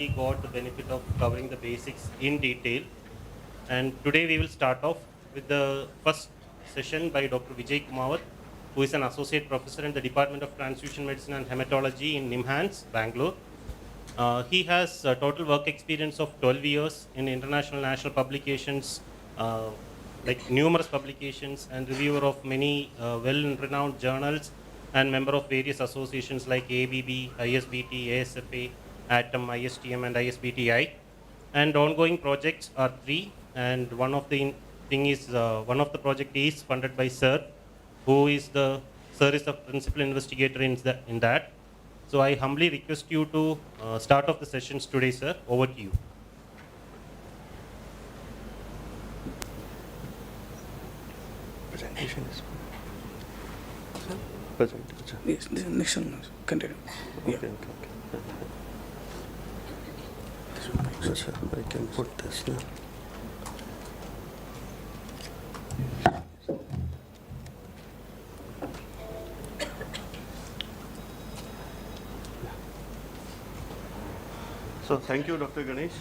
We got the benefit of covering the basics in detail. And today we will start off with the first session by Dr. Vijay Kumawat, who is an associate professor in the Department of Transfusion Medicine and Hematology in NIMHANS, Bangalore. He has a total work experience of 12 years in international national publications, like numerous publications, and reviewer of many well-renowned journals, and member of various associations like ABB, ISBT, ASFA, ATOM, ISTM, and ISBTI. And ongoing projects are 3, and one of the one of the project is funded by Sir, who is the principal investigator in that. So I humbly request you to start off the sessions today, sir. Over to you. Presentation is presentation. Yes, next one. Continue. Yeah. Okay. Sir, I can put this now. So thank you, Dr. Ganesh,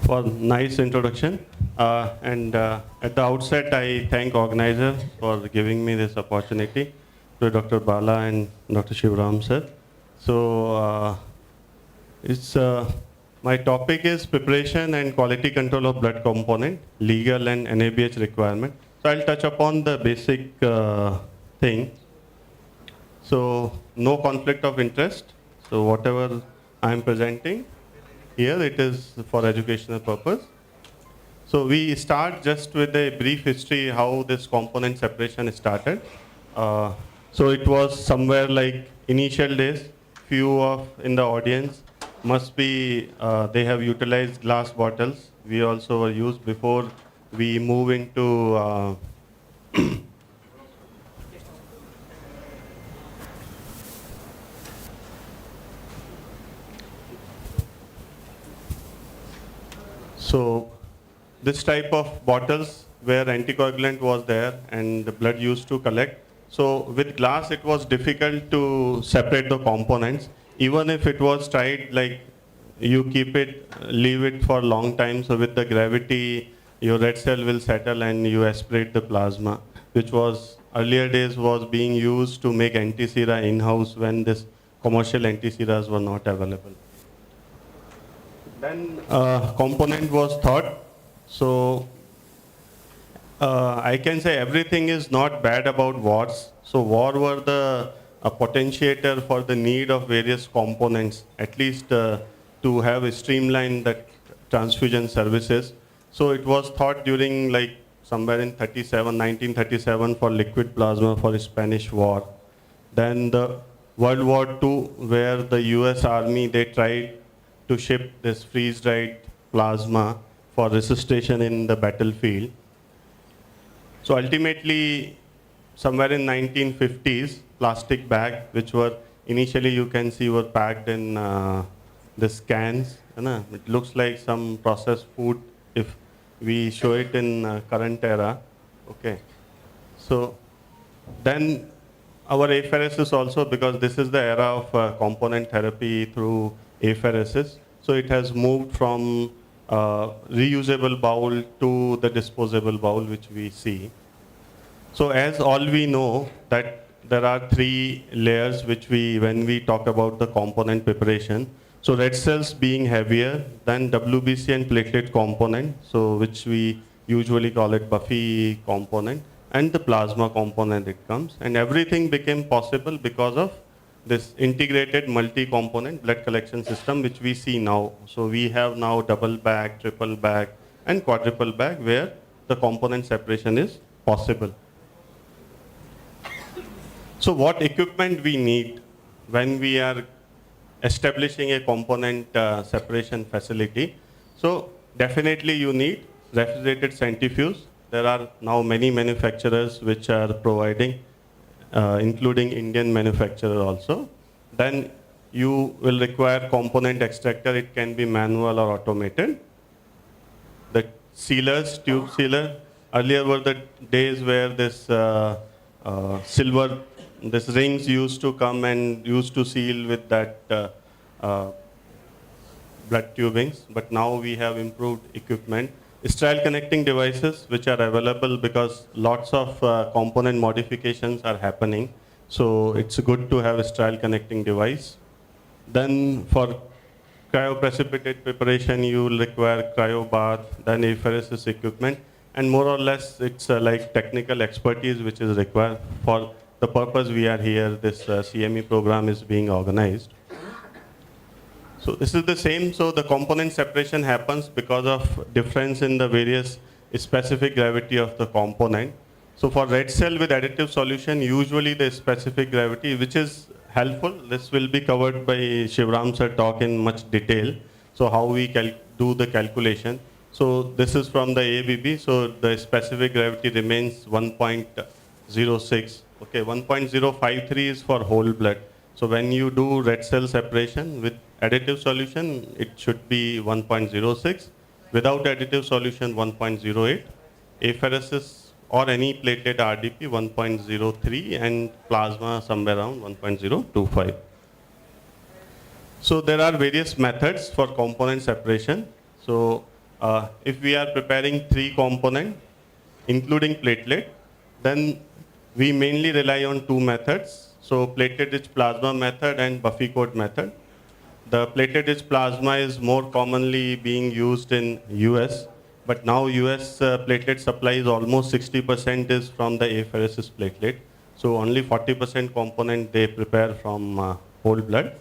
for nice introduction. And at the outset, I thank organizers for giving me this opportunity, to Dr. Bala and Dr. Shivram sir. So my topic is preparation and quality control of blood component, legal and NABH requirement. So I'll touch upon the basic thing. So no conflict of interest. So whatever I'm presenting here, it is for educational purpose. So we start just with a brief history how this component separation started. So it was somewhere like initial days, few of in the audience must be, they have utilized glass bottles. We also were used before we move into so this type of bottles where anticoagulant was there and the blood used to collect. So with glass, it was difficult to separate the components. Even if it was tried, like you keep it, leave it for a long time. So with the gravity, your red cell will settle and you aspirate the plasma, which was earlier days was being used to make anti-sera in-house when this commercial anti-seras were not available. Then component was thought. So I can say everything is not bad about wars. So war were the potentiator for the need of various components, at least to have streamlined the transfusion services. So it was thought during like somewhere in 1937 for liquid plasma for Spanish War. Then the World War II, where the US Army, they tried to ship this freeze-dried plasma for resuscitation in the battlefield. So ultimately, somewhere in 1950s, plastic bag, which were initially you can see were packed in this cans. It looks like some processed food if we show it in current era. Okay. So then our apheresis also, because this is the era of component therapy through apheresis. So it has moved from reusable bowl to the disposable bowl, which we see. So as all we know that there are 3 layers which when we talk about the component preparation. So red cells being heavier than WBC and platelet component, so which we usually call it Buffy component, and the plasma component it comes. And everything became possible because of this integrated multi-component blood collection system which we see now. So we have now double bag, triple bag, and quadruple bag where the component separation is possible. So what equipment we need when we are establishing a component separation facility? So definitely you need refrigerated centrifuge. There are now many manufacturers which are providing, including Indian manufacturer also. Then you will require component extractor. It can be manual or automated. The sealers, tube sealer. Earlier were the days where this silver, this rings used to come and used to seal with that uh, blood tubings, but now we have improved equipment. Sterile connecting devices which are available because lots of component modifications are happening. So it's good to have a sterile connecting device. Then for cryoprecipitate preparation, you will require cryobath, then apheresis equipment, and more or less it's like technical expertise which is required. For the purpose we are here, this CME program is being organized. So this is the same. So the component separation happens because of difference in the various specific gravity of the component. So for red cell with additive solution, usually the specific gravity, which is helpful. This will be covered by Shivram sir talk in much detail. So how we do the calculation. So this is from the ABB. So the specific gravity remains 1.06. Okay, 1.053 is for whole blood. So when you do red cell separation with additive solution, it should be 1.06. Without additive solution, 1.08. Apheresis or any platelet RDP, 1.03, and plasma somewhere around 1.025. So there are various methods for component separation. So if we are preparing 3 components, including platelet, then we mainly rely on 2 methods. So platelet-rich plasma method and Buffy-coat method. The platelet-rich plasma is more commonly being used in US, but now US platelet supply is almost 60% is from the apheresis platelet. So only 40% component they prepare from whole blood.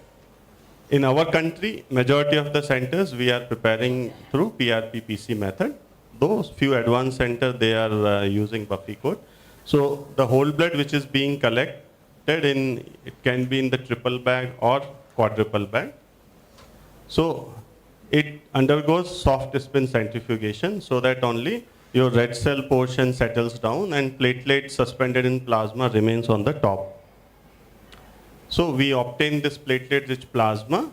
In our country, majority of the centers we are preparing through PRP-PC method. Those few advanced centers, they are using Buffy-coat. So the whole blood which is being collected in, it can be in the triple bag or quadruple bag. So it undergoes soft spin centrifugation so that only your red cell portion settles down and platelet suspended in plasma remains on the top. So we obtain this platelet-rich plasma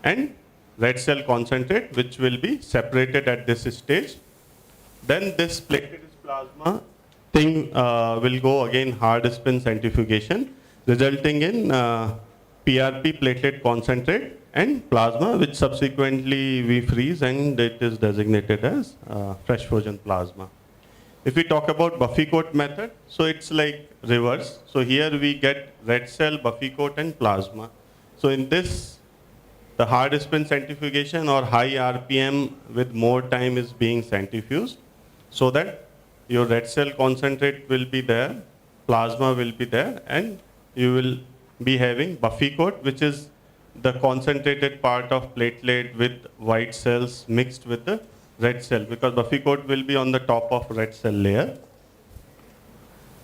and red cell concentrate, which will be separated at this stage. Then this platelet-rich plasma thing will go again hard spin centrifugation, resulting in PRP platelet concentrate and plasma, which subsequently we freeze and it is designated as fresh frozen plasma. If we talk about Buffy-coat method, so it's like reverse. So here we get red cell, Buffy-coat and plasma. So in this, the hard spin centrifugation or high RPM with more time is being centrifuged so that your red cell concentrate will be there, plasma will be there, and you will be having Buffy-coat, which is the concentrated part of platelet with white cells mixed with the red cell, because Buffy-coat will be on the top of red cell layer.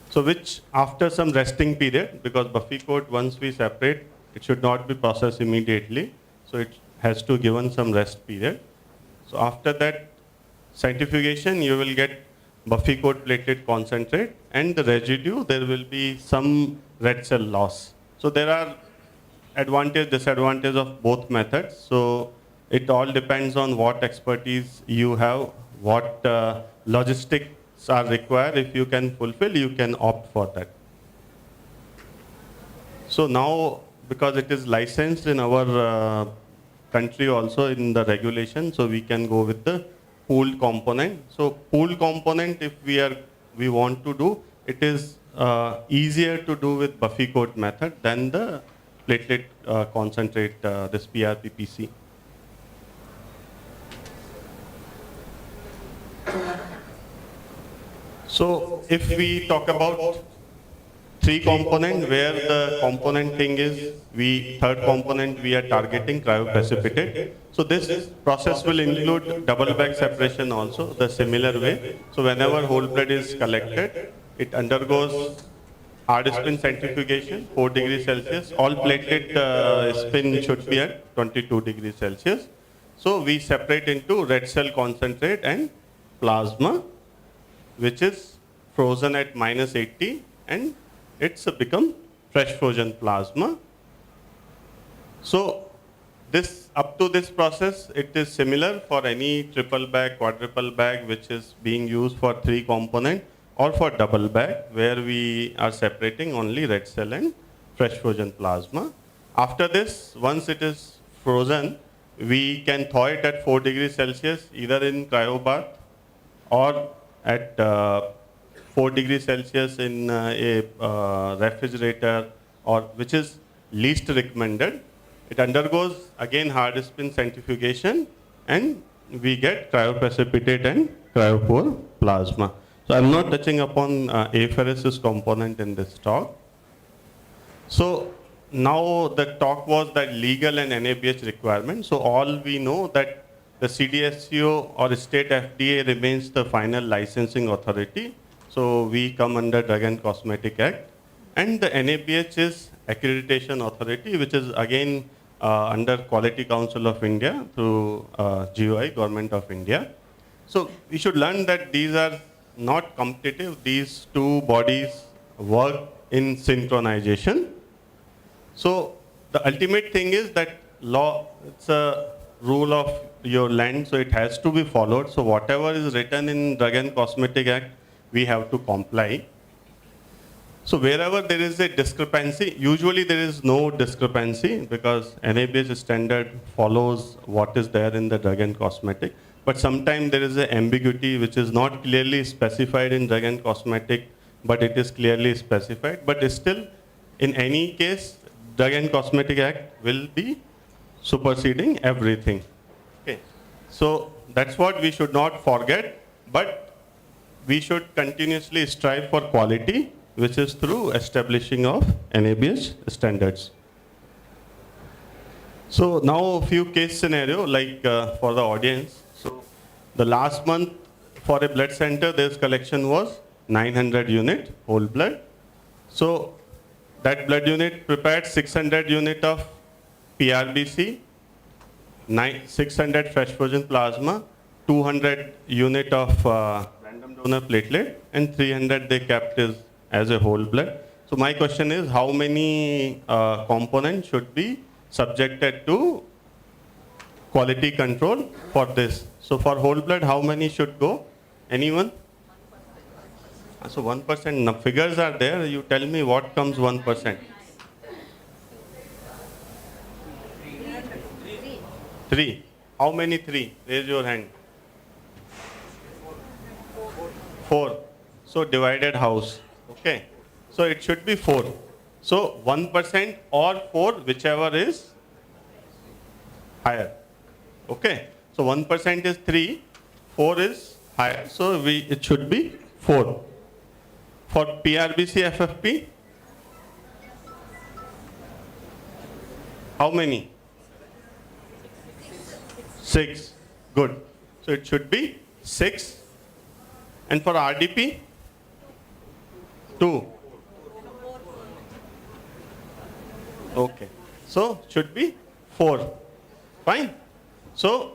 So which after some resting period, because Buffy-coat once we separate, it should not be processed immediately. So it has to given some rest period. So after that centrifugation, you will get Buffy-coat platelet concentrate, and the residue, there will be some red cell loss. So there are advantage, disadvantage of both methods. So it all depends on what expertise you have, what logistics are required. If you can fulfill, you can opt for that. So now, because it is licensed in our country also in the regulation, so we can go with the pooled component. So pooled component, if we want to do, it is easier to do with Buffy-coat method than the platelet concentrate, this PRP-PC. So if we talk about 3 component, where the component thing is, third component we are targeting cryoprecipitate. So this process will include double bag separation also, the similar way. So whenever whole blood is collected, it undergoes hard spin centrifugation, 4 degrees Celsius. All platelet spin should be at 22 degrees Celsius. So we separate into red cell concentrate and plasma, which is frozen at -80, and it's become fresh frozen plasma. So this, up to this process, it is similar for any triple bag, quadruple bag, which is being used for 3 component, or for double bag, where we are separating only red cell and fresh frozen plasma. After this, once it is frozen, we can thaw it at 4 degrees Celsius, either in cryobath or at 4 degrees Celsius in a refrigerator, or which is least recommended. It undergoes again hard spin centrifugation, and we get cryoprecipitate and cryopore plasma. So I'm not touching upon apheresis component in this talk. So now the talk was that legal and NABH requirement. So all we know that the CDSCO or state FDA remains the final licensing authority. So we come under Drug and Cosmetic Act. And the NABH is accreditation authority, which is again under Quality Council of India through GOI, Government of India. So we should learn that these are not competitive. These two bodies work in synchronization. So the ultimate thing is that law, it's a rule of your land, so it has to be followed. So whatever is written in Drug and Cosmetic Act, we have to comply. So wherever there is a discrepancy, usually there is no discrepancy because NABH standard follows what is there in the Drug and Cosmetic. But sometimes there is an ambiguity which is not clearly specified in Drug and Cosmetic, but it is clearly specified. But still, in any case, Drug and Cosmetic Act will be superseding everything. Okay. So that's what we should not forget, but we should continuously strive for quality, which is through establishing of NABH standards. So now a few case scenario like for the audience. So the last month for a blood center, their collection was 900 unit whole blood. So that blood unit prepared 600 unit of PRBC, 600 fresh frozen plasma, 200 unit of random donor platelet, and 300 they kept as a whole blood. So my question is, how many components should be subjected to quality control for this? So for whole blood, how many should go? Anyone? So 1%, now figures are there, you tell me what comes 1%. 3. How many 3? Raise your hand. 4. So divided house. Okay. So it should be 4. So 1% or 4, whichever is higher. Okay. So 1% is 3, 4 is higher. So it should be 4. For PRBC FFP, how many? 6. Good. So it should be 6. And for RDP, 2. Okay. So should be 4. Fine. So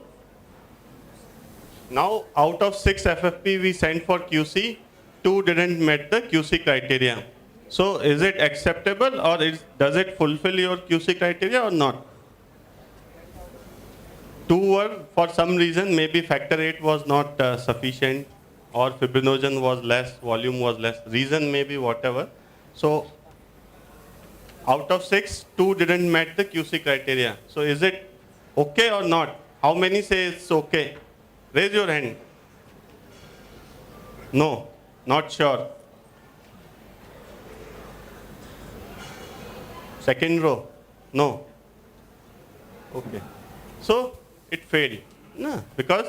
now out of 6 FFP we sent for QC, 2 didn't meet the QC criteria. So is it acceptable, or does it fulfill your QC criteria or not? 2 were, for some reason, maybe factor 8 was not sufficient, or fibrinogen was less, volume was less, reason maybe whatever. So out of 6, 2 didn't meet the QC criteria. So is it okay or not? How many say it's okay? Raise your hand. No, not sure. Second row? No. Okay. So it failed. No, because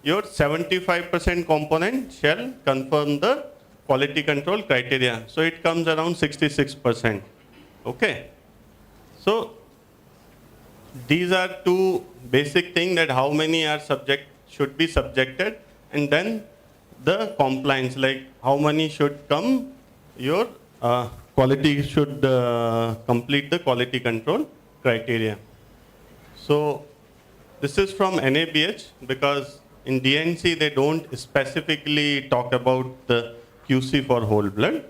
your 75% component shall confirm the quality control criteria. So it comes around 66%. Okay. So these are 2 basic things, that how many are should be subjected, and then the compliance, like how many should come, your quality should complete the quality control criteria. So this is from NABH, because in DNC they don't specifically talk about the QC for whole blood.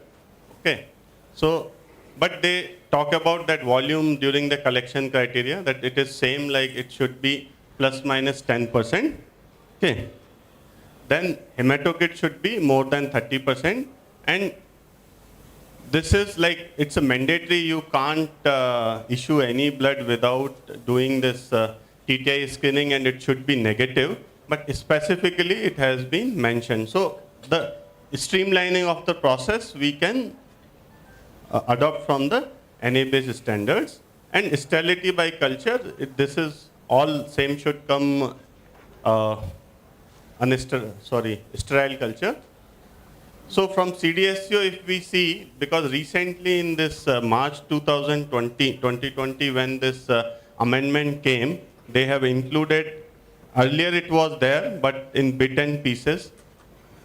Okay. So, but they talk about that volume during the collection criteria, that it is same, like it should be plus minus 10%. Okay. Then hematocrit should be more than 30%, and this is like, it's a mandatory, you can't issue any blood without doing this TTI screening, and it should be negative, but specifically it has been mentioned. So the streamlining of the process we can adopt from the NA-based standards. And sterility by culture, this is all same should come sterile culture. So from CDSCO, if we see, because recently in this March 2020, when this amendment came, they have included, earlier it was there, but in bit and pieces,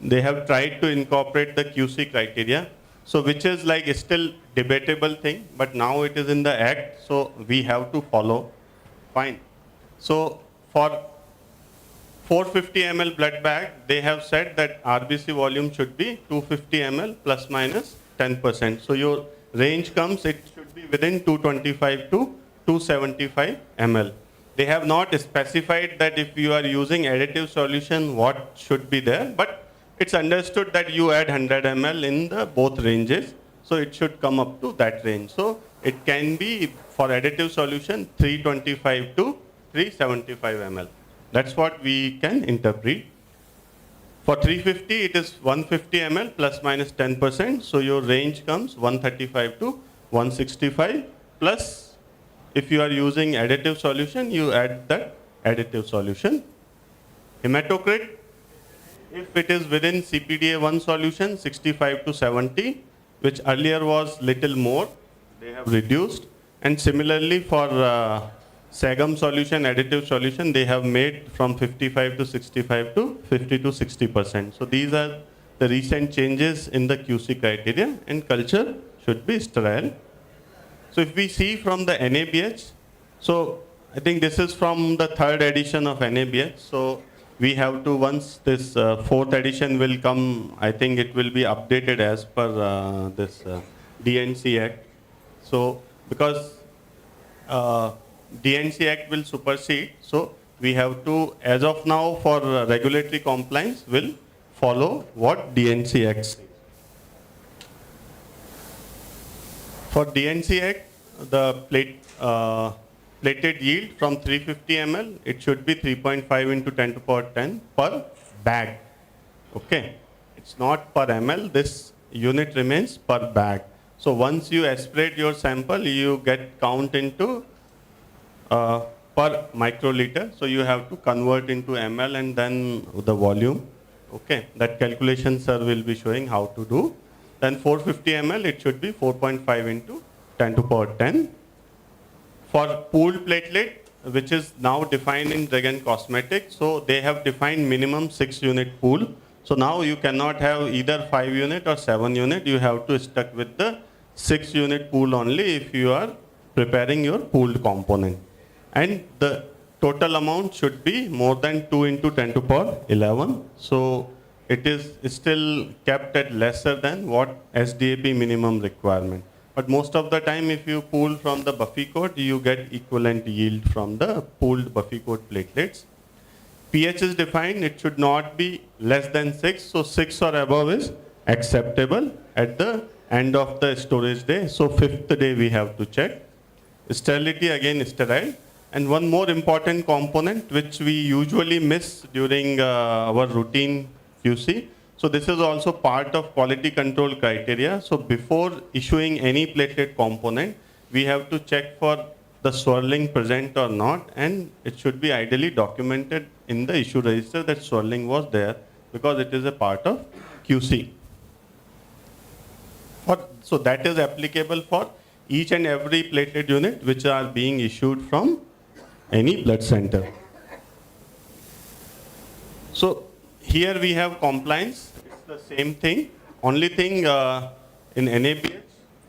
they have tried to incorporate the QC criteria. So which is like still debatable thing, but now it is in the act, so we have to follow. Fine. So for 450 ml blood bag, they have said that RBC volume should be 250 ml plus minus 10%. So your range comes, it should be within 225 to 275 ml. They have not specified that if you are using additive solution, what should be there, but it's understood that you add 100 ml in the both ranges, so it should come up to that range. So it can be for additive solution 325 to 375 ml. That's what we can interpret. For 350, it is 150 ml plus minus 10%. So your range comes 135 to 165. Plus, if you are using additive solution, you add that additive solution. Hematocrit, if it is within CPDA 1 solution, 65 to 70, which earlier was little more, they have reduced. And similarly for SAGM solution, additive solution, they have made from 55 to 65 to 50 to 60%. So these are the recent changes in the QC criteria, and culture should be sterile. So if we see from the NABH, so I think this is from the 3rd edition of NABH. So we have to, once this 4th edition will come, I think it will be updated as per this DNC Act. So because DNC Act will supersede, so we have to, as of now, for regulatory compliance, will follow what DNC Act says. For DNC Act, the plated yield from 350 ml, it should be 3.5 into 10 to the power 10 per bag. Okay, it's not per ml, this unit remains per bag. So once you aspirate your sample, you get count into per microliter, so you have to convert into ml and then the volume. Okay, that calculation sir will be showing how to do. Then 450 ml, it should be 4.5 into 10 to the power 10. For pooled platelet, which is now defined in Dragon Cosmetics, so they have defined minimum 6 unit pool. So now you cannot have either 5 unit or 7 unit, you have to stick with the 6 unit pool only if you are preparing your pooled component. And the total amount should be more than 2 into 10 to the power 11. So it is still kept at lesser than what SDAP minimum requirement. But most of the time, if you pool from the Buffy coat, you get equivalent yield from the pooled Buffy coat platelets. pH is defined, it should not be less than 6. So 6 or above is acceptable at the end of the storage day. So 5th day we have to check. Sterility, again sterile. And one more important component which we usually miss during our routine QC. So this is also part of quality control criteria. So before issuing any platelet component, we have to check for the swirling present or not, and it should be ideally documented in the issue register that swirling was there, because it is a part of QC. So that is applicable for each and every platelet unit which are being issued from any blood center. So here we have compliance. It's the same thing. Only thing in NABH,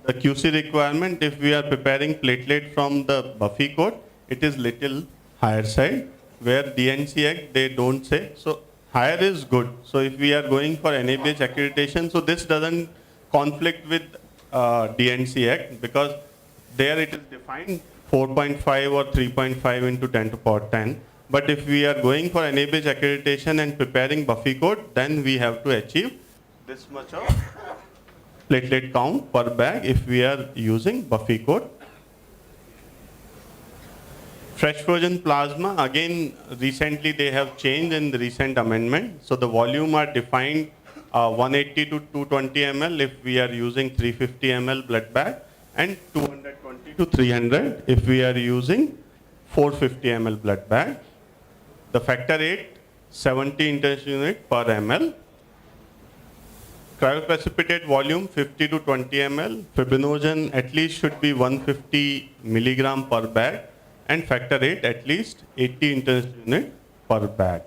the QC requirement, if we are preparing platelet from the Buffy coat, it is little higher side, where DNC Act, they don't say. So higher is good. So if we are going for NABH accreditation, so this doesn't conflict with DNC Act, because there it is defined 4.5 or 3.5 into 10 to the power 10. But if we are going for NABH accreditation and preparing Buffy coat, then we have to achieve this much of platelet count per bag if we are using Buffy code. Fresh frozen plasma, again, recently they have changed in the recent amendment. So the volume are defined 180 to 220 ml if we are using 350 ml blood bag, and 220 to 300 if we are using 450 ml blood bag. The factor 8, 70 intention unit per ml. Cryoprecipitate volume 50 to 20 ml. Fibrinogen at least should be 150 milligram per bag, and factor 8 at least 80 intention unit per bag.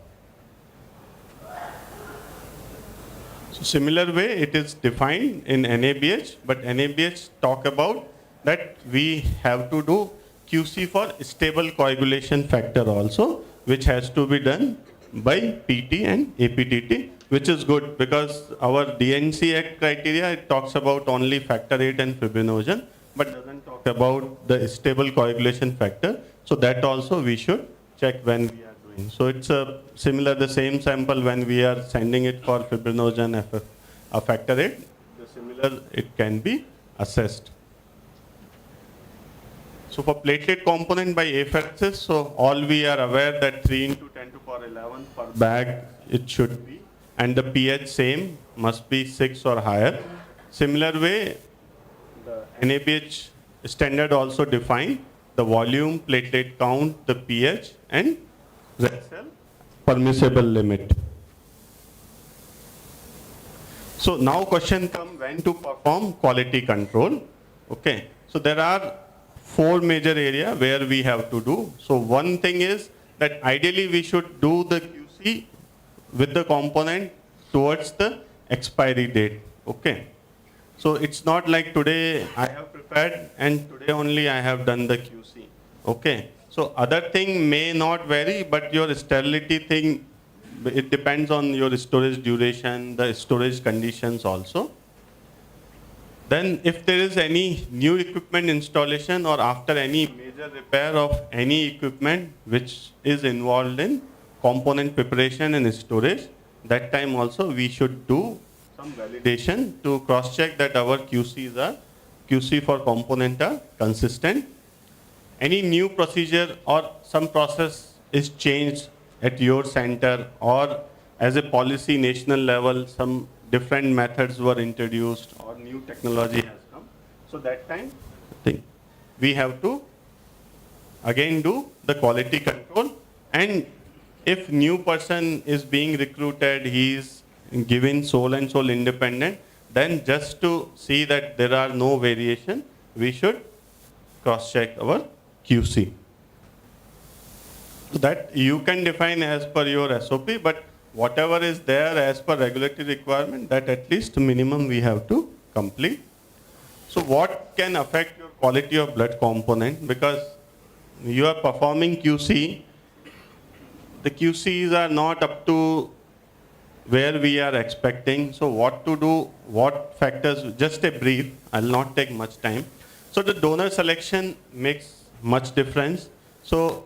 So similar way it is defined in NABH, but NABH talk about that we have to do QC for stable coagulation factor also, which has to be done by PT and APTT, which is good because our DNC Act criteria, it talks about only factor 8 and fibrinogen, but doesn't talk about the stable coagulation factor. So that also we should check when we are doing. So it's a similar, the same sample when we are sending it for fibrinogen a factor 8, the similar it can be assessed. So for platelet component by apheresis, so all we are aware that 3 into 10 to power 11 per bag it should be, and the pH same, must be 6 or higher. Similar way, the NABH standard also define the volume, platelet count, the pH, and red cell permissible limit. So now question come when to perform quality control. Okay, so there are 4 major area where we have to do. So one thing is that ideally we should do the QC with the component towards the expiry date. Okay, so it's not like today I have prepared and today only I have done the QC. Okay, so other thing may not vary, but your sterility thing, it depends on your storage duration, the storage conditions also. Then if there is any new equipment installation or after any major repair of any equipment which is involved in component preparation and storage, that time also we should do some validation to cross check that our QC for component are consistent. Any new procedure or some process is changed at your center, or as a policy national level some different methods were introduced or new technology has come. So that time we have to again do the quality control, and if new person is being recruited, he is given sole and sole independent, then just to see that there are no variation, we should cross check our QC. So that you can define as per your SOP, but whatever is there as per regulatory requirement, that at least minimum we have to complete. So what can affect your quality of blood component? Because you are performing QC, the QCs are not up to where we are expecting. So what to do, what factors, just a brief, I'll not take much time. So the donor selection makes much difference. So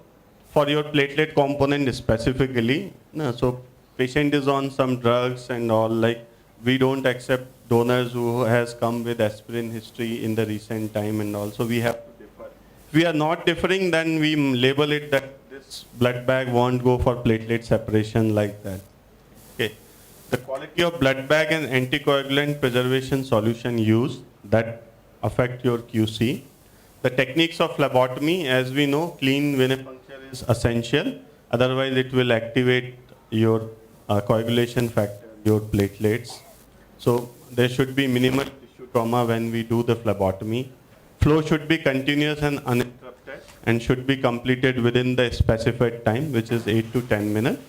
for your platelet component specifically, so patient is on some drugs and all, like we don't accept donors who has come with aspirin history in the recent time, and also we have to differ. If we are not differing, then we label it that this blood bag won't go for platelet separation like that. Okay. The quality of blood bag and anticoagulant preservation solution used that affect your QC. The techniques of phlebotomy, as we know, clean venipuncture is essential. Otherwise, it will activate your coagulation factor, your platelets. So there should be minimal tissue trauma when we do the phlebotomy. Flow should be continuous and uninterrupted and should be completed within the specified time, which is 8 to 10 minutes.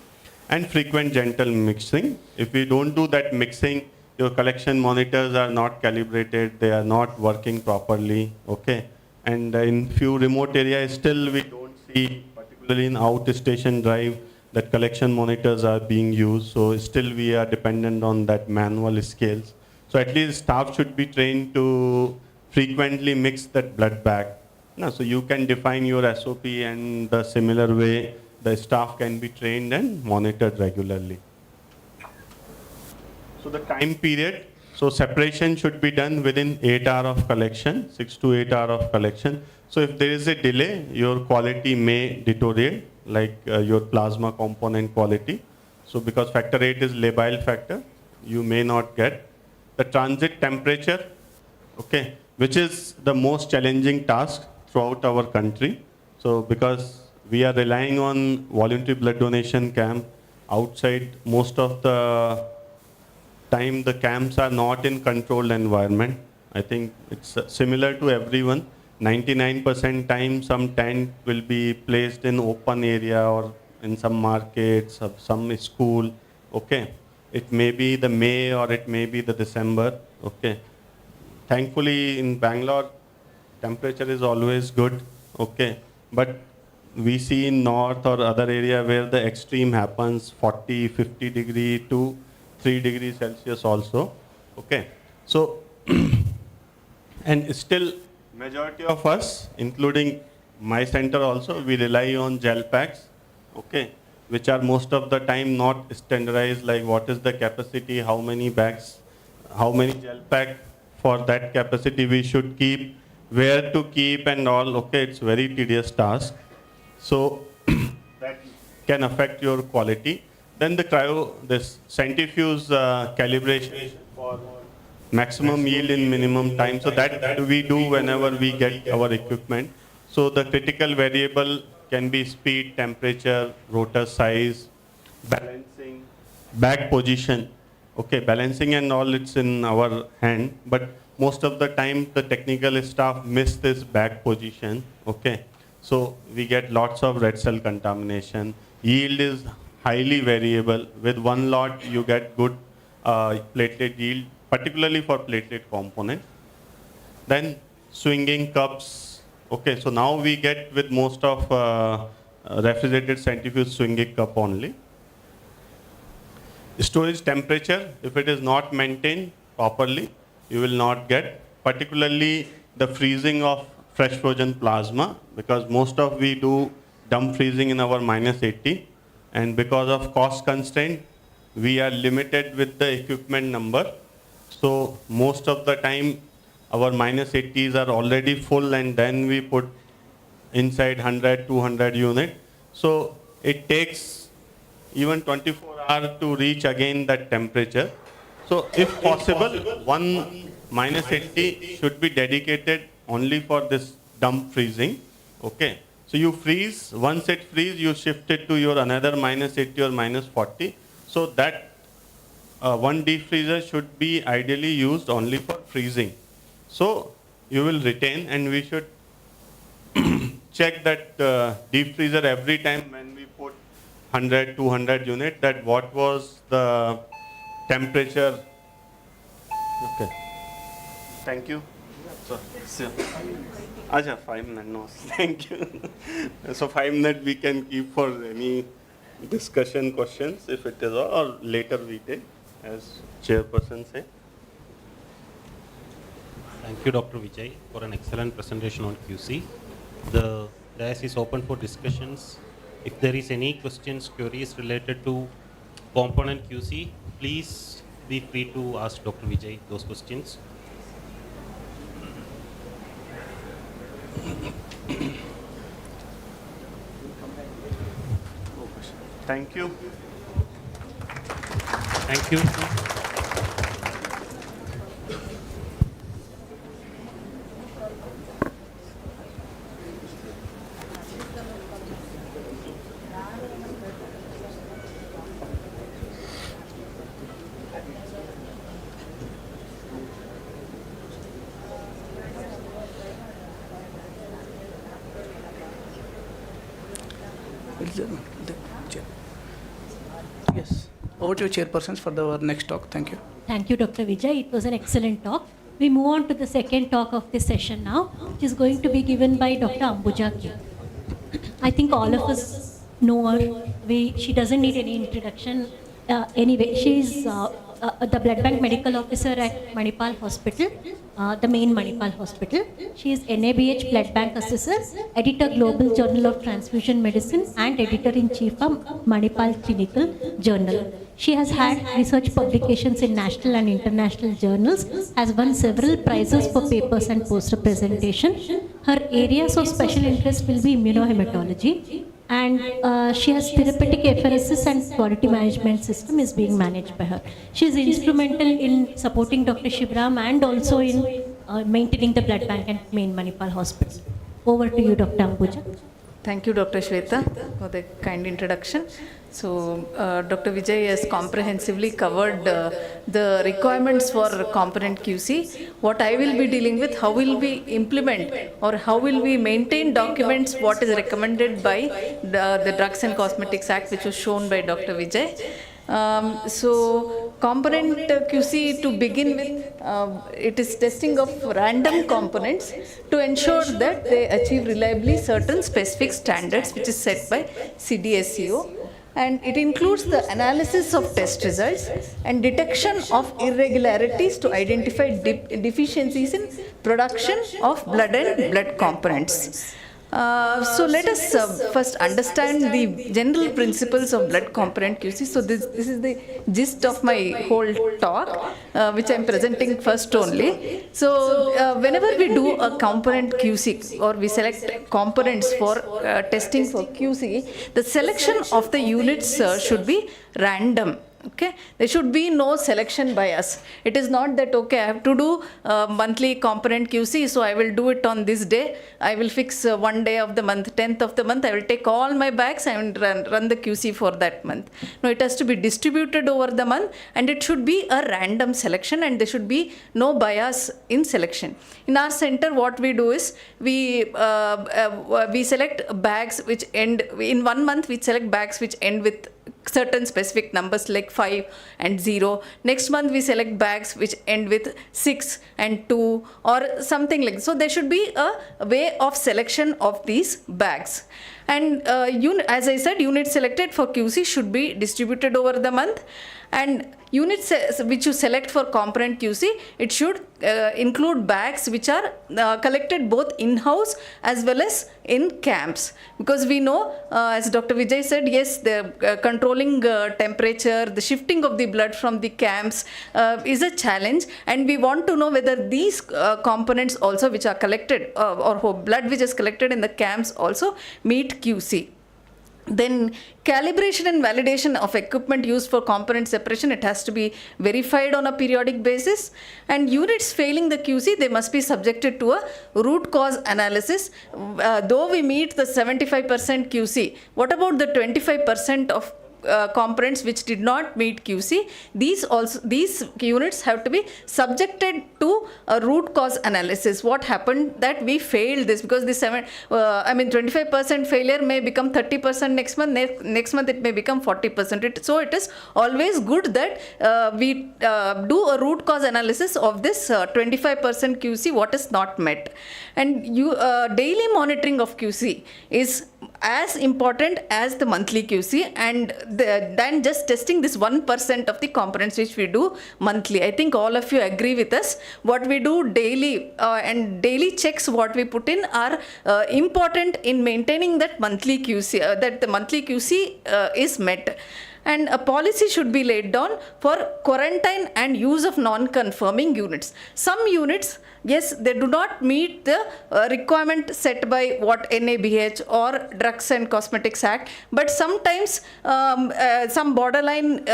And frequent gentle mixing. If we don't do that mixing, your collection monitors are not calibrated, they are not working properly, okay? And in few remote areas, still we don't see, particularly in outstation drive, that collection monitors are being used. So still we are dependent on that manual scales. So at least staff should be trained to frequently mix that blood bag. So you can define your SOP, and the similar way the staff can be trained and monitored regularly. So the time period, so So separation should be done within 8 hours of collection, 6 to 8 hours of collection. So if there is a delay, your quality may deteriorate, like your plasma component quality. So because factor 8 is labile factor, you may not get the transit temperature, okay, which is the most challenging task throughout our country. So because we are relying on voluntary blood donation camp outside, most of the time the camps are not in controlled environment. I think it's similar to everyone. 99% time some tent will be placed in open area or in some markets or some school, okay. It may be the May or it may be the December, okay. Thankfully in Bangalore, temperature is always good, okay. But we see in north or other area where the extreme happens, 40, 50 degree to 3 degrees Celsius also, okay. So, and still majority of us, including my center also, we rely on gel packs, okay, which are most of the time not standardized, like what is the capacity, how many bags, how many gel pack for that capacity we should keep, where to keep and all, okay, it's very tedious task. So that can affect your quality. Then the this centrifuge calibration for maximum yield in minimum time. So that we do whenever we get our equipment. So the critical variable can be speed, temperature, rotor size, balancing, bag position. Okay, balancing and all, it's in our hand. But most of the time, the technical staff miss this bag position. Okay, so we get lots of red cell contamination. Yield is highly variable. With one lot, you get good platelet yield, particularly for platelet component. Then swinging cups. Okay, so now we get with most of refrigerated centrifuge swinging cup only. Storage temperature, if it is not maintained properly, you will not get, particularly the freezing of fresh frozen plasma, because most of we do dump freezing in our -80, and because of cost constraint, we are limited with the equipment number. So most of the time, our -80s are already full, and then we put inside 100, 200 unit. So it takes even 24 hours to reach again that temperature. So if possible, one -80 should be dedicated only for this dump freezing. Okay. So you freeze, once it freeze, you shift it to your another -80 or -40. So that one deep freezer should be ideally used only for freezing. So you will retain, and we should check that deep freezer every time when we put 100, 200 unit, that what was the temperature. Okay. Thank you. So, Aja, 5 minutes. No, thank you. So 5 minutes we can keep for any discussion questions, if it is, or later we take, as chairperson say. Thank you, Dr. Vijay, for an excellent presentation on QC. The dais is open for discussions. If there is any questions, queries related to component QC, please be free to ask Dr. Vijay those questions. Thank you. Thank you. Yes. Over to you, chairpersons, for our next talk. Thank you. Thank you, Dr. Vijay. It was an excellent talk. We move on to the second talk of this session now, which is going to be given by Dr. Ambuja K. I think all of us know her. She doesn't need any introduction. Anyway, she's the blood bank medical officer at Manipal Hospital, the main Manipal Hospital. She is NABH blood bank assessor, editor Global Journal of Transfusion Medicine, and editor-in-chief of Manipal Clinical Journal. She has had research publications in national and international journals, has won several prizes for papers and poster presentation. Her areas of special interest will be immunohematology, and she has therapeutic apheresis and quality management system is being managed by her. She is instrumental in supporting Dr. Shivram and also in maintaining the blood bank at main Manipal Hospital. Over to you, Dr. Ambuja. Thank you, Dr. Shweta, for the kind introduction. So, Dr. Vijay has comprehensively covered the requirements for component QC. What I will be dealing with, how will we implement or how will we maintain documents, what is recommended by the Drugs and Cosmetics Act, which was shown by Dr. Vijay. So, component QC to begin with, it is testing of random components to ensure that they achieve reliably certain specific standards which is set by CDSCO, and it includes the analysis of test results and detection of irregularities to identify deficiencies in production of blood and blood components. So let us first understand the general principles of blood component QC. So this is the gist of my whole talk, which I am presenting first only. So whenever we do a component QC or we select components for testing for QC, the selection of the units should be random. Okay, there should be no selection bias. It is not that, okay, I have to do monthly component QC, so I will do it on this day. I will fix one day of the month, 10th of the month, I will take all my bags and run the QC for that month. No, it has to be distributed over the month, and it should be a random selection, and there should be no bias in selection. In our center, what we do is we select bags which end, in 1 month we select bags which end with certain specific numbers like 5 and 0. Next month we select bags which end with 6 and 2 or something like that. So there should be a way of selection of these bags. And as I said, units selected for QC should be distributed over the month, and units which you select for component QC, it should include bags which are collected both in-house as well as in camps, because we know, as Dr. Vijay said, yes, the controlling temperature, the shifting of the blood from the camps is a challenge, and we want to know whether these components also which are collected or blood which is collected in the camps also meet QC. Then calibration and validation of equipment used for component separation, it has to be verified on a periodic basis, and units failing the QC, they must be subjected to a root cause analysis. Though we meet the 75% QC, what about the 25% of components which did not meet QC? These units have to be subjected to a root cause analysis. What happened that we failed this, because the 25% failure may become 30% next month. Next month it may become 40%. So it is always good that we do a root cause analysis of this 25% QC what is not met. And daily monitoring of QC is as important as the monthly QC, and than just testing this 1% of the components which we do monthly. I think all of you agree with us. What we do daily and daily checks what we put in are important in maintaining that monthly QC, that the monthly QC is met. And a policy should be laid down for quarantine and use of non-conforming units. Some units, yes, they do not meet the requirement set by what NABH or Drugs and Cosmetics Act, but sometimes some borderline,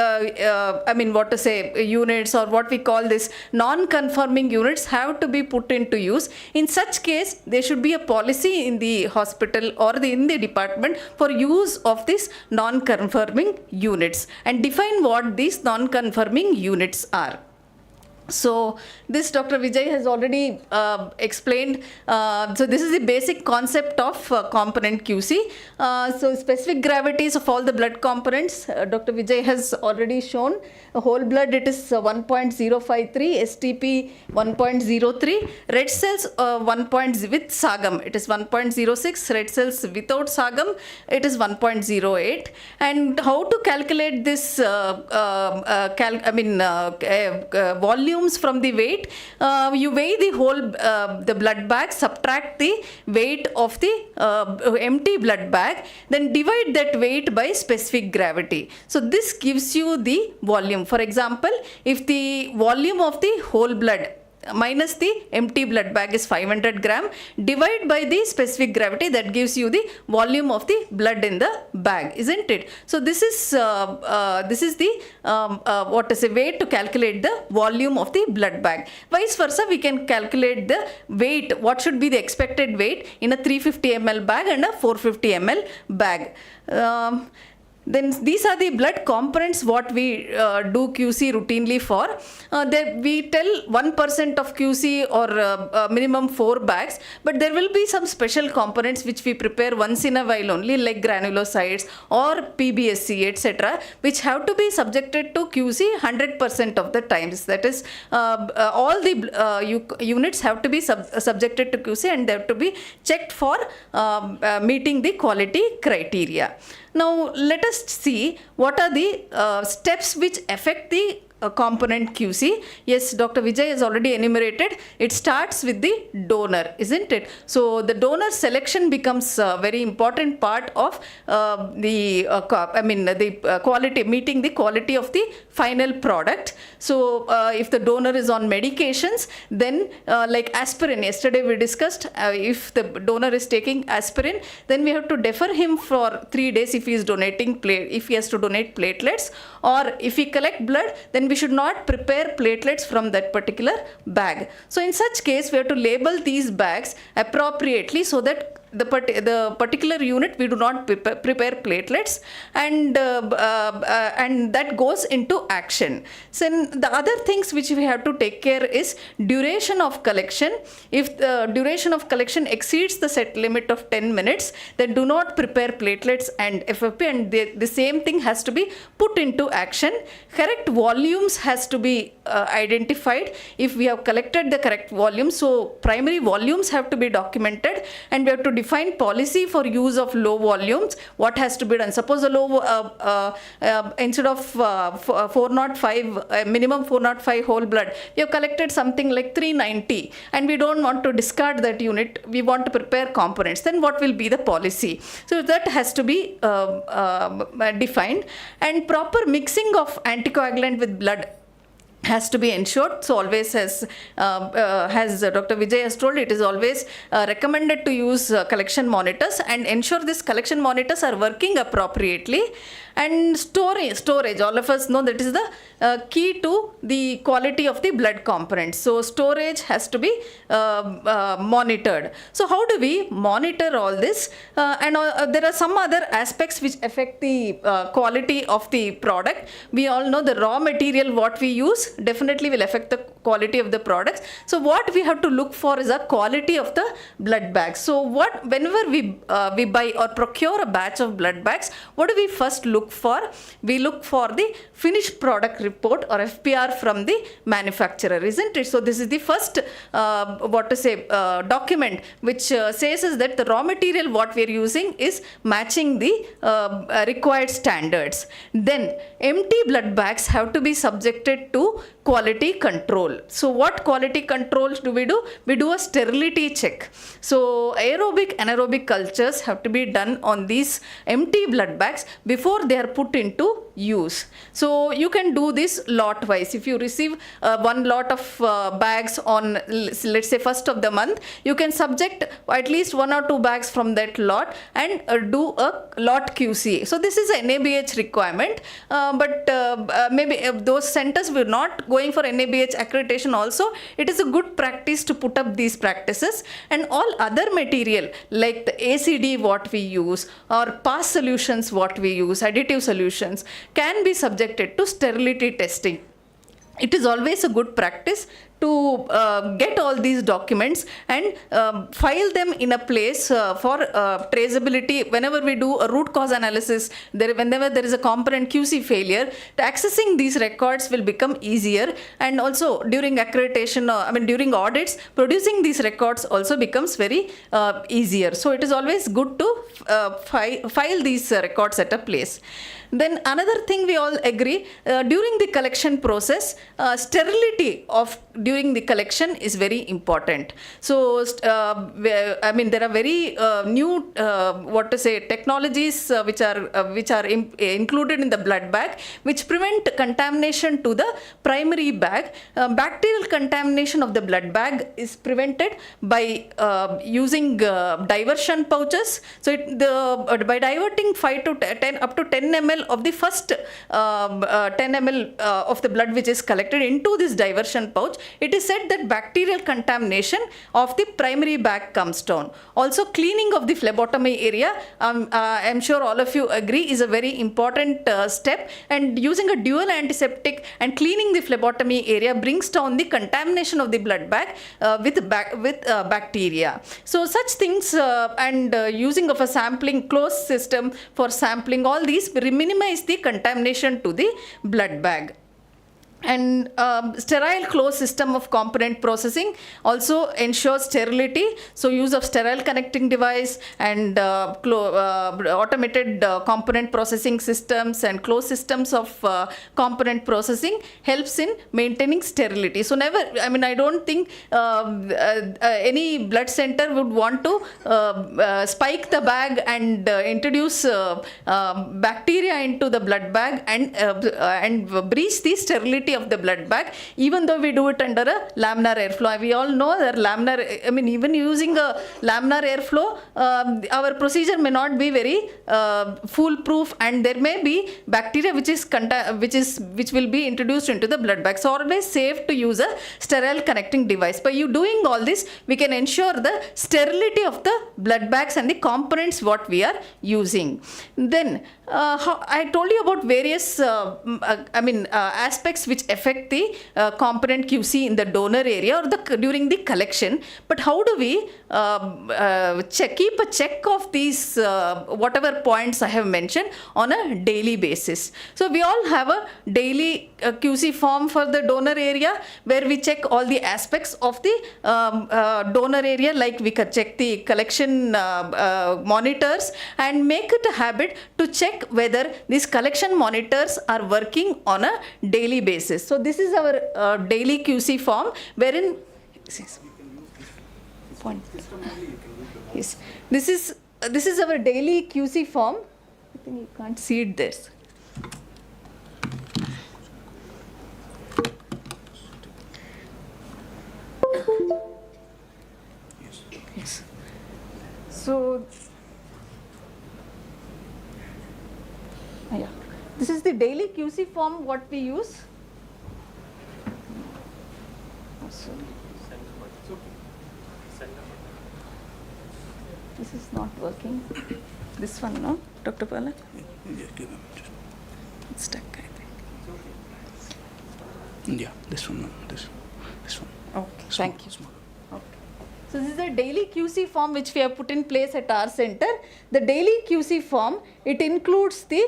units, or what we call this non-conforming units, have to be put into use. In such case, there should be a policy in the hospital or in the department for use of these non-conforming units, and define what these non-conforming units are. So this Dr. Vijay has already explained. So this is the basic concept of component QC. So specific gravities of all the blood components, Dr. Vijay has already shown. Whole blood, it is 1.053, STP 1.03, red cells with SAGM, it is 1.06, red cells without SAGM, it is 1.08. And how to calculate this volume volumes from the weight. You weigh the whole the blood bag, subtract the weight of the empty blood bag, then divide that weight by specific gravity. So this gives you the volume. For example, if the volume of the whole blood minus the empty blood bag is 500 gram, divide by the specific gravity, that gives you the volume of the blood in the bag, isn't it? So this is the what is a way to calculate the volume of the blood bag. Vice versa, we can calculate the weight, what should be the expected weight in a 350 ml bag and a 450 ml bag. Then these are the blood components what we do QC routinely for. We tell 1% of QC or minimum 4 bags, but there will be some special components which we prepare once in a while only, like granulocytes or PBSC, etc., which have to be subjected to QC 100% of the times. That is, all the units have to be subjected to QC and they have to be checked for meeting the quality criteria. Now, let us see what are the steps which affect the component QC. Yes, Dr. Vijay has already enumerated. It starts with the donor, isn't it? So the donor selection becomes a very important part of the quality, meeting the quality of the final product. So if the donor is on medications, then like aspirin, yesterday we discussed, if the donor is taking aspirin, then we have to defer him for 3 days if he is donating if he has to donate platelets, or if he collect blood, then we should not prepare platelets from that particular bag. So in such case, we have to label these bags appropriately so that the particular unit we do not prepare platelets, and that goes into action. So the other things which we have to take care is duration of collection. If the duration of collection exceeds the set limit of 10 minutes, then do not prepare platelets and FFP, and the same thing has to be put into action. Correct volumes has to be identified if we have collected the correct volume. So primary volumes have to be documented, and we have to define policy for use of low volumes, what has to be done. Suppose a low, instead of 405, minimum 405 whole blood, we have collected something like 390, and we don't want to discard that unit, we want to prepare components, then what will be the policy? So that has to be defined, and proper mixing of anticoagulant with blood has to be ensured. So always, as Dr. Vijay has told, it is always recommended to use collection monitors and ensure these collection monitors are working appropriately. And storage, all of us know that is the key to the quality of the blood components. So storage has to be monitored. So how do we monitor all this? And there are some other aspects which affect the quality of the product. We all know the raw material what we use definitely will affect the quality of the products. So what we have to look for is a quality of the blood bags. So whenever we buy or procure a batch of blood bags, what do we first look for? We look for the finished product report or FPR from the manufacturer, isn't it? So this is the first document which says is that the raw material what we are using is matching the required standards. Then empty blood bags have to be subjected to quality control. So what quality controls do? We do a sterility check. So aerobic, anaerobic cultures have to be done on these empty blood bags before they are put into use. So you can do this lot wise. If you receive one lot of bags on, let's say, first of the month, you can subject at least 1 or 2 bags from that lot and do a lot QC. So this is an NABH requirement, but maybe those centers were not going for NABH accreditation also. It is a good practice to put up these practices, and all other material like the ACD what we use or PAS solutions what we use, additive solutions, can be subjected to sterility testing. It is always a good practice to get all these documents and file them in a place for traceability. Whenever we do a root cause analysis, whenever there is a component QC failure, accessing these records will become easier. And also during accreditation, during audits, producing these records also becomes very easier. So it is always good to file these records at a place. Then another thing we all agree, during the collection process, sterility of during the collection is very important. So, there are very new, technologies which are included in the blood bag, which prevent contamination to the primary bag. Bacterial contamination of the blood bag is prevented by using diversion pouches. So, by diverting 5 to 10 up to 10 ml of the first 10 ml of the blood which is collected into this diversion pouch, it is said that bacterial contamination of the primary bag comes down. Also, cleaning of the phlebotomy area, I'm sure all of you agree, is a very important step, and using a dual antiseptic and cleaning the phlebotomy area brings down the contamination of the blood bag with bacteria. So such things and using of a sampling closed system for sampling, all these minimize the contamination to the blood bag. And sterile closed system of component processing also ensures sterility. So use of sterile connecting device and automated component processing systems and closed systems of component processing helps in maintaining sterility. So I don't think any blood center would want to spike the bag and introduce bacteria into the blood bag and breach the sterility of the blood bag, even though we do it under a laminar airflow. We all know that even using a laminar airflow, our procedure may not be very foolproof, and there may be bacteria which will be introduced into the blood bag. So always safe to use a sterile connecting device. By you doing all this, we can ensure the sterility of the blood bags and the components what we are using. Then I told you about various aspects which affect the component QC in the donor area or during the collection. But how do we keep a check of these whatever points I have mentioned on a daily basis? So we all have a daily QC form for the donor area where we check all the aspects of the donor area, like we could check the collection monitors and make it a habit to check whether these collection monitors are working on a daily basis. So this is our daily QC form wherein this is our daily QC form. I think you can't see it there. Yes. So this is the daily QC form what we use. This is not working. This one, no, Dr. Pala? It's stuck, I think. Yeah, this one, no, this one. Okay, thank you. Okay. So this is a daily QC form which we have put in place at our center. The daily QC form, it includes the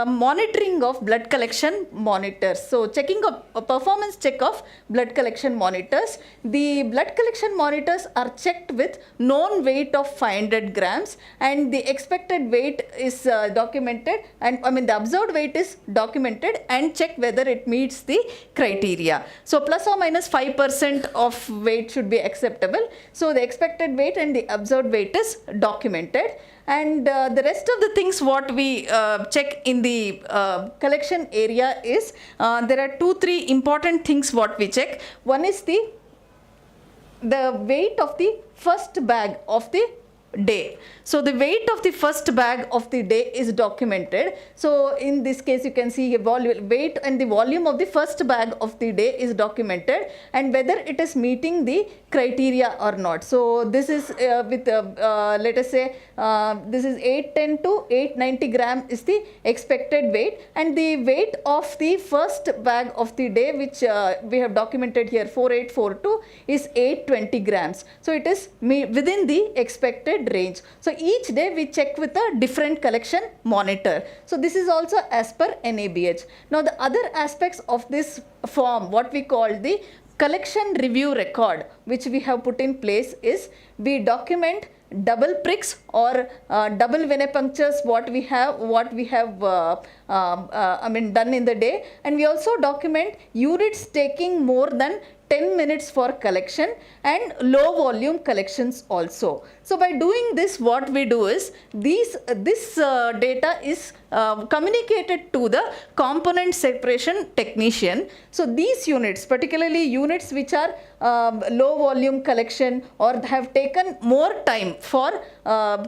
monitoring of blood collection monitors. So checking a performance check of blood collection monitors. The blood collection monitors are checked with known weight of 500 grams and the expected weight is documented, and the observed weight is documented and check whether it meets the criteria. So plus or minus 5% of weight should be acceptable. So the expected weight and the observed weight is documented. And the rest of the things what we check in the collection area is, there are 2-3 important things what we check. One is the weight of the first bag of the day. So the weight of the first bag of the day is documented. So in this case, you can see weight and the volume of the first bag of the day is documented, and whether it is meeting the criteria or not. So this is with let us say this is 810 to 890 gram is the expected weight, and the weight of the first bag of the day, which we have documented here 4842, is 820 grams. So it is within the expected range. So each day we check with a different collection monitor. So this is also as per NABH. Now the other aspects of this form, what we call the collection review record, which we have put in place, is we document double pricks or double venipunctures what we have done in the day, and we also document units taking more than 10 minutes for collection and low volume collections also. So by doing this, what we do is this data is communicated to the component separation technician. So these units, particularly units which are low volume collection or have taken more time for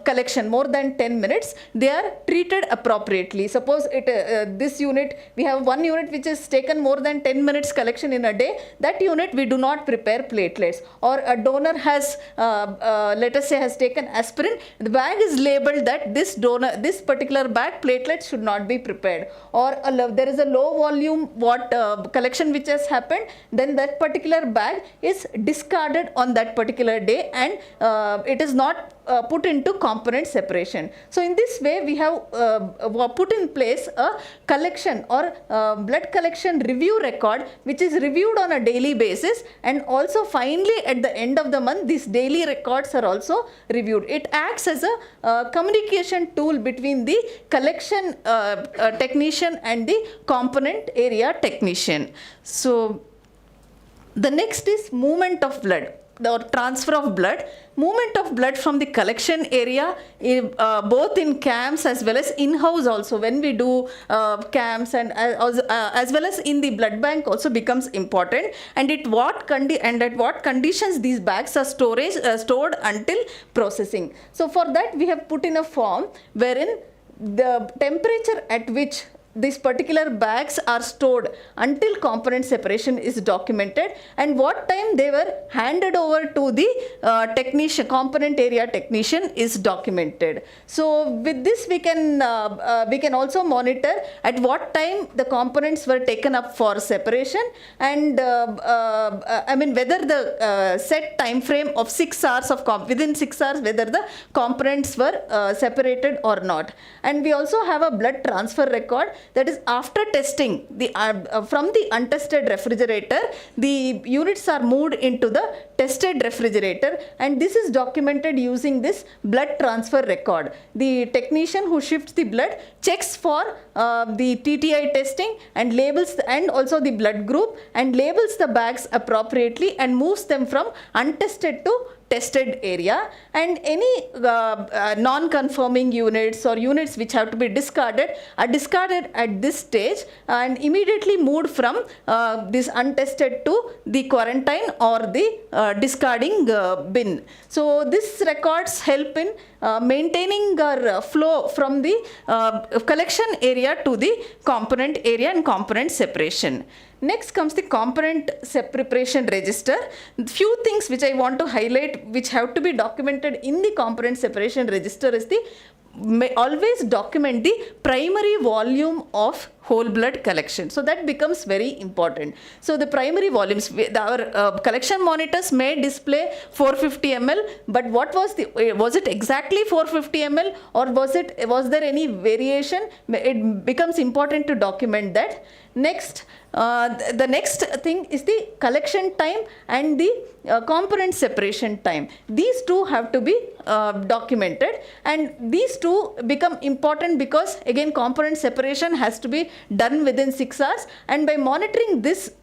collection, more than 10 minutes, they are treated appropriately. Suppose this unit, we have one unit which is taken more than 10 minutes collection in a day, that unit we do not prepare platelets. Or a donor has, let us say, has taken aspirin, the bag is labeled that this particular bag platelets should not be prepared. Or there is a low volume collection which has happened, then that particular bag is discarded on that particular day, and it is not put into component separation. So in this way we have put in place a collection or blood collection review record, which is reviewed on a daily basis, and also finally at the end of the month these daily records are also reviewed. It acts as a communication tool between the collection technician and the component area technician. So the next is movement of blood or transfer of blood. Movement of blood from the collection area, both in camps as well as in-house also, when we do camps, and as well as in the blood bank also becomes important, and at what conditions these bags are stored until processing. So for that we have put in a form wherein the temperature at which these particular bags are stored until component separation is documented, and what time they were handed over to the component area technician is documented. So with this we can also monitor at what time the components were taken up for separation, and whether the set time frame of 6 hours within 6 hours whether the components were separated or not. And we also have a blood transfer record, that is after testing from the untested refrigerator, the units are moved into the tested refrigerator, and this is documented using this blood transfer record. The technician who shifts the blood checks for the TTI testing and labels and also the blood group, and labels the bags appropriately and moves them from untested to tested area, and any non-conforming units or units which have to be discarded are discarded at this stage and immediately moved from this untested to the quarantine or the discarding bin. So this records help in maintaining our flow from the collection area to the component area and component separation. Next comes the component preparation register. Few things which I want to highlight which have to be documented in the component separation register is always document the primary volume of whole blood collection. So that becomes very important. So the primary volumes, our collection monitors may display 450 ml, but was it exactly 450 ml or was there any variation? It becomes important to document that. Next, the next thing is the collection time and the component separation time. These two have to be documented, and these two become important because again component separation has to be done within 6 hours. And by monitoring this,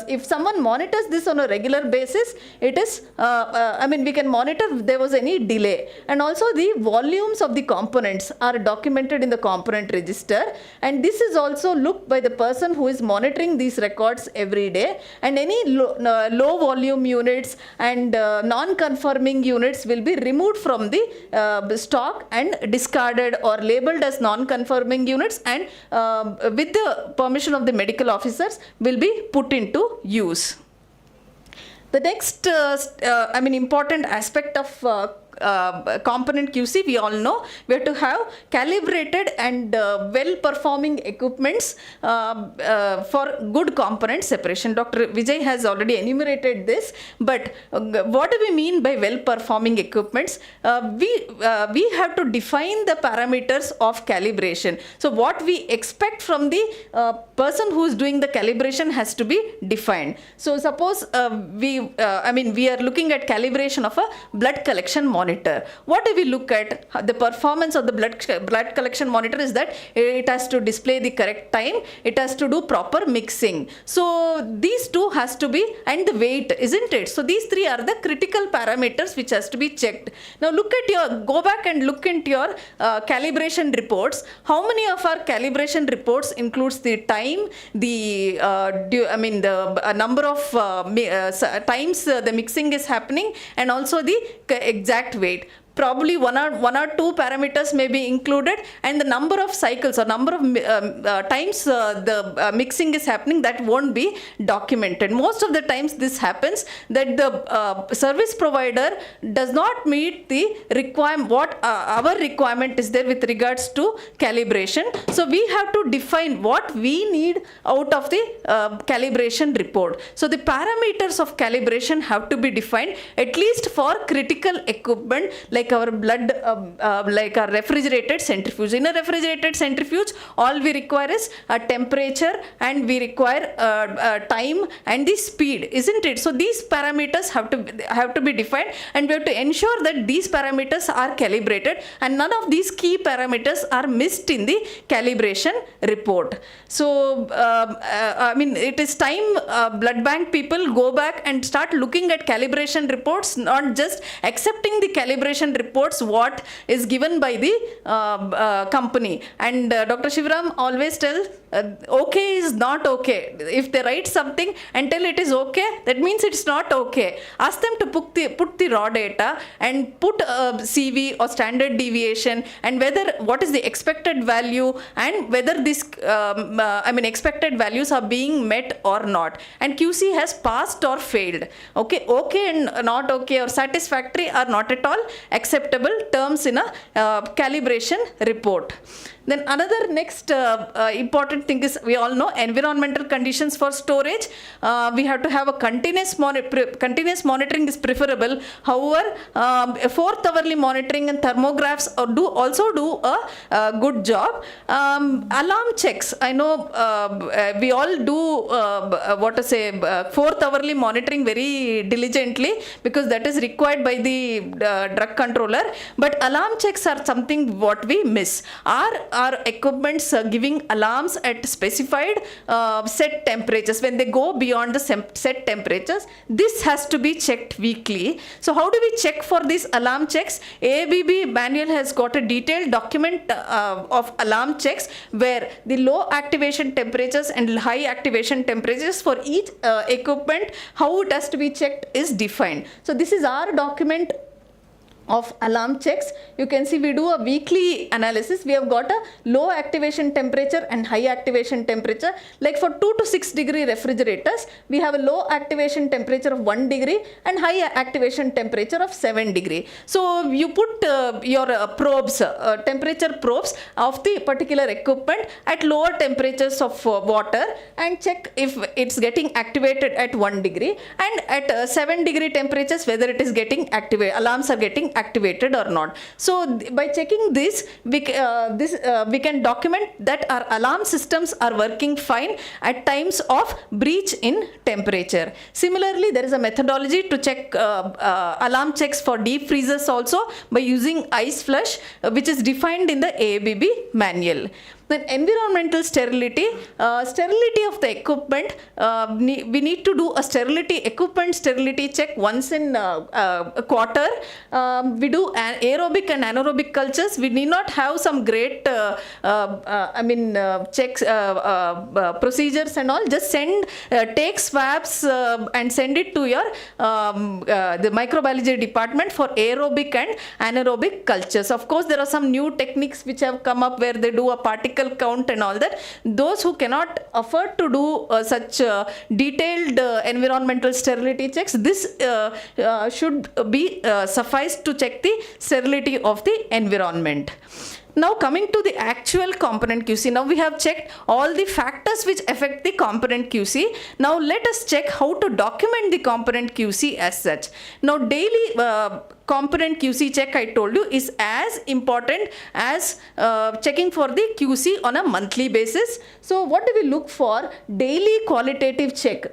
if someone monitors this on a regular basis, it is, we can monitor if there was any delay. And also the volumes of the components are documented in the component register. And this is also looked by the person who is monitoring these records every day. And any low volume units and non-conforming units will be removed from the stock and discarded or labeled as non-conforming units, and with the permission of the medical officers will be put into use. The next important aspect of component QC, we all know, we have to have calibrated and well-performing equipments for good component separation. Dr. Vijay has already enumerated this, but what do we mean by well-performing equipments? We have to define the parameters of calibration. So what we expect from the person who is doing the calibration has to be defined. So suppose we are looking at calibration of a blood collection monitor. What do we look at? The performance of the blood collection monitor is that it has to display the correct time, it has to do proper mixing. So these two has to be, and the weight, isn't it? So these three are the critical parameters which has to be checked. Now go back and look into your calibration reports. How many of our calibration reports includes the time, the number of times the mixing is happening, and also the exact weight? Probably one or two parameters may be included, and the number of cycles or number of times the mixing is happening, that won't be documented. Most of the times this happens that the service provider does not meet the requirement, what our requirement is there with regards to calibration. So we have to define what we need out of the calibration report. So the parameters of calibration have to be defined, at least for critical equipment like our blood, like our refrigerated centrifuge. In a refrigerated centrifuge, all we require is a temperature, and we require time and the speed, isn't it? So these parameters have to be defined, and we have to ensure that these parameters are calibrated, and none of these key parameters are missed in the calibration report. So it is time blood bank people go back and start looking at calibration reports, not just accepting the calibration reports what is given by the company. And Dr. Shivaram always tells okay is not okay. If they write something and tell it is okay, that means it's not okay. Ask them to put the raw data and put a CV or standard deviation, and whether what is the expected value, and whether this expected values are being met or not, and QC has passed or failed. Okay and not okay or satisfactory are not at all acceptable terms in a calibration report. Then another next important thing is, we all know environmental conditions for storage. We have to have a continuous monitoring is preferable. However, 4th hourly monitoring and thermographs also do a good job. Alarm checks. I know we all do 4th hourly monitoring very diligently, because that is required by the drug controller. But alarm checks are something what we miss. Our equipments giving alarms at specified set temperatures. When they go beyond the set temperatures, this has to be checked weekly. So how do we check for these alarm checks? ABB manual has got a detailed document of alarm checks, where the low activation temperatures and high activation temperatures for each equipment, how it has to be checked is defined. So this is our document of alarm checks. You can see we do a weekly analysis. We have got a low activation temperature and high activation temperature. Like for 2 to 6 degree refrigerators, we have a low activation temperature of 1 degree and high activation temperature of 7 degree. So you put your probes, temperature probes of the particular equipment at lower temperatures of water, and check if it's getting activated at 1 degree, and at 7 degree temperatures whether it is getting activated, alarms are getting activated or not. So by checking this, we can document that our alarm systems are working fine at times of breach in temperature. Similarly, there is a methodology to check alarm checks for deep freezers also by using ice flush, which is defined in the ABB manual. Then environmental sterility, sterility of the equipment, we need to do a equipment sterility check once in a quarter. We do aerobic and anaerobic cultures. We need not have some great, checks, procedures and all. Just take swabs and send it to your the microbiology department for aerobic and anaerobic cultures. Of course, there are some new techniques which have come up where they do a particle count and all that. Those who cannot afford to do such detailed environmental sterility checks, this should be suffice to check the sterility of the environment. Now coming to the actual component QC, now we have checked all the factors which affect the component QC. Now let us check how to document the component QC as such. Now daily component QC check, I told you, is as important as checking for the QC on a monthly basis. So what do we look for? Daily qualitative check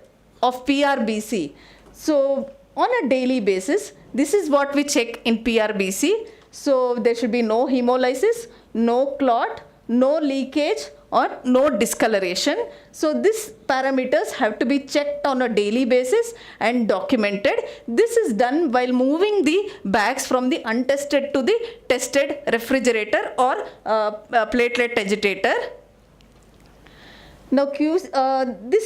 of PRBC. So on a daily basis, this is what we check in PRBC. So there should be no hemolysis, no clot, no leakage or no discoloration. So these parameters have to be checked on a daily basis and documented. This is done while moving the bags from the untested to the tested refrigerator or platelet agitator. Now this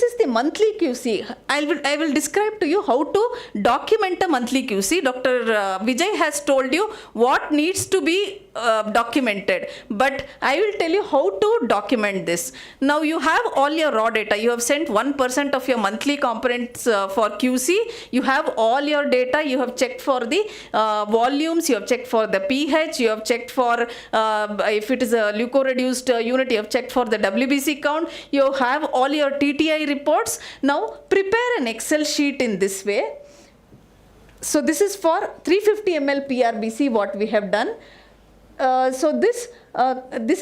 is the monthly QC. I will describe to you how to document a monthly QC. Dr. Vijay has told you what needs to be documented, but I will tell you how to document this. Now you have all your raw data. You have sent 1% of your monthly components for QC. You have all your data. You have checked for the volumes. You have checked for the pH. You have checked for if it is a leukoreduced unit. You have checked for the WBC count. You have all your TTI reports. Now prepare an Excel sheet in this way. So this is for 350 ml PRBC what we have done. So this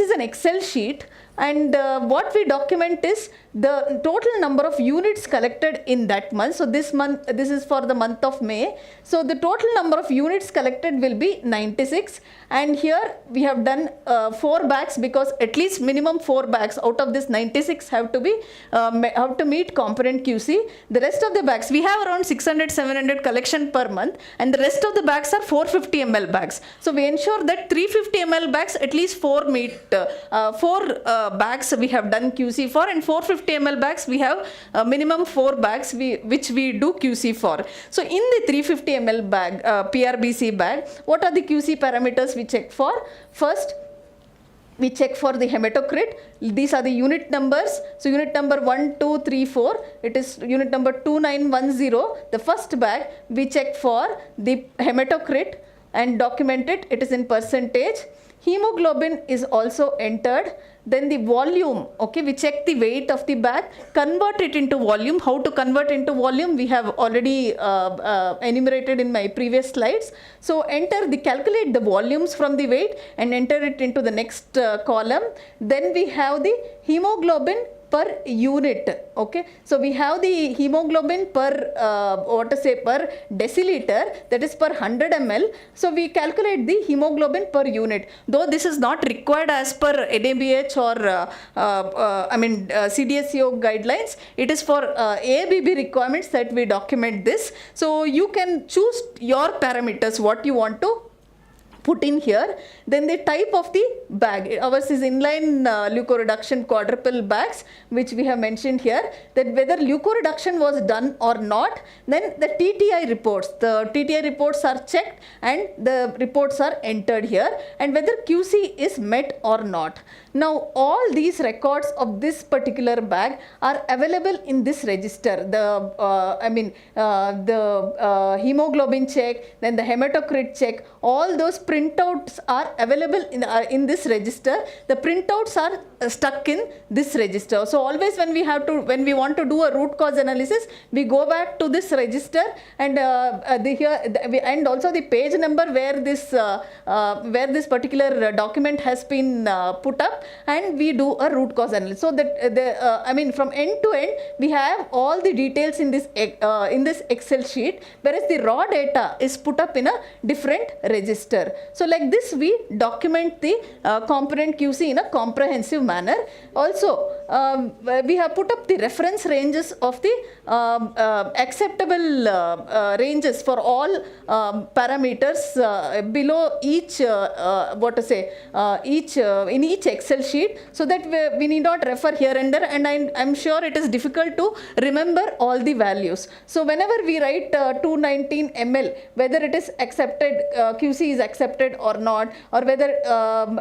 is an Excel sheet, and what we document is the total number of units collected in that month. So this is for the month of May. So the total number of units collected will be 96, and here we have done 4 bags because at least minimum 4 bags out of this 96 have to meet component QC. The rest of the bags, we have around 600-700 collection per month, and the rest of the bags are 450 ml bags. So we ensure that 350 ml bags at least 4 bags we have done QC for, and 450 ml bags we have minimum 4 bags which we do QC for. So in the 350 ml bag, PRBC bag, what are the QC parameters we check for? First, we check for the hematocrit. These are the unit numbers. So unit number 1, 2, 3, 4. It is unit number 2910. The first bag we check for the hematocrit and document it. It is in percentage. Hemoglobin is also entered. Then the volume, okay, we check the weight of the bag, convert it into volume. How to convert into volume we have already enumerated in my previous slides. So calculate the volumes from the weight and enter it into the next column. Then we have the hemoglobin per unit. Okay, so we have the hemoglobin per per deciliter, that is per 100 ml. So we calculate the hemoglobin per unit, though this is not required as per NABH or CDSCO guidelines. It is for ABB requirements that we document this. So you can choose your parameters what you want to put in here. Then the type of the bag, ours is inline leukoreduction quadruple bags, which we have mentioned here, that whether leukoreduction was done or not. Then the TTI reports, are checked and the reports are entered here, and whether QC is met or not. Now all these records of this particular bag are available in this register. The hemoglobin check, then the hematocrit check, all those printouts are available in this register. The printouts are stuck in this register. So always when we want to do a root cause analysis, we go back to this register, and and also the page number where this particular document has been put up. up and we do a root cause analysis. So that from end to end, we have all the details in this Excel sheet, whereas the raw data is put up in a different register. So like this, we document the component QC in a comprehensive manner. Also, we have put up the reference ranges of the acceptable ranges for all parameters below each in each Excel sheet, so that we need not refer here and there, and I'm sure it is difficult to remember all the values. So whenever we write 219 ml, whether it is accepted, QC is accepted or not, or whether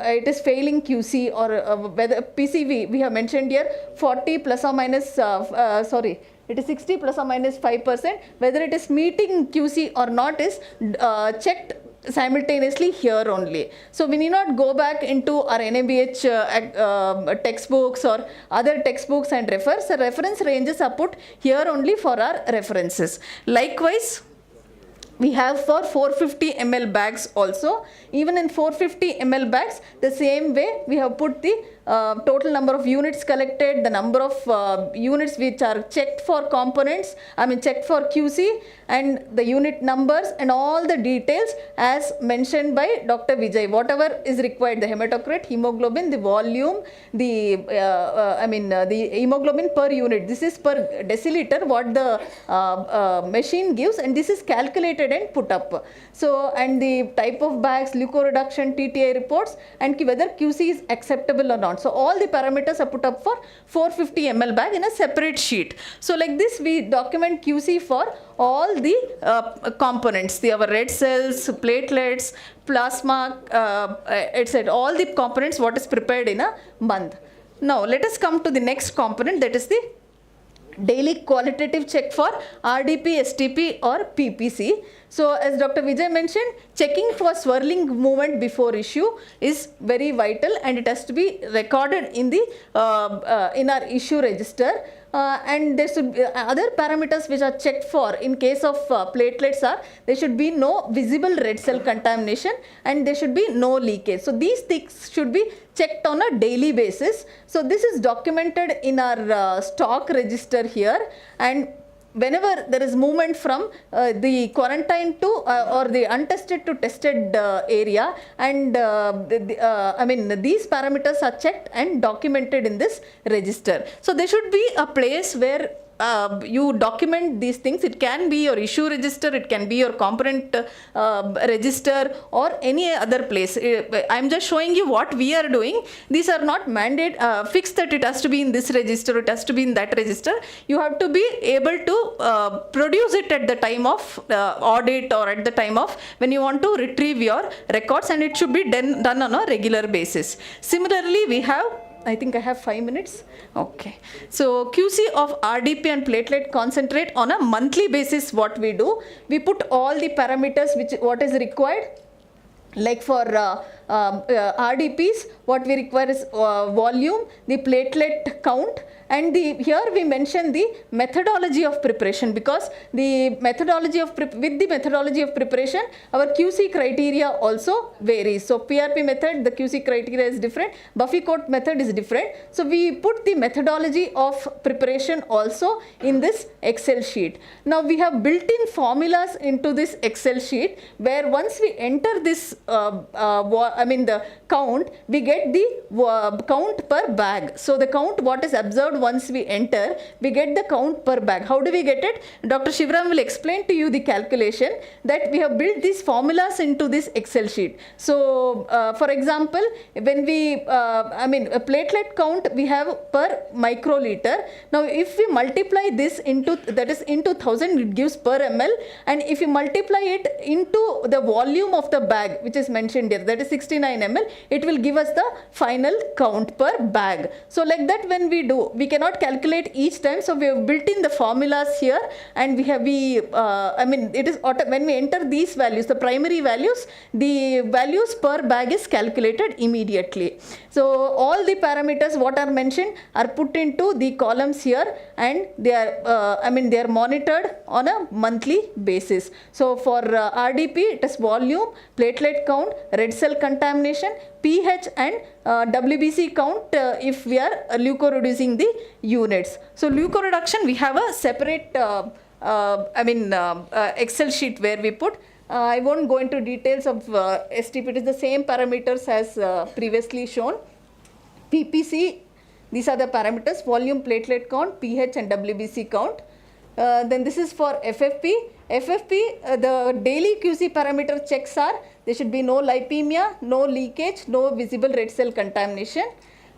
it is failing QC, or whether PCV, we have mentioned here 40 plus or minus, it is 60 plus or minus 5%, whether it is meeting QC or not is checked simultaneously here only. So we need not go back into our NABH textbooks or other textbooks and refer. So reference ranges are put here only for our references. Likewise, we have for 450 ml bags also. Even in 450 ml bags, the same way we have put the total number of units collected, the number of units which are checked for components, checked for QC, and the unit numbers and all the details as mentioned by Dr. Vijay. Whatever is required, the hematocrit, hemoglobin, the volume, the hemoglobin per unit. This is per deciliter what the machine gives, and this is calculated and put up. So, and the type of bags, leukoreduction, TTI reports, and whether QC is acceptable or not. So all the parameters are put up for 450 ml bag in a separate sheet. So like this, we document QC for all the components, our red cells, platelets, plasma, etc. All the components what is prepared in a month. Now let us come to the next component, that is the daily qualitative check for RDP, STP or PPC. So as Dr. Vijay mentioned, checking for swirling movement before issue is very vital, and it has to be recorded in the in our issue register. And there should be other parameters which are checked for in case of platelets are, there should be no visible red cell contamination and there should be no leakage. So these things should be checked on a daily basis. So this is documented in our stock register here, and whenever there is movement from the quarantine to or the untested to tested area, and these parameters are checked and documented in this register. So there should be a place where you document these things. It can be your issue register, it can be your component register, or any other place. I'm just showing you what we are doing. These are not fixed that it has to be in this register, it has to be in that register. You have to be able to produce it at the time of audit or at the time of when you want to retrieve your records, and it should be done on a regular basis. Similarly, we have, I think I have 5 minutes. Okay. So QC of RDP and platelet concentrate on a monthly basis. What we do, we put all the parameters what is required. Like for RDPs, what we require is volume, the platelet count, and here we mention the methodology of preparation, because the methodology of preparation, our QC criteria also varies. So PRP method, the QC criteria is different. Buffy-Coat method is different. So we put the methodology of preparation also in this Excel sheet. Now we have built-in formulas into this Excel sheet, where once we enter this the count, we get the count per bag. So the count what is observed once we enter, we get the count per bag. How do we get it? Dr. Shivram will explain to you the calculation, that we have built these formulas into this Excel sheet. So for example, when we a platelet count we have per microliter. Now if we multiply this into, that is into 1000, it gives per ml, and if you multiply it into the volume of the bag which is mentioned here, that is 69 ml, it will give us the final count per bag. So like that, when we do, we cannot calculate each time, so we have built in the formulas here, and it is when we enter these values, the primary values, the values per bag is calculated immediately. So all the parameters what are mentioned are put into the columns here, and they are they are monitored on a monthly basis. So for RDP, it is volume, platelet count, red cell content, contamination, pH and WBC count if we are leukoreducing the units. So leukoreduction, we have a separate Excel sheet where we put. I won't go into details of STP. It is the same parameters as previously shown. PPC, these are the parameters: volume, platelet count, pH and WBC count. Then this is for FFP. FFP, the daily QC parameter checks are, there should be no lipemia, no leakage, no visible red cell contamination.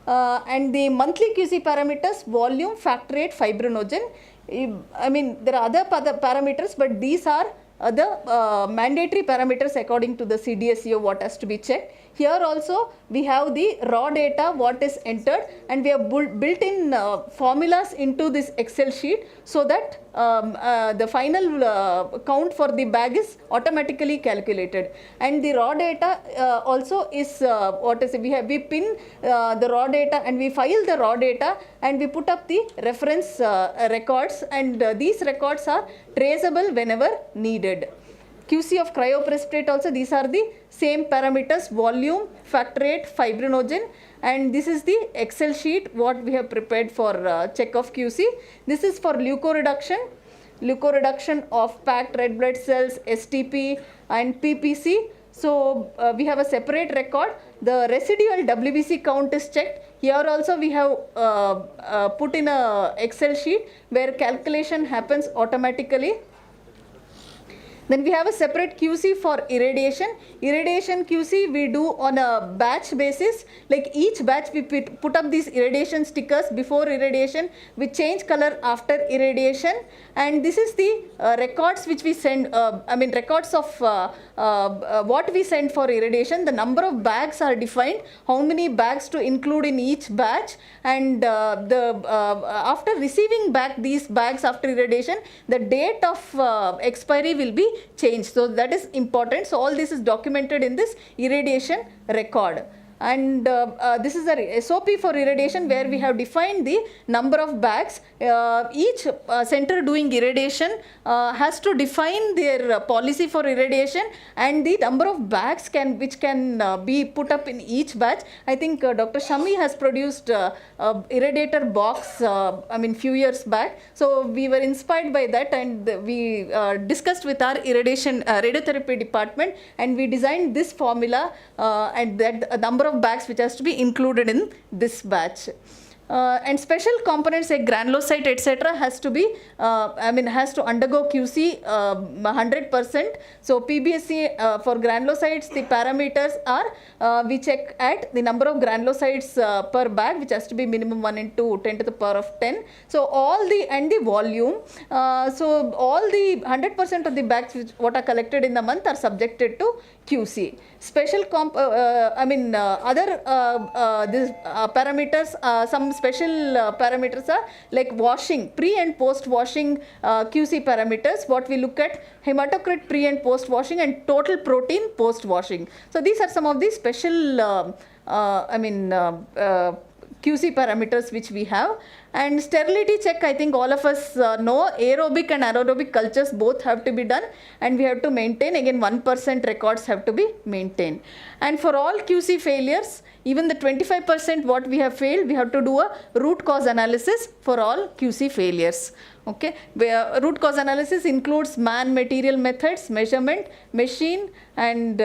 And the monthly QC parameters: volume, factor rate, fibrinogen. There are other parameters, but these are the mandatory parameters according to the CDSCO what has to be checked. Here also we have the raw data what is entered, and we have built in formulas into this Excel sheet so that the final count for the bag is automatically calculated. And the raw data also is we pin the raw data and we file the raw data and we put up the reference records, and these records are traceable whenever needed. QC of cryoprecipitate also, these are the same parameters: volume, factor rate, fibrinogen, and this is the Excel sheet what we have prepared for check of QC. This is for leukoreduction of packed red blood cells, STP and PPC. So we have a separate record. The residual WBC count is checked. Here also we have put in a Excel sheet where calculation happens automatically. Then we have a separate QC for irradiation. Irradiation QC we do on a batch basis. Like each batch we put up these irradiation stickers before irradiation. We change color after irradiation. And this is the records which we send, records of what we send for irradiation. The number of bags are defined, how many bags to include in each batch. And after receiving back these bags after irradiation, the date of expiry will be changed. So that is important. So all this is documented in this irradiation record. And this is a SOP for irradiation where we have defined the number of bags. Each center doing irradiation has to define their policy for irradiation and the number of bags which can be put up in each batch. I think Dr. Shami has produced irradiator box few years back. So we were inspired by that, and we discussed with our irradiation radiotherapy department, and we designed this formula and that number of bags which has to be included in this batch. And special components like granulocyte etc. has to be has to undergo QC 100%. So PBSC for granulocytes, the parameters are we check at the number of granulocytes per bag, which has to be minimum 1 into 10 to the power of 10. So all the and the volume. So all the 100% of the bags which what are collected in the month are subjected to QC. Special other parameters, some special parameters are like washing, pre and post washing QC parameters. What we look at: hematocrit pre and post washing and total protein post washing. So these are some of the special QC parameters which we have. And sterility check, I think all of us know, aerobic and anaerobic cultures both have to be done, and we have to maintain, again 1% records have to be maintained. And for all QC failures, even the 25% what we have failed, we have to do a root cause analysis for all QC failures. Okay, where root cause analysis includes man, material, methods, measurement, machine, and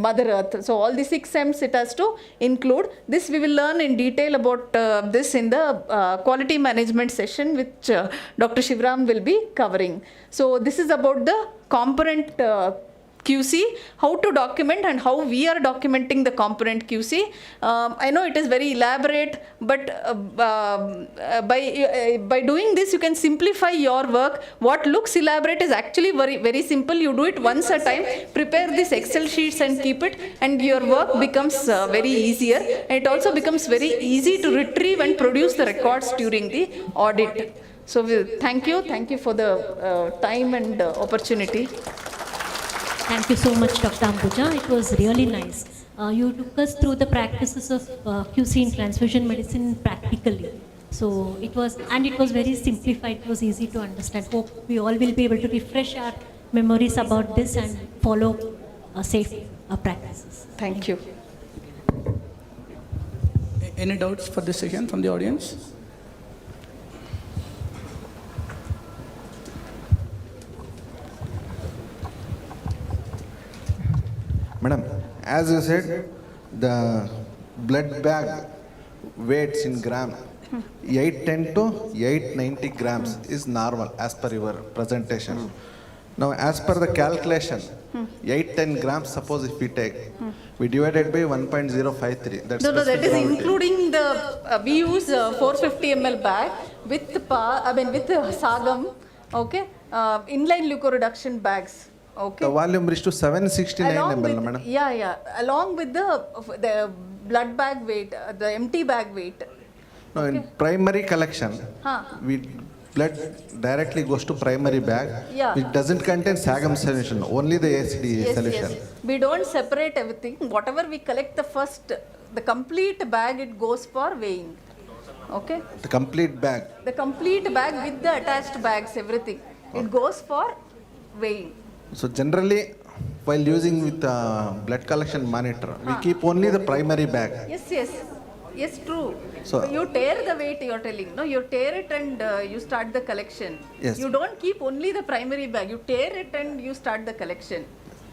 Mother Earth. So all the 6 M's it has to include. This we will learn in detail about this in the quality management session, which Dr. Shivram will be covering. So this is about the component QC, how to document and how we are documenting the component QC. I know it is very elaborate, but by doing this you can simplify your work. What looks elaborate is actually very simple. You do it once a time, prepare these Excel sheets and keep it, and your work becomes very easier. And it also becomes very easy to retrieve and produce the records during the audit. So thank you for the time and opportunity. Thank you so much, Dr. Ambuja. It was really nice. You took us through the practices of QC in transfusion medicine practically. So it was very simplified. It was easy to understand. Hope we all will be able to refresh our memories about this and follow safe practices. Thank you. Any doubts for this session from the audience? Madam, as you said, the blood bag weights in gram, 810 to 890 grams is normal as per your presentation. Now, as per the calculation, 810 grams, suppose if we take, we divided by 1.053. That's No, that specific is gravity. including the, we use 450 ml bag with sagam, okay, inline leukoreduction bags, okay. The volume reached to 769 Along ml, with, madam. yeah, along with the blood bag weight, the empty bag weight. No, in primary collection, blood directly goes to primary bag. Yeah. It doesn't contain sagam solution, only the ACD solution. Yes. We don't separate everything. Whatever we collect the complete bag, it goes for weighing. Okay? The complete bag. The complete bag with the attached bags, everything. It goes for weighing. So generally, while using with blood collection monitor, we keep only the primary bag. Yes, true. So- So you tear the weight, you're telling. No, you tear it and you start the collection. Yes. You don't keep only the primary bag. You tear it and you start the collection.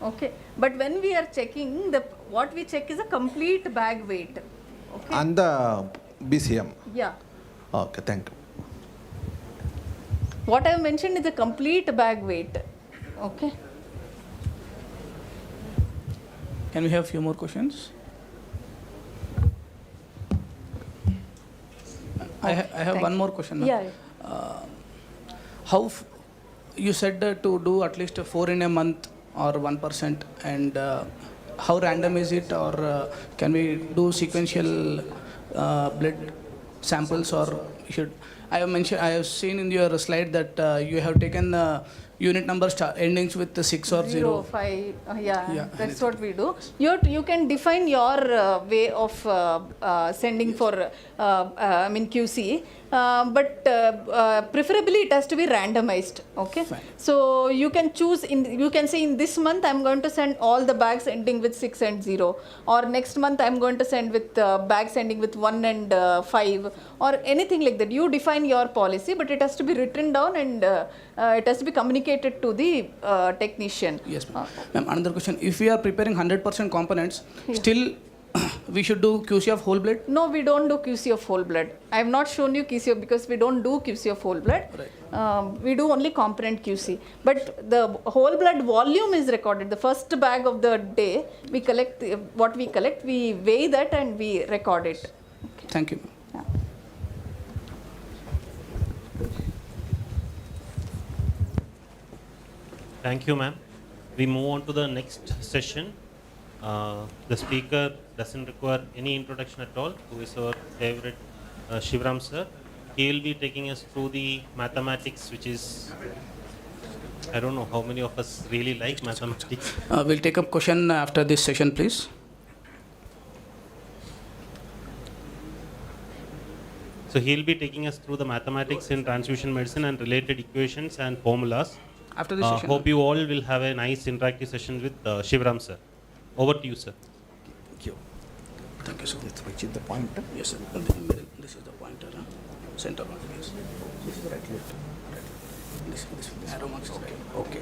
Okay. But when we are checking, what we check is a complete bag weight. Okay. And the BCM. Yeah. Okay, thank you. What I have mentioned is the complete bag weight. Okay. Can we have a few more questions? I have Thank one you. more question. ma'am. Yeah. You said to do at least 4 in a month or 1%, and how random is it, or can we do sequential blood samples, or should I have seen in your slide that you have taken unit number endings with the 6 or 0. 5, Yeah, that's what we do. You can define your way of sending for QC, but preferably it has to be randomized. Okay. Fine. So you can choose. You can say in this month I'm going to send all the bags ending with 6 and 0, or next month I'm going to send with bags ending with 1 and 5, or anything like that. You define your policy, but it has to be written down and it has to be communicated to the technician. Yes, ma'am. Ma'am, another question. If we are preparing 100% components, still we should do QC of whole blood? No, we don't do QC of whole blood. I have not shown you QC of, because we don't do QC of whole blood. Right. We do only component QC. But the whole blood volume is recorded. The first bag of the day, we collect what we collect, we weigh that and we record it. Thank you. Yeah. Thank you, ma'am. We move on to the next session. The speaker doesn't require any introduction at all, who is our favorite Shivram sir. He will be taking us through the mathematics, which is, I don't know how many of us really like mathematics. We'll take up question after this session, please. So he'll be taking us through the mathematics in transfusion medicine and related equations and formulas. After this session. Hope you all will have a nice interactive session with Shivram sir. Over to you, sir. Thank you. Thank you, sir. Which is the pointer? Yes, sir. This is the pointer. Center one. Yes. This is right, left. This arrow marks is right. Okay.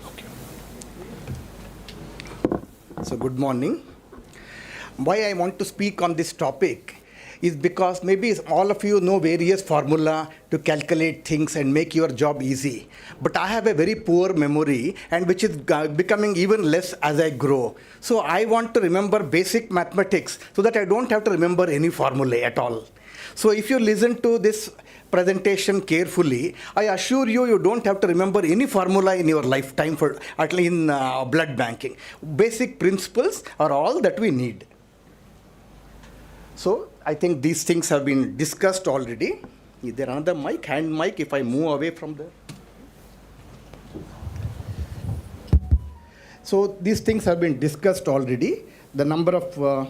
So good morning. Why I want to speak on this topic is because maybe all of you know various formula to calculate things and make your job easy. But I have a very poor memory, and which is becoming even less as I grow. So I want to remember basic mathematics so that I don't have to remember any formula at all. So if you listen to this presentation carefully, I assure you, you don't have to remember any formula in your lifetime, for at least in blood banking. Basic principles are all that we need. So I think these things have been discussed already. Is there another mic, hand mic, if I move away from there? So these things have been discussed already. The number of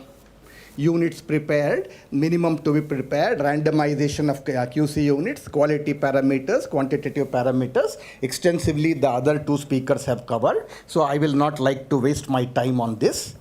units prepared, minimum to be prepared, randomization of QC units, quality parameters, quantitative parameters. Extensively, the other two speakers have covered. So I will not like to waste my time on this.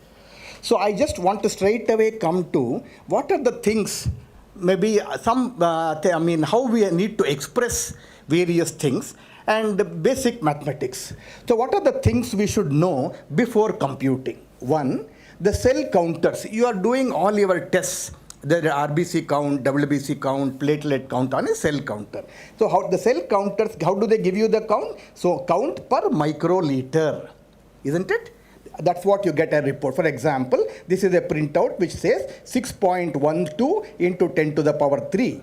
So I just want to straight away come to what are the things, maybe how we need to express various things and basic mathematics. So what are the things we should know before computing? One, the cell counters. You are doing all your tests, the RBC count, WBC count, platelet count on a cell counter. So how the cell counters, how do they give you the count? So count per microliter, isn't it? That's what you get a report. For example, this is a printout which says 6.12 into 10 to the power 3.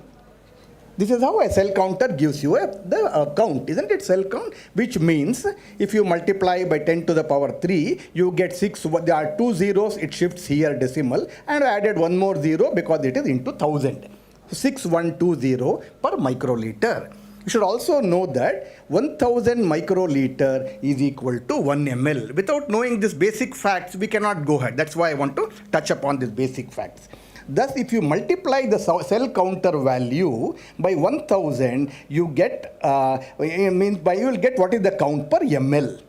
This is how a cell counter gives you the count, isn't it? Cell count, which means if you multiply by 10 to the power 3, you get 6. There are 2 zeros, it shifts here decimal, and I added one more zero because it is into 1000. 6120 per microliter. You should also know that 1000 microliter is equal to 1 ml. Without knowing these basic facts, we cannot go ahead. That's why I want to touch upon these basic facts. Thus, if you multiply the cell counter value by 1000, you get, you will get what is the count per ml.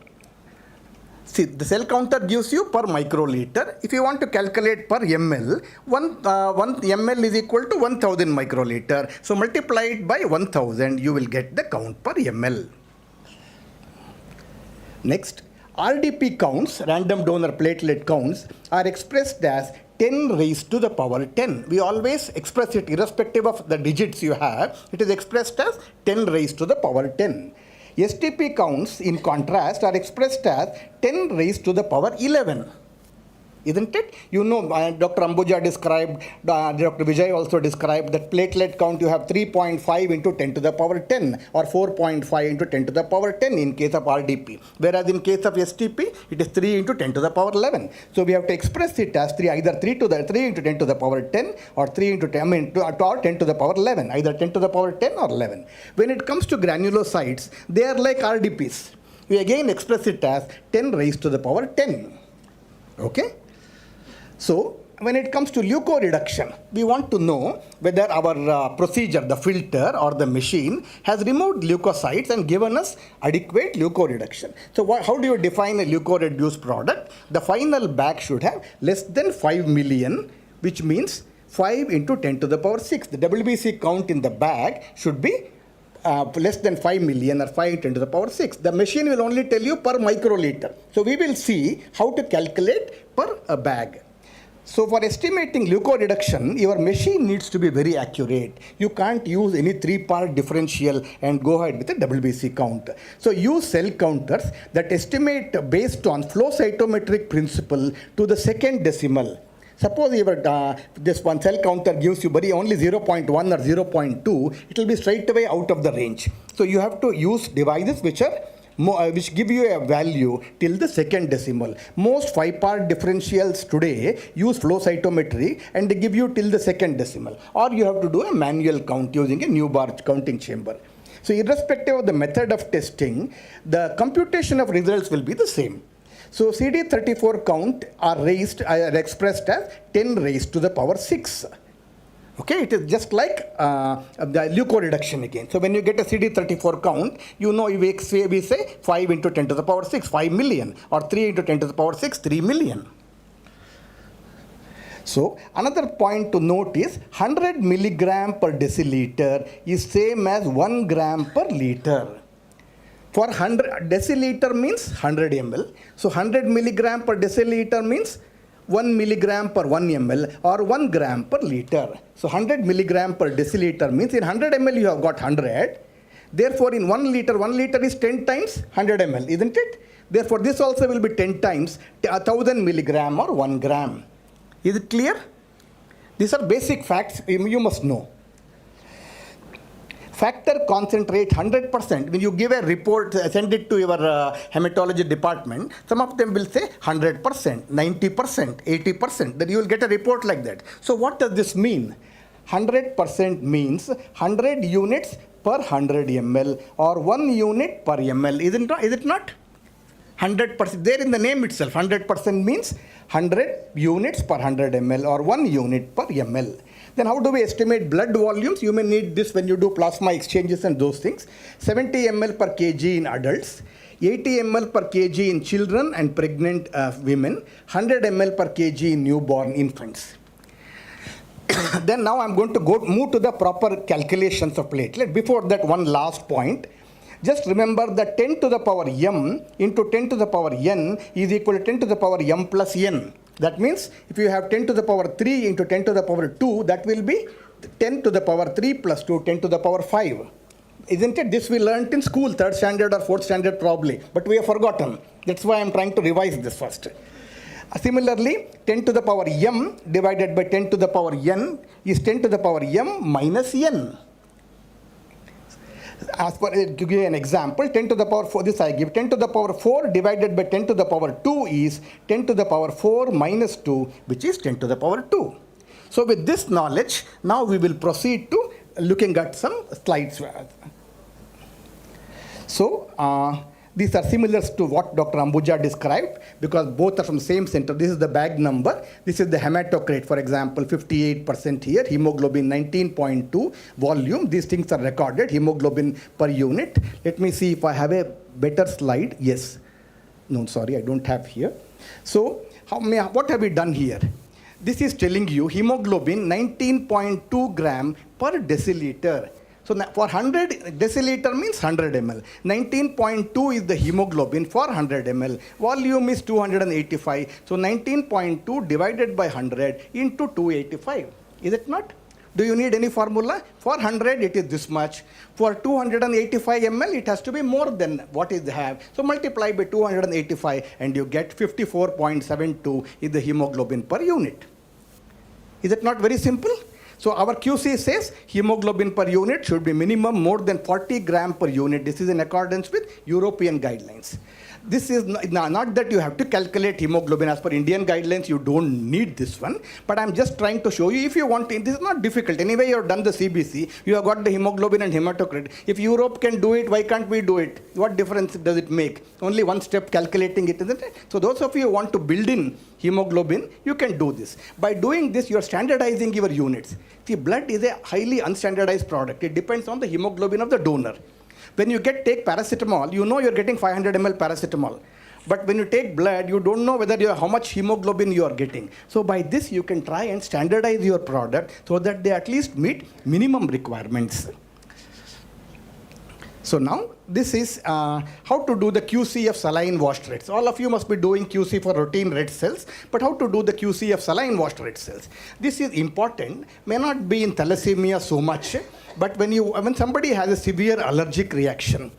See, the cell counter gives you per microliter. If you want to calculate per ml, 1 ml is equal to 1000 microliter. So multiply it by 1000, you will get the count per ml. Next, RDP counts, random donor platelet counts, are expressed as 10 raised to the power 10. We always express it irrespective of the digits you have. It is expressed as 10 raised to the power 10. STP counts, in contrast, are expressed as 10 raised to the power 11. Isn't it? You know, Dr. Ambuja described, Dr. Vijay also described that platelet count you have 3.5 into 10 to the power 10 or 4.5 into 10 to the power 10 in case of RDP. Whereas in case of STP, it is 3 into 10 to the power 11. So we have to express it as 3, either 3 into 10 to the power 10 or 3 into 10, or 10 to the power 11, either 10 to the power 10 or 11. When it comes to granulocytes, they are like RDPs. We again express it as 10 raised to the power 10. Okay? So, when it comes to leukoreduction, we want to know whether our procedure, the filter or the machine, has removed leukocytes and given us adequate leukoreduction. So, how do you define a leukoreduced product? The final bag should have less than 5 million, which means 5 into 10 to the power 6. The WBC count in the bag should be less than 5 million or 5 into 10 to the power 6. The machine will only tell you per microliter. So, we will see how to calculate per a bag. So for estimating leukoreduction, your machine needs to be very accurate. You can't use any 3-part differential and go ahead with a WBC count. So use cell counters that estimate based on flow cytometric principle to the second decimal. Suppose this one cell counter gives you only 0.1 or 0.2, it will be straight away out of the range. So you have to use devices which give you a value till the second decimal. Most 5-part differentials today use flow cytometry and they give you till the second decimal. Or you have to do a manual count using a new bar counting chamber. So irrespective of the method of testing, the computation of results will be the same. So CD34 count are expressed as 10 raised to the power 6. Okay, it is just like the leukoreduction again. So when you get a CD34 count, you know we say 5 into 10 to the power 6, 5 million, or 3 into 10 to the power 6, 3 million. So another point to note is 100 milligram per deciliter is same as 1 gram per liter. For 100 deciliter means 100 ml. So 100 milligram per deciliter means 1 milligram per 1 ml or 1 gram per liter. So 100 milligram per deciliter means in 100 ml you have got 100. Therefore in 1 liter is 10 times 100 ml, isn't it? Therefore this also will be 10 times 1000 milligram or 1 gram. Is it clear? These are basic facts you must know. Factor concentrate 100%. When you give a report, send it to your hematology department, some of them will say 100%, 90%, 80%. Then you will get a report like that. So what does this mean? 100% means 100 units per 100 ml or 1 unit per ml. Is it not? 100%, there in the name itself, 100% means 100 units per 100 ml or 1 unit per ml. Then how do we estimate blood volumes? You may need this when you do plasma exchanges and those things. 70 ml per kg in adults, 80 ml per kg in children and pregnant women, 100 ml per kg in newborn infants. Then now I'm going to move to the proper calculations of platelet. Before that, one last point. Just remember that 10 to the power m into 10 to the power n is equal to 10 to the power m plus n. That means if you have 10 to the power 3 into 10 to the power 2, that will be 10 to the power 3 plus 2, 10 to the power 5. Isn't it? This we learnt in school, 3rd standard or 4th standard probably, but we have forgotten. That's why I'm trying to revise this first. Similarly, 10 to the power m divided by 10 to the power n is 10 to the power m minus n. As for, to give you an example, 10 to the power 4, this I give, 10 to the power 4 divided by 10 to the power 2 is 10 to the power 4 minus 2, which is 10 to the power 2. So with this knowledge, now we will proceed to looking at some slides. So, these are similar to what Dr. Ambuja described because both are from the same center. This is the bag number. This is the hematocrit, for example, 58% here, hemoglobin 19.2, volume. These things are recorded, hemoglobin per unit. Let me see if I have a better slide. Yes. No, sorry, I don't have here. So, what have we done here? This is telling you hemoglobin 19.2 gram per deciliter. So for 100 deciliter means 100 ml. 19.2 is the hemoglobin for 100 ml. Volume is 285. So 19.2 divided by 100 into 285. Is it not? Do you need any formula? For 100 it is this much. For 285 ml it has to be more than what is have. So multiply by 285 and you get 54.72 is the hemoglobin per unit. Is it not very simple? So our QC says hemoglobin per unit should be minimum more than 40 gram per unit. This is in accordance with European guidelines. This is not that you have to calculate hemoglobin as per Indian guidelines. You don't need this one. But I'm just trying to show you if you want to. This is not difficult. Anyway, you have done the CBC. You have got the hemoglobin and hematocrit. If Europe can do it, why can't we do it? What difference does it make? Only one step calculating it, isn't it? So those of you who want to build in hemoglobin, you can do this. By doing this, you are standardizing your units. See, blood is a highly unstandardized product. It depends on the hemoglobin of the donor. When you take paracetamol, you know you're getting 500 ml paracetamol. But when you take blood, you don't know whether how much hemoglobin you are getting. So by this, you can try and standardize your product so that they at least meet minimum requirements. So now, this is how to do the QC of saline washed red cells. All of you must be doing QC for routine red cells, but how to do the QC of saline washed red cells? This is important, may not be in thalassemia so much, but when somebody has a severe allergic reaction,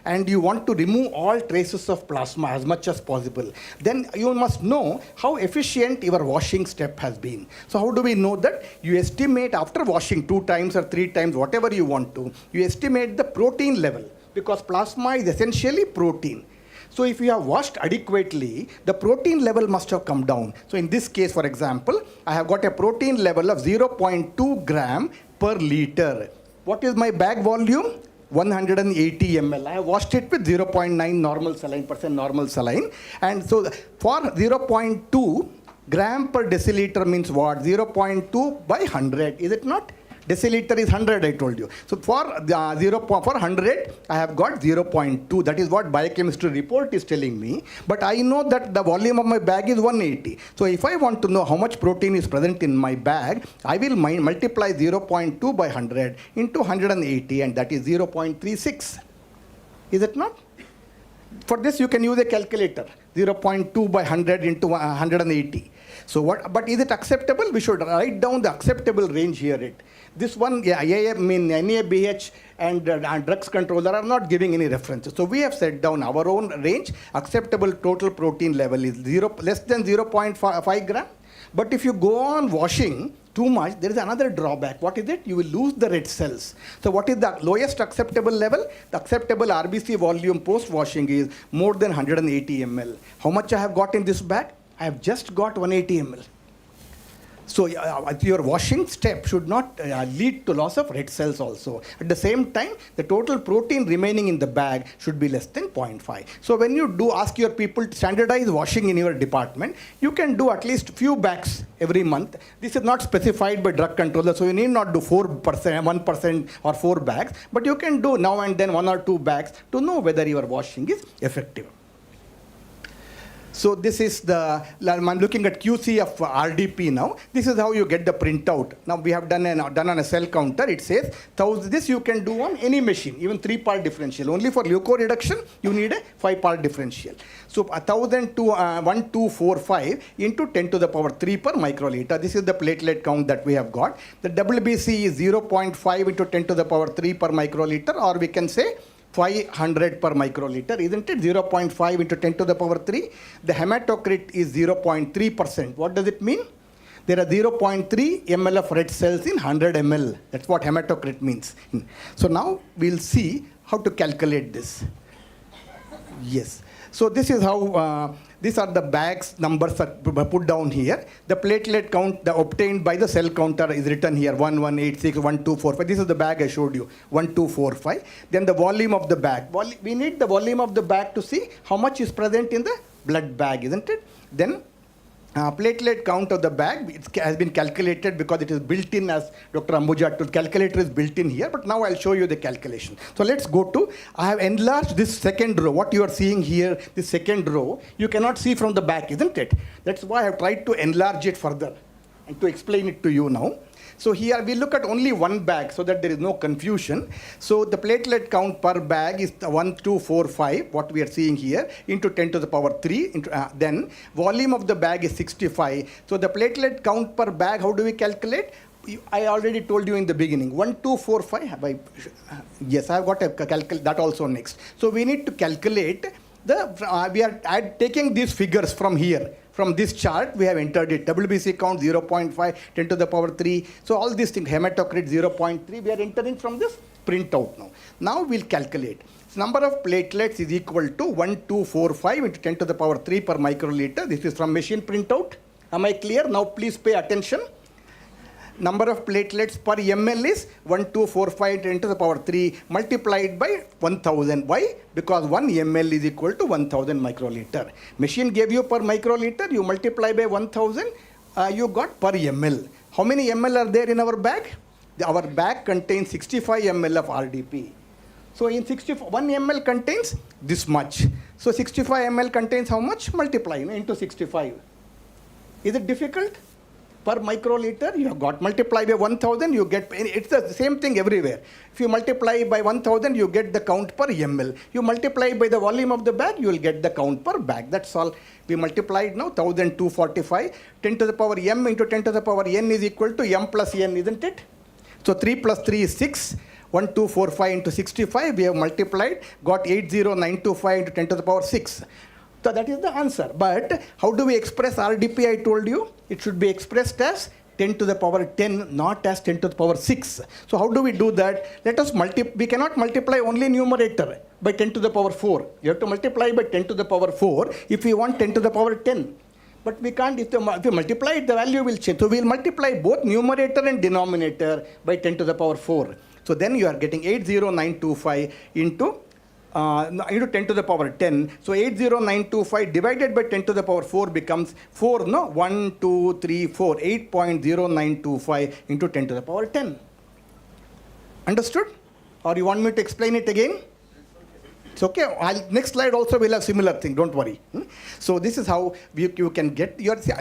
and you want to remove all traces of plasma as much as possible, then you must know how efficient your washing step has been. So how do we know that? You estimate after washing 2 times or 3 times, whatever you want to, you estimate the protein level because plasma is essentially protein. So if you have washed adequately, the protein level must have come down. So in this case, for example, I have got a protein level of 0.2 gram per liter. What is my bag volume? 180 ml. I have washed it with 0.9 normal saline, percent normal saline. And so for 0.2 gram per deciliter means what? 0.2 by 100. Is it not? Deciliter is 100, I told you. So for 100, I have got 0.2. That is what biochemistry report is telling me. But I know that the volume of my bag is 180. So if I want to know how much protein is present in my bag, I will multiply 0.2 by 100 into 180, and that is 0.36. Is it not? For this, you can use a calculator. 0.2 by 100 into 180. So what? But is it acceptable? We should write down the acceptable range here. This one, NABH and drugs controller are not giving any references. So we have set down our own range. Acceptable total protein level is less than 0.5 gram. But if you go on washing too much, there is another drawback. What is it? You will lose the red cells. So what is the lowest acceptable level? The acceptable RBC volume post-washing is more than 180 ml. How much I have got in this bag? I have just got 180 ml. So your washing step should not lead to loss of red cells also. At the same time, the total protein remaining in the bag should be less than 0.5. So when you do ask your people to standardize washing in your department, you can do at least few bags every month. This is not specified by drug controller, so you need not do 4%, 1% or 4 bags, but you can do now and then 1 or 2 bags to know whether your washing is effective. So this is I'm looking at QC of RDP now. This is how you get the printout. Now we have done on a cell counter. It says, this you can do on any machine, even 3-part differential. Only for leukoreduction, you need a 5-part differential. So 1000 to 1245 into 10 to the power 3 per microliter. This is the platelet count that we have got. The WBC is 0.5 into 10 to the power 3 per microliter, or we can say 500 per microliter, isn't it? 0.5 into 10 to the power 3. The hematocrit is 0.3%. What does it mean? There are 0.3 ml of red cells in 100 ml. That's what hematocrit means. So now we'll see how to calculate this. Yes. So this is how, these are the bags numbers that put down here. The platelet count obtained by the cell counter is written here, 1186, 1245. This is the bag I showed you, 1245. Then the volume of the bag. We need the volume of the bag to see how much is present in the blood bag, isn't it? Then platelet count of the bag, it has been calculated because it is built in, as Dr. Ambuja told, calculator is built in here, but now I'll show you the calculation. So let's go to, I have enlarged this second row. What you are seeing here, this second row, you cannot see from the back, isn't it? That's why I have tried to enlarge it further and to explain it to you now. So here we look at only one bag so that there is no confusion. So the platelet count per bag is 1245, what we are seeing here, into 10 to the power 3. Then volume of the bag is 65. So the platelet count per bag, how do we calculate? I already told you in the beginning, 1245. Yes, I have got to calculate that also next. So we need to calculate we are taking these figures from here. From this chart, we have entered it. WBC count 0.5, 10 to the power 3. So all these things, hematocrit 0.3, we are entering from this printout now. Now we'll calculate. Number of platelets is equal to 1245 into 10 to the power 3 per microliter. This is from machine printout. Am I clear? Now please pay attention. Number of platelets per ml is 1245 10 to the power 3 multiplied by 1000. Why? Because 1 ml is equal to 1000 microliter. Machine gave you per microliter, you multiply by 1000, you got per ml. How many ml are there in our bag? Our bag contains 65 ml of RDP. So in 1 ml contains this much. So 65 ml contains how much? Multiply into 65. Is it difficult? Per microliter, you have got multiply by 1000, you get, it's the same thing everywhere. If you multiply by 1000, you get the count per ml. You multiply by the volume of the bag, you will get the count per bag. That's all. We multiplied now 1245. 10 to the power m into 10 to the power n is equal to m plus n, isn't it? So 3 plus 3 is 6. 1245 into 65, we have multiplied, got 80925 into 10 to the power 6. So that is the answer. But how do we express RDP? I told you it should be expressed as 10 to the power 10, not as 10 to the power 6. So how do we do that? Let us we cannot multiply only numerator by 10 to the power 4. You have to multiply by 10 to the power 4 if you want 10 to the power 10. But we can't, if you multiply it, the value will change. So we will multiply both numerator and denominator by 10 to the power 4. So then you are getting 80925 into 10 to the power 10. So 80925 divided by 10 to the power 4 becomes 4, no? 1, 2, 3, 4. 8.0925 into 10 to the power 10. Understood? Or you want me to explain it again? It's okay. Next slide also will have similar thing. Don't worry. So this is how you can get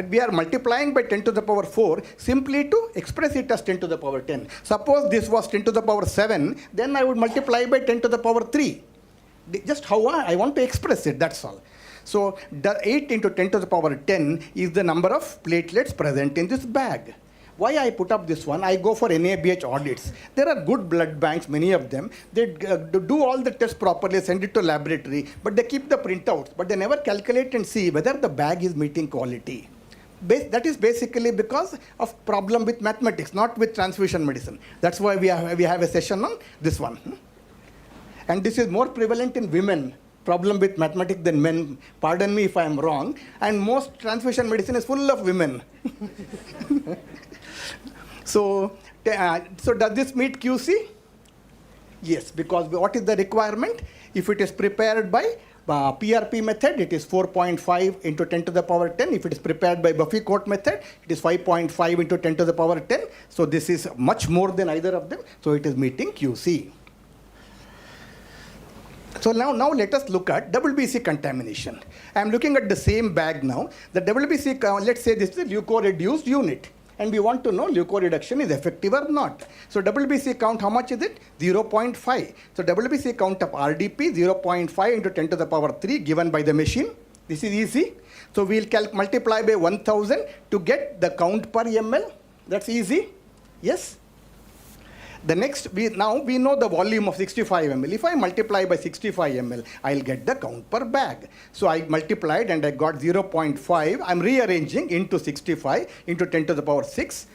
we are multiplying by 10 to the power 4 simply to express it as 10 to the power 10. Suppose this was 10 to the power 7, then I would multiply by 10 to the power 3. Just how I want to express it, that's all. So the 8 into 10 to the power 10 is the number of platelets present in this bag. Why I put up this one? I go for NABH audits. There are good blood banks, many of them. They do all the tests properly, send it to laboratory, but they keep the printouts, but they never calculate and see whether the bag is meeting quality. That is basically because of problem with mathematics, not with transfusion medicine. That's why we have a session on this one. And this is more prevalent in women. problem with mathematics than men. Pardon me if I am wrong. And most transfusion medicine is full of women. So does this meet QC? Yes, because what is the requirement? If it is prepared by PRP method, it is 4.5 into 10 to the power 10. If it is prepared by Buffy-Court method, it is 5.5 into 10 to the power 10. So this is much more than either of them. So it is meeting QC. So now let us look at WBC contamination. I am looking at the same bag now. The WBC, let's say this is a leukoreduced unit. And we want to know leukoreduction is effective or not. So WBC count, how much is it? 0.5. So WBC count of RDP, 0.5 into 10 to the power 3 given by the machine. This is easy. So we'll multiply by 1000 to get the count per ml. That's easy. Yes? The next, now we know the volume of 65 ml. If I multiply by 65 ml, I'll get the count per bag. So I multiplied and I got 0.5. I'm rearranging into 65 into 10 to the power 6.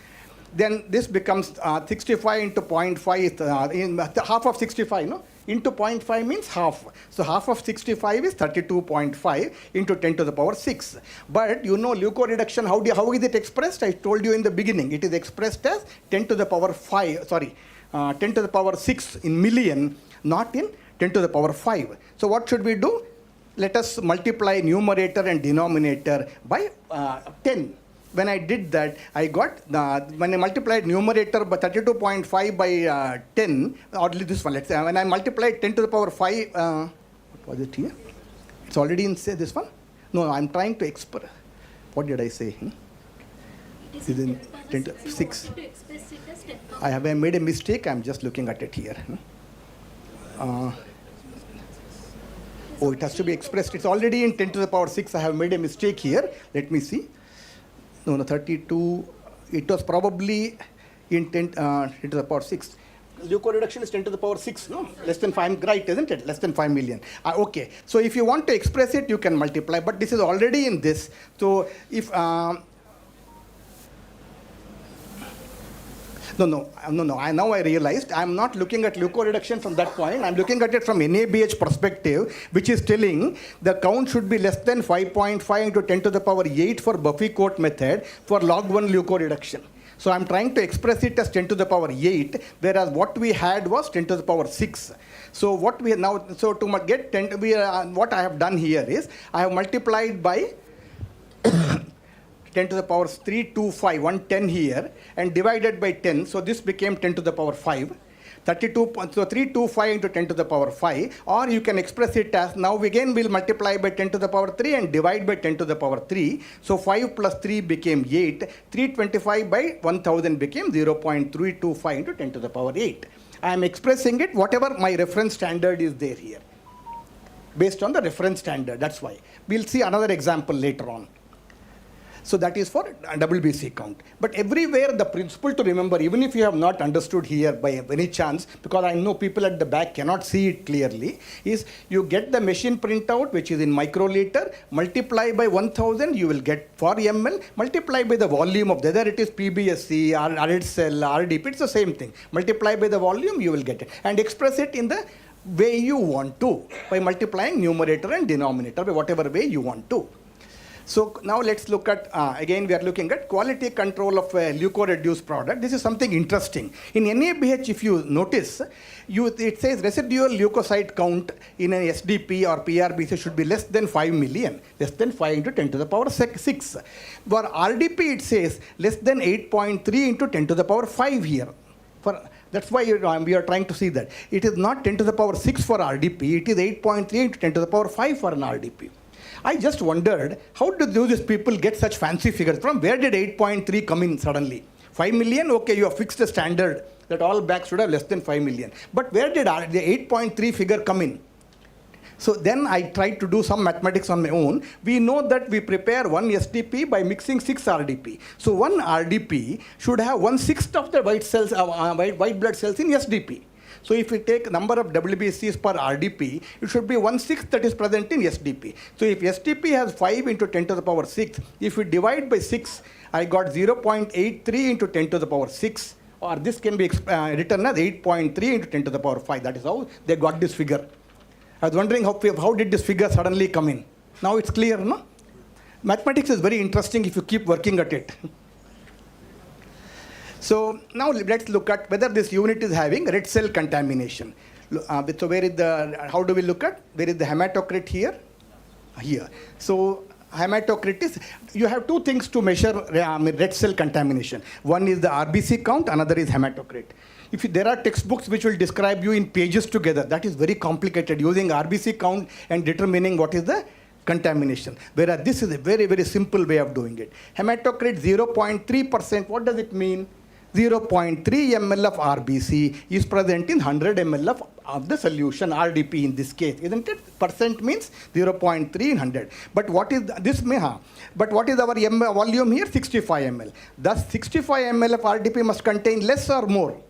Then this becomes 65 into 0.5 is half of 65, no? Into 0.5 means half. So half of 65 is 32.5 into 10 to the power 6. But you know leukoreduction, how is it expressed? I told you in the beginning. It is expressed as 10 to the power 5, 10 to the power 6 in million, not in 10 to the power 5. So what should we do? Let us multiply numerator and denominator by 10. When I did that, I got, when I multiplied numerator by 32.5 by 10, or this one, let's say, when I multiplied 10 to the power 5, what was it here? It's already in, say, this one? No, I'm trying to express. What did I say? It is in 10 to 6. I have made a mistake. I'm just looking at it here. Oh, it has to be expressed. It's already in 10 to the power 6. I have made a mistake here. Let me see. No, 32. It was probably in 10 to the power 6. Leukoreduction is 10 to the power 6, no? Less than 5, right, isn't it? Less than 5 million. Okay. So if you want to express it, you can multiply. But this is already in this. So if... No. Now I realized I'm not looking at leukoreduction from that point. I'm looking at it from NABH perspective, which is telling the count should be less than 5.5 into 10 to the power 8 for Buffy-Court method for log 1 leukoreduction. So I'm trying to express it as 10 to the power 8, whereas what we had was 10 to the power 6. So what we now, so to get 10, what I have done here is I have multiplied by 10 to the power 325, 110 here, and divided by 10. So this became 10 to the power 5. 32, so 325 into 10 to the power 5. Or you can express it as, now again we'll multiply by 10 to the power 3 and divide by 10 to the power 3. So 5 plus 3 became 8. 325 by 1000 became 0.325 into 10 to the power 8. I am expressing it whatever my reference standard is there here. Based on the reference standard, that's why. We'll see another example later on. So that is for WBC count. But everywhere the principle to remember, even if you have not understood here by any chance, because I know people at the back cannot see it clearly, is you get the machine printout, which is in microliter, multiply by 1000, you will get for ml, multiply by the volume of whether it is PBSC, red cell, RDP, it's the same thing. Multiply by the volume, you will get it. And express it in the way you want to, by multiplying numerator and denominator, by whatever way you want to. So now let's look at, again we are looking at quality control of a leukoreduced product. This is something interesting. In NABH, if you notice, it says residual leukocyte count in an SDP or PRBC should be less than 5 million, less than 5 into 10 to the power 6. For RDP, it says less than 8.3 into 10 to the power 5 here. That's why we are trying to see that. It is not 10 to the power 6 for RDP, it is 8.3 into 10 to the power 5 for an RDP. I just wondered, how did these people get such fancy figures? From where did 8.3 come in suddenly? 5 million? Okay, you have fixed a standard that all bags should have less than 5 million. But where did the 8.3 figure come in? So then I tried to do some mathematics on my own. We know that we prepare one SDP by mixing 6 RDP. So one RDP should have 1/6 of the white cells, white blood cells in SDP. So if we take number of WBCs per RDP, it should be 1/6 that is present in SDP. So if SDP has 5 into 10 to the power 6, if we divide by 6, I got 0.83 into 10 to the power 6, or this can be written as 8.3 into 10 to the power 5. That is how they got this figure. I was wondering how did this figure suddenly come in? Now it's clear, no? Mathematics is very interesting if you keep working at it. So now let's look at whether this unit is having red cell contamination. So where is how do we look at? Where is the hematocrit here? Here. So hematocrit is, you have two things to measure red cell contamination. One is the RBC count, another is hematocrit. There are textbooks which will describe you in pages together. That is very complicated, using RBC count and determining what is the contamination. Whereas this is a very, very simple way of doing it. Hematocrit 0.3%, what does it mean? 0.3 ml of RBC is present in 100 ml of the solution, RDP in this case, isn't it? Percent means 0.3 in 100. But what is this? But what is our volume here? 65 ml. Thus 65 ml of RDP must contain less or more?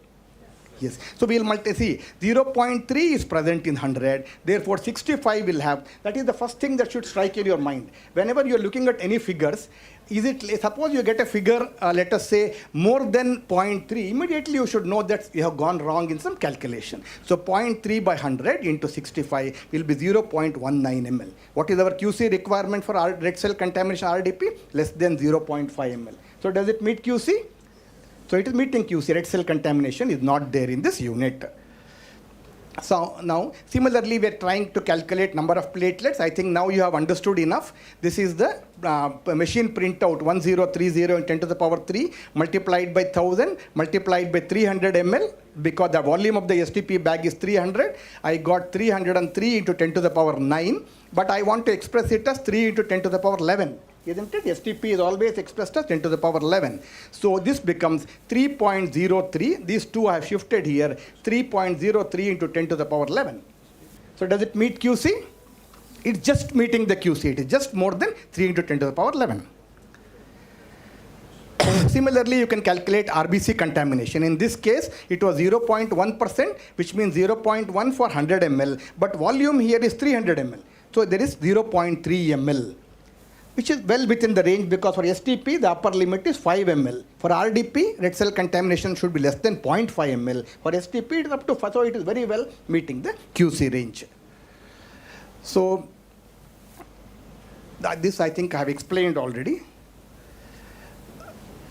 Yes. So we will see 0.3 is present in 100. Therefore, 65 will have. That is the first thing that should strike in your mind. Whenever you are looking at any figures, suppose you get a figure, let us say, more than 0.3, immediately you should know that you have gone wrong in some calculation. So 0.3 by 100 into 65 will be 0.19 ml. What is our QC requirement for red cell contamination RDP? Less than 0.5 ml. So does it meet QC? So it is meeting QC. Red cell contamination is not there in this unit. So now, similarly, we are trying to calculate number of platelets. I think now you have understood enough. This is the machine printout 1030 in 10 to the power 3 multiplied by 1000 multiplied by 300 ml. Because the volume of the STP bag is 300, I got 303 into 10 to the power 9. But I want to express it as 3 into 10 to the power 11. Isn't it? STP is always expressed as 10 to the power 11. So this becomes 3.03. These two I have shifted here. 3.03 into 10 to the power 11. So does it meet QC? It's just meeting the QC. It is just more than 3 into 10 to the power 11. Similarly, you can calculate RBC contamination. In this case, it was 0.1%, which means 0.1 for 100 ml. But volume here is 300 ml. So there is 0.3 ml. Which is well within the range, because for STP, the upper limit is 5 ml. For RDP, red cell contamination should be less than 0.5 ml. For STP, it is up to 5, so it is very well meeting the QC range. So, this I think I have explained already.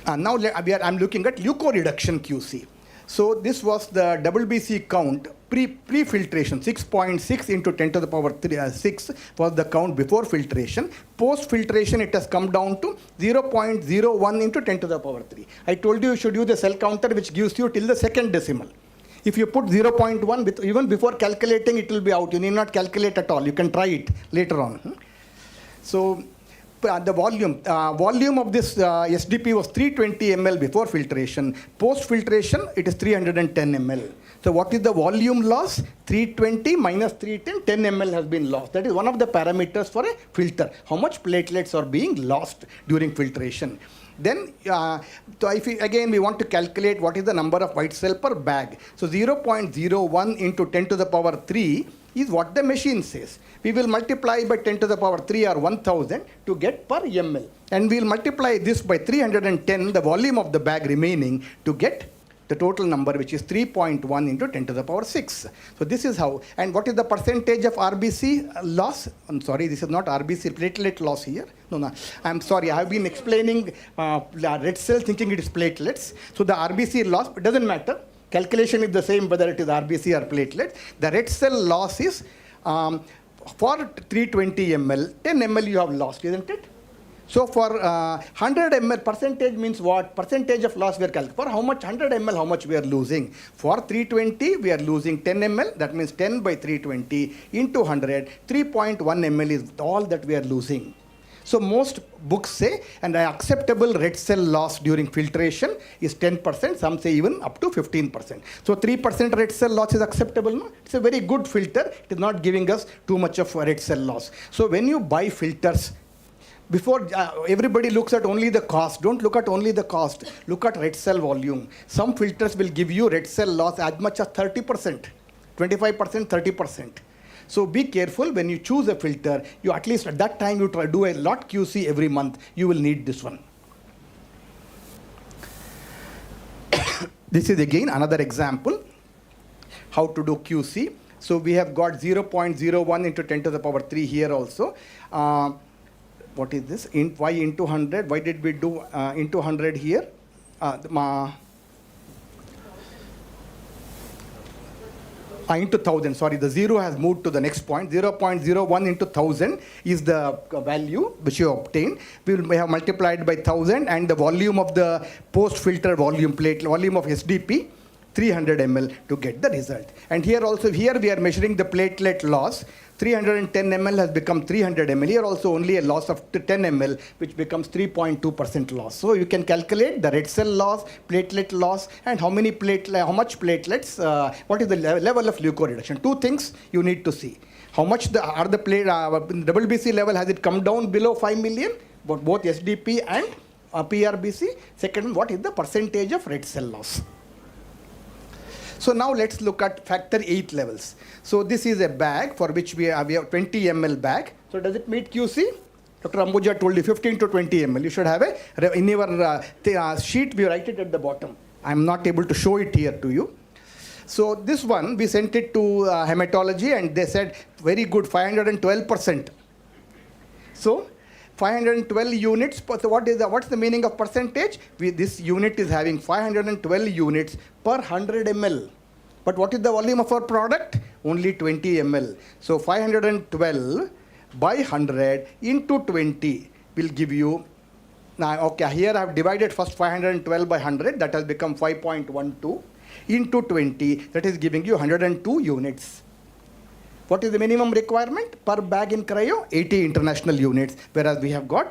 Now I'm looking at leukoreduction QC. So this was the WBC count pre-filtration, 6.6 into 10 to the power 6 was the count before filtration. Post-filtration, it has come down to 0.01 into 10 to the power 3. I told you should use the cell counter, which gives you till the second decimal. If you put 0.1, even before calculating, it will be out. You need not calculate at all. You can try it later on. So the volume of this SDP was 320 ml before filtration. Post filtration, it is 310 ml. So what is the volume loss? 320 minus 310, 10 ml has been lost. That is one of the parameters for a filter. How much platelets are being lost during filtration. Then, so again, we want to calculate what is the number of white cell per bag. So 0.01 into 10 to the power 3 is what the machine says. We will multiply by 10 to the power 3 or 1000 to get per ml. And we will multiply this by 310, the volume of the bag remaining, to get the total number, which is 3.1 into 10 to the power 6. So this is how. And what is the percentage of RBC loss? I'm sorry, this is not RBC, platelet loss here. No, I'm sorry, I have been explaining red cell thinking it is platelets. So the RBC loss, it doesn't matter. Calculation is the same whether it is RBC or platelets. The red cell loss is for 320 ml, 10 ml you have lost, isn't it? So for 100 ml, percentage means what? Percentage of loss we are calculating. For how much? 100 ml, how much we are losing? For 320, we are losing 10 ml. That means 10 by 320 into 100. 3.1 ml is all that we are losing. So most books say an acceptable red cell loss during filtration is 10%. Some say even up to 15%. So 3% red cell loss is acceptable. No? It's a very good filter. It is not giving us too much of red cell loss. So when you buy filters, before everybody looks at only the cost, don't look at only the cost. Look at red cell volume. Some filters will give you red cell loss as much as 30%, 25%, 30%. So be careful when you choose a filter. You at least at that time you try do a lot QC every month. You will need this one. This is again another example how to do QC. So we have got 0.01 into 10 to the power 3 here also. What is this? Why into 100? Why did we do into 100 here? Into 1000, sorry, the 0 has moved to the next point. 0.01 into 1000 is the value which you obtain. We will have multiplied by 1000 and the volume of the post-filter volume of SDP, 300 ml to get the result. And here also, here we are measuring the platelet loss. 310 ml has become 300 ml. Here also only a loss of 10 ml, which becomes 3.2% loss. So you can calculate the red cell loss, platelet loss, and how much platelets, what is the level of leukoreduction. Two things you need to see. How much WBC level, has it come down below 5 million, both SDP and PRBC? Second, what is the percentage of red cell loss? So now let's look at factor 8 levels. So this is a bag for which we have 20 ml bag. So does it meet QC? Dr. Ambuja told you 15 to 20 ml. You should have in your sheet, we write it at the bottom. I'm not able to show it here to you. So this one, we sent it to hematology and they said, very good, 512%. So 512 units, so what's the meaning of percentage? This unit is having 512 units per 100 ml. But what is the volume of our product? Only 20 ml. So 512 by 100 into 20 will give you, now okay, here I have divided first 512 by 100, that has become 5.12 into 20, that is giving you 102 units. What is the minimum requirement per bag in cryo? 80 international units, whereas we have got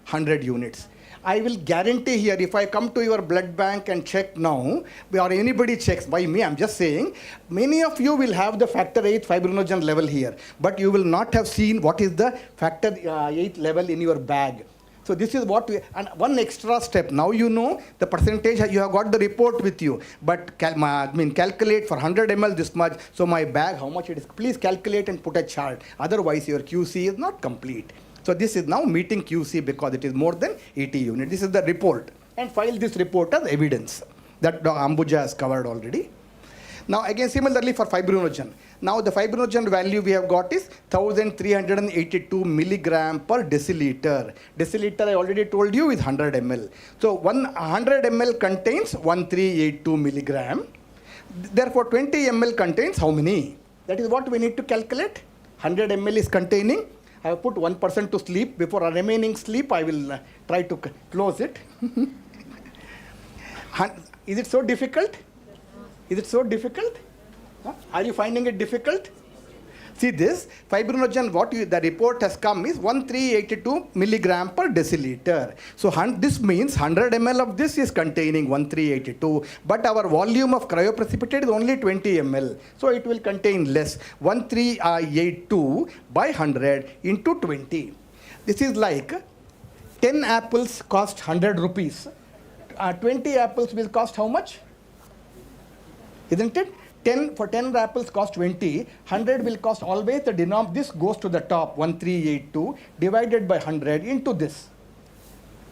100 units. I will guarantee here, if I come to your blood bank and check now, or anybody checks, by me, I'm just saying, many of you will have the factor 8 fibrinogen level here, but you will not have seen what is the factor 8 level in your bag. So this is what and one extra step. Now you know the percentage, you have got the report with you, but calculate for 100 ml this much, so my bag, how much it is, please calculate and put a chart. Otherwise your QC is not complete. So this is now meeting QC because it is more than 80 units. This is the report. And file this report as evidence that Ambuja has covered already. Now again similarly for fibrinogen. Now the fibrinogen value we have got is 1382 milligram per deciliter. Deciliter I already told you is 100 ml. So 100 ml contains 1382 milligram. Therefore 20 ml contains how many? That is what we need to calculate. 100 ml is containing. I have put 1% to sleep. Before a remaining sleep I will try to close it. Is it so difficult? Is it so difficult? Are you finding it difficult? See this, fibrinogen, the report has come is 1382 milligram per deciliter. So this means 100 ml of this is containing 1382, but our volume of cryoprecipitate is only 20 ml. So it will contain less, 1382 by 100 into 20. This is like 10 apples cost 100 rupees. 20 apples will cost how much? Isn't it? 10 apples cost 20, 100 will cost always the denominator, this goes to the top, 1382 divided by 100 into this.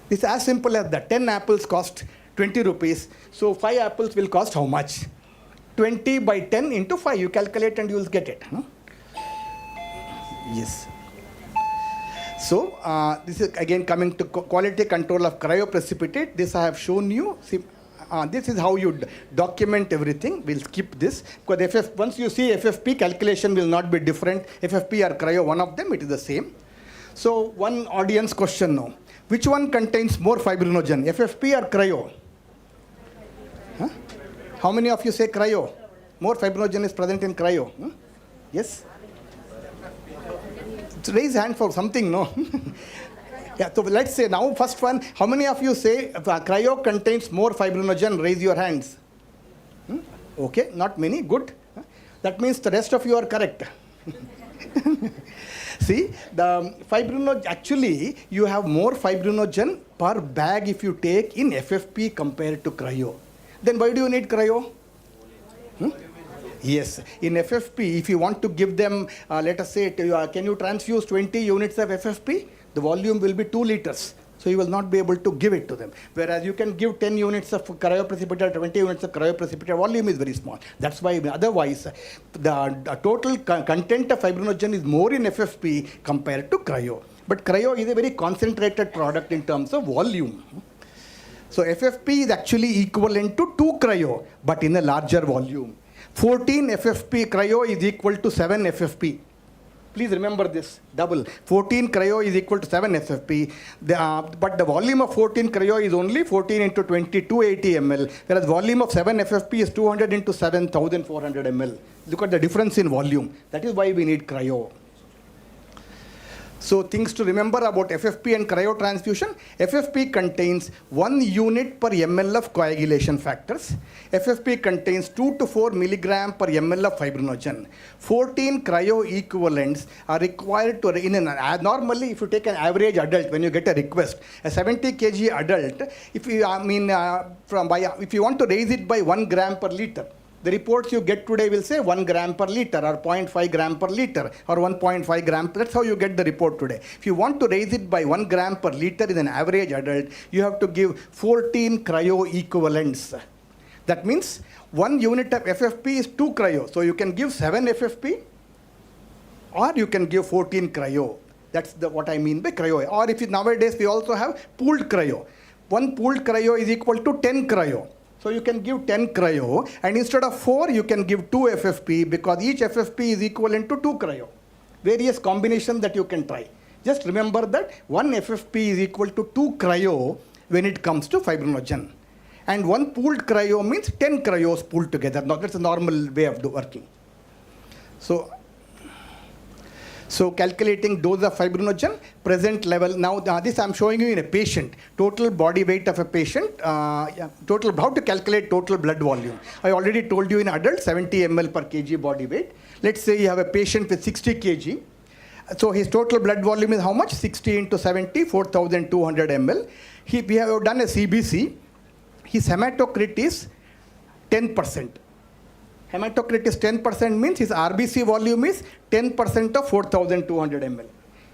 It's as simple as that. 10 apples cost 20 rupees, so 5 apples will cost how much? 20 by 10 into 5, you calculate and you will get it. Yes. So this is again coming to quality control of cryoprecipitate. This I have shown you. See, this is how you document everything. We'll skip this because once you see FFP, calculation will not be different. FFP or cryo, one of them, it is the same. So one audience question now. Which one contains more fibrinogen, FFP or cryo? Huh? How many of you say cryo? More fibrinogen is present in cryo. Huh? Yes? So raise hand for something, no? Yeah, so let's say now, first one, how many of you say cryo contains more fibrinogen? Raise your hands. Okay, not many, good. That means the rest of you are correct. See, the fibrinogen, actually, you have more fibrinogen per bag if you take in FFP compared to cryo. Then why do you need cryo? Yes, in FFP, if you want to give them, let us say, can you transfuse 20 units of FFP? The volume will be 2 liters. So you will not be able to give it to them. Whereas you can give 10 units of cryoprecipitator, 20 units of cryoprecipitator, volume is very small. That's why otherwise the total content of fibrinogen is more in FFP compared to cryo. But cryo is a very concentrated product in terms of volume. So FFP is actually equivalent to 2 cryo, but in a larger volume. 14 FFP cryo is equal to 7 FFP. Please remember this, double. 14 cryo is equal to 7 FFP, but the volume of 14 cryo is only 14 into 20, 280 ml, whereas volume of 7 FFP is 200 into 7, 1400 ml. Look at the difference in volume. That is why we need cryo. So things to remember about FFP and cryo transfusion. FFP contains 1 unit per ml of coagulation factors. FFP contains 2 to 4 milligram per ml of fibrinogen. 14 cryo equivalents are required to, normally if you take an average adult, when you get a request, a 70 kg adult, if you, if you want to raise it by 1 gram per liter, the reports you get today will say 1 gram per liter or 0.5 gram per liter or 1.5 gram. That's how you get the report today. If you want to raise it by 1 gram per liter in an average adult, you have to give 14 cryo equivalents. That means 1 unit of FFP is 2 cryo. So you can give 7 FFP or you can give 14 cryo. That's what I mean by cryo. Or if nowadays we also have pooled cryo. 1 pooled cryo is equal to 10 cryo. So you can give 10 cryo, and instead of 4, you can give 2 FFP because each FFP is equivalent to 2 cryo. Various combinations that you can try. Just remember that 1 FFP is equal to 2 cryo when it comes to fibrinogen. And 1 pooled cryo means 10 cryos pooled together. Now, that's a normal way of working. So calculating dose of fibrinogen, present level. Now this I'm showing you in a patient. Total body weight of a patient, how to calculate total blood volume. I already told you in adult 70 ml per kg body weight. Let's say you have a patient with 60 kg. So his total blood volume is how much? 60 into 70, 4,200 ml. We have done a CBC. His hematocrit is 10%. Hematocrit is 10% means his RBC volume is 10% of 4,200 ml.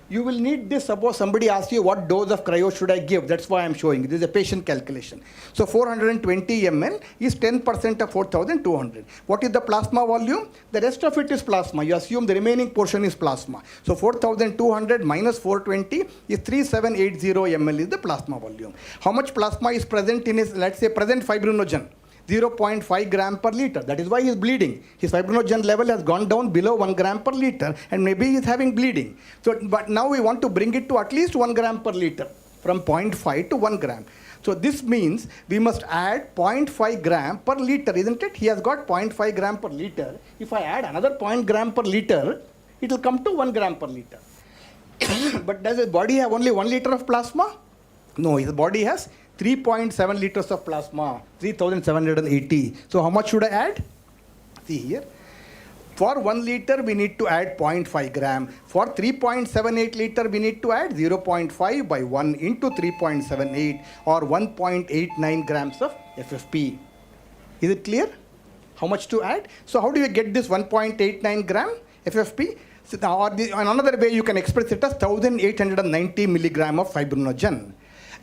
You will need this. Suppose somebody asks you what dose of cryo should I give. That's why I'm showing. This is a patient calculation. So 420 ml is 10% of 4,200. What is the plasma volume? The rest of it is plasma. You assume the remaining portion is plasma. So 4,200 minus 420 is 3,780 ml is the plasma volume. How much plasma is present in his, let's say, present fibrinogen? 0.5 gram per liter. That is why he is bleeding. His fibrinogen level has gone down below 1 gram per liter and maybe he is having bleeding. So, but now we want to bring it to at least 1 gram per liter, from 0.5 to 1 gram. So this means we must add 0.5 gram per liter, isn't it? He has got 0.5 gram per liter. If I add another 0.5 gram per liter, it will come to 1 gram per liter. But does his body have only 1 liter of plasma? No, his body has 3.7 liters of plasma, 3,780. So how much should I add? See here. For 1 liter, we need to add 0.5 gram. For 3.78 liter, we need to add 0.5 by 1 into 3.78 or 1.89 grams of FFP. Is it clear? How much to add? So how do you get this 1.89 gram FFP? So, or another way you can express it as 1,890 milligram of fibrinogen.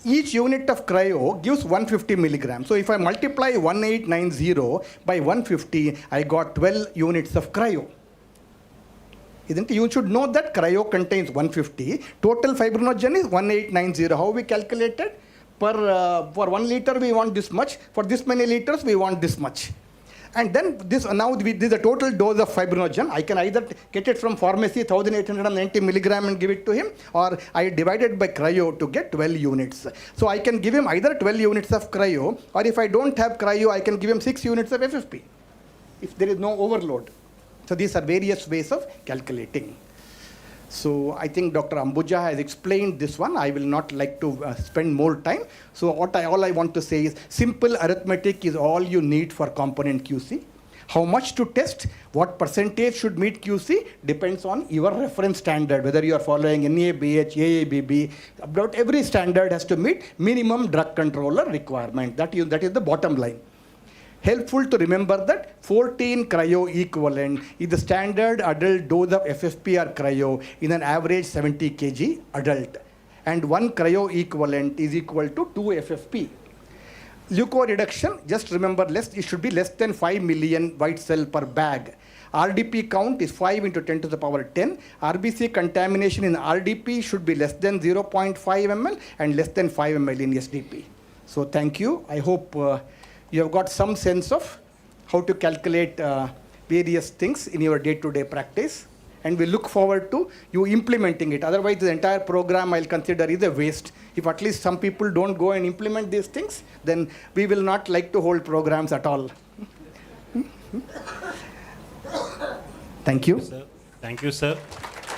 Each unit of cryo gives 150 milligrams. So if I multiply 1890 by 150, I got 12 units of cryo. Isn't it? You should know that cryo contains 150. Total fibrinogen is 1890. How we calculated? For 1 liter we want this much. For this many liters we want this much. And then this is a total dose of fibrinogen. I can either get it from pharmacy 1890 milligram and give it to him, or I divided by cryo to get 12 units. So I can give him either 12 units of cryo, or if I don't have cryo, I can give him 6 units of FFP, if there is no overload. So these are various ways of calculating. So I think Dr. Ambuja has explained this one. I will not like to spend more time. So all I want to say is simple arithmetic is all you need for component QC. How much to test, what percentage should meet QC depends on your reference standard, whether you are following NABH, AABB. About every standard has to meet minimum drug controller requirement. That is the bottom line. Helpful to remember that 14 cryo equivalent is the standard adult dose of FFP or cryo in an average 70 kg adult. and 1 cryo equivalent is equal to 2 FFP. Leukoreduction, just remember, it should be less than 5 million white cell per bag. RDP count is 5 into 10 to the power 10. RBC contamination in RDP should be less than 0.5 ml and less than 5 ml in SDP. So thank you. I hope you have got some sense of how to calculate various things in your day-to-day practice. And we look forward to you implementing it. Otherwise, the entire program I'll consider is a waste. If at least some people don't go and implement these things, then we will not like to hold programs at all. Thank you. Sir. Thank you, sir,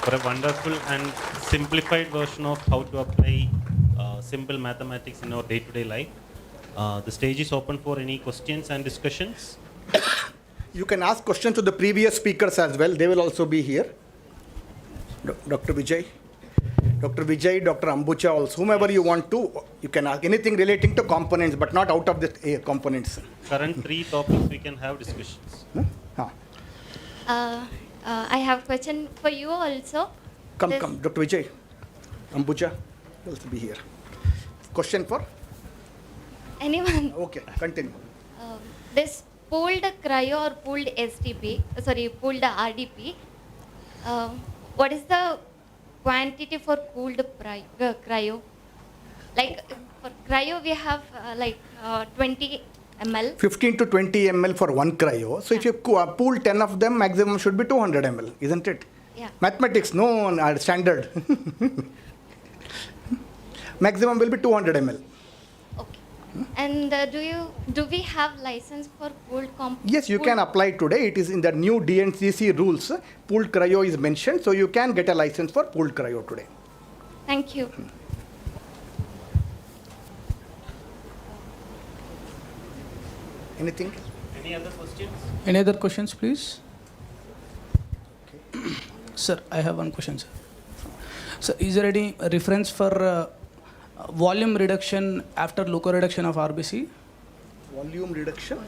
for a wonderful and simplified version of how to apply simple mathematics in our day-to-day life. The stage is open for any questions and discussions. You can ask questions to the previous speakers as well. They will also be here. Dr. Vijay, Dr. Ambucha also, whomever you want to, you can ask anything relating to components, but not out of the components. Current 3 topics we can have discussions. I have a question for you also. Come, Dr. Vijay. Ambuja will also be here. Question for? Anyone? Okay, continue. This pooled cryo or pooled pooled RDP. What is the quantity for pooled cryo? Like for cryo, we have 20 ml. 15 to 20 ml for 1 cryo. So if you pool 10 of them, maximum should be 200 ml, isn't it? Yeah. Mathematics, no standard. Maximum will be 200 ml. Okay. And do we have license for pooled compound? Yes, you can apply today. It is in the new DNCC rules. Pooled cryo is mentioned, so you can get a license for pooled cryo today. Thank you. Anything? Any other questions? Any other questions, please? Okay. Sir, I have one question, sir. So, is there any reference for volume reduction after leukoreduction of RBC? Volume reduction?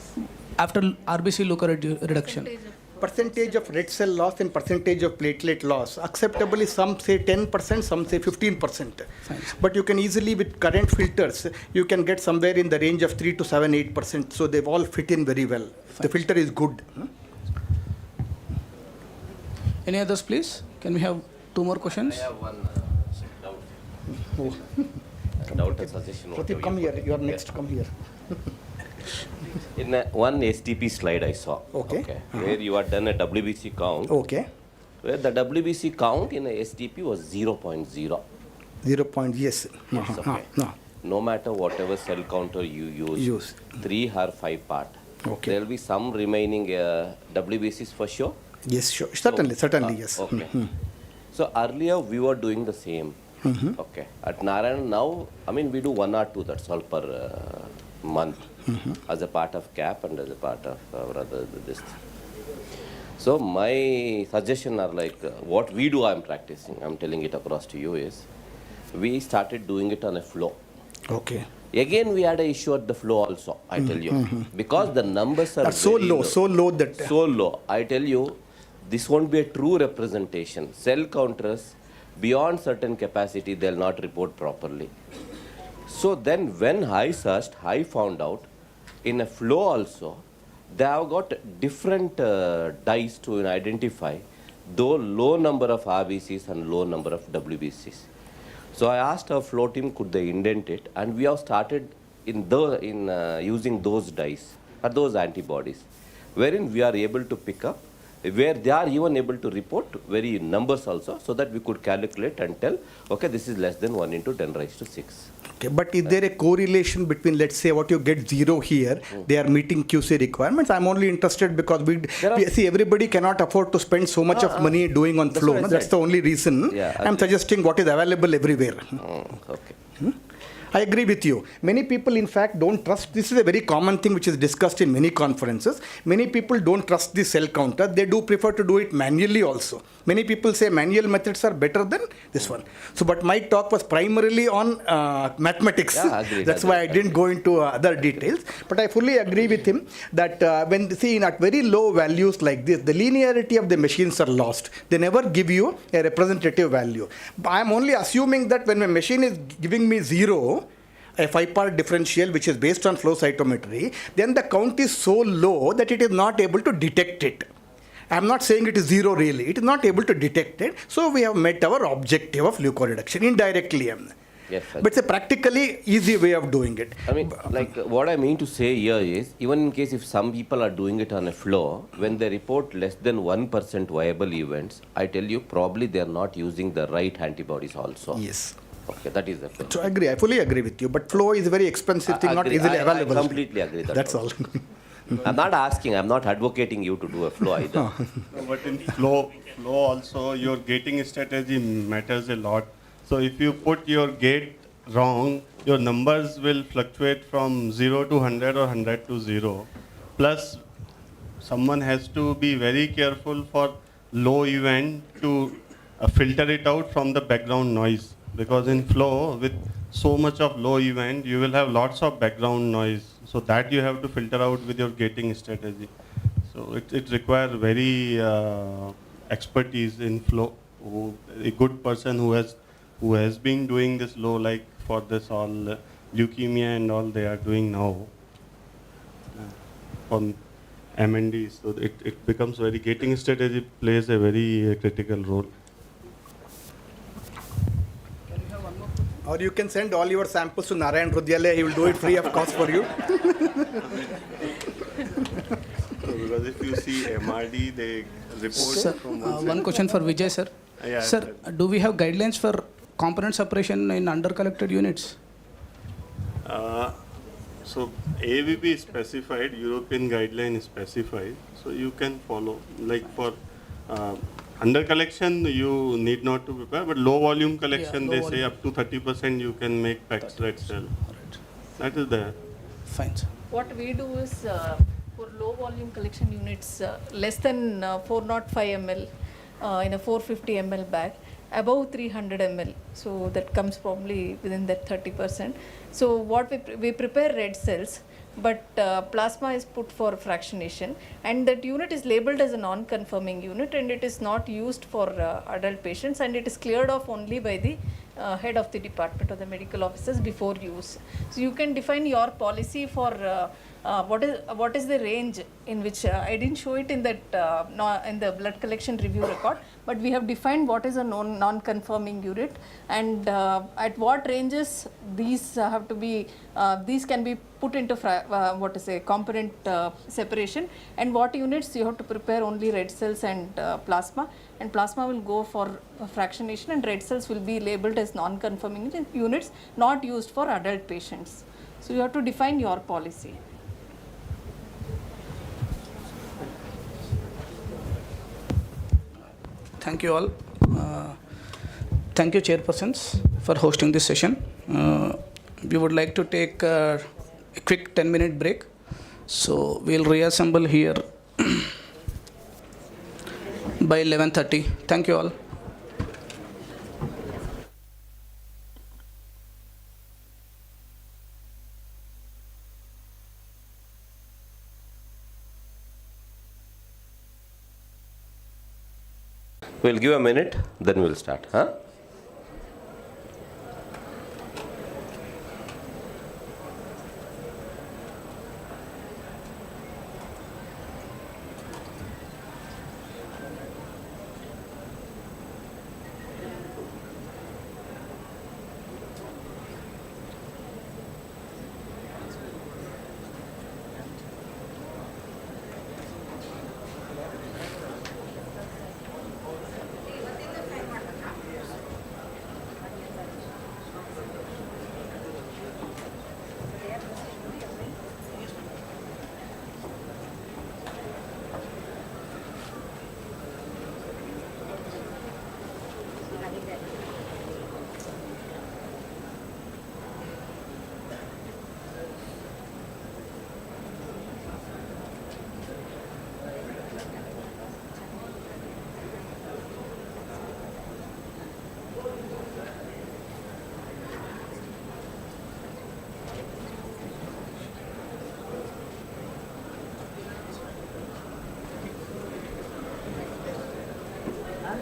After RBC leukoreduction. Percentage of red cell loss and percentage of platelet loss. Acceptably, some say 10%, some say 15%. Fine. But you can easily, with current filters, you can get somewhere in the range of 3 to 7, 8%. So they all fit in very well. Fine. The filter is good. Any others, please? Can we have 2 more questions? I have one doubt. Doubt and suggestion. Pradeep, come here. You are next. Come here. In one STP slide I saw. Okay. Where you had done a WBC count. Okay. Where the WBC count in a STP was 0.0. 0 point, yes. Yes, okay. No matter whatever cell counter you use. 3 or 5 part. Okay. There will be some remaining WBCs for sure. Yes, sure. Certainly, yes. Okay. So earlier we were doing the same. Okay. At Narayan now, I mean, we do 1 or 2, that's all per month as a part of CAP and as a part of this. So my suggestion are like what we do, I'm practicing, I'm telling it across to you is, we started doing it on a flow. Okay. Again, we had an issue at the flow also, I tell you. Because the numbers are so low that... So low. I tell you, this won't be a true representation. Cell counters, beyond certain capacity, they'll not report properly. So then when I searched, I found out, in a flow also, they have got different dice to identify though low number of RBCs and low number of WBCs. So I asked our flow team, could they indent it? And we have started using those dice, or those antibodies, wherein we are able to pick up, where they are even able to report very numbers also, so that we could calculate and tell, okay, this is less than 1 into 10 raised to 6. Okay, but is there a correlation between, let's say, what you get 0 here, they are meeting QC requirements? I'm only interested because see, everybody cannot afford to spend so much of money doing on flow. That's the only reason. Yeah, I'm suggesting what is available everywhere. Okay. I agree with you. Many people, in fact, don't trust. This is a very common thing which is discussed in many conferences. Many people don't trust the cell counter. They do prefer to do it manually also. Many people say manual methods are better than this one. So, but my talk was primarily on mathematics. Yeah, agreed, That's why I didn't go into other details. But I fully agree with him that when see at very low values like this, the linearity of the machines are lost. They never give you a representative value. I am only assuming that when my machine is giving me 0, a 5-part differential which is based on flow cytometry, then the count is so low that it is not able to detect it. I am not saying it is 0 really. It is not able to detect it. So we have met our objective of leukoreduction indirectly. Yes, But it's a practically easy way of doing it. I mean, like what I mean to say here is, even in case if some people are doing it on a flow, when they report less than 1% viable events, I tell you probably they are not using the right antibodies also. Yes. Okay, that is the thing. So I agree. I fully agree with you. But flow is a very expensive thing, not Agree. easily I available. completely agree. That's all. I'm not asking, I'm not advocating you to do a flow either. No, but in flow also, your gating strategy matters a lot. So if you put your gate wrong, your numbers will fluctuate from 0 to 100 or 100 to 0. Plus, someone has to be very careful for low event to filter it out from the background noise. Because in flow, with so much of low event, you will have lots of background noise. So that you have to filter out with your gating strategy. So it requires very expertise in flow. A good person who has been doing this low, like for this all leukemia and all they are doing now on MND. So it becomes very, gating strategy plays a very critical role. Or you can send all your samples to Narayan Rudyale. He will do it free of cost for you. Because if you see MRD, they report Sir, from one question for Vijay, sir. Yeah, Sir, do we have guidelines for component separation in under-collected units? So AVP is specified, European guideline is specified, so you can follow. Like for under collection, you need not to prepare, but low volume collection, low they volume. say up to 30% you can make PEX red cell. That is there. Fine, sir. What we do is for low volume collection units, less than 405 ml in a 450 ml bag, above 300 ml. So that comes probably within that 30%. So what we prepare red cells, but plasma is put for fractionation, and that unit is labeled as a non-conforming unit, and it is not used for adult patients, and it is cleared off only by the head of the department or the medical officers before use. So you can define your policy for what is the range in which I didn't show it in that in the blood collection review record, but we have defined what is a non-conforming unit, and at what ranges these have to be these can be put into component separation, and what units you have to prepare only red cells and plasma, and plasma will go for fractionation, and red cells will be labeled as non-conforming units not used for adult patients. So you have to define your policy. Thank you all. Thank you, chairpersons, for hosting this session. We would like to take a quick 10-minute break. So we'll reassemble here by 11:30. Thank you all. We'll give a minute, then we'll start. Huh?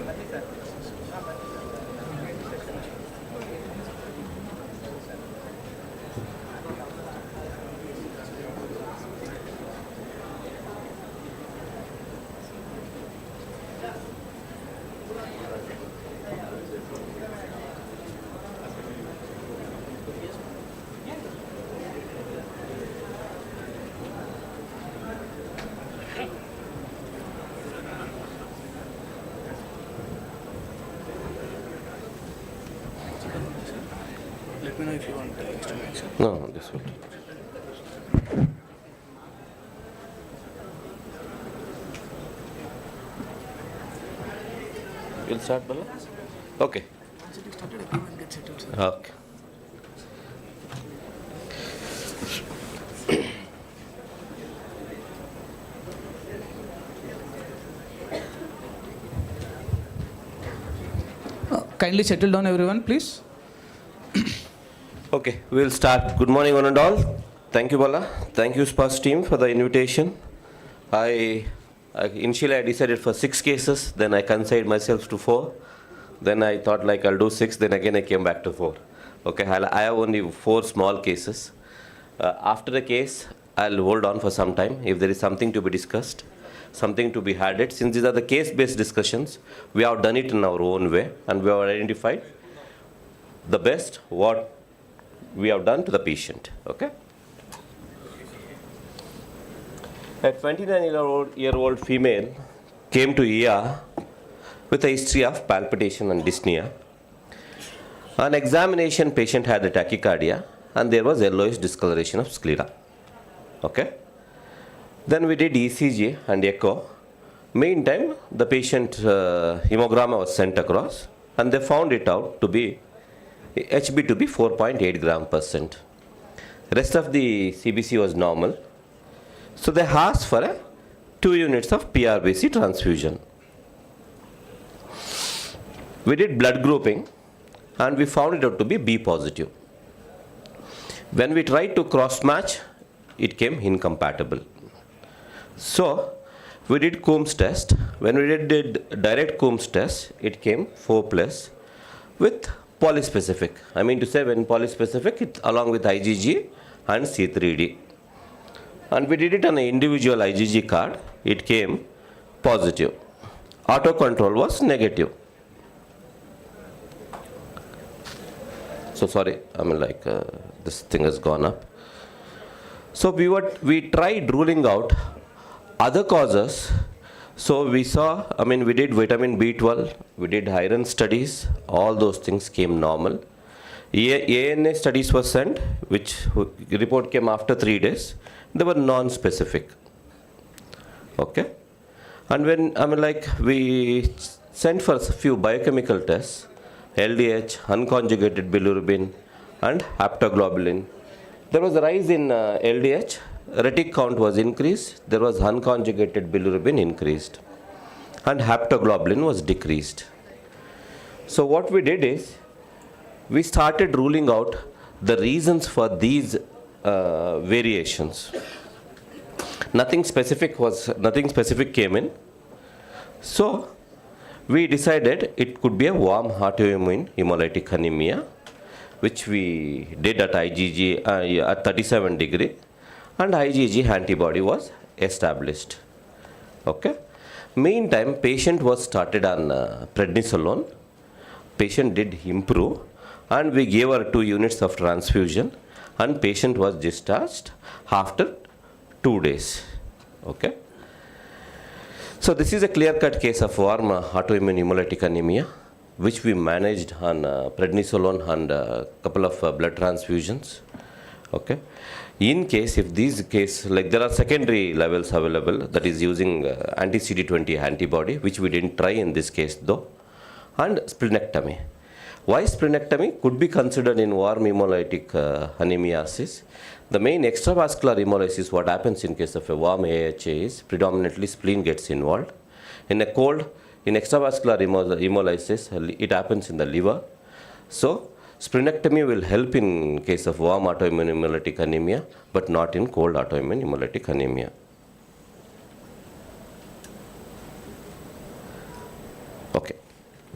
Let me know if you want explanation. No, this will. You'll start, Bala? Okay. Okay. Kindly settle down, everyone, please. Okay, we'll start. Good morning, one and all. Thank you, Bala. Thank you, SPARSH team, for the invitation. Initially I decided for 6 cases, then I consigned myself to 4. Then I thought like I'll do 6, then again I came back to 4. Okay, I have only 4 small cases. After the case, I'll hold on for some time. If there is something to be discussed, something to be added, since these are the case-based discussions, we have done it in our own way and we have identified the best what we have done to the patient. Okay. A 29-year-old female came to ER with a history of palpitation and dyspnea. On examination, patient had a tachycardia and there was yellowish discoloration of sclera. Okay. Then we did ECG and echo. Meantime, the patient hemogram was sent across and they found it out to be HB to be 4.8 gram%. Rest of the CBC was normal. So they asked for 2 units of PRBC transfusion. We did blood grouping and we found it out to be B positive. When we tried to cross match, it came incompatible. So we did Coombs test. When we did direct Coombs test, it came 4+ with polyspecific. I mean to say, when polyspecific, it's along with IgG and C3d. And we did it on an individual IgG card. It came positive. Auto control was negative. So sorry, I mean like this thing has gone up. So we tried ruling out other causes. So we saw, I mean, we did vitamin B12, we did iron studies, all those things came normal. ANA studies were sent, which report came after 3 days. They were non-specific. Okay. And when, I mean, like, we sent for a few biochemical tests, LDH, unconjugated bilirubin, and haptoglobulin. There was a rise in LDH. Retic count was increased, there was unconjugated bilirubin increased, and haptoglobulin was decreased. So what we did is, we started ruling out the reasons for these variations. Nothing specific came in. So we decided it could be a warm autoimmune hemolytic anemia, which we did at IgG at 37 degree. And IgG antibody was established. Okay. Meantime, patient was started on prednisolone. Patient did improve, and we gave her 2 units of transfusion, and patient was discharged after 2 days. Okay. So this is a clear-cut case of warm autoimmune hemolytic anemia, which we managed on prednisolone and a couple of blood transfusions. Okay. In case, if these case, like there are secondary levels available, that is using anti-CD20 antibody, which we didn't try in this case though, and splenectomy. Why splenectomy could be considered in warm hemolytic anemiasis? The main extravascular hemolysis, what happens in case of a warm AHA is predominantly spleen gets involved. In a cold, in extravascular hemolysis, it happens in the liver. So splenectomy will help in case of warm autoimmune hemolytic anemia, but not in cold autoimmune hemolytic anemia. Okay.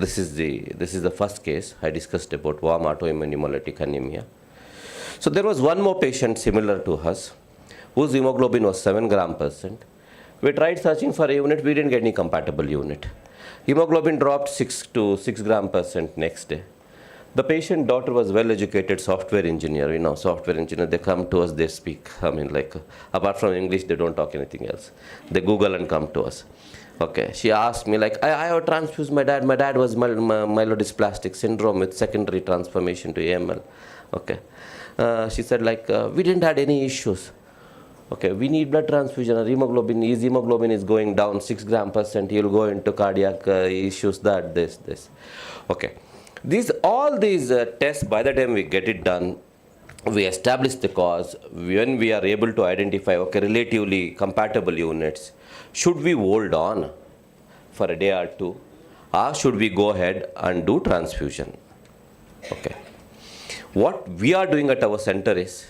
this is the first case I discussed about warm autoimmune hemolytic anemia. So there was one more patient similar to us, whose hemoglobin was 7 gram%. We tried searching for a unit, we didn't get any compatible unit. Hemoglobin dropped 6 gram% next day. The patient daughter was well-educated software engineer. You know, software engineer, they come to us, they speak. I mean, like, apart from English, they don't talk anything else. They Google and come to us. Okay, she asked me, like, I have transfused my dad. My dad was myelodysplastic syndrome with secondary transformation to AML. Okay. She said, like, we didn't have any issues. Okay, we need blood transfusion. His hemoglobin is going down 6 gram%. He'll go into cardiac issues, this. Okay. All these tests, by the time we get it done, we establish the cause. When we are able to identify, okay, relatively compatible units, should we hold on for a day or two, or should we go ahead and do transfusion? Okay. What we are doing at our center is,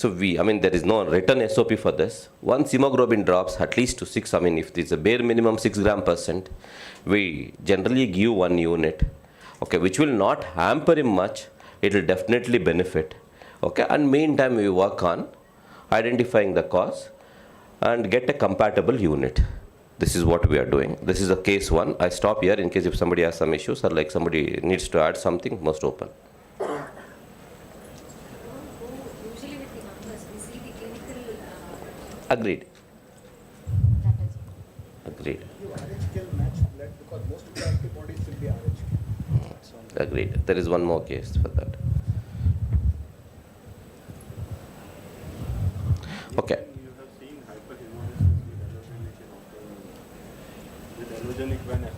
there is no written SOP for this. Once hemoglobin drops at least to 6, if it's a bare minimum 6 gram%, we generally give 1 unit. Okay, which will not hamper him much. It will definitely benefit. Okay, and meantime we work on identifying the cause and get a compatible unit. This is what we are doing. This is a case 1. I stop here in case if somebody has some issues or like somebody needs to add something, most open. Usually with the numbers, we see the clinical. Agreed. That is. Agreed. You RH match blood because most of the antibodies will be RH. Agreed. There is one more case for that. Okay. You have seen hyperhemolysis with allogenic when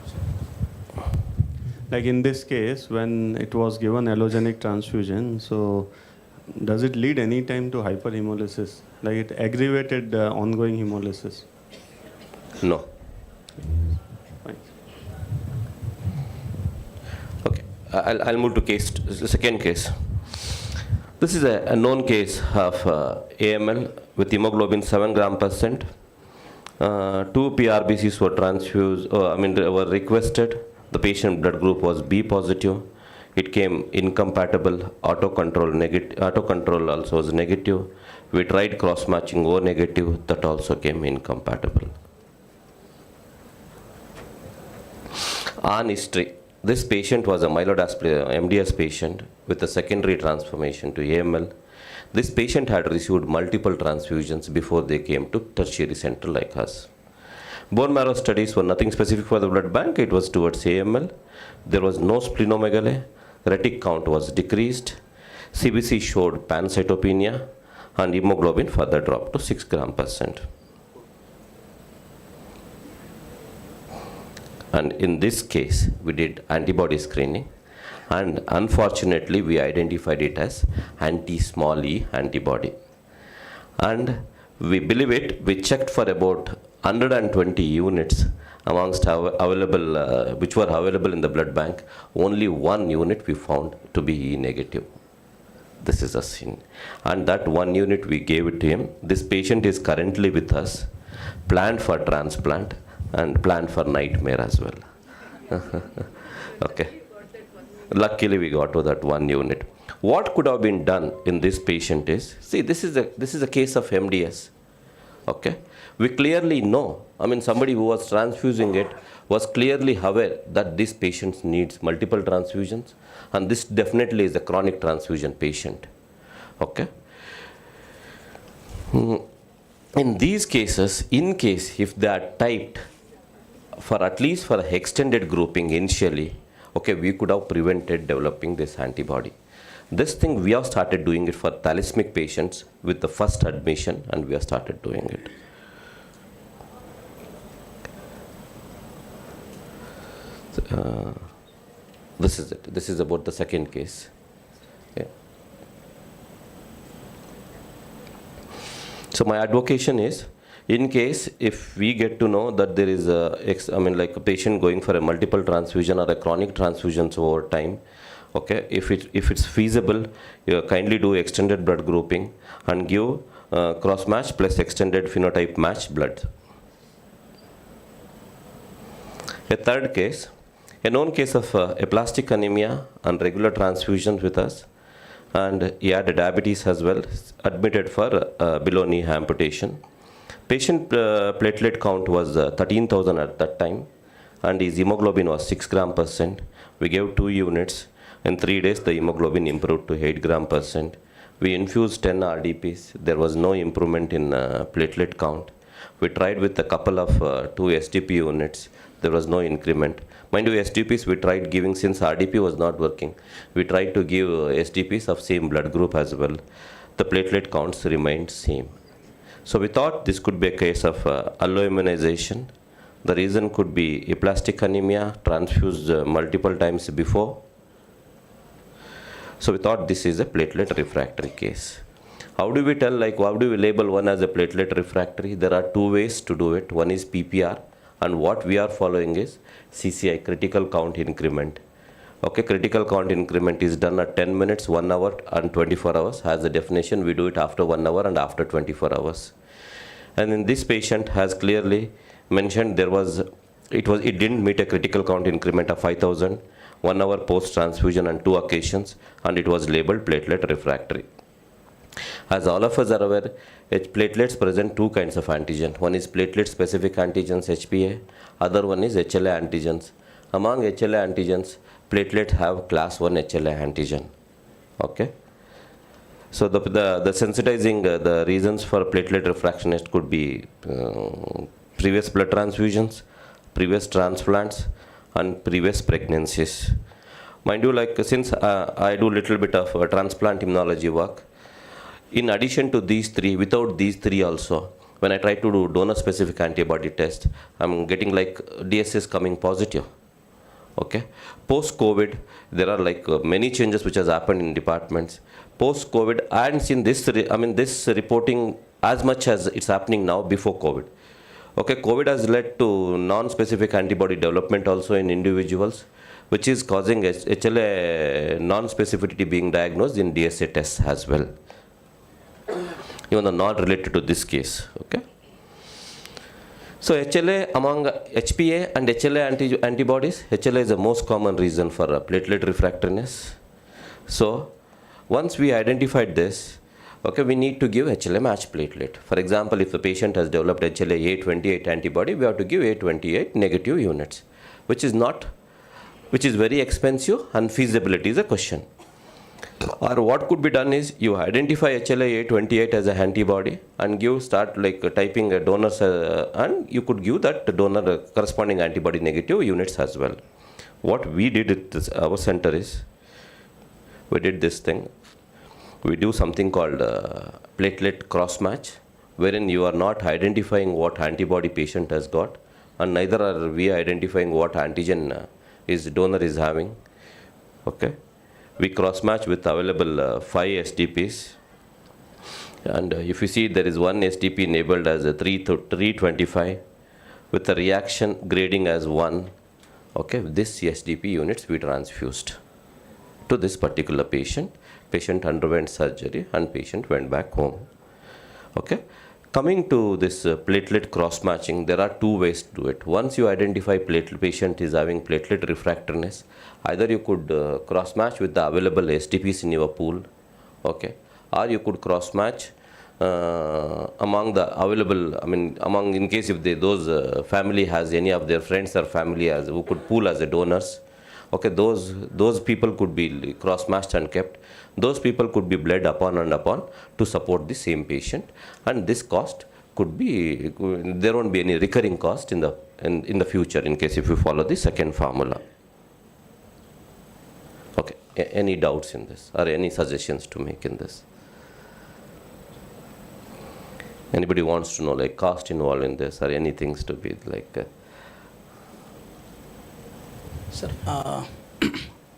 like in this case, when it was given allogenic transfusion, so does it lead any time to hyperhemolysis? Like it aggravated ongoing hemolysis? No. Fine. Okay. I'll move to the second case. This is a known case of AML with hemoglobin 7 gram%. 2 PRBCs were transfused, were requested. The patient blood group was B positive. It came incompatible. Autocontrol also was negative. We tried cross-matching O negative. That also came incompatible. On history, this patient was a MDS patient with a secondary transformation to AML. This patient had received multiple transfusions before they came to tertiary center like us. Bone marrow studies were nothing specific for the blood bank. It was towards AML. There was no splenomegaly. Retic count was decreased. CBC showed pancytopenia and hemoglobin further dropped to 6 gram%. And in this case, we did antibody screening, and unfortunately, we identified it as anti-small e antibody. And we believe it, we checked for about 120 units amongst available, which were available in the blood bank. Only 1 unit we found to be E negative. This is a sin. And that 1 unit we gave it to him. This patient is currently with us, planned for transplant, and planned for nightmare as well. Okay. Luckily, we got to that 1 unit. What could have been done in this patient is, see, this is a case of MDS. Okay. We clearly know, somebody who was transfusing it was clearly aware that this patient needs multiple transfusions, and this definitely is a chronic transfusion patient. Okay. In these cases, in case if they are typed for at least for extended grouping initially, okay, we could have prevented developing this antibody. This thing we have started doing it for thalassomic patients with the first admission, and we have started doing it. This is it. This is about the second case. Okay. So my advocation is, in case if we get to know that there is a patient going for a multiple transfusion or a chronic transfusions over time, okay, if it's feasible, you kindly do extended blood grouping and give cross match plus extended phenotype match blood. A third case, A known case of aplastic anemia and regular transfusions with us, and he had diabetes as well, admitted for below knee amputation. Patient platelet count was 13,000 at that time, and his hemoglobin was 6 gram%. We gave 2 units. In 3 days, the hemoglobin improved to 8 gram%. We infused 10 RDPs. There was no improvement in platelet count. We tried with a couple of 2 STP units. There was no increment. Mind you, STPs we tried giving since RDP was not working. We tried to give STPs of same blood group as well. The platelet counts remained same. So we thought this could be a case of alloimmunization. The reason could be aplastic anemia, transfused multiple times before. So we thought this is a platelet refractory case. How do we tell, like, how do we label one as a platelet refractory? There are 2 ways to do it. One is PPR, and what we are following is CCI, critical count increment. Okay, critical count increment is done at 10 minutes, 1 hour, and 24 hours. As a definition, we do it after 1 hour and after 24 hours. And in this patient has clearly mentioned it didn't meet a critical count increment of 5,000, 1 hour post transfusion on 2 occasions, and it was labeled platelet refractory. As all of us are aware, platelets present 2 kinds of antigen. One is platelet specific antigens, HPA. Other one is HLA antigens. Among HLA antigens, platelets have class 1 HLA antigen. Okay. So the sensitizing, the reasons for platelet refractionist could be previous blood transfusions, previous transplants, and previous pregnancies. Mind you, like, since I do little bit of transplant immunology work, in addition to these 3, without these 3 also, when I try to do donor-specific antibody test, I'm getting like DSS coming positive. Okay. Post-COVID, there are like many changes which has happened in departments. Post-COVID, and in this, this reporting as much as it's happening now before COVID. Okay, COVID has led to non-specific antibody development also in individuals, which is causing HLA non-specificity being diagnosed in DSA tests as well, even though not related to this case. Okay. So HLA among HPA and HLA antibodies, HLA is the most common reason for platelet refractoriness. So once we identified this, okay, we need to give HLA match platelet. For example, if the patient has developed HLA A28 antibody, we have to give A28 negative units, which is very expensive, and feasibility is a question. Or what could be done is you identify HLA A28 as an antibody and start like typing a donor, and you could give that donor corresponding antibody negative units as well. What we did at our center is, we did this thing. We do something called platelet cross match, wherein you are not identifying what antibody patient has got, and neither are we identifying what antigen donor is having. Okay. We cross match with available 5 STPs, and if you see, there is one STP enabled as a 325 with the reaction grading as 1. Okay, this STP units we transfused to this particular patient. Patient underwent surgery and patient went back home. Okay. Coming to this platelet cross matching, there are 2 ways to do it. Once you identify patient is having platelet refractoriness, either you could cross match with the available STPs in your pool, okay, or you could cross match among the available, in case if those family has any of their friends or family who could pool as a donors. Okay, those people could be cross-matched and kept. Those people could be bled upon and upon to support the same patient, and this cost could be, there won't be any recurring cost in the future in case if you follow the second formula. Okay, any doubts in this or any suggestions to make in this? Anybody wants to know like cost involved in this or any things to be like? Sir,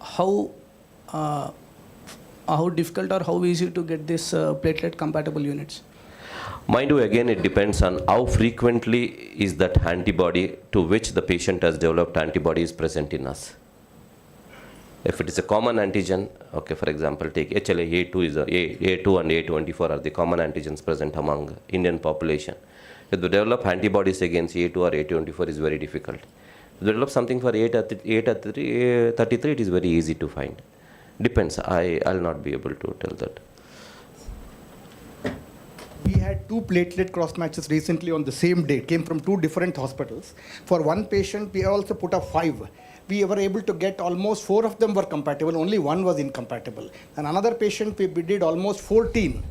how difficult or how easy to get this platelet compatible units? Mind you, again, it depends on how frequently is that antibody to which the patient has developed antibody is present in us. If it is a common antigen, okay, for example, take HLA-A2 A2 and A24 are the common antigens present among Indian population. If they develop antibodies against A2 or A24 is very difficult. Develop something for 833, it is very easy to find. Depends. I'll not be able to tell that. We had 2 platelet cross matches recently on the same day, came from 2 different hospitals. For one patient, we also put up 5. We were able to get almost 4 of them were compatible, only 1 was incompatible. And another patient, we did almost 14,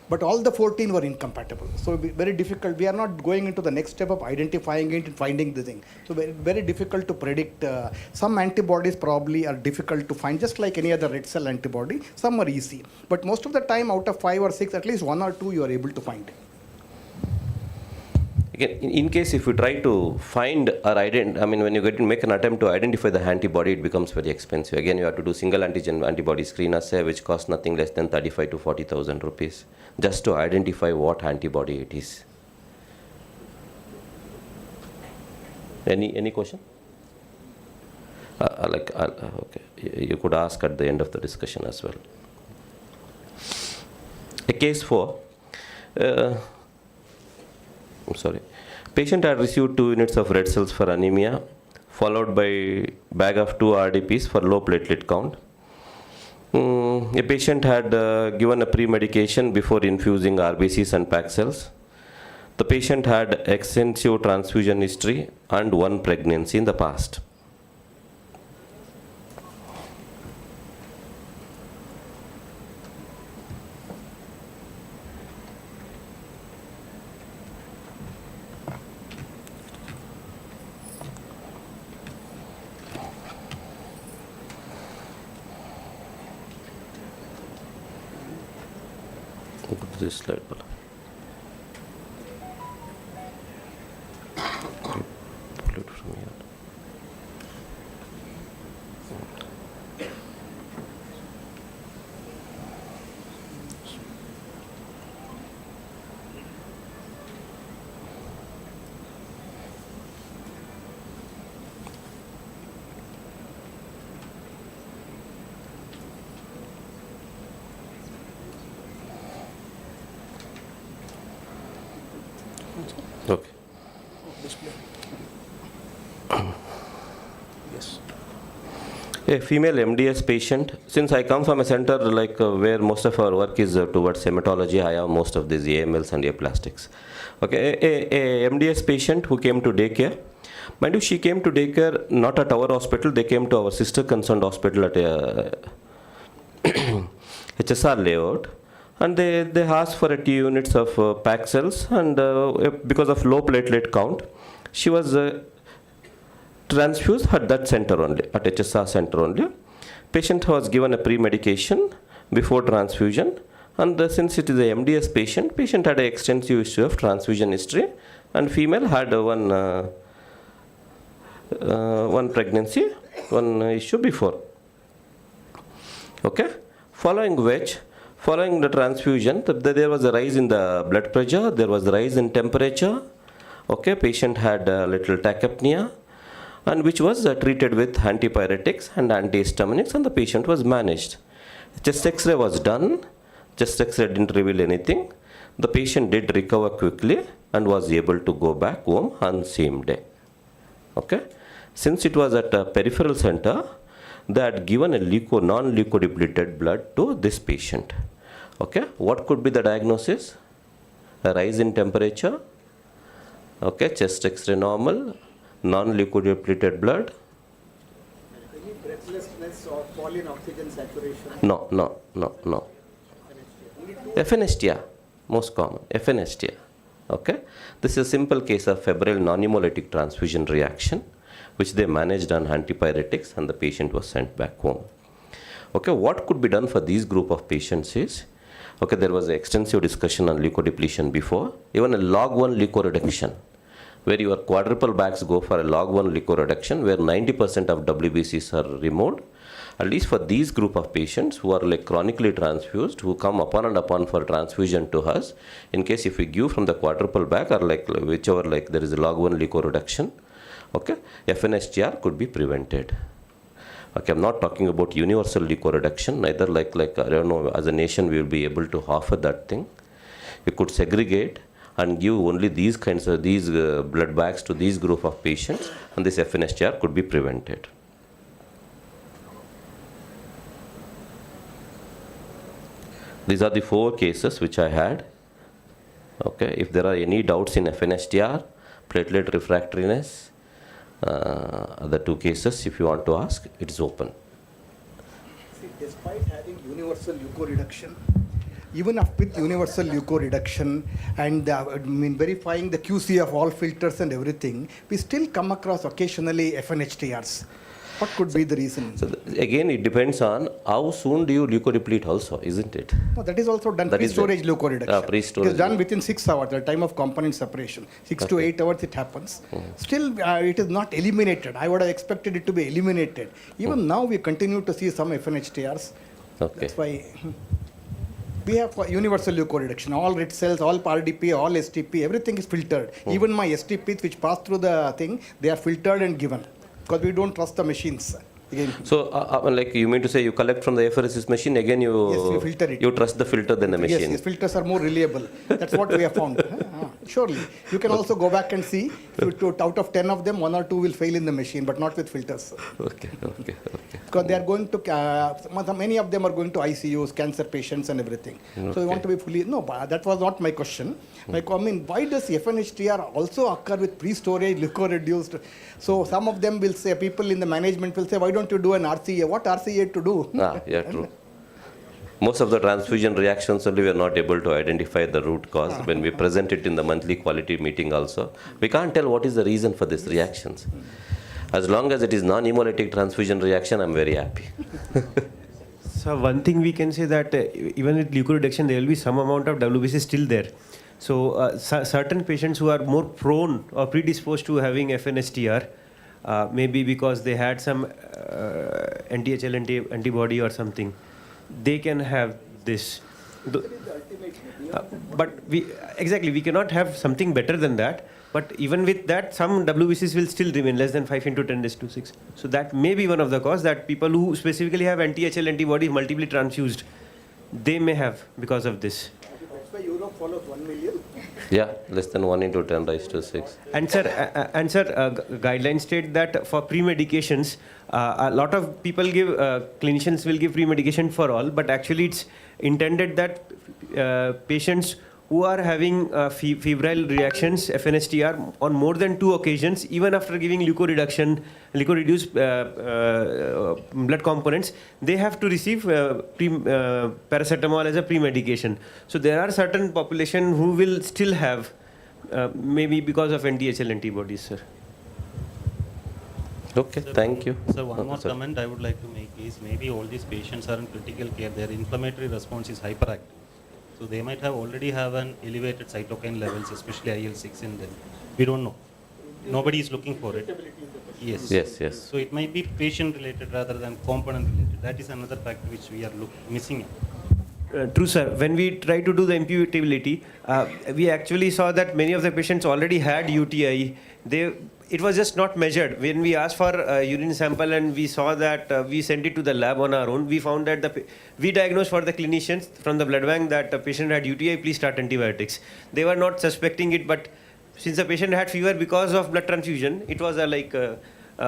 but all the 14 were incompatible. So very difficult. We are not going into the next step of identifying it and finding the thing. So very difficult to predict. Some antibodies probably are difficult to find, just like any other red cell antibody. Some are easy. But most of the time, out of 5 or 6, at least 1 or 2 you are able to find. Again, in case if you try to find or when you make an attempt to identify the antibody, it becomes very expensive. Again, you have to do single antigen antibody screen assay, which costs nothing less than 35 to 40,000 rupees, just to identify what antibody it is. Any question? Okay, you could ask at the end of the discussion as well. A case 4. Patient had received 2 units of red cells for anemia, followed by bag of 2 RDPs for low platelet count. A patient had given a pre-medication before infusing RBCs and PAC cells. The patient had extensive transfusion history and 1 pregnancy in the past. This slide. Pull it from here. Okay. Yes. A female MDS patient. Since I come from a center where most of our work is towards hematology, I have most of these AMLs and aplastics. Okay, a MDS patient who came to daycare. Mind you, she came to daycare not at our hospital. They came to our sister concerned hospital at HSR layout. And they asked for 2 units of PAC cells, and because of low platelet count, she was transfused at that center only, at HSR center only. Patient was given a pre-medication before transfusion, and since it is a MDS patient had an extensive history of transfusion history, and female had one pregnancy, 1 issue before. Okay, following the transfusion, there was a rise in the blood pressure, there was a rise in temperature. Okay, patient had a little tachypnea, and which was treated with antipyretics and antihistaminics, and the patient was managed. Chest X-ray was done. Chest X-ray didn't reveal anything. The patient did recover quickly and was able to go back home on same day. Okay, since it was at a peripheral center, they had given a non-leukodepleted blood to this patient. Okay, what could be the diagnosis? A rise in temperature. Okay, chest X-ray normal, non-leukodepleted blood. Any breathlessness or fall in oxygen saturation? No. Aphanestia, most common, aphanestia. Okay, this is a simple case of febrile non-hemolytic transfusion reaction, which they managed on antipyretics, and the patient was sent back home. Okay, what could be done for these group of patients is, okay, there was an extensive discussion on leukodepletion before, even a log1 leukoreduction, where your quadruple bags go for a log1 leukoreduction, where 90% of WBCs are removed. At least for these group of patients who are chronically transfused, who come upon and upon for transfusion to us, in case if we give from the quadruple bag or whichever there is a log1 leukoreduction, okay, FNSTR could be prevented. Okay, I'm not talking about universal leukoreduction, neither I don't know, as a nation we will be able to offer that thing. You could segregate and give only these kinds of blood bags to these group of patients, and this FNSTR could be prevented. These are the 4 cases which I had. Okay, if there are any doubts in FNSTR, platelet refractoriness, other 2 cases, if you want to ask, it is open. See, despite having universal leukoreduction, even with universal leukoreduction and verifying the QC of all filters and everything, we still come across occasionally FNHTRs. What could be the reason? So again, it depends on how soon do you leukodeplete also, isn't it? No, that is also done That is pre-storage done. leukoreduction. Pre-storage. It is done within 6 hours, the time of component separation. 6 to 8 hours it happens. Still, it is not eliminated. I would have expected it to be eliminated. Even now, we continue to see some FNHTRs. Okay. That's why we have universal leukoreduction. All red cells, all RDP, all STP, everything is filtered. Even my STPs which pass through the thing, they are filtered and given. Because we don't trust the machines. Again. So, like you mean to say you collect from the apheresis machine, again you, Yes, we filter it. you trust the filter than the machine? Yes, filters are more reliable. That's what we have found. Surely. You can also go back and see, out of 10 of them, 1 or 2 will fail in the machine, but not with filters. Okay. Because they are going to, many of them are going to ICUs, cancer patients and everything. Okay. So we want to be fully, no, that was not my question. Why does FNHTR also occur with pre-storage, leukoreduced? So some of them will say, people in the management will say, why don't you do an RCA? What RCA to do? Yeah, true. Most of the transfusion reactions only we are not able to identify the root cause. When we present it in the monthly quality meeting also, we can't tell what is the reason for these reactions. As long as it is non-hemolytic transfusion reaction, I'm very happy. So one thing we can say that even with leukoreduction, there will be some amount of WBC still there. So certain patients who are more prone or predisposed to having FNSTR, maybe because they had some anti-HL antibody or something, they can have this. But we cannot have something better than that. But even with that, some WBCs will still remain less than 5 into 10⁶. So that may be one of the cause that people who specifically have anti-HL antibodies multiply transfused, they may have because of this. That's why Europe follows 1 million. Yeah, less than 1 into 10⁶. And sir, guidelines state that for pre-medications, a lot of people give, clinicians will give pre-medication for all, but actually it's intended that patients who are having febrile reactions, FNSTR, on more than 2 occasions, even after giving leukoreduced blood components, they have to receive paracetamol as a pre-medication. So there are certain population who will still have, maybe because of anti-HL antibodies, sir. Okay, thank you. So one more comment I would like to make is maybe all these patients are in critical care, their inflammatory response is hyperactive. So they might have already have an elevated cytokine levels, especially IL-6 in them. We don't know. Nobody is looking for it. Yes. So it might be patient related rather than component related. That is another factor which we are missing. True, sir. When we try to do the imputability, we actually saw that many of the patients already had UTI. It was just not measured. When we asked for a urine sample and we saw that we sent it to the lab on our own, we found that we diagnosed for the clinicians from the blood bank that the patient had UTI, please start antibiotics. They were not suspecting it, but since the patient had fever because of blood transfusion, it was a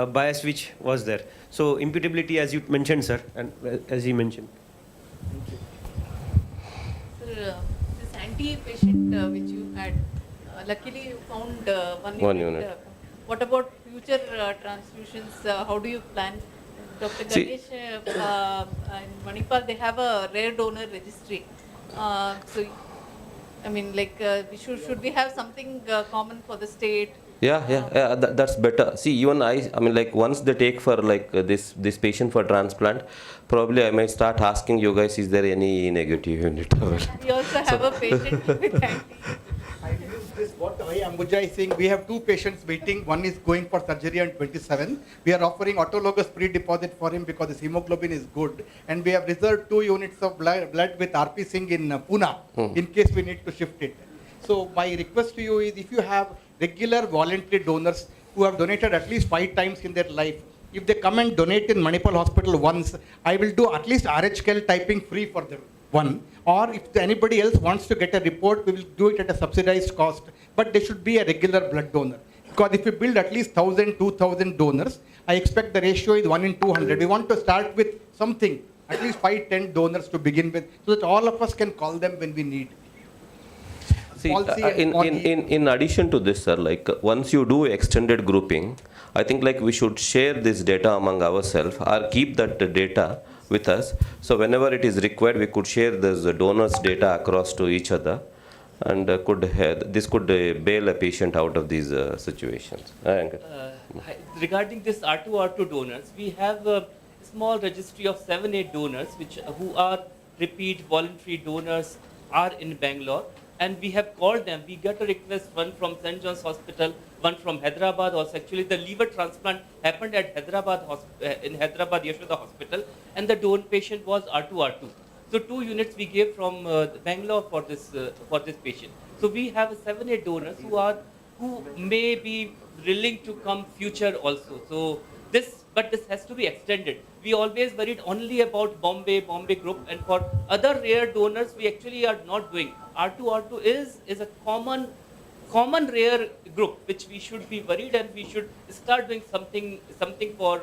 bias which was there. So imputability, as you mentioned, sir, and as he mentioned. Sir, this anti-patient which you had, luckily you found one unit. What about future transfusions? How do you plan? Dr. Ganesh in Manipal, they have a rare donor registry. So, should we have something common for the state? Yeah, that's better. See, even once they take for this patient for transplant, probably I might start asking you guys, is there any negative unit? We also have a patient with anti. What Ambuja is saying, we have 2 patients waiting. One is going for surgery on 27. We are offering autologous pre-deposit for him because his hemoglobin is good. And we have reserved 2 units of blood with RP Singh in Pune in case we need to shift it. So my request to you is if you have regular voluntary donors who have donated at least 5 times in their life, if they come and donate in Manipal Hospital once, I will do at least RHKL typing free for them. one. Or if anybody else wants to get a report, we will do it at a subsidized cost. But there should be a regular blood donor. Because if we build at least 1,000, 2,000 donors, I expect the ratio is 1 in 200. We want to start with something, at least 5, 10 donors to begin with, so that all of us can call them when we need. See, in addition to this, sir, like once you do extended grouping, I think like we should share this data among ourselves or keep that data with us. So whenever it is required, we could share this donors data across to each other, and this could bail a patient out of these situations. Regarding this R2 donors, we have a small registry of 7-8 donors who are repeat voluntary donors are in Bangalore. And we have called them. We got a request, one from St. John's Hospital, one from Hyderabad. Also, actually, the liver transplant happened at in Hyderabad Yeshwanthpura Hospital, and the donor patient was R2. So 2 units we gave from Bangalore for this patient. So we have 7-8 donors who may be willing to come future also. So this has to be extended. We always worried only about Bombay group, and for other rare donors we actually are not doing. R2 is a common rare group which we should be worried, and we should start doing something for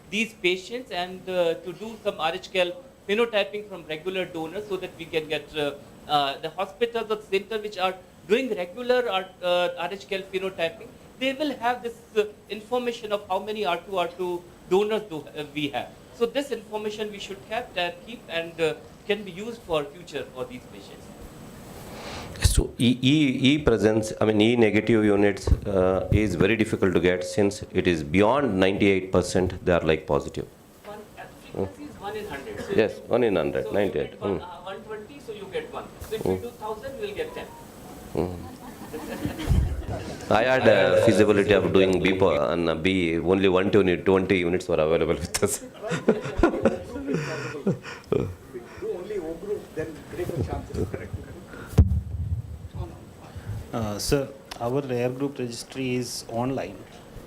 these patients, and to do some RHKL phenotyping from regular donors, so that we can get the hospitals or centers which are doing regular RHKL phenotyping. They will have this information of how many R2 donors we have. So this information we should keep and can be used for future for these patients. So E presence, I mean E negative units is very difficult to get, since it is beyond 98%. They are like positive. Frequency is 1 in 100. So yes, 1 in 100, so 98. 120, so you get 1. So if you do 1,000, you will get 10. I had feasibility of doing B and B, only 20 units were available with us. If we do only O group, then greater chances, correct? Sir, our rare group registry is online.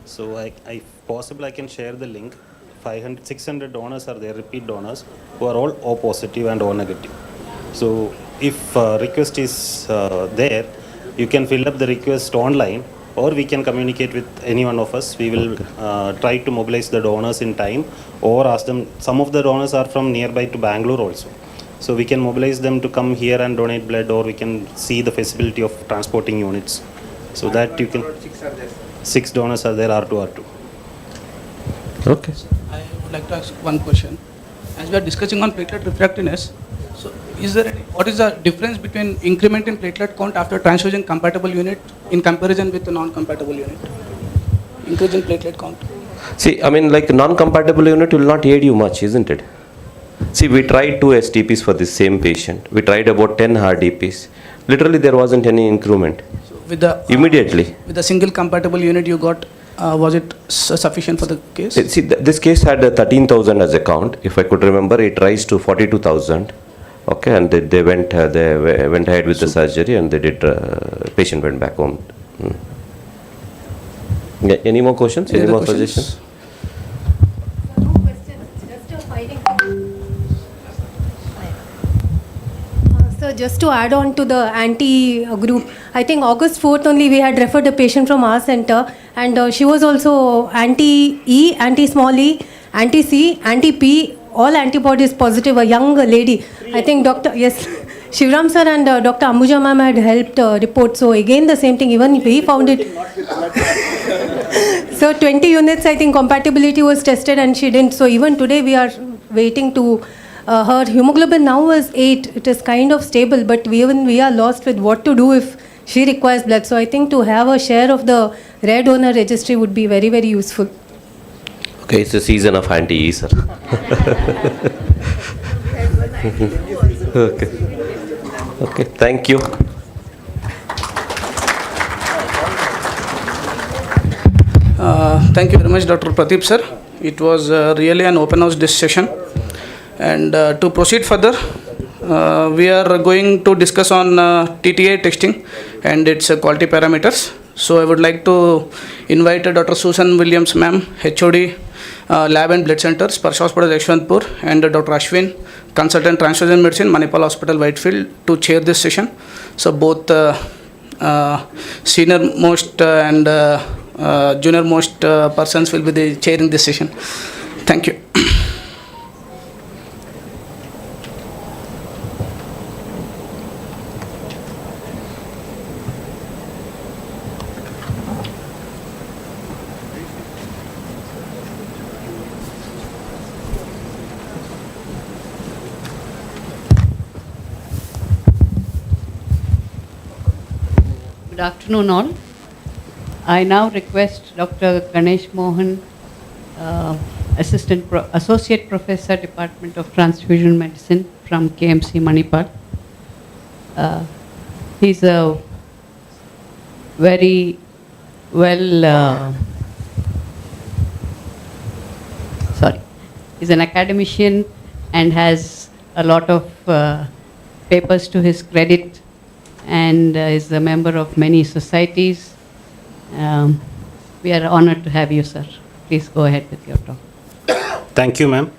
So if possible, I can share the link. 500, 600 donors are there, repeat donors, who are all O positive and O negative. So if request is there, you can fill up the request online, or we can communicate with any one of us. We will try to mobilize the donors in time, or ask them. Some of the donors are from nearby to Bangalore also. So we can mobilize them to come here and donate blood, or we can see the feasibility of transporting units. So that you can. 6 donors are there, R2. Okay. I would like to ask one question. As we are discussing on platelet refractoriness, so what is the difference between increment in platelet count after transfusion compatible unit in comparison with the non-compatible unit? Increase in platelet count. See, I mean, like non-compatible unit will not aid you much, isn't it? See, we tried 2 STPs for this same patient. We tried about 10 RDPs. Literally, there wasn't any increment. So with the immediately. With the single compatible unit you got, was it sufficient for the case? See, this case had 13,000 as a count. If I could remember, it rise to 42,000. Okay, and they went ahead with the surgery, and they did. Patient went back home. Yeah, any more questions? Any more suggestions? No questions, just a filing. So just to add on to the anti group, I think August 4th only we had referred a patient from our center, and she was also anti-E, anti-small e, anti-C, anti-P, all antibodies positive, a young lady. I think Shivram sir and Dr. Ambuja ma'am had helped report. So again the same thing, even we found it. So 20 units, I think compatibility was tested and she didn't. So even today we are waiting to, her hemoglobin now is 8. It is kind of stable, but we are lost with what to do if she requires blood. So I think to have a share of the rare donor registry would be very, very useful. Okay, it's a season of anti-E, sir. Okay, thank you. Thank you very much, Dr. Pradeep sir. It was really an open house discussion. And to proceed further, we are going to discuss on TTA testing and its quality parameters. So I would like to invite Dr. Susan Williams ma'am, HOD, Lab and Blood Center, SPARSH Hospital, Yeshwanthpura, and Dr. Ashwin, Consultant Transfusion Medicine, Manipal Hospital, Whitefield, to chair this session. So both senior most and junior most persons will be chairing this session. Thank you. Good afternoon, all. I now request Dr. Ganesh Mohan, Associate Professor, Department of Transfusion Medicine from KMC Manipal. He's a very he's an academician and has a lot of papers to his credit, and is a member of many societies. We are honored to have you, sir. Please go ahead with your talk. Thank you, ma'am.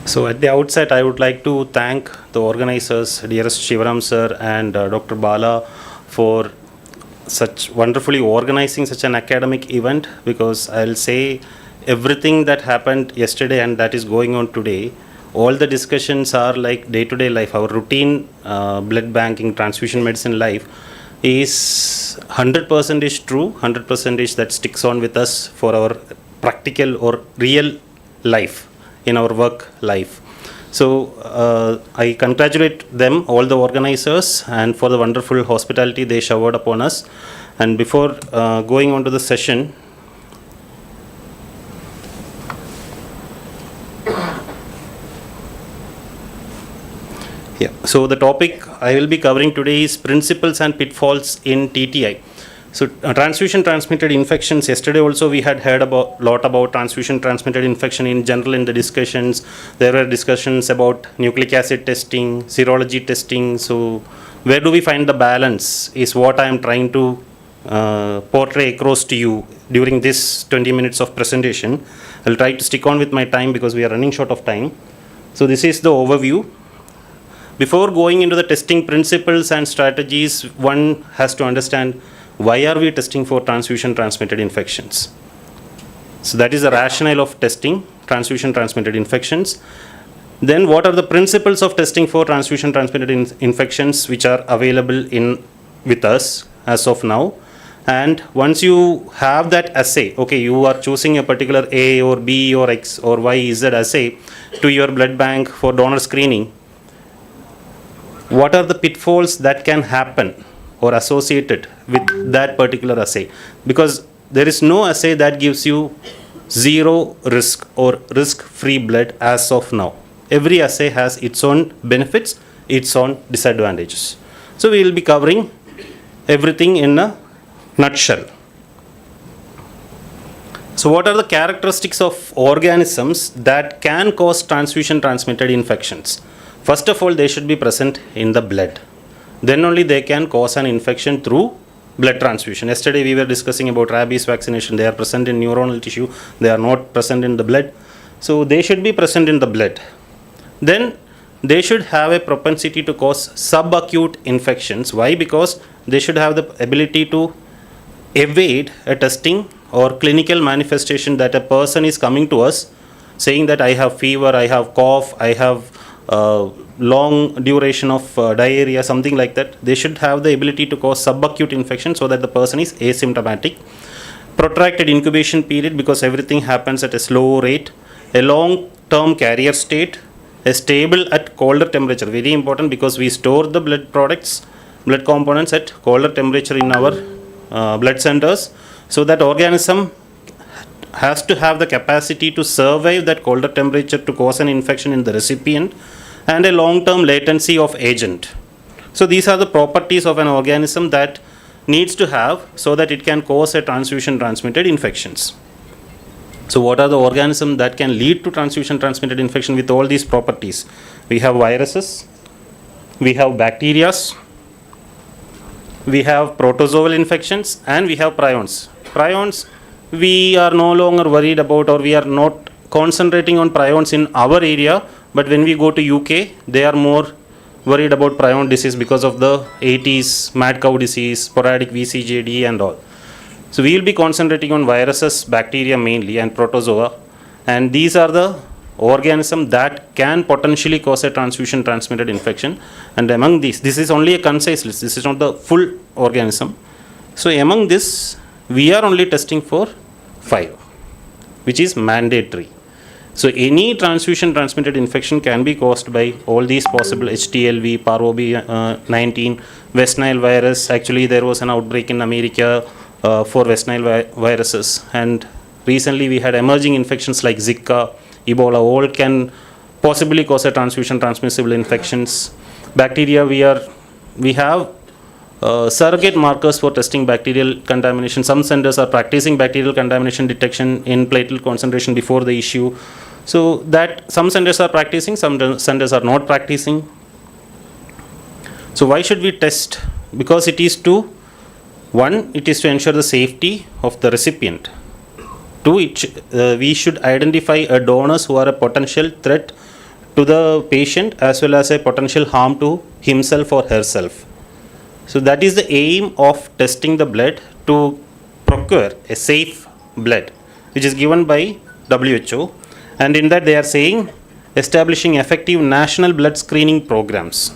So at the outset, I would like to thank the organizers, dearest Shivaram sir and Dr. Bala, for such wonderfully organizing such an academic event, because I'll say everything that happened yesterday and that is going on today, all the discussions are like day-to-day life. Our routine blood banking, transfusion medicine life is 100% true, 100% that sticks on with us for our practical or real life, in our work life. So I congratulate them, all the organizers, and for the wonderful hospitality they showered upon us. And before going on to the session, so the topic I will be covering today is principles and pitfalls in TTI. So transfusion transmitted infections, yesterday also we had heard a lot about transfusion transmitted infection in general in the discussions. There were discussions about nucleic acid testing, serology testing. So where do we find the balance is what I am trying to portray across to you during this 20 minutes of presentation. I'll try to stick on with my time because we are running short of time. So this is the overview. Before going into the testing principles and strategies, one has to understand why are we testing for transfusion transmitted infections. So that is the rationale of testing transfusion transmitted infections. Then what are the principles of testing for transfusion transmitted infections which are available with us as of now. And once you have that assay, okay, you are choosing a particular A or B or X or Y, Z assay to your blood bank for donor screening. What are the pitfalls that can happen or associated with that particular assay? Because there is no assay that gives you zero risk or risk-free blood as of now. Every assay has its own benefits, its own disadvantages. So we will be covering everything in a nutshell. So what are the characteristics of organisms that can cause transfusion transmitted infections? First of all, they should be present in the blood. Then only they can cause an infection through blood transfusion. Yesterday we were discussing about rabies vaccination. They are present in neuronal tissue. They are not present in the blood. So they should be present in the blood. Then they should have a propensity to cause subacute infections. Why? Because they should have the ability to evade a testing or clinical manifestation that a person is coming to us saying that I have fever, I have cough, I have long duration of diarrhea, something like that. They should have the ability to cause subacute infection so that the person is asymptomatic. Protracted incubation period, because everything happens at a slow rate. A long-term carrier state. A stable at colder temperature, very important, because we store the blood products, blood components at colder temperature in our blood centers. So that organism has to have the capacity to survive that colder temperature to cause an infection in the recipient, and a long-term latency of agent. So these are the properties of an organism that needs to have so that it can cause a transfusion transmitted infections. So what are the organisms that can lead to transfusion transmitted infection with all these properties? We have viruses, we have bacteria, we have protozoal infections, and we have prions. Prions we are no longer worried about, or we are not concentrating on prions in our area, but when we go to UK, they are more worried about prion disease because of the 80s mad cow disease, sporadic VCJD and all. So we will be concentrating on viruses, bacteria mainly, and protozoa, and these are the organisms that can potentially cause a transfusion transmitted infection. And among these, this is only a concise list, this is not the full organism. So among this, we are only testing for 5, which is mandatory. So any transfusion transmitted infection can be caused by all these possible HTLV, PAROB19, West Nile virus. Actually, there was an outbreak in America for West Nile viruses, and recently we had emerging infections like Zika, Ebola. All can possibly cause a transfusion transmissible infections. Bacteria, we have surrogate markers for testing bacterial contamination. Some centers are practicing bacterial contamination detection in platelet concentration before the issue. So that some centers are practicing, some centers are not practicing. So why should we test? Because it is to, one, it is to ensure the safety of the recipient. Two, we should identify a donors who are a potential threat to the patient as well as a potential harm to himself or herself. So that is the aim of testing the blood, to procure a safe blood, which is given by WHO. And in that they are saying establishing effective national blood screening programs.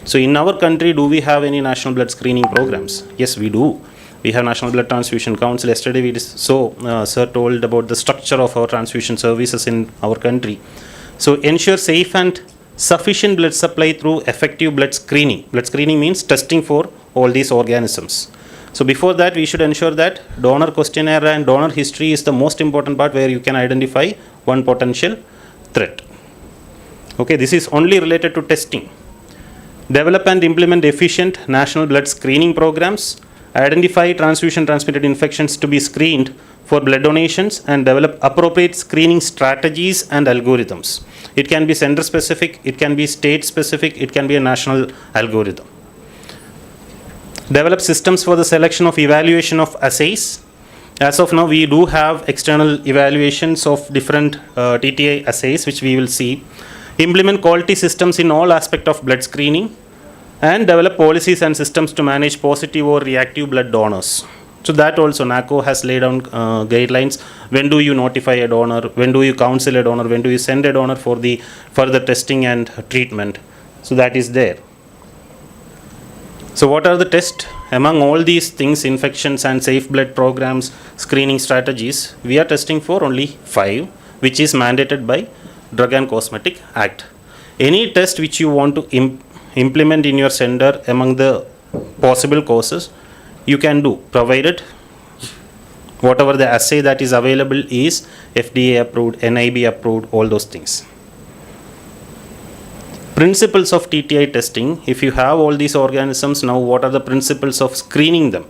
So in our country, do we have any national blood screening programs? Yes, we do. We have National Blood Transfusion Council. Yesterday Sir told about the structure of our transfusion services in our country. So ensure safe and sufficient blood supply through effective blood screening. Blood screening means testing for all these organisms. So before that, we should ensure that donor questionnaire and donor history is the most important part, where you can identify one potential threat. Okay, this is only related to testing. Develop and implement efficient national blood screening programs. Identify transfusion transmitted infections to be screened for blood donations, and develop appropriate screening strategies and algorithms. It can be center specific, it can be state specific, it can be a national algorithm. Develop systems for the selection of evaluation of assays. As of now, we do have external evaluations of different TTI assays, which we will see. Implement quality systems in all aspects of blood screening, and develop policies and systems to manage positive or reactive blood donors. So that also NACO has laid down guidelines. When do you notify a donor? When do you counsel a donor? When do you send a donor for the further testing and treatment? So that is there. So what are the tests? Among all these things, infections and safe blood programs, screening strategies, we are testing for only 5, which is mandated by Drug and Cosmetic Act. Any test which you want to implement in your center among the possible causes, you can do, provided whatever the assay that is available is FDA approved, NIB approved, all those things. Principles of TTI testing. If you have all these organisms, now what are the principles of screening them?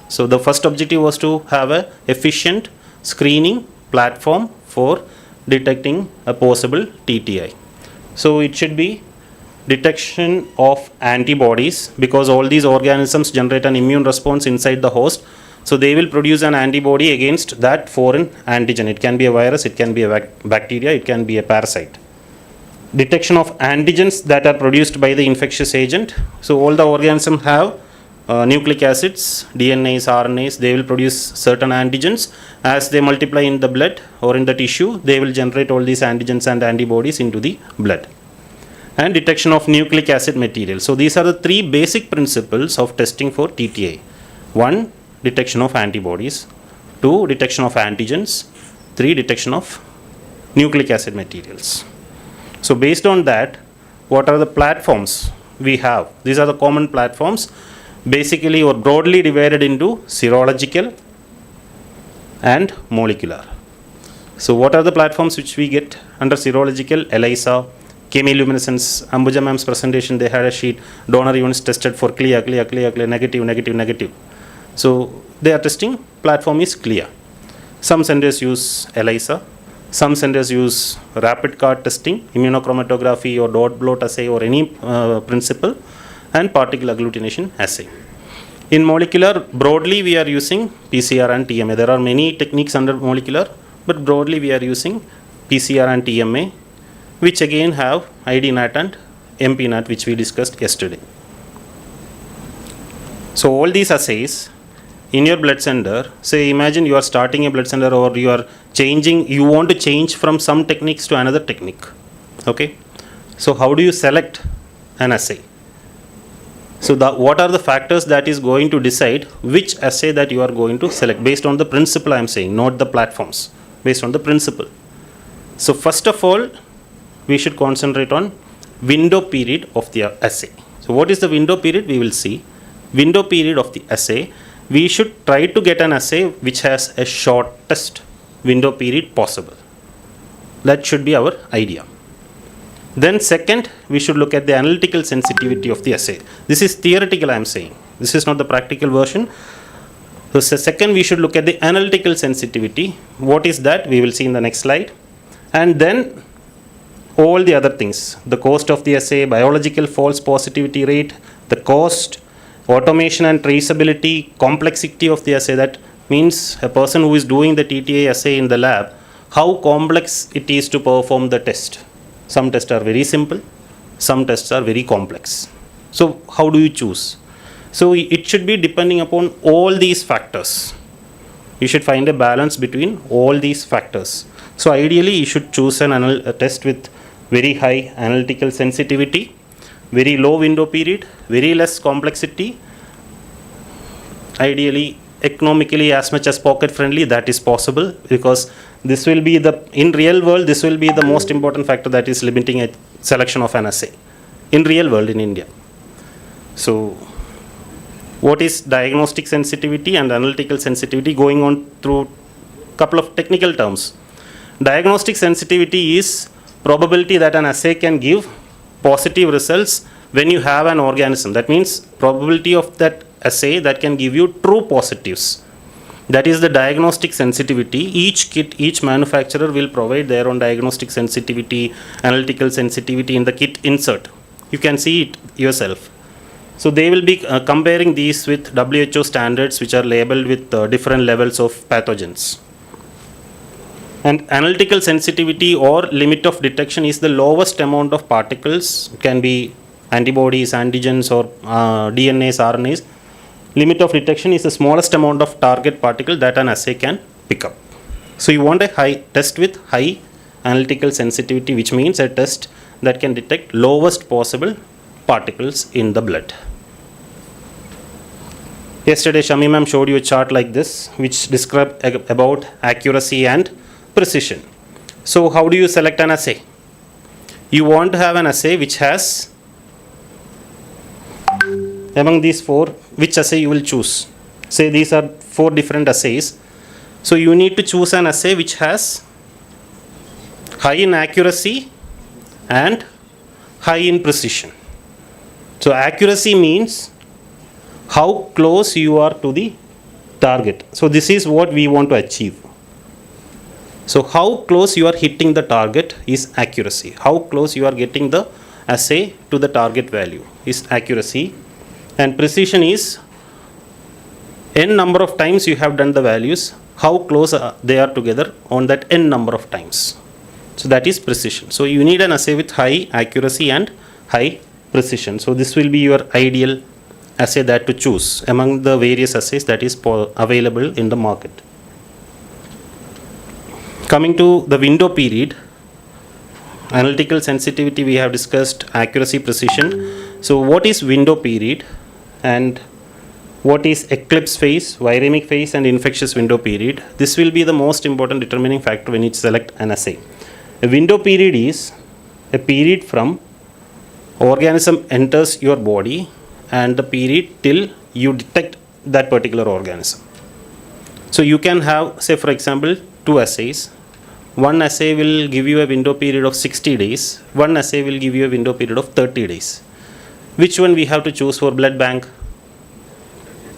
So the first objective was to have a efficient screening platform for detecting a possible TTI. So it should be detection of antibodies, because all these organisms generate an immune response inside the host. So they will produce an antibody against that foreign antigen. It can be a virus, it can be a bacteria, it can be a parasite. Detection of antigens that are produced by the infectious agent. So all the organisms have nucleic acids, DNAs, RNAs, they will produce certain antigens. As they multiply in the blood or in the tissue, they will generate all these antigens and antibodies into the blood. And detection of nucleic acid material. So these are the 3 basic principles of testing for TTI. 1, detection of antibodies. 2, detection of antigens. 3, detection of nucleic acid materials. So based on that, what are the platforms we have? These are the common platforms, basically or broadly divided into serological and molecular. So what are the platforms which we get under serological? ELISA, chemiluminescence. Ambuja ma'am's presentation, they had a sheet, donor units tested for clear, negative. So their testing platform is clear. Some centers use ELISA, some centers use rapid card testing, immunochromatography or dot blot assay or any principle, and particle agglutination assay. In molecular, broadly we are using PCR and TMA. There are many techniques under molecular, but broadly we are using PCR and TMA, which again have ID NAT and MP NAT, which we discussed yesterday. So all these assays in your blood center, say imagine you are starting a blood center or you are changing, you want to change from some techniques to another technique. Okay. So how do you select an assay? So what are the factors that is going to decide which assay that you are going to select based on the principle I am saying, not the platforms, based on the principle. So first of all, we should concentrate on window period of the assay. So what is the window period? We will see. Window period of the assay, we should try to get an assay which has a shortest window period possible. That should be our idea. Then second, we should look at the analytical sensitivity of the assay. This is theoretical I am saying. This is not the practical version. So second, we should look at the analytical sensitivity. What is that? We will see in the next slide. And then all the other things, the cost of the assay, biological false positivity rate, the cost, automation and traceability, complexity of the assay. That means a person who is doing the TTA assay in the lab, how complex it is to perform the test. Some tests are very simple, some tests are very complex. So how do you choose? So it should be depending upon all these factors. You should find a balance between all these factors. So ideally you should choose a test with very high analytical sensitivity, very low window period, very less complexity, ideally economically as much as pocket friendly. That is possible because this will be in real world, this will be the most important factor that is limiting a selection of an assay in real world in India. So what is diagnostic sensitivity and analytical sensitivity? Going on through a couple of technical terms. Diagnostic sensitivity is probability that an assay can give positive results when you have an organism. That means probability of that assay that can give you true positives. That is the diagnostic sensitivity. Each kit, each manufacturer will provide their own diagnostic sensitivity, analytical sensitivity in the kit insert. You can see it yourself. So they will be comparing these with WHO standards which are labeled with different levels of pathogens. And analytical sensitivity or limit of detection is the lowest amount of particles, can be antibodies, antigens or DNAs, RNAs. Limit of detection is the smallest amount of target particle that an assay can pick up. So you want a high test with high analytical sensitivity, which means a test that can detect lowest possible particles in the blood. Yesterday Shami ma'am showed you a chart like this which described about accuracy and precision. So how do you select an assay? You want to have an assay which has, among these four, which assay you will choose? Say these are four different assays. So you need to choose an assay which has high in accuracy and high in precision. So accuracy means how close you are to the target. So this is what we want to achieve. So how close you are hitting the target is accuracy. How close you are getting the assay to the target value is accuracy. And precision is n number of times you have done the values, how close they are together on that n number of times. So that is precision. So you need an assay with high accuracy and high precision. So this will be your ideal assay that to choose among the various assays that is available in the market. Coming to the window period, analytical sensitivity we have discussed, accuracy, precision. So what is window period and what is eclipse phase, viremic phase and infectious window period? This will be the most important determining factor when you select an assay. A window period is a period from organism enters your body and the period till you detect that particular organism. So you can have, say for example, two assays. One assay will give you a window period of 60 days. One assay will give you a window period of 30 days. Which one we have to choose for blood bank?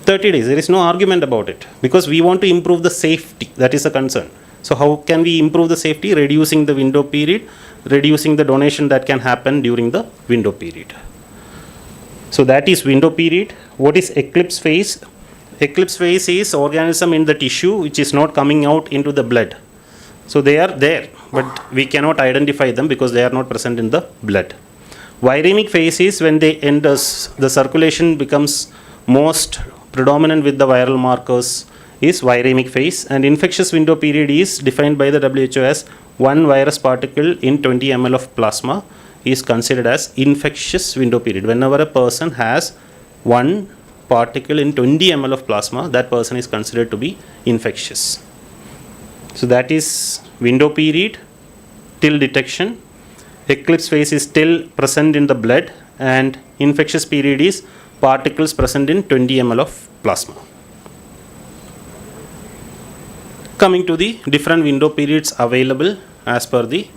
30 days. There is no argument about it because we want to improve the safety. That is a concern. So how can we improve the safety? Reducing the window period, reducing the donation that can happen during the window period. So that is window period. What is eclipse phase? Eclipse phase is organism in the tissue which is not coming out into the blood. So they are there, but we cannot identify them because they are not present in the blood. Viremic phase is when they enter, the circulation becomes most predominant with the viral markers is viremic phase, and infectious window period is defined by the WHO as one virus particle in 20 ml of plasma is considered as infectious window period. Whenever a person has one particle in 20 ml of plasma, that person is considered to be infectious. So that is window period till detection. Eclipse phase is still present in the blood, and infectious period is particles present in 20 ml of plasma. Coming to the different window periods available as per the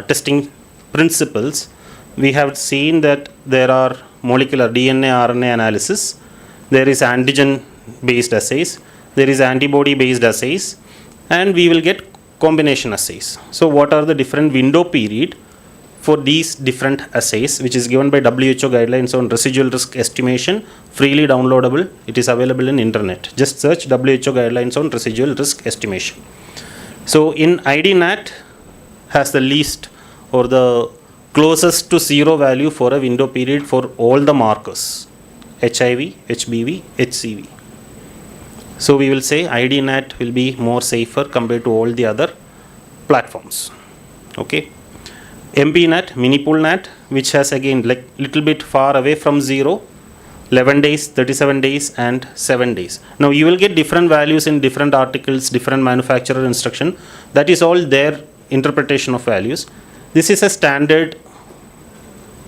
testing principles, we have seen that there are molecular DNA, RNA analysis, there is antigen based assays, there is antibody based assays, and we will get combination assays. So what are the different window period for these different assays, which is given by WHO guidelines on residual risk estimation, freely downloadable. It is available in internet. Just search WHO guidelines on residual risk estimation. So in IDNAT has the least or the closest to zero value for a window period for all the markers, HIV, HBV, HCV. So we will say IDNAT will be more safer compared to all the other platforms. Okay. MPNAT, MiniPoolNAT, which has again like little bit far away from 0, 11 days, 37 days and 7 days. Now you will get different values in different articles, different manufacturer instruction. That is all their interpretation of values. This is a standard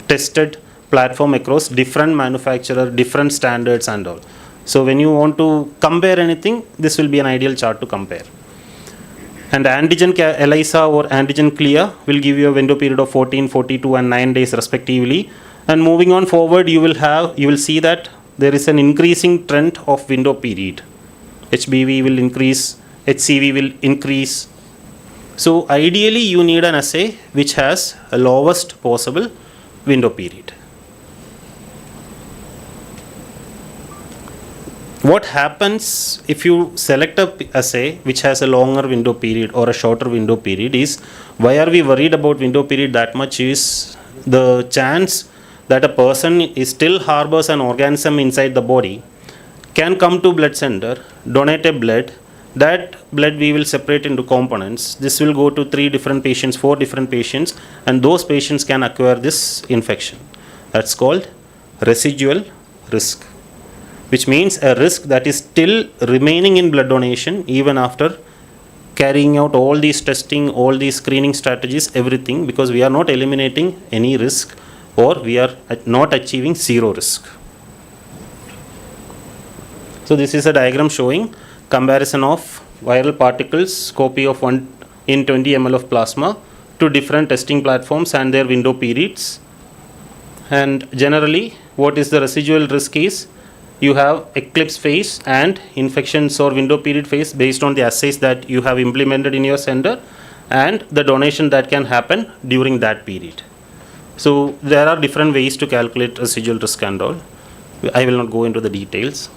tested platform across different manufacturer, different standards and all. So when you want to compare anything, this will be an ideal chart to compare. And antigen ELISA or antigen clear will give you a window period of 14, 42 and 9 days respectively. And moving on forward, you will see that there is an increasing trend of window period. HBV will increase, HCV will increase. So ideally you need an assay which has a lowest possible window period. What happens if you select a assay which has a longer window period or a shorter window period is, why are we worried about window period that much is the chance that a person is still harbors an organism inside the body, can come to blood center, donate a blood, that blood we will separate into components. This will go to 3 different patients, 4 different patients, and those patients can acquire this infection. That's called residual risk, which means a risk that is still remaining in blood donation even after carrying out all these testing, all these screening strategies, everything, because we are not eliminating any risk or we are not achieving zero risk. So this is a diagram showing comparison of viral particles, copy of 1 in 20 ml of plasma to different testing platforms and their window periods. And generally what is the residual risk is, you have eclipse phase and infections or window period phase based on the assays that you have implemented in your center and the donation that can happen during that period. So there are different ways to calculate residual risk and all. I will not go into the details.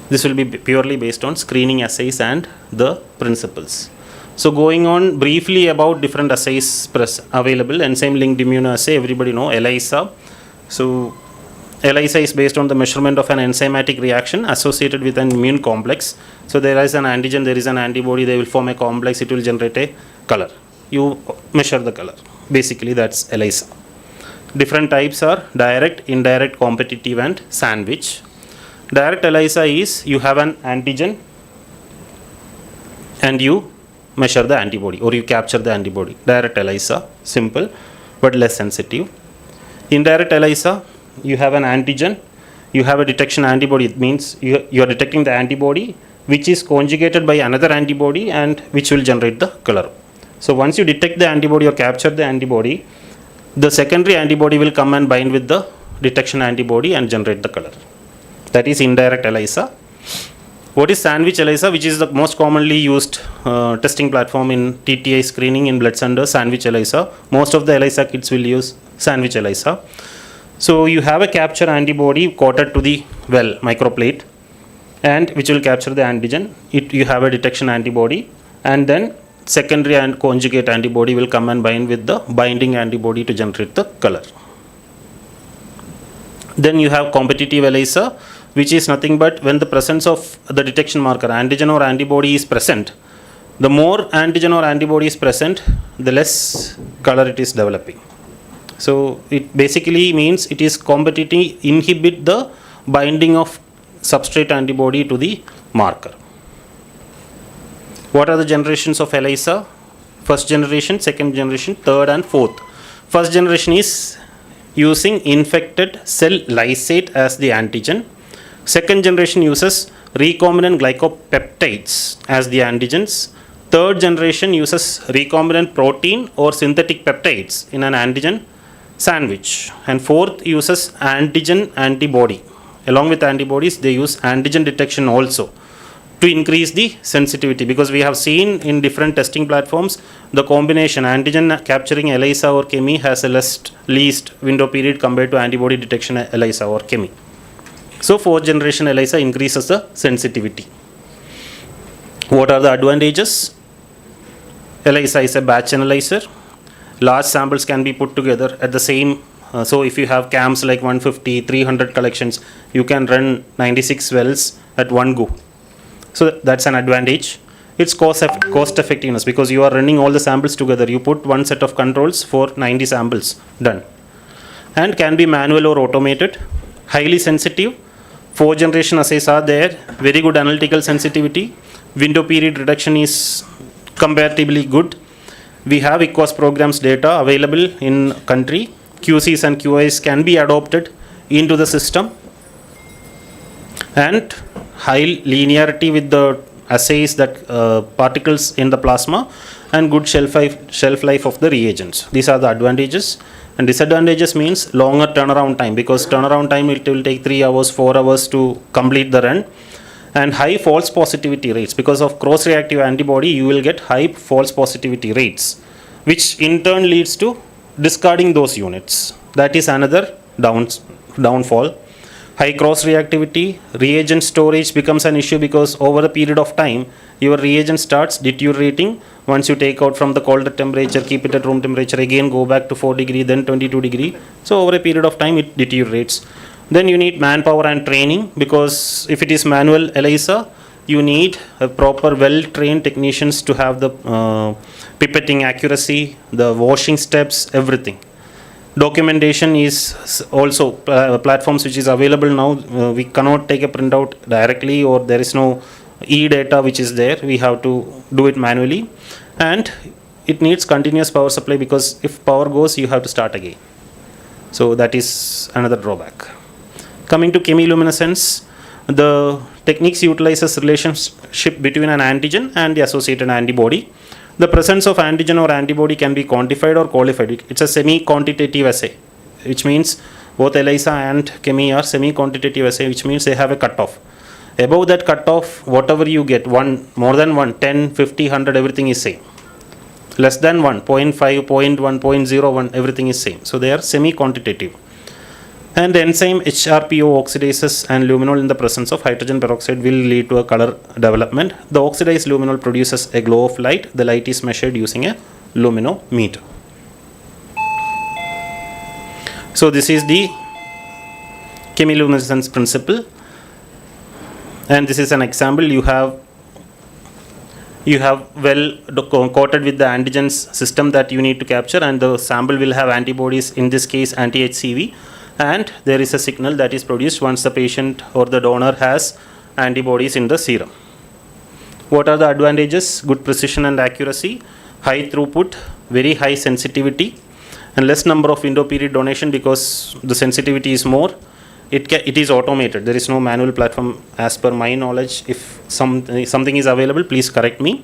This will be purely based on screening assays and the principles. So going on briefly about different assays available, enzyme linked immunoassay, everybody know ELISA. So ELISA is based on the measurement of an enzymatic reaction associated with an immune complex. So there is an antigen, there is an antibody, they will form a complex, it will generate a color. You measure the color. Basically that's ELISA. Different types are direct, indirect, competitive and sandwich. Direct ELISA is you have an antigen and you measure the antibody or you capture the antibody. Direct ELISA, simple but less sensitive. Indirect ELISA, you have an antigen, you have a detection antibody. It means you are detecting the antibody which is conjugated by another antibody and which will generate the color. So once you detect the antibody or capture the antibody, the secondary antibody will come and bind with the detection antibody and generate the color. That is indirect ELISA. What is sandwich ELISA, which is the most commonly used testing platform in TTI screening in blood center, sandwich ELISA. Most of the ELISA kits will use sandwich ELISA. So you have a capture antibody coated to the well microplate, and which will capture the antigen. You have a detection antibody, and then secondary and conjugate antibody will come and bind with the binding antibody to generate the color. Then you have competitive ELISA, which is nothing but when the presence of the detection marker, antigen or antibody, is present. The more antigen or antibody is present, the less color it is developing. So it basically means it is competitive, inhibit the binding of substrate antibody to the marker. What are the generations of ELISA? First generation, second generation, third and fourth. First generation is using infected cell lysate as the antigen. Second generation uses recombinant glycopeptides as the antigens. Third generation uses recombinant protein or synthetic peptides in an antigen sandwich. And fourth uses antigen antibody. Along with antibodies, they use antigen detection also to increase the sensitivity, because we have seen in different testing platforms the combination antigen capturing ELISA or chemi has a least window period compared to antibody detection ELISA or chemi. So fourth generation ELISA increases the sensitivity. What are the advantages? ELISA is a batch analyzer. Large samples can be put together at the same. So if you have CAMs like 150, 300 collections, you can run 96 wells at one go. So that's an advantage. It's cost effectiveness, because you are running all the samples together. You put one set of controls for 90 samples, done. And can be manual or automated. Highly sensitive. 4th generation assays are there. Very good analytical sensitivity. Window period reduction is comparatively good. We have EQUAS programs data available in country. QCs and QIs can be adopted into the system. And high linearity with the assays, that particles in the plasma, and good shelf life of the reagents. These are the advantages. And disadvantages means longer turnaround time, because turnaround time it will take 3 hours, 4 hours to complete the run. And high false positivity rates. Because of cross-reactive antibody, you will get high false positivity rates, which in turn leads to discarding those units. That is another downfall. High cross-reactivity, reagent storage becomes an issue, because over a period of time, your reagent starts deteriorating. Once you take out from the colder temperature, keep it at room temperature, again go back to 4 degree, then 22 degree. So over a period of time, it deteriorates. Then you need manpower and training, because if it is manual ELISA, you need a proper well-trained technicians to have the pipetting accuracy, the washing steps, everything. Documentation is also platforms which is available now. We cannot take a printout directly, or there is no e-data which is there. We have to do it manually, and it needs continuous power supply, because if power goes, you have to start again. So that is another drawback. Coming to chemiluminescence, the techniques utilizes relationship between an antigen and the associated antibody. The presence of antigen or antibody can be quantified or qualified. It's a semi-quantitative assay, which means both ELISA and chemi are semi-quantitative assay, which means they have a cutoff. Above that cutoff, whatever you get, more than 1, 10, 50, 100, everything is same. Less than 1, 0.5, 0.1, 0.01, everything is same. So they are semi-quantitative. And the enzyme HRPO oxidases and luminol in the presence of hydrogen peroxide will lead to a color development. The oxidized luminol produces a glow of light. The light is measured using a luminometer. So this is the chemiluminescence principle. And this is an example. You have well coated with the antigens system that you need to capture, and the sample will have antibodies, in this case anti-HCV. And there is a signal that is produced once the patient or the donor has antibodies in the serum. What are the advantages? Good precision and accuracy, high throughput, very high sensitivity, and less number of window period donation, because the sensitivity is more. It is automated. There is no manual platform as per my knowledge. If something is available, please correct me.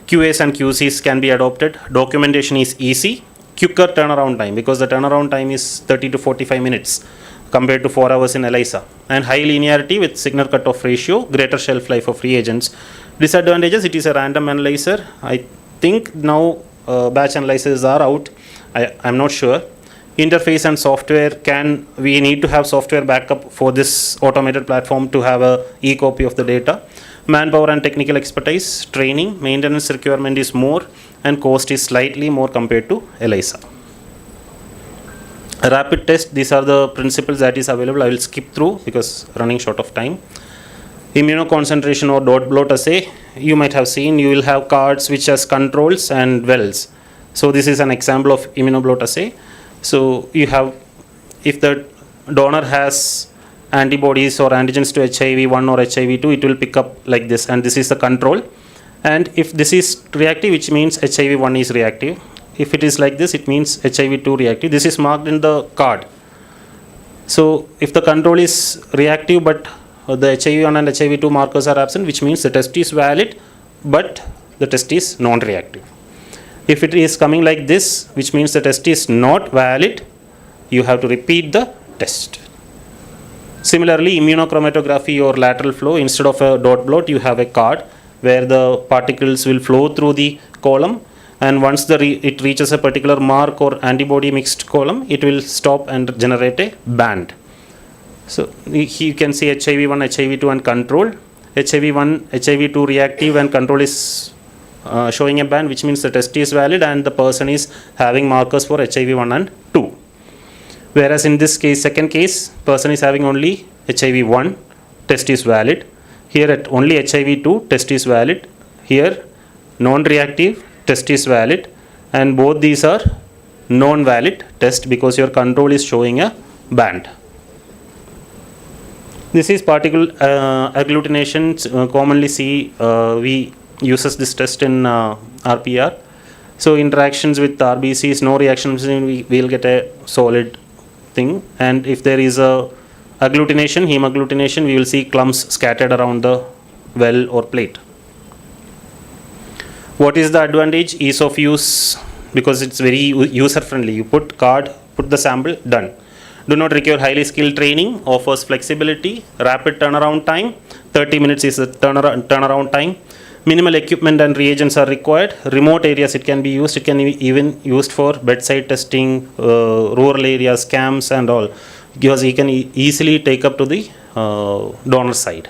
QAs and QCs can be adopted. Documentation is easy. Quicker turnaround time, because the turnaround time is 30 to 45 minutes compared to 4 hours in ELISA. And high linearity with signal cutoff ratio, greater shelf life of reagents. Disadvantages, it is a random analyzer. I think now batch analyzers are out. I'm not sure. interface and software, we need to have software backup for this automated platform to have a e-copy of the data. Manpower and technical expertise, training, maintenance requirement is more, and cost is slightly more compared to ELISA. A rapid test, these are the principles that is available. I will skip through because running short of time. Immunoconcentration or dot blot assay, you might have seen, you will have cards which has controls and wells. So this is an example of immunoblot assay. So you have, if the donor has antibodies or antigens to HIV1 or HIV2, it will pick up like this, and this is the control. And if this is reactive, which means HIV1 is reactive. If it is like this, it means HIV2 reactive. This is marked in the card. So if the control is reactive but the HIV1 and HIV2 markers are absent, which means the test is valid but the test is non-reactive. If it is coming like this, which means the test is not valid, you have to repeat the test. Similarly, immunochromatography or lateral flow, instead of a dot blot, you have a card where the particles will flow through the column, and once it reaches a particular mark or antibody mixed column, it will stop and generate a band. So you can see HIV1, HIV2 and control. HIV1, HIV2 reactive and control is showing a band, which means the test is valid and the person is having markers for HIV1 and 2. Whereas in this case, second case, person is having only HIV1, test is valid. Here at only HIV2, test is valid. Here non-reactive, test is valid, and both these are non-valid test because your control is showing a band. This is particle agglutination. Commonly we uses this test in RPR. So interactions with RBCs, no reactions, we will get a solid thing. And if there is a agglutination, hemagglutination, we will see clumps scattered around the well or plate. What is the advantage? Ease of use, because it's very user friendly. You put card, put the sample, done. Do not require highly skilled training, offers flexibility, rapid turnaround time, 30 minutes is the turnaround time. Minimal equipment and reagents are required. Remote areas it can be used. It can be even used for bedside testing, rural areas, camps and all, because you can easily take up to the donor side.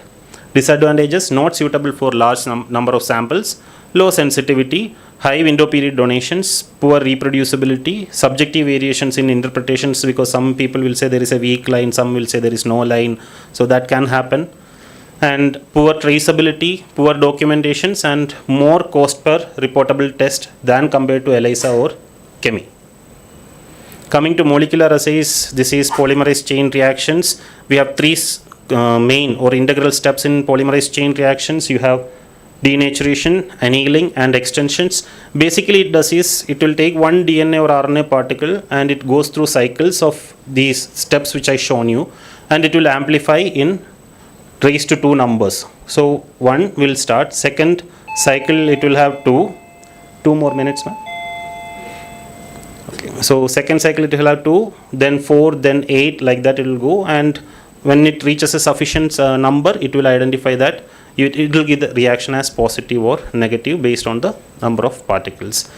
Disadvantages: not suitable for large number of samples, low sensitivity, high window period donations, poor reproducibility, subjective variations in interpretations, because some people will say there is a weak line, some will say there is no line, so that can happen. And poor traceability, poor documentations, and more cost per reportable test than compared to ELISA or chemi. Coming to molecular assays, this is polymerase chain reactions. We have three main or integral steps in polymerase chain reactions. You have denaturation, annealing and extensions. Basically it does is, it will take one DNA or RNA particle and it goes through cycles of these steps which I shown you, and it will amplify in raised to 2 numbers. So 1 will start, second cycle it will have 2 more minutes, ma'am. Okay, so second cycle it will have 2, then 4, then 8, like that it will go, and when it reaches a sufficient number, it will identify that it will give the reaction as positive or negative based on the number of particles.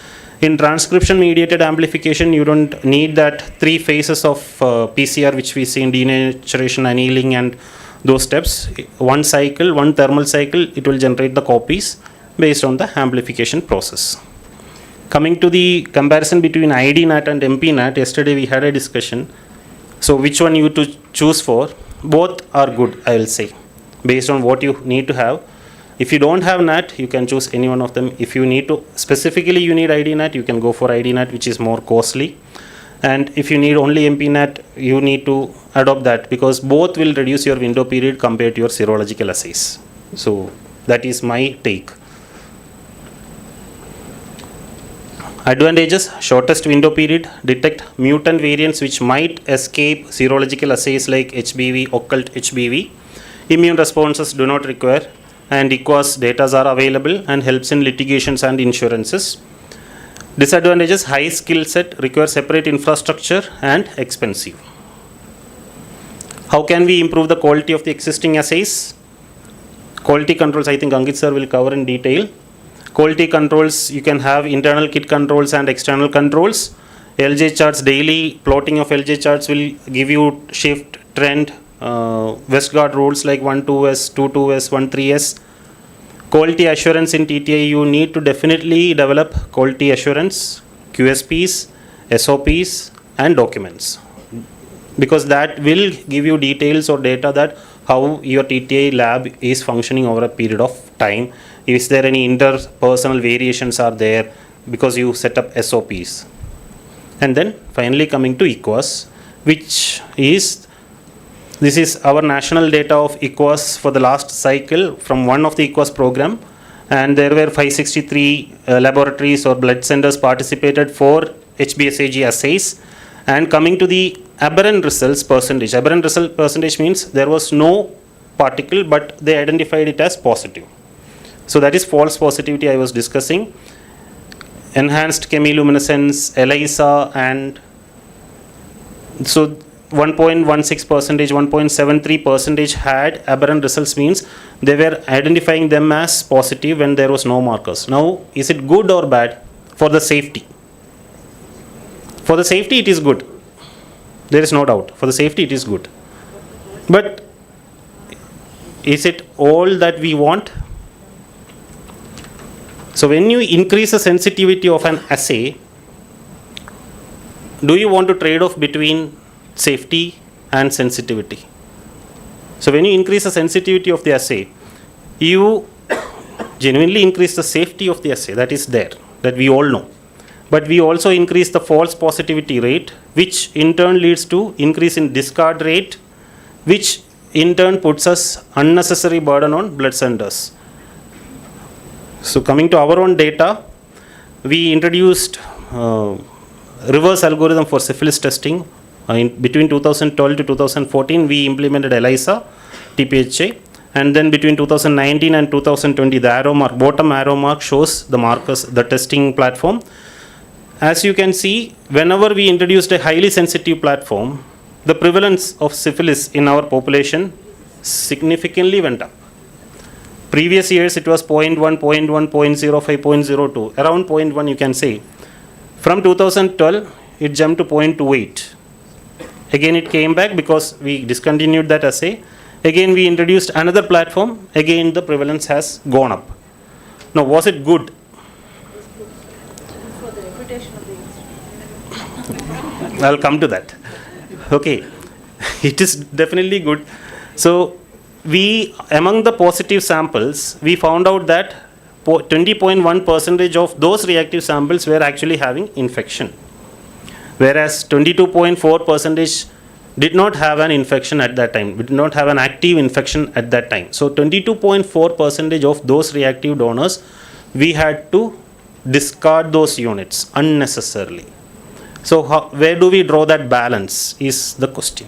In transcription mediated amplification, you don't need that 3 phases of PCR which we see in denaturation, annealing and those steps. One cycle, one thermal cycle, it will generate the copies based on the amplification process. Coming to the comparison between ID-NAT and MP-NAT, yesterday we had a discussion. So which one you to choose for? Both are good, I will say, based on what you need to have. If you don't have NAT, you can choose any one of them. If you need to, specifically you need ID-NAT, you can go for ID-NAT, which is more costly. And if you need only MP-NAT, you need to adopt that, because both will reduce your window period compared to your serological assays. So that is my take. Advantages: shortest window period, detect mutant variants which might escape serological assays like HBV, occult HBV. Immune responses do not require, and EQUAS data are available and helps in litigations and insurances. Disadvantages: high skill set, require separate infrastructure and expensive. How can we improve the quality of the existing assays? Quality controls, I think Ankit sir will cover in detail. Quality controls, you can have internal kit controls and external controls. LJ charts, daily plotting of LJ charts will give you shift, trend, Westgard rules like 1-2S, 2-2S, 1-3S. Quality assurance in TTI, you need to definitely develop quality assurance, QSPs, SOPs, and documents, because that will give you details or data that how your TTI lab is functioning over a period of time. Is there any interpersonal variations are there because you set up SOPs. And then finally coming to EQUAS, which is, this is our national data of EQUAS for the last cycle from one of the EQUAS program, and there were 563 laboratories or blood centers participated for HBsAg assays. And coming to the aberrant results percentage, aberrant result percentage means there was no particle but they identified it as positive. So that is false positivity I was discussing. Enhanced chemiluminescence, ELISA, and so 1.16%, 1.73% had aberrant results, means they were identifying them as positive when there was no markers. Now, is it good or bad for the safety? For the safety, it is good. There is no doubt. For the safety, it is good. But is it all that we want? So when you increase the sensitivity of an assay, do you want to trade off between safety and sensitivity? So when you increase the sensitivity of the assay, you genuinely increase the safety of the assay, that is there, that we all know. But we also increase the false positivity rate, which in turn leads to increase in discard rate, which in turn puts us unnecessary burden on blood centers. So coming to our own data, we introduced reverse algorithm for syphilis testing. Between 2012 to 2014, we implemented ELISA, TPHA, and then between 2019 and 2020, the arrow mark, bottom arrow mark shows the markers, the testing platform. As you can see, whenever we introduced a highly sensitive platform, the prevalence of syphilis in our population significantly went up. Previous years it was 0.1, 0.1, 0.05, 0.02, around 0.1 you can say. From 2012, it jumped to 0.28. Again it came back because we discontinued that assay. Again we introduced another platform, again the prevalence has gone up. Now was it good? I'll come to that. Okay, it is definitely good. So we, among the positive samples, we found out that 20.1% of those reactive samples were actually having infection, whereas 22.4% did not have an infection at that time, did not have an active infection at that time. So 22.4% of those reactive donors, we had to discard those units unnecessarily. So where do we draw that balance is the question.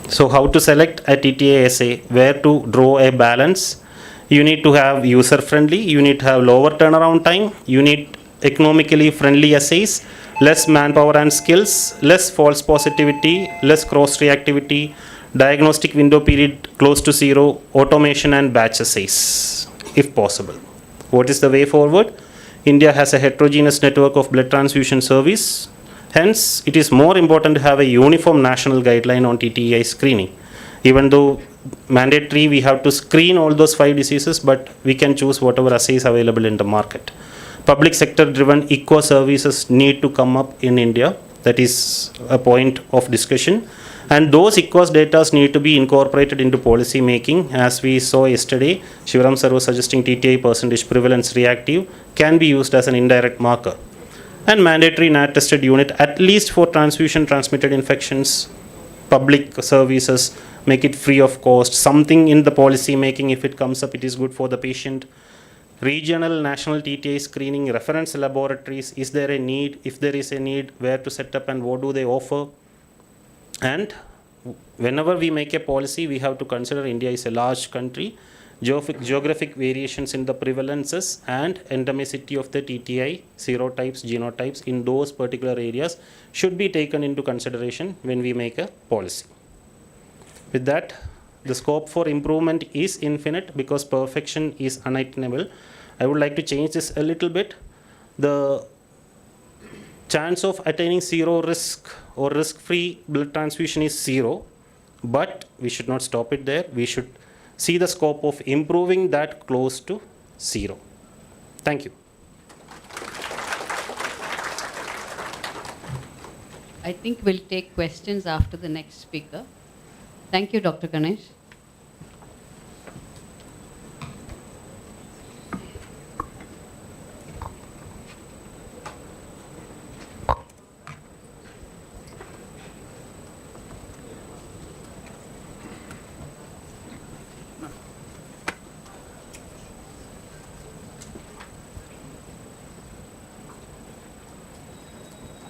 So how to select a TTI assay, where to draw a balance? You need to have user friendly, you need to have lower turnaround time, you need economically friendly assays, less manpower and skills, less false positivity, less cross reactivity, diagnostic window period close to zero, automation and batch assays if possible. What is the way forward? India has a heterogeneous network of blood transfusion service. Hence, it is more important to have a uniform national guideline on TTI screening. Even though mandatory, we have to screen all those 5 diseases, but we can choose whatever assays available in the market. Public sector driven eco services need to come up in India. That is a point of discussion. And those EQUAS data need to be incorporated into policy making. As we saw yesterday, Shivaram sir was suggesting TTI percentage prevalence reactive can be used as an indirect marker. And mandatory NAT tested unit, at least for transfusion transmitted infections, public services, make it free of cost. Something in the policy making, if it comes up, it is good for the patient. Regional, national TTI screening, reference laboratories, is there a need? If there is a need, where to set up and what do they offer? And whenever we make a policy, we have to consider India is a large country. Geographic variations in the prevalences and endemicity of the TTI, serotypes, genotypes in those particular areas should be taken into consideration when we make a policy. With that, the scope for improvement is infinite because perfection is unattainable. I would like to change this a little bit. The chance of attaining zero risk or risk-free blood transfusion is zero, but we should not stop it there. We should see the scope of improving that close to zero. Thank you. I think we'll take questions after the next speaker. Thank you, Dr. Ganesh.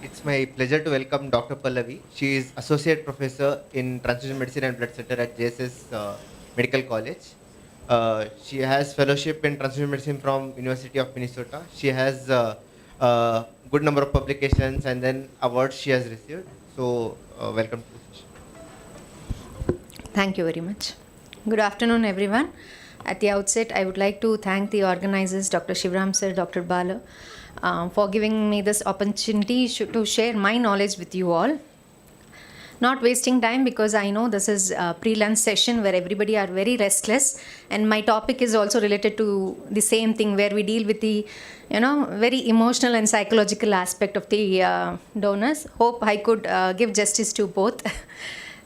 It's my pleasure to welcome Dr. Pallavi. She is Associate Professor in Transfusion Medicine and Blood Center at JSS Medical College. She has fellowship in Transfusion Medicine from University of Minnesota. She has a good number of publications and then awards she has received. So welcome to the session. Thank you very much. Good afternoon, everyone. At the outset, I would like to thank the organizers, Dr. Shivram sir, Dr. Bala, for giving me this opportunity to share my knowledge with you all. Not wasting time, because I know this is a pre-lunch session where everybody are very restless, and my topic is also related to the same thing, where we deal with the very emotional and psychological aspect of the donors. Hope I could give justice to both.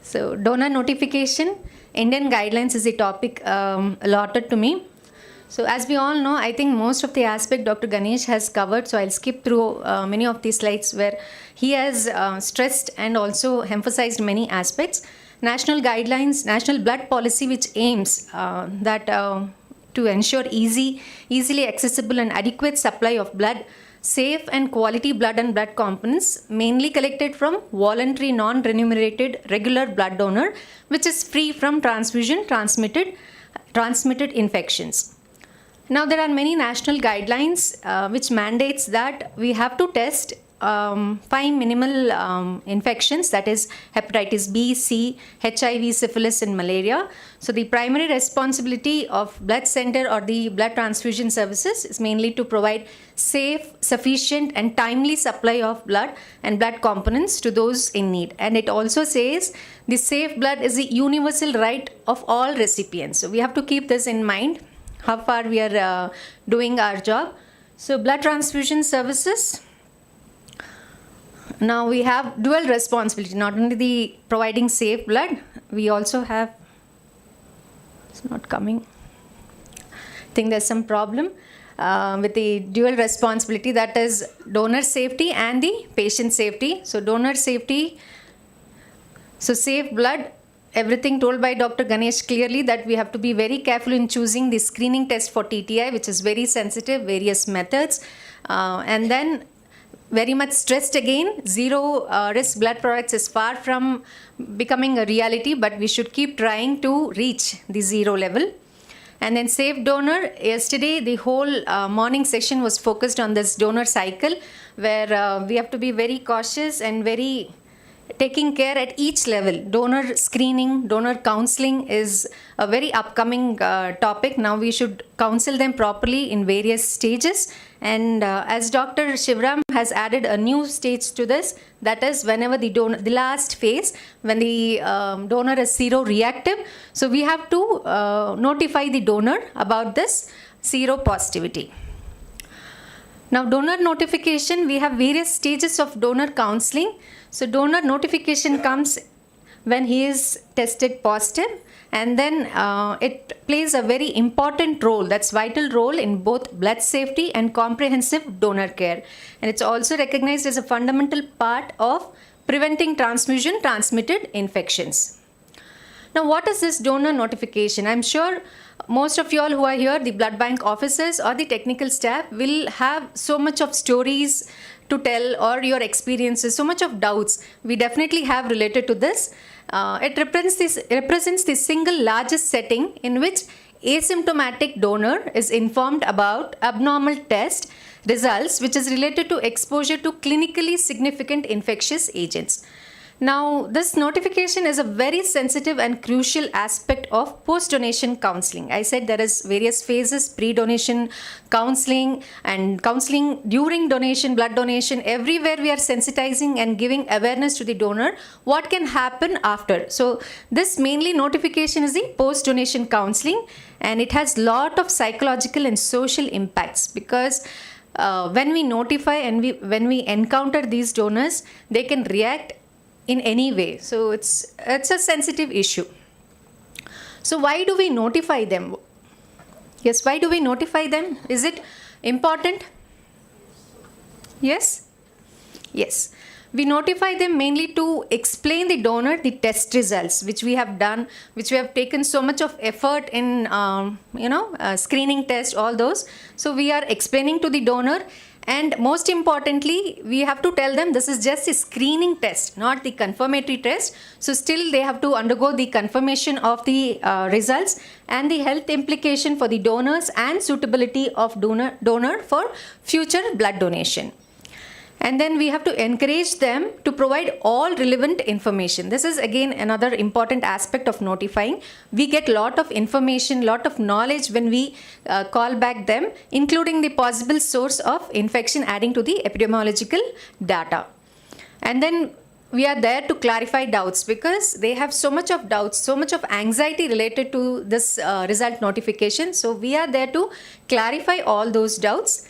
So donor notification, Indian guidelines is the topic allotted to me. So as we all know, I think most of the aspect Dr. Ganesh has covered, so I'll skip through many of these slides where he has stressed and also emphasized many aspects. National guidelines, national blood policy, which aims to ensure easily accessible and adequate supply of blood, safe and quality blood and blood components, mainly collected from voluntary non-remunerated regular blood donor, which is free from transfusion transmitted infections. Now, there are many national guidelines which mandates that we have to test 5 minimal infections, that is hepatitis B, C, HIV, syphilis, and malaria. So the primary responsibility of blood center or the blood transfusion services is mainly to provide safe, sufficient, and timely supply of blood and blood components to those in need. And it also says the safe blood is a universal right of all recipients. So we have to keep this in mind, how far we are doing our job. So blood transfusion services, now we have dual responsibility, not only the providing safe blood, we also have, it's not coming, I think there's some problem with the dual responsibility, that is donor safety and the patient safety. So donor safety, so safe blood, everything told by Dr. Ganesh clearly, that we have to be very careful in choosing the screening test for TTI, which is very sensitive, various methods. And then very much stressed again, zero risk blood products is far from becoming a reality, but we should keep trying to reach the zero level. And then safe donor, yesterday the whole morning session was focused on this donor cycle, where we have to be very cautious and very taking care at each level. Donor screening, donor counseling is a very upcoming topic. Now we should counsel them properly in various stages. And as Dr. Shivram has added a new stage to this, that is whenever the donor, the last phase, when the donor is seroreactive, so we have to notify the donor about this seropositivity. Now, donor notification, we have various stages of donor counseling. So donor notification comes when he is tested positive, and then it plays a very important role, that's vital role in both blood safety and comprehensive donor care. And it's also recognized as a fundamental part of preventing transfusion transmitted infections. Now, what is this donor notification? I'm sure most of you all who are here, the blood bank officers or the technical staff, will have so much of stories to tell, or your experiences, so much of doubts we definitely have related to this. It represents the single largest setting in which asymptomatic donor is informed about abnormal test results, which is related to exposure to clinically significant infectious agents. Now, this notification is a very sensitive and crucial aspect of post-donation counseling. I said there is various phases: pre-donation counseling and counseling during donation, blood donation. Everywhere we are sensitizing and giving awareness to the donor what can happen after. So this mainly notification is the post-donation counseling, and it has lot of psychological and social impacts, because when we notify and when we encounter these donors, they can react in any way. So it's a sensitive issue. So why do we notify them? Yes, why do we notify them? Is it important? Yes? Yes. We notify them mainly to explain the donor the test results which we have done, which we have taken so much of effort in, screening test, all those. So we are explaining to the donor, and most importantly, we have to tell them this is just a screening test, not the confirmatory test. So still they have to undergo the confirmation of the results and the health implication for the donors and suitability of donor for future blood donation. And then we have to encourage them to provide all relevant information. This is again another important aspect of notifying. We get lot of information, lot of knowledge when we call back them, including the possible source of infection, adding to the epidemiological data. And then we are there to clarify doubts, because they have so much of doubts, so much of anxiety related to this result notification. So we are there to clarify all those doubts,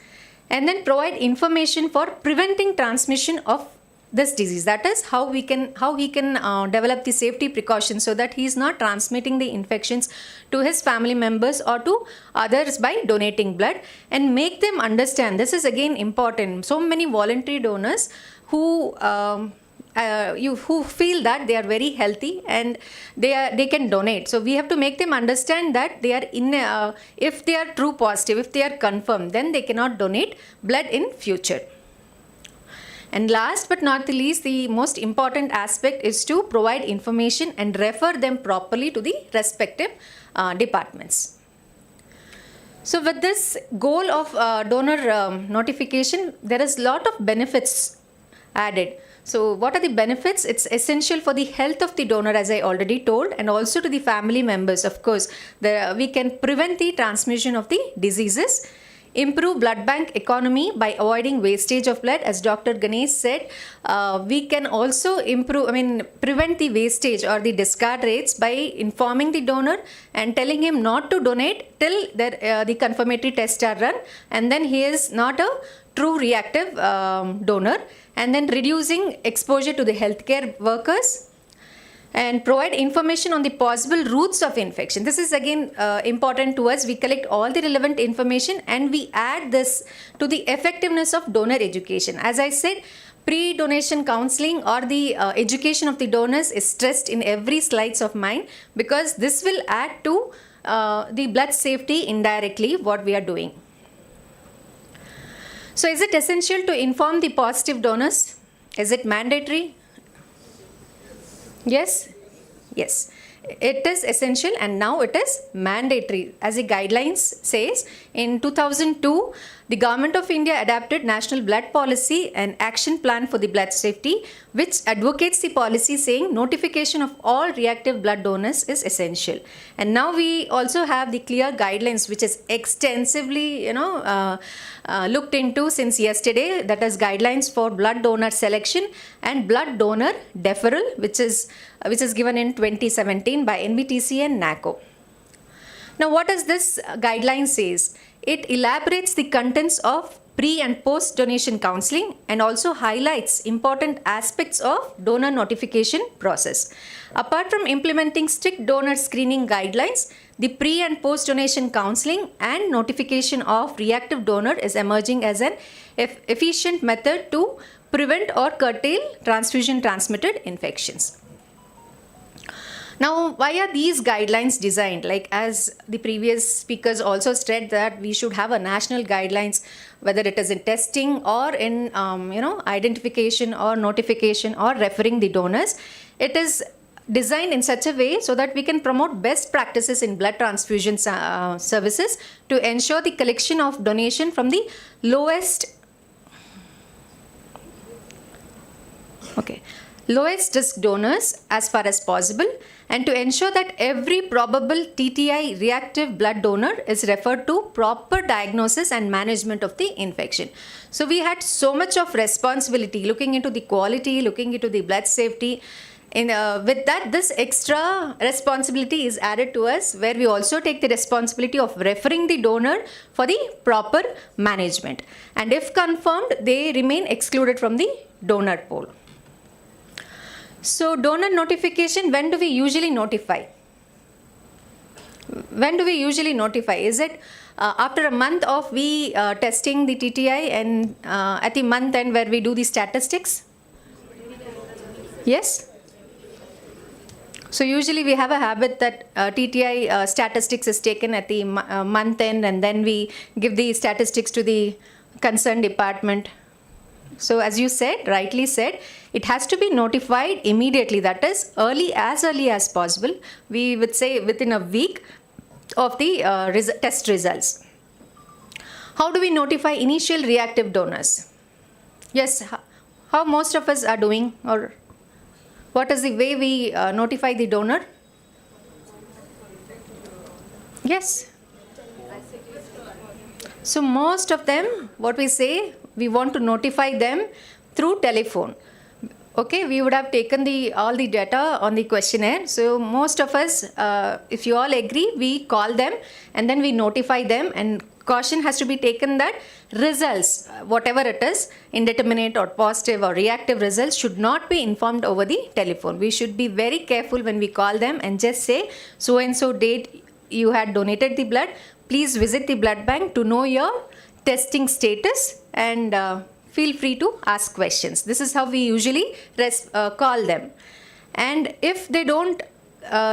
and then provide information for preventing transmission of this disease. That is how he can develop the safety precautions so that he is not transmitting the infections to his family members or to others by donating blood, and make them understand. This is again important. So many voluntary donors who feel that they are very healthy and they can donate. So we have to make them understand that they are if they are true positive, if they are confirmed, then they cannot donate blood in future. And last but not the least, the most important aspect is to provide information and refer them properly to the respective departments. So with this goal of donor notification, there is lot of benefits added. So what are the benefits? It's essential for the health of the donor, as I already told, and also to the family members. Of course, we can prevent the transmission of the diseases, improve blood bank economy by avoiding wastage of blood. As Dr. Ganesh said, we can also prevent the wastage or the discard rates by informing the donor and telling him not to donate till the confirmatory tests are run, and then he is not a true reactive donor. And then reducing exposure to the healthcare workers, and provide information on the possible routes of infection. This is again important to us. We collect all the relevant information and we add this to the effectiveness of donor education. As I said, pre-donation counseling or the education of the donors is stressed in every slides of mine, because this will add to the blood safety indirectly, what we are doing. So is it essential to inform the positive donors? Is it mandatory? Yes? Yes. It is essential, and now it is mandatory. As the guidelines says, in 2002, the Government of India adopted National Blood Policy and Action Plan for the Blood Safety, which advocates the policy saying notification of all reactive blood donors is essential. And now we also have the clear guidelines, which is extensively, looked into since yesterday. That is guidelines for blood donor selection and blood donor deferral, which is given in 2017 by NBTC and NACO. Now, what does this guideline says? It elaborates the contents of pre and post donation counseling and also highlights important aspects of donor notification process. Apart from implementing strict donor screening guidelines, the pre and post donation counseling and notification of reactive donor is emerging as an efficient method to prevent or curtail transfusion transmitted infections. Now, why are these guidelines designed? Like, as the previous speakers also said, that we should have a national guidelines, whether it is in testing or in identification or notification or referring the donors. It is designed in such a way so that we can promote best practices in blood transfusion services to ensure the collection of donation from the lowest lowest risk donors as far as possible, and to ensure that every probable TTI reactive blood donor is referred to proper diagnosis and management of the infection. So we had so much of responsibility looking into the quality, looking into the blood safety. With that, this extra responsibility is added to us, where we also take the responsibility of referring the donor for the proper management. And if confirmed, they remain excluded from the donor pool. So donor notification, when do we usually notify? When do we usually notify? Is it after a month of we testing the TTI and at the month end where we do the statistics? Yes? So usually we have a habit that TTI statistics is taken at the month end, and then we give the statistics to the concerned department. So as you said, rightly said, it has to be notified immediately, that is early as possible. We would say within a week of the test results. How do we notify initial reactive donors? Yes, how most of us are doing, or what is the way we notify the donor? Yes. So most of them, what we say, we want to notify them through telephone. Okay, we would have taken all the data on the questionnaire. So most of us, if you all agree, we call them and then we notify them, and caution has to be taken that results, whatever it is, indeterminate or positive or reactive results, should not be informed over the telephone. We should be very careful when we call them and just say, so and so date you had donated the blood, please visit the blood bank to know your testing status, and feel free to ask questions. This is how we usually call them. And if they don't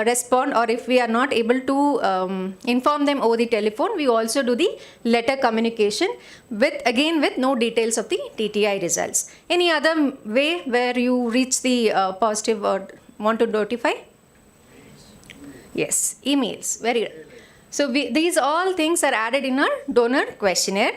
respond, or if we are not able to inform them over the telephone, we also do the letter communication with no details of the TTI results. Any other way where you reach the positive or want to notify? Yes, emails. Very good. So these all things are added in our donor questionnaire.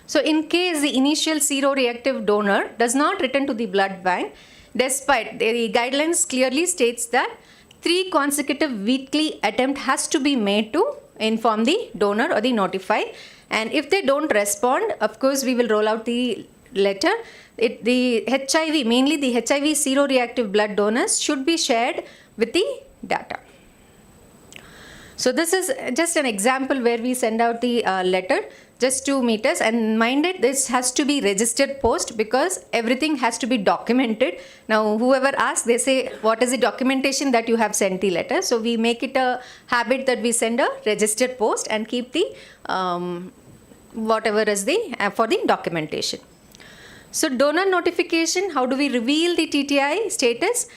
So in case the initial seroreactive donor does not return to the blood bank, despite the guidelines clearly states that 3 consecutive weekly attempt has to be made to inform the donor or the notify. And if they don't respond, of course, we will roll out the letter. The HIV, mainly the HIV seroreactive blood donors, should be shared with the data. So this is just an example where we send out the letter, just 2 meters, and mind it, this has to be registered post because everything has to be documented. Now whoever asks, they say, what is the documentation that you have sent the letter? So we make it a habit that we send a registered post and keep the whatever is the for the documentation. So donor notification, how do we reveal the TTI status?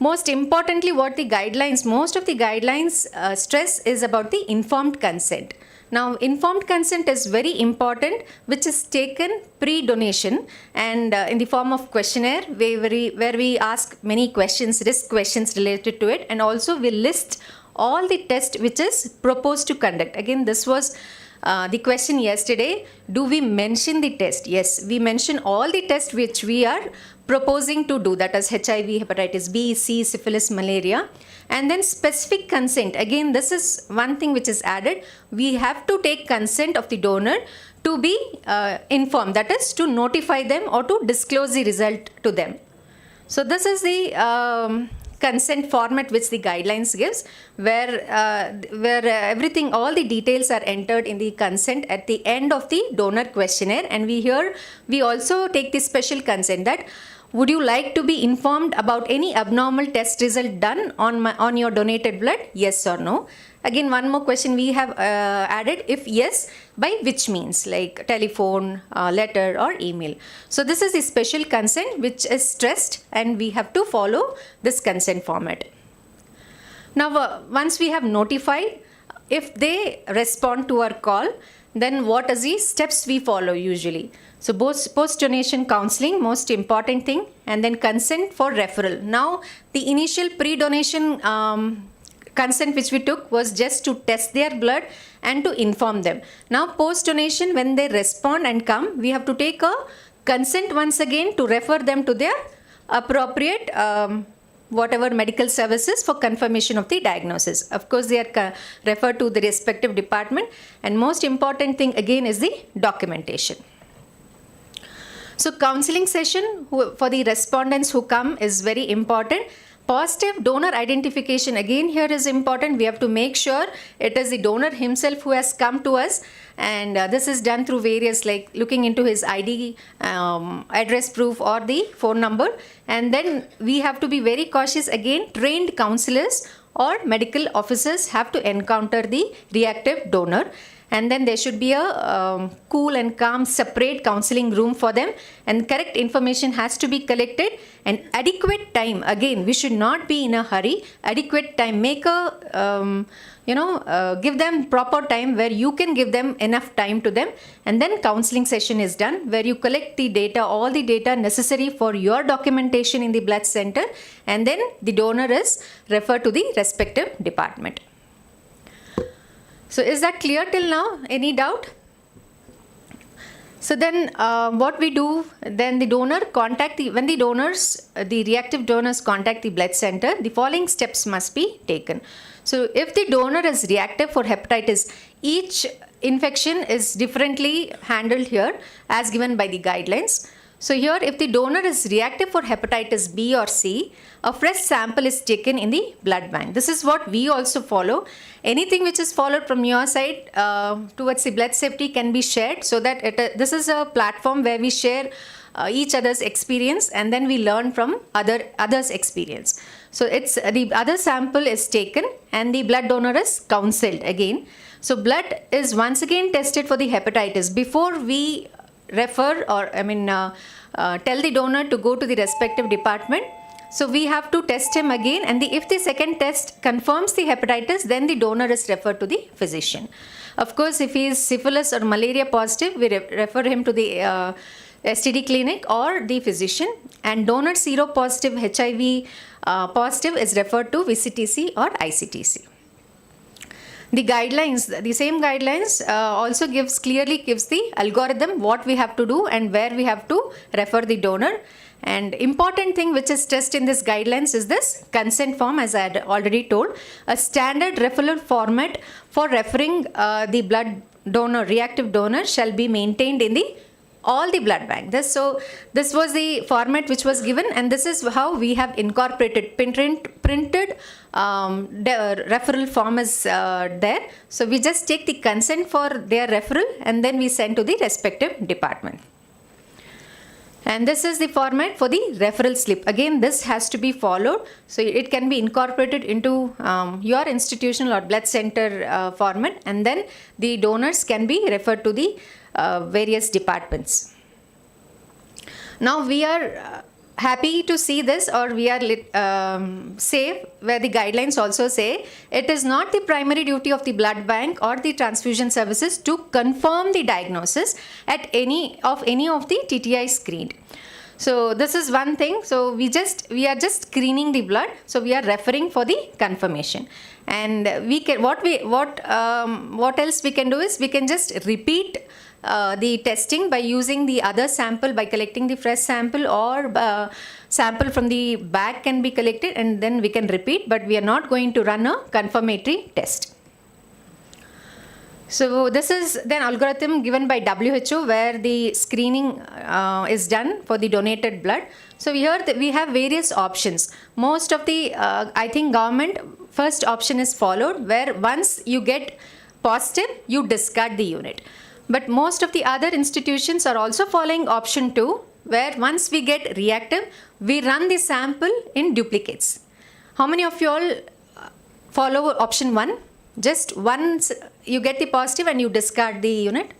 Most importantly, what the guidelines, most of the guidelines stress is about the informed consent. Now, informed consent is very important, which is taken pre-donation and in the form of questionnaire where we ask many questions, risk questions related to it, and also we list all the tests which is proposed to conduct. Again, this was the question yesterday. Do we mention the test? Yes, we mention all the tests which we are proposing to do, that is HIV, hepatitis B, C, syphilis, malaria. And then specific consent. Again, this is one thing which is added. We have to take consent of the donor to be informed, that is to notify them or to disclose the result to them. So this is the consent format which the guidelines gives, where everything, all the details are entered in the consent at the end of the donor questionnaire. And we also take the special consent that, would you like to be informed about any abnormal test result done on your donated blood? Yes or no? Again, one more question we have added. If yes, by which means, like telephone, letter or email. So this is the special consent which is stressed, and we have to follow this consent format. Now, once we have notified, if they respond to our call, then what are the steps we follow usually? So post-donation counseling, most important thing, and then consent for referral. Now, the initial pre-donation consent which we took was just to test their blood and to inform them. Now, post-donation, when they respond and come, we have to take a consent once again to refer them to their appropriate whatever medical services for confirmation of the diagnosis. Of course, they are referred to the respective department, and most important thing again is the documentation. So counseling session for the respondents who come is very important. Positive donor identification again here is important. We have to make sure it is the donor himself who has come to us, and this is done through various, like looking into his ID, address proof or the phone number. And then we have to be very cautious again. Trained counselors or medical officers have to encounter the reactive donor. And then there should be a cool and calm separate counseling room for them, and correct information has to be collected, and adequate time. Again, we should not be in a hurry. Adequate time. Make a, give them proper time where you can give them enough time to them, and then counseling session is done where you collect the data, all the data necessary for your documentation in the blood center, and then the donor is referred to the respective department. So is that clear till now? Any doubt? So then what we do, then the donor when the donors, the reactive donors contact the blood center, the following steps must be taken. So if the donor is reactive for hepatitis, each infection is differently handled here as given by the guidelines. So here, if the donor is reactive for hepatitis B or C, a fresh sample is taken in the blood bank. This is what we also follow. Anything which is followed from your side towards the blood safety can be shared, so that this is a platform where we share each other's experience, and then we learn from others' experience. So it's the other sample is taken and the blood donor is counseled again. So blood is once again tested for the hepatitis before we refer or tell the donor to go to the respective department. So we have to test him again, and if the second test confirms the hepatitis, then the donor is referred to the physician. Of course, if he is syphilis or malaria positive, we refer him to the STD clinic or the physician, and donor seropositive HIV positive is referred to VCTC or ICTC. The guidelines, the same guidelines also clearly gives the algorithm what we have to do and where we have to refer the donor. And important thing which is stressed in this guidelines is this consent form, as I had already told. A standard referral format for referring the blood donor, reactive donor, shall be maintained in all the blood bank. This was the format which was given, and this is how we have incorporated printed referral form is there. So we just take the consent for their referral and then we send to the respective department. And this is the format for the referral slip. Again, this has to be followed. So it can be incorporated into your institutional or blood center format, and then the donors can be referred to the various departments. Now we are happy to see this, or we are safe, where the guidelines also say it is not the primary duty of the blood bank or the transfusion services to confirm the diagnosis at any of the TTI screened. So this is one thing. So we are just screening the blood. So we are referring for the confirmation. And we can what else we can do is we can just repeat the testing by using the other sample, by collecting the fresh sample, or sample from the bag can be collected and then we can repeat, but we are not going to run a confirmatory test. So this is then algorithm given by WHO where the screening is done for the donated blood. So here we have various options. Most of the, I think government first option is followed, where once you get positive, you discard the unit. But most of the other institutions are also following option 2, where once we get reactive, we run the sample in duplicates. How many of you all follow option 1? Just once you get the positive and you discard the unit?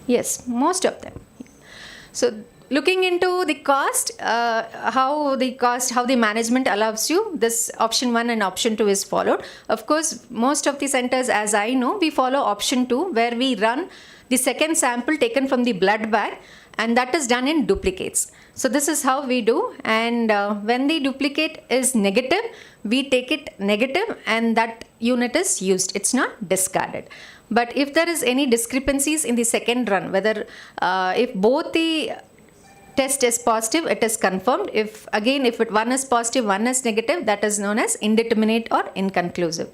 Yes, most of them. So looking into the cost, how the management allows you, this option 1 and option 2 is followed. Of course, most of the centers, as I know, we follow option 2, where we run the second sample taken from the blood bag, and that is done in duplicates. So this is how we do, and when the duplicate is negative, we take it negative and that unit is used. It's not discarded. But if there is any discrepancies in the second run, whether if both the test is positive, it is confirmed. If one is positive, one is negative, that is known as indeterminate or inconclusive.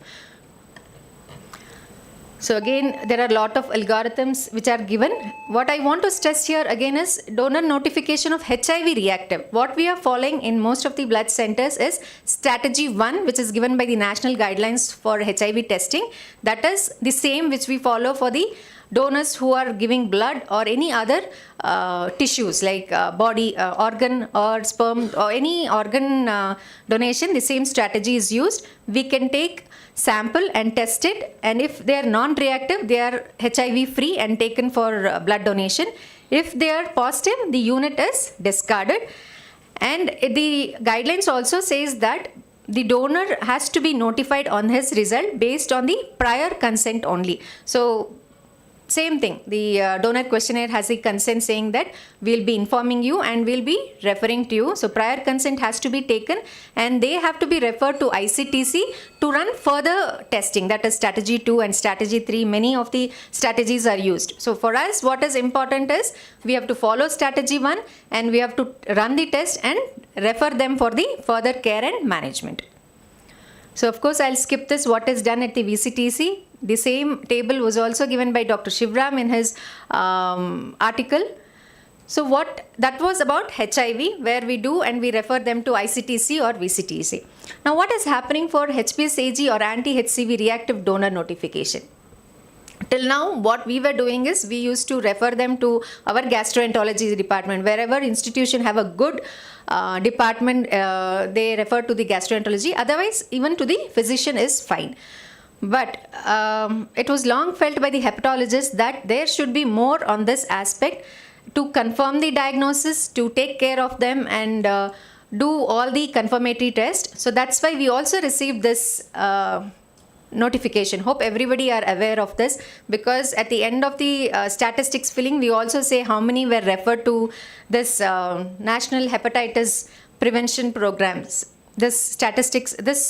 So again, there are a lot of algorithms which are given. What I want to stress here again is donor notification of HIV reactive. What we are following in most of the blood centers is strategy 1, which is given by the national guidelines for HIV testing. That is the same which we follow for the donors who are giving blood or any other tissues like body, organ or sperm or any organ donation. The same strategy is used. We can take sample and test it, and if they are non-reactive, they are HIV free and taken for blood donation. If they are positive, the unit is discarded. And the guidelines also says that the donor has to be notified on his result based on the prior consent only. So same thing, the donor questionnaire has a consent saying that we'll be informing you and we'll be referring to you. So prior consent has to be taken, and they have to be referred to ICTC to run further testing. That is strategy 2 and strategy 3. Many of the strategies are used. So for us, what is important is we have to follow strategy 1 and we have to run the test and refer them for the further care and management. So of course, I'll skip this, what is done at the VCTC. The same table was also given by Dr. Shivram in his article. So that was about HIV, where we do and we refer them to ICTC or VCTC. Now what is happening for HPS-AG or anti-HCV reactive donor notification? Till now, what we were doing is we used to refer them to our gastroenterology department. Wherever institution have a good department, they refer to the gastroenterology. Otherwise, even to the physician is fine. But it was long felt by the hepatologists that there should be more on this aspect to confirm the diagnosis, to take care of them and do all the confirmatory tests. So that's why we also received this notification. Hope everybody are aware of this, because at the end of the statistics filling, we also say how many were referred to this national hepatitis prevention programs. This statistics, this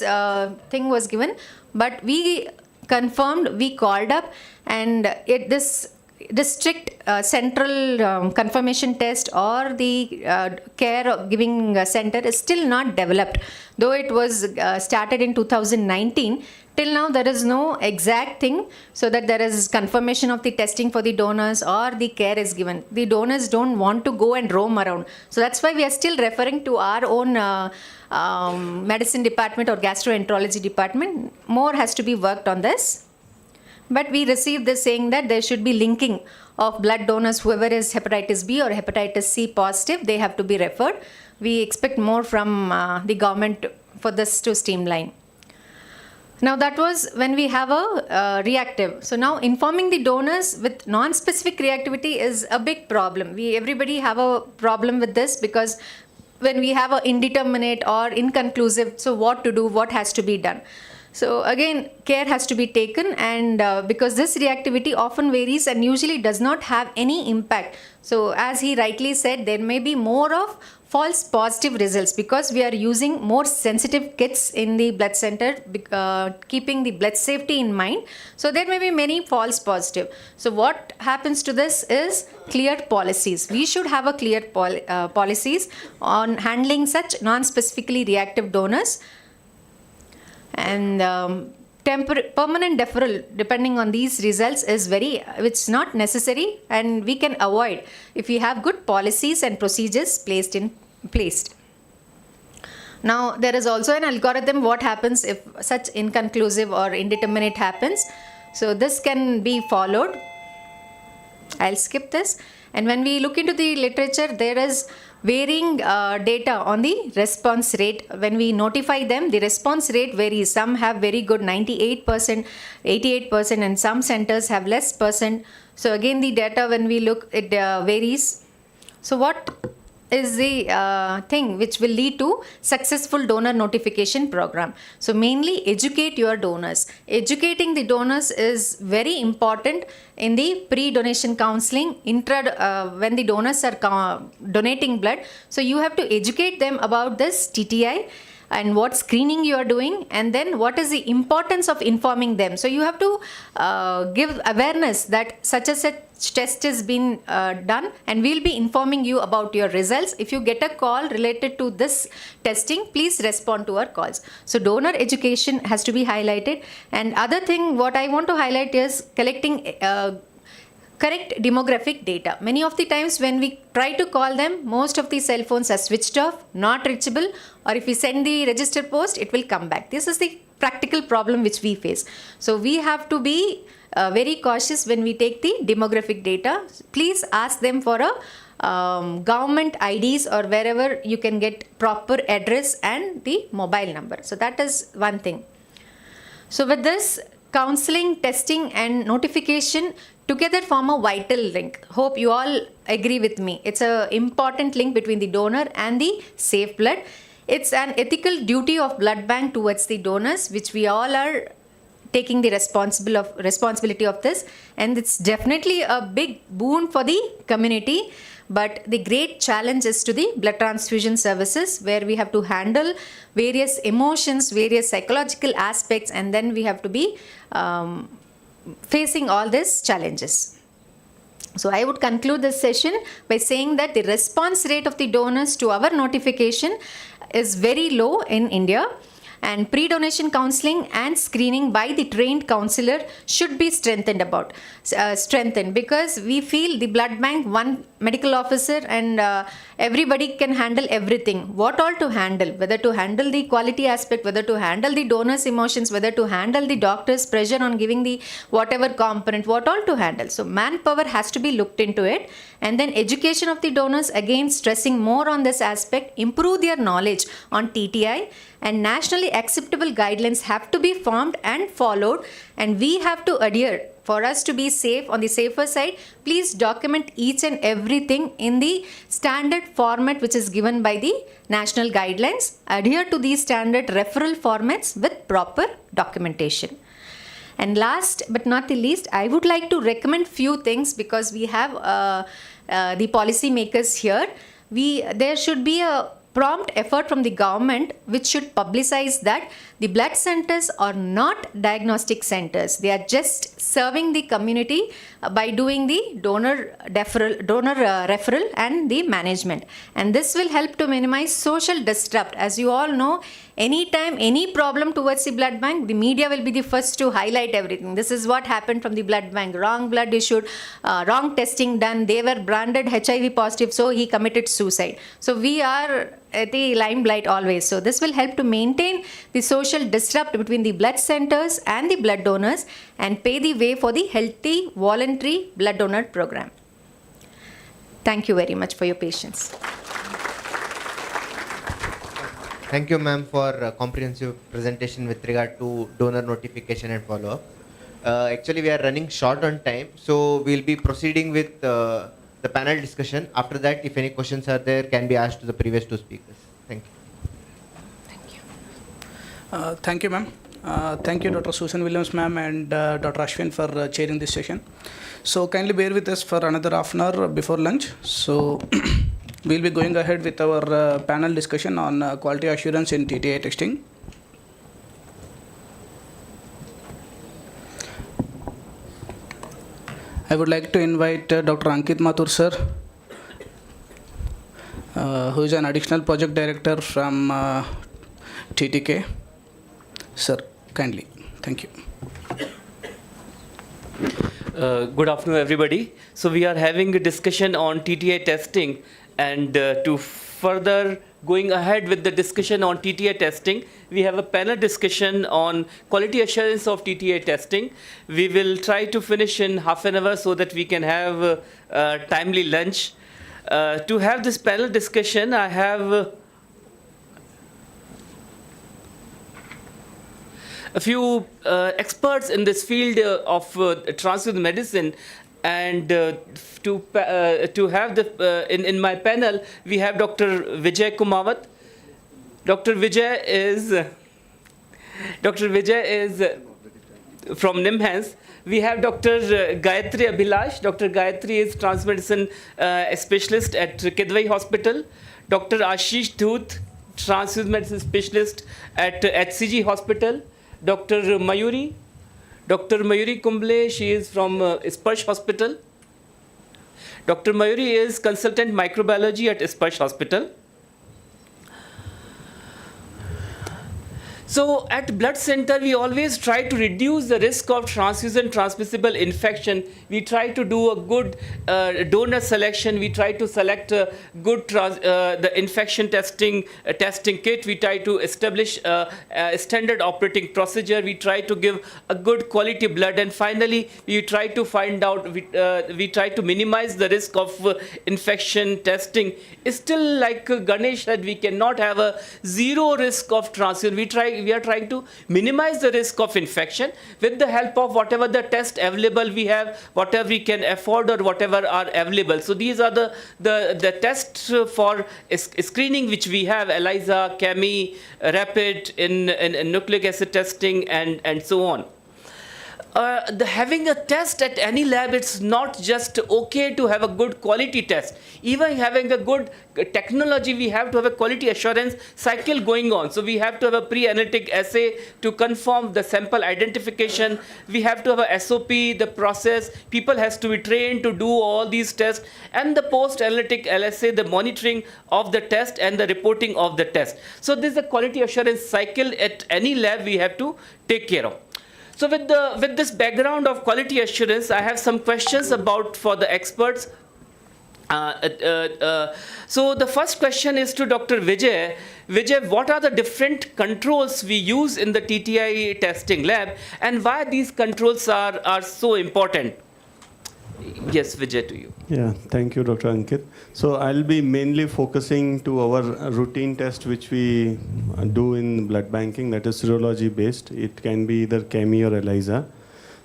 thing was given, but we confirmed, we called up, and this district central confirmation test or the care giving center is still not developed. Though it was started in 2019, till now there is no exact thing so that there is confirmation of the testing for the donors or the care is given. The donors don't want to go and roam around. So that's why we are still referring to our own medicine department or gastroenterology department. More has to be worked on this. But we received this saying that there should be linking of blood donors, whoever is hepatitis B or hepatitis C positive, they have to be referred. We expect more from the government for this to streamline. Now that was when we have a reactive. So now informing the donors with non-specific reactivity is a big problem. Everybody have a problem with this, because when we have an indeterminate or inconclusive, so what to do, what has to be done. So again, care has to be taken, and because this reactivity often varies and usually does not have any impact. So as he rightly said, there may be more of false positive results because we are using more sensitive kits in the blood center, keeping the blood safety in mind. So there may be many false positive. So what happens to this is clear policies. We should have a clear policies on handling such non-specifically reactive donors. And permanent deferral depending on these results is it's not necessary, and we can avoid if we have good policies and procedures placed. Now there is also an algorithm what happens if such inconclusive or indeterminate happens. So this can be followed. I'll skip this. And when we look into the literature, there is varying data on the response rate. When we notify them, the response rate varies. Some have very good 98%, 88%, and some centers have less percent. So again, the data when we look, it varies. So what is the thing which will lead to successful donor notification program? So mainly educate your donors. Educating the donors is very important in the pre-donation counseling, when the donors are donating blood. So you have to educate them about this TTI, and what screening you are doing, and then what is the importance of informing them. So you have to give awareness that such a such test has been done, and we'll be informing you about your results. If you get a call related to this testing, please respond to our calls. So donor education has to be highlighted. And other thing what I want to highlight is collecting correct demographic data. Many of the times when we try to call them, most of the cell phones are switched off, not reachable, or if we send the register post, it will come back. This is the practical problem which we face. So we have to be very cautious when we take the demographic data. Please ask them for a government IDs or wherever you can get proper address and the mobile number. So that is one thing. So with this, counseling, testing and notification together form a vital link. Hope you all agree with me. It's an important link between the donor and the safe blood. It's an ethical duty of blood bank towards the donors, which we all are taking the responsibility of this, and it's definitely a big boon for the community. But the great challenge is to the blood transfusion services, where we have to handle various emotions, various psychological aspects, and then we have to be facing all these challenges. So I would conclude this session by saying that the response rate of the donors to our notification is very low in India, and pre-donation counseling and screening by the trained counselor should be strengthened because we feel the blood bank, one medical officer and everybody can handle everything. What all to handle, whether to handle the quality aspect, whether to handle the donor's emotions, whether to handle the doctor's pressure on giving the whatever component, what all to handle. So manpower has to be looked into it, and then education of the donors, again stressing more on this aspect, improve their knowledge on TTI, and nationally acceptable guidelines have to be formed and followed, and we have to adhere. For us to be safe, on the safer side, please document each and everything in the standard format which is given by the national guidelines. Adhere to these standard referral formats with proper documentation. And last but not the least, I would like to recommend few things, because we have the policy makers here. There should be a prompt effort from the government which should publicize that the blood centers are not diagnostic centers. They are just serving the community by doing the donor referral and the management. And this will help to minimize social disrupt. As you all know, anytime any problem towards the blood bank, the media will be the first to highlight everything. This is what happened from the blood bank. Wrong blood issued, wrong testing done. They were branded HIV positive, so he committed suicide. So we are at the limelight always. So this will help to maintain the social disrupt between the blood centers and the blood donors and pave the way for the healthy voluntary blood donor program. Thank you very much for your patience. Thank you, ma'am, for a comprehensive presentation with regard to donor notification and follow-up. Actually, we are running short on time, so we'll be proceeding with the panel discussion. After that, if any questions are there, can be asked to the previous two speakers. Thank you. Thank you, ma'am. Thank you, Dr. Susan Williams, ma'am, and Dr. Ashwin for chairing this session. So kindly bear with us for another half an hour before lunch. So we'll be going ahead with our panel discussion on quality assurance in TTI testing. I would like to invite Dr. Ankit Mathur, sir, who is an additional project director from TTK. Sir, kindly. Thank you. Good afternoon, everybody. So we are having a discussion on TTI testing, and to further going ahead with the discussion on TTI testing, we have a panel discussion on quality assurance of TTI testing. We will try to finish in half an hour so that we can have a timely lunch. To have this panel discussion, I have a few experts in this field of transfusion medicine, and to have the in my panel we have Dr. Vijay Kumawat. Dr. Vijay is from NIMHANS. We have Dr. Gayatri Abhilash. Dr. Gayatri is transmedicine specialist at Kidwai Hospital. Dr. Ashish Dhuth transfusion medicine specialist at HCG Hospital, Dr. Mayuri. Dr. Mayuri Kumble, she is from SPARSH Hospital. Dr. Mayuri is consultant microbiology at SPARSH Hospital. So at blood center, we always try to reduce the risk of transfusion transmissible infection. We try to do a good donor selection. We try to select a good the infection testing kit. We try to establish a standard operating procedure. We try to give a good quality blood, and finally we try to find out. We try to minimize the risk of infection testing. Still, like Ganesh said, we cannot have a zero risk of transfusion. We are trying to minimize the risk of infection with the help of whatever the test available we have, whatever we can afford or whatever are available. So these are the tests for screening which we have: ELISA, CAMI, rapid in nucleic acid testing, and so on. Having a test at any lab, it's not just okay to have a good quality test. Even having a good technology, we have to have a quality assurance cycle going on. So we have to have a pre-analytic assay to confirm the sample identification. We have to have a SOP, the process. People has to be trained to do all these tests, and the post-analytic LSA, the monitoring of the test and the reporting of the test. So this is a quality assurance cycle at any lab we have to take care of. So with this background of quality assurance, I have some questions for the experts. So the first question is to Dr. Vijay. Vijay, what are the different controls we use in the TTI testing lab, and why these controls are so important? Yes, Vijay, to you. Yeah, thank you, Dr. Ankit. So I'll be mainly focusing to our routine test which we do in blood banking, that is serology based. It can be either CAMI or ELISA.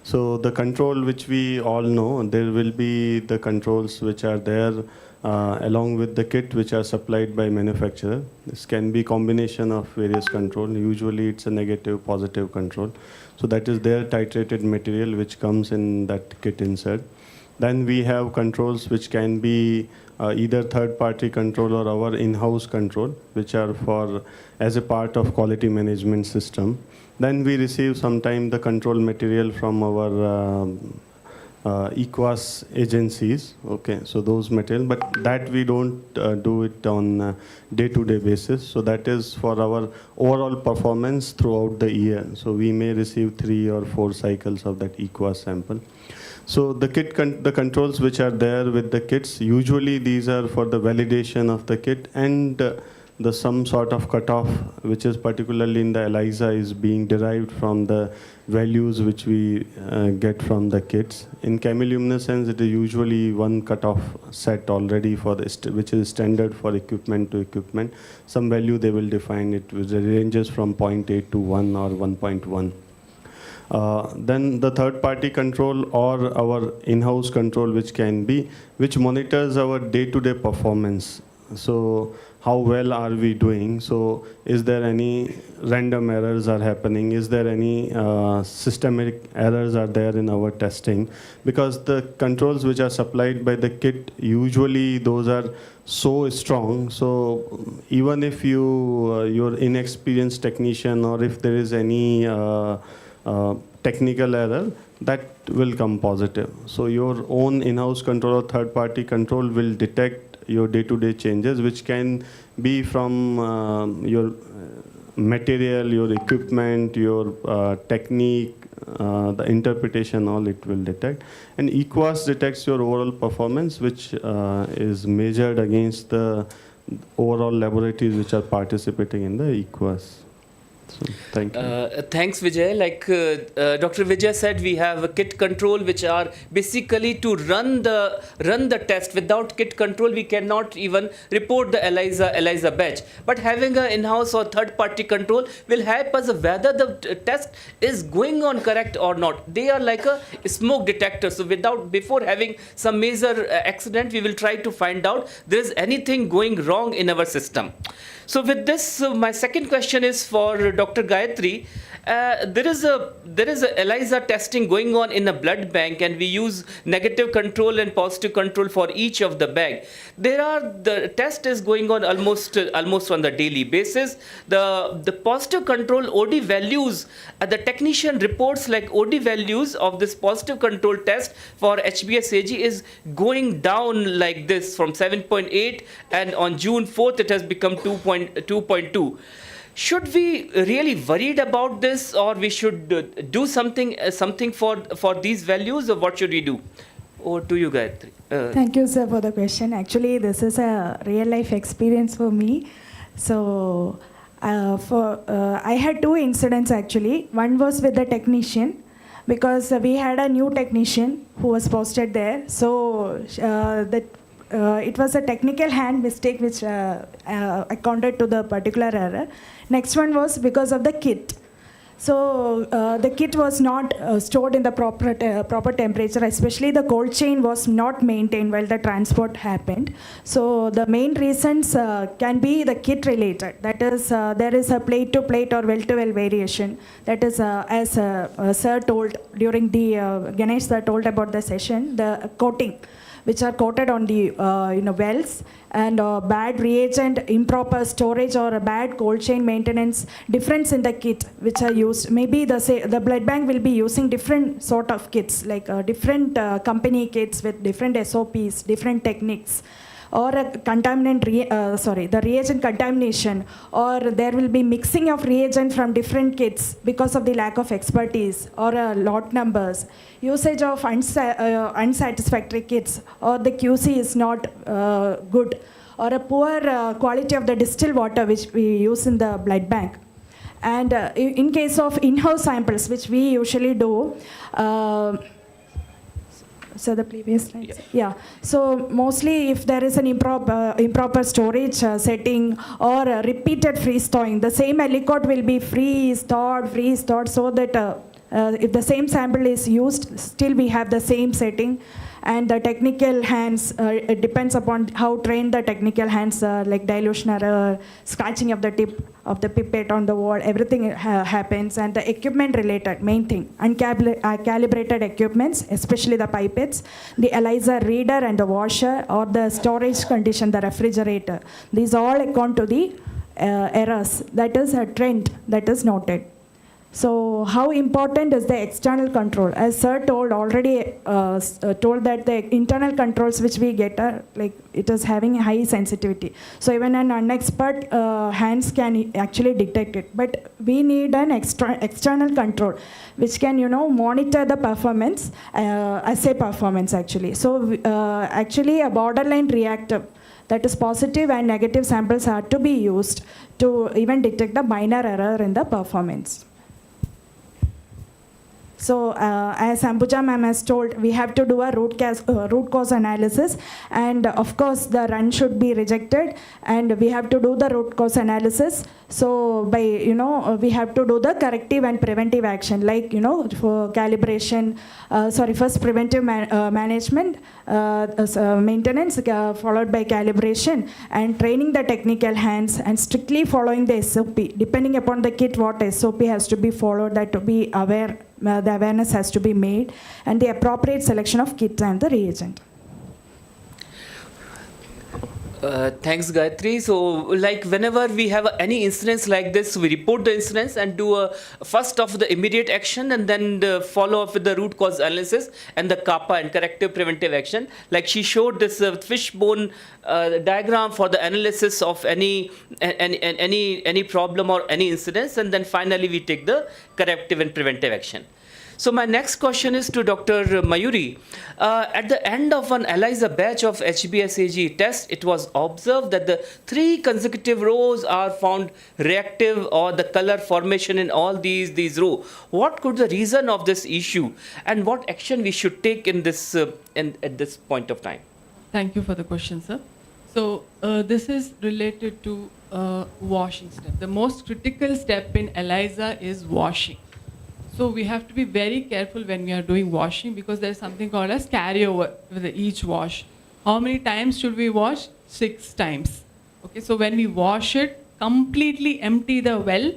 So the control which we all know, there will be the controls which are there along with the kit which are supplied by manufacturer. This can be combination of various control. Usually it's a negative, positive control. So that is their titrated material which comes in that kit insert. Then we have controls which can be either third-party control or our in-house control, which are for as a part of quality management system. Then we receive sometime the control material from our EQUAS agencies. Okay, so those material, but that we don't do it on day-to-day basis. So that is for our overall performance throughout the year. So we may receive 3 or 4 cycles of that EQUAS sample. So the kit, the controls which are there with the kits, usually these are for the validation of the kit, and the some sort of cutoff, which is particularly in the ELISA, is being derived from the values which we get from the kits. In chemiluminescence, it is usually one cutoff set already for the which is standard for equipment to equipment. Some value they will define it, which ranges from 0.8 to 1 or 1.1. Then the third-party control or our in-house control, which monitors our day-to-day performance. So how well are we doing? So is there any random errors are happening? Is there any systemic errors are there in our testing? Because the controls which are supplied by the kit, usually those are so strong. So even if you're inexperienced technician, or if there is any technical error, that will come positive. So your own in-house control or third-party control will detect your day-to-day changes, which can be from your material, your equipment, your technique, the interpretation, all it will detect. And EQUAS detects your overall performance, which is measured against the overall laboratories which are participating in the EQUAS. So, thank you. Thanks, Vijay. Like Dr. Vijay said, we have a kit control which are basically to run the test. Without kit control, we cannot even report the ELISA batch. But having an in-house or third-party control will help us whether the test is going on correct or not. They are like a smoke detector. So before having some major accident, we will try to find out there is anything going wrong in our system. So with this, my second question is for Dr. Gayatri. There is a ELISA testing going on in a blood bank, and we use negative control and positive control for each of the bag. The test is going on almost on the daily basis. The positive control OD values, the technician reports like OD values of this positive control test for HBsAg is going down like this from 7.8, and on June 4th it has become 2.2. Should we really worried about this, or we should do something for these values, or what should we do? Over to you, Gayatri. Thank you, sir, for the question. Actually, this is a real life experience for me. So, I had two incidents actually. One was with the technician, because we had a new technician who was posted there. So, it was a technical hand mistake which accounted to the particular error. Next one was because of the kit. So the kit was not stored in the proper temperature, especially the cold chain was not maintained while the transport happened. So the main reasons can be the kit related. That is, there is a plate to plate or well to well variation. That is, as sir told during the, Ganesh sir told about the session, the coating, which are coated on the wells, and bad reagent, improper storage, or a bad cold chain maintenance, difference in the kit which are used. Maybe the blood bank will be using different sort of kits, like different company kits with different SOPs, different techniques, or a the reagent contamination, or there will be mixing of reagent from different kits because of the lack of expertise, or lot numbers, usage of unsatisfactory kits, or the QC is not good, or a poor quality of the distilled water which we use in the blood bank. And in case of in-house samples, which we usually do, so the previous slides. Yeah. So mostly if there is an improper storage setting, or repeated freeze thawing, the same aliquot will be freeze thawed, so that if the same sample is used, still we have the same setting. And the technical hands, it depends upon how trained the technical hands are, like dilution error, scratching of the tip of the pipette on the wall, everything happens. And the equipment related, main thing, uncalibrated equipments, especially the pipettes, the ELISA reader and the washer, or the storage condition, the refrigerator. These all account to the errors. That is a trend that is noted. So how important is the external control? As sir told already, told that the internal controls which we get are like, it is having high sensitivity. So even an unexpert hands can actually detect it. But we need an external control which can, monitor the performance, assay performance actually. So actually a borderline reactor, that is positive and negative samples are to be used to even detect the minor error in the performance. So as Ambuja ma'am has told, we have to do a root cause analysis, and of course the run should be rejected, and we have to do the root cause analysis. So by, we have to do the corrective and preventive action, like, for calibration, first preventive management, maintenance, followed by calibration, and training the technical hands, and strictly following the SOP. Depending upon the kit, what SOP has to be followed, that to be aware, the awareness has to be made, and the appropriate selection of kit and the reagent. Thanks, Gayatri. So, like whenever we have any incidents like this, we report the incidents and do a first of the immediate action, and then the follow up with the root cause analysis and the CAPA and corrective preventive action. Like she showed this fishbone diagram for the analysis of any problem or any incidents, and then finally we take the corrective and preventive action. So my next question is to Dr. Mayuri. At the end of an ELISA batch of HBsAg test, it was observed that the 3 consecutive rows are found reactive, or the color formation in all these rows. What could the reason of this issue, and what action we should take in this at this point of time? Thank you for the question, sir. So this is related to washing step. The most critical step in ELISA is washing. So we have to be very careful when we are doing washing, because there is something called as carryover with each wash. How many times should we wash? 6 times. Okay, so when we wash it, completely empty the well,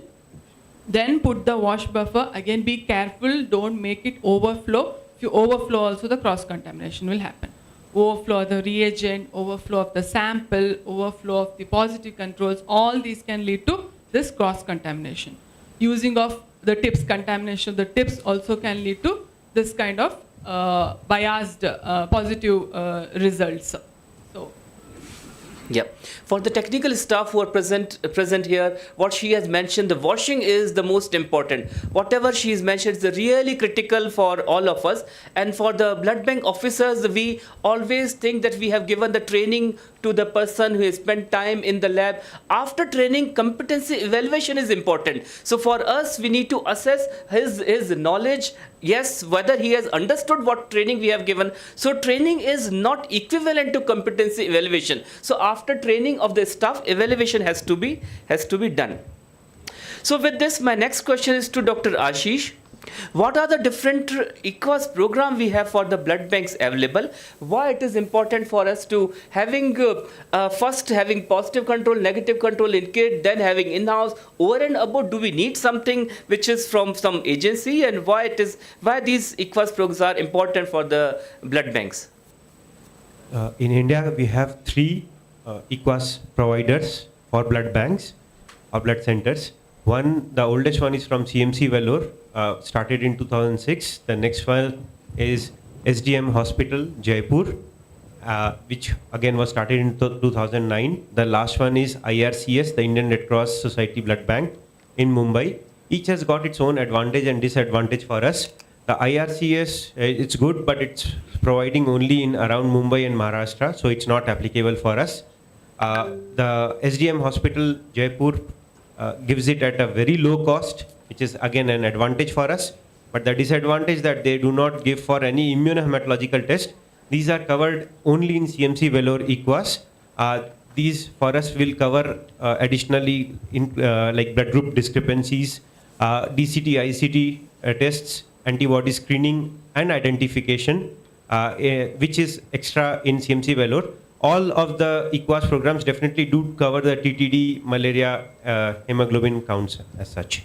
then put the wash buffer. Again, be careful, don't make it overflow. If you overflow also, the cross-contamination will happen. Overflow of the reagent, overflow of the sample, overflow of the positive controls, all these can lead to this cross-contamination. Using of the tips, contamination of the tips also can lead to this kind of biased positive results. So, yeah. For the technical staff who are present here, what she has mentioned, the washing is the most important. Whatever she has mentioned is really critical for all of us. And for the blood bank officers, we always think that we have given the training to the person who has spent time in the lab. After training, competency evaluation is important. So for us, we need to assess his knowledge. Yes, whether he has understood what training we have given. So training is not equivalent to competency evaluation. So after training of the staff, evaluation has to be done. So with this, my next question is to Dr. Ashish. What are the different EQUAS program we have for the blood banks available? Why it is important for us to having first having positive control, negative control in kit, then having in-house. Over and above, do we need something which is from some agency, and why these EQUAS programs are important for the blood banks? In India, we have 3 EQUAS providers for blood banks or blood centers. One, the oldest one is from CMC Vellore, started in 2006. The next one is SDM Hospital, Jaipur, which again was started in 2009. The last one is IRCS, the Indian Red Cross Society Blood Bank in Mumbai. Each has got its own advantage and disadvantage for us. The IRCS, it's good, but it's providing only in around Mumbai and Maharashtra, so it's not applicable for us. The SDM Hospital, Jaipur, gives it at a very low cost, which is again an advantage for us. But the disadvantage that they do not give for any immunohematological test. These are covered only in CMC Vellore EQUAS. These for us will cover additionally in like blood group discrepancies, DCT, ICT tests, antibody screening and identification, which is extra in CMC Vellore. All of the EQUAS programs definitely do cover the TTD, malaria, hemoglobin counts as such.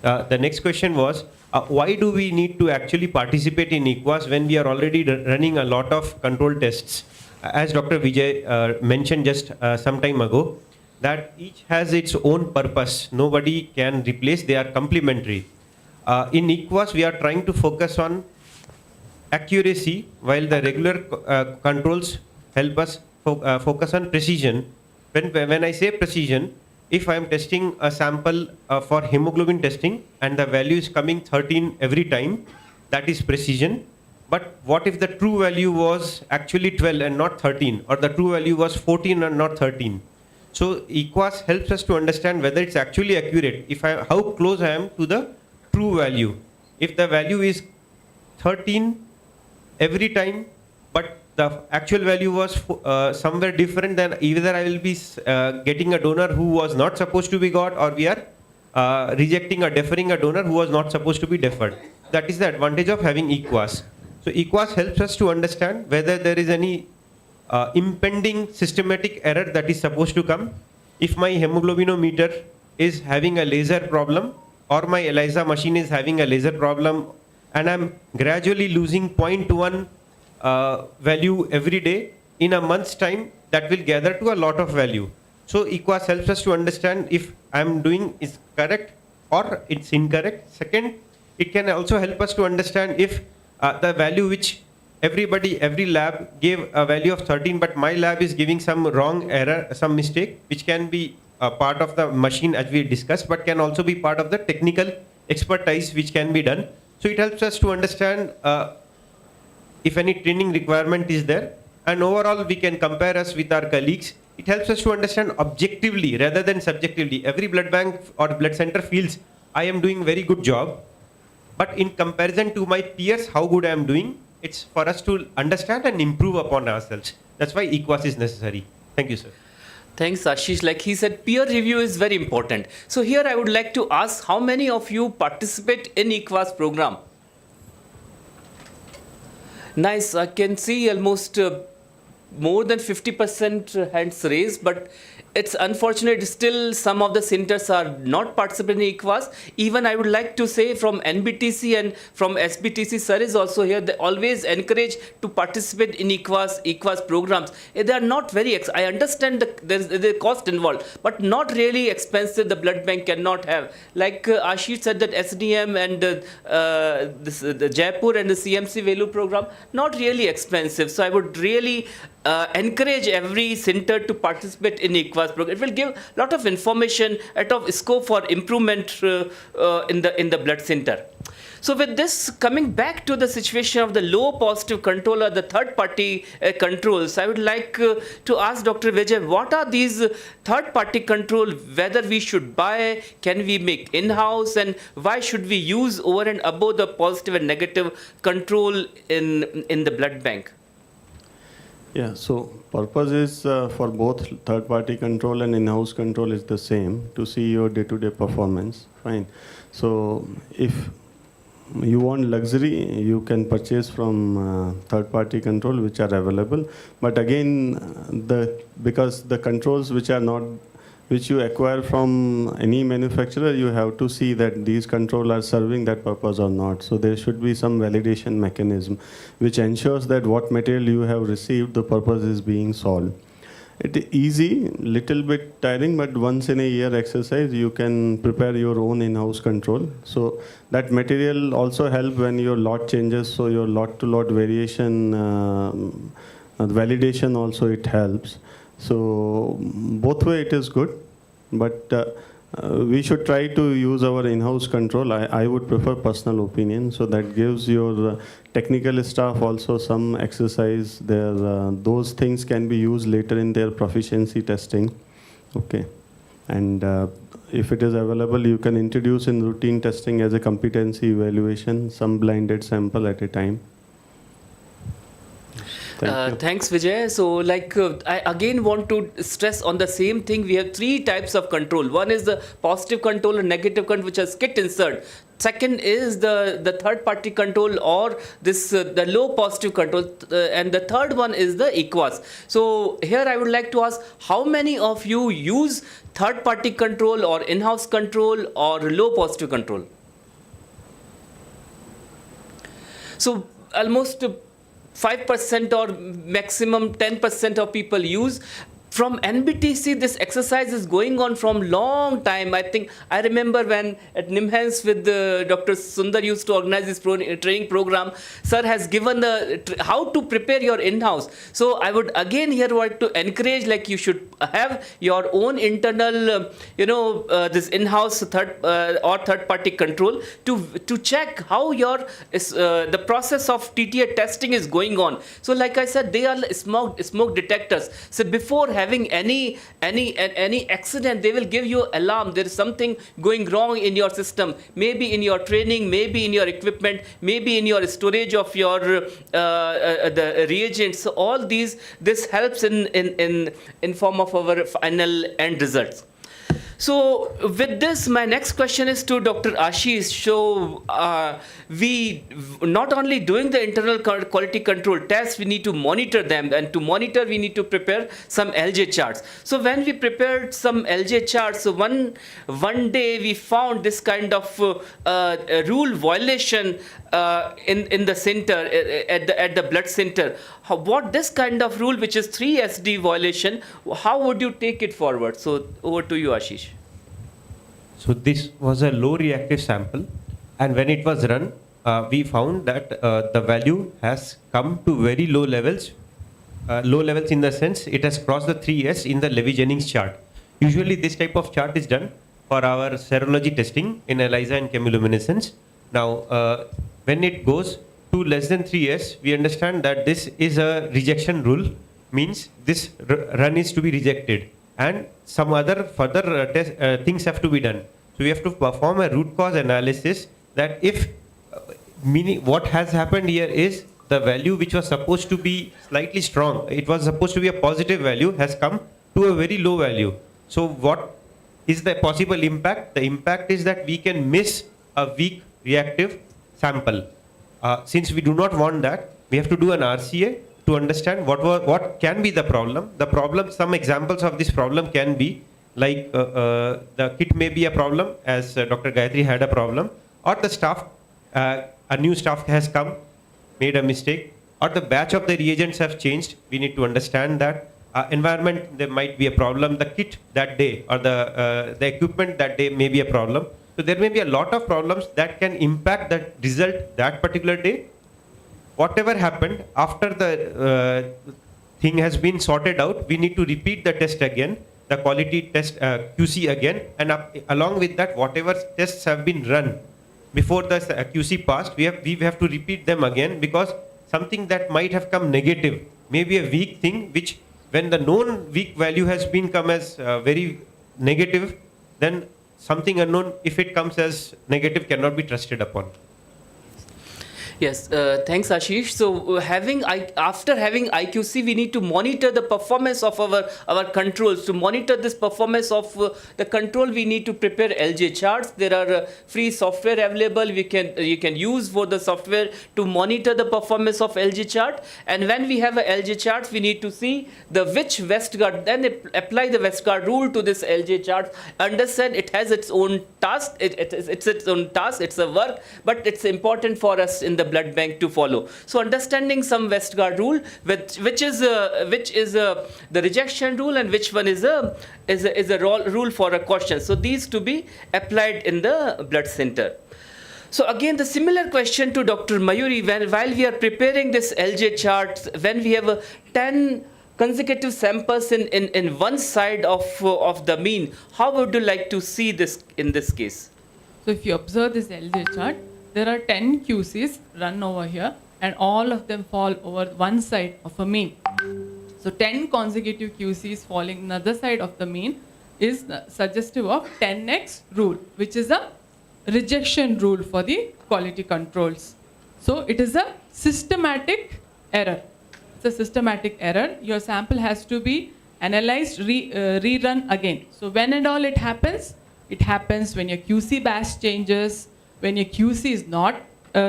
The next question was, why do we need to actually participate in EQUAS when we are already running a lot of control tests? As Dr. Vijay mentioned just some time ago, that each has its own purpose. Nobody can replace, they are complementary. In EQUAS, we are trying to focus on accuracy, while the regular controls help us focus on precision. When I say precision, if I am testing a sample for hemoglobin testing and the value is coming 13 every time, that is precision. But what if the true value was actually 12 and not 13, or the true value was 14 and not 13? So EQUAS helps us to understand whether it's actually accurate, how close I am to the true value. If the value is 13 every time, but the actual value was somewhere different, then either I will be getting a donor who was not supposed to be got, or we are rejecting or deferring a donor who was not supposed to be deferred. That is the advantage of having EQUAS. So EQUAS helps us to understand whether there is any impending systematic error that is supposed to come. If my hemoglobinometer is having a laser problem, or my ELISA machine is having a laser problem, and I'm gradually losing 0.1 value every day, in a month's time, that will gather to a lot of value. So EQUAS helps us to understand if I'm doing is correct or it's incorrect. Second, it can also help us to understand if the value which every lab gave a value of 13, but my lab is giving some wrong error, some mistake, which can be part of the machine as we discussed, but can also be part of the technical expertise which can be done. So it helps us to understand if any training requirement is there, and overall we can compare us with our colleagues. It helps us to understand objectively rather than subjectively. Every blood bank or blood center feels I am doing very good job, but in comparison to my peers, how good I am doing, it's for us to understand and improve upon ourselves. That's why EQUAS is necessary. Thank you, sir. Thanks, Ashish. Like he said, peer review is very important. So here I would like to ask, how many of you participate in EQUAS program? Nice. I can see almost more than 50% hands raised, but it's unfortunate still some of the centers are not participating in EQUAS. Even I would like to say from NBTC and from SBTC, sir is also here, they always encourage to participate in EQUAS programs. They are not very, I understand there's the cost involved, but not really expensive. The blood bank cannot have. Like Ashish said that SDM and the Jaipur and the CMC Velu program, not really expensive. So I would really encourage every center to participate in EQUAS program. It will give a lot of information, a lot of scope for improvement in the blood center. So with this, coming back to the situation of the low positive control or the third-party controls, I would like to ask Dr. Vijay, what are these third-party control, whether we should buy, can we make in-house, and why should we use over and above the positive and negative control in the blood bank? Yeah, so purpose is for both third-party control and in-house control is the same, to see your day-to-day performance. Fine. So if you want luxury, you can purchase from third-party control which are available. But again, because the controls which you acquire from any manufacturer, you have to see that these controls are serving that purpose or not. So there should be some validation mechanism which ensures that what material you have received, the purpose is being solved. It is easy, little bit tiring, but once in a year exercise, you can prepare your own in-house control. So that material also helps when your lot changes, so your lot-to-lot variation, validation also it helps. So both way it is good, but we should try to use our in-house control. I would prefer personal opinion, so that gives your technical staff also some exercise. Those things can be used later in their proficiency testing. Okay, and if it is available, you can introduce in routine testing as a competency evaluation, some blinded sample at a time. Thanks, Vijay. So, I again want to stress on the same thing. We have three types of control. One is the positive control and negative control, which has kit insert. Second is the third-party control or the low positive control, and the third one is the EQUAS. So here I would like to ask, how many of you use third-party control or in-house control or low positive control? So almost 5% or maximum 10% of people use. From NBTC, this exercise is going on from long time. I remember when at NIMHANS with Dr. Sundar used to organize this training program, sir has given how to prepare your in-house. So I would again here want to encourage, you should have your own internal, this in-house third-party control to check how the process of TTA testing is going on. So like I said, they are smoke detectors. So before having any accident, they will give you alarm. There is something going wrong in your system, maybe in your training, maybe in your equipment, maybe in your storage of your the reagents. So all this helps in form of our final end results. So with this, my next question is to Dr. Ashish. So we not only doing the internal quality control tests, we need to monitor them, and to monitor we need to prepare some LJ charts. So when we prepared some LJ charts, so one day we found this kind of rule violation in the center, at the blood center. What this kind of rule, which is 3SD violation, how would you take it forward? So over to you, Ashish. So this was a low reactive sample, and when it was run, we found that the value has come to very low levels. Low levels in the sense it has crossed the 3S in the Levy-Jennings chart. Usually this type of chart is done for our serology testing in ELISA and chemiluminescence. Now, when it goes to less than 3S, we understand that this is a rejection rule, means this run is to be rejected, and some other further things have to be done. So we have to perform a root cause analysis that if, meaning what has happened here is the value which was supposed to be slightly strong, it was supposed to be a positive value, has come to a very low value. So what is the possible impact? The impact is that we can miss a weak reactive sample. Since we do not want that, we have to do an RCA to understand what can be the problem. The problem, some examples of this problem can be like the kit may be a problem, as Dr. Gayatri had a problem, or the staff, a new staff has come, made a mistake, or the batch of the reagents have changed. We need to understand that. Environment, there might be a problem. The kit that day or the equipment that day may be a problem. So there may be a lot of problems that can impact the result that particular day. Whatever happened after the thing has been sorted out, we need to repeat the test again, the quality test QC again, and along with that, whatever tests have been run before the QC passed, we have to repeat them again, because something that might have come negative, maybe a weak thing, which when the known weak value has been come as very negative, then something unknown, if it comes as negative, cannot be trusted upon. Yes, thanks Ashish. So after having IQC, we need to monitor the performance of our controls. To monitor this performance of the control, we need to prepare LJ charts. There are free software available. You can use for the software to monitor the performance of LJ chart. And when we have a LJ charts, we need to see which Westgard, then apply the Westgard rule to this LJ chart. Understand it has its own task. It's its own task. It's a work, but it's important for us in the blood bank to follow. So understanding some Westgard rule, which is the rejection rule, and which one is a rule for a question. So these to be applied in the blood center. So again, the similar question to Dr. Mayuri, while we are preparing this LJ chart, when we have 10 consecutive samples in one side of the mean, how would you like to see this in this case? So if you observe this LJ chart, there are 10 QCs run over here, and all of them fall over one side of a mean. So 10 consecutive QCs falling on the other side of the mean is suggestive of 10x rule, which is a rejection rule for the quality controls. So it is a systematic error. It's a systematic error. Your sample has to be analyzed, rerun again. So when and all it happens when your QC batch changes, when your QC is not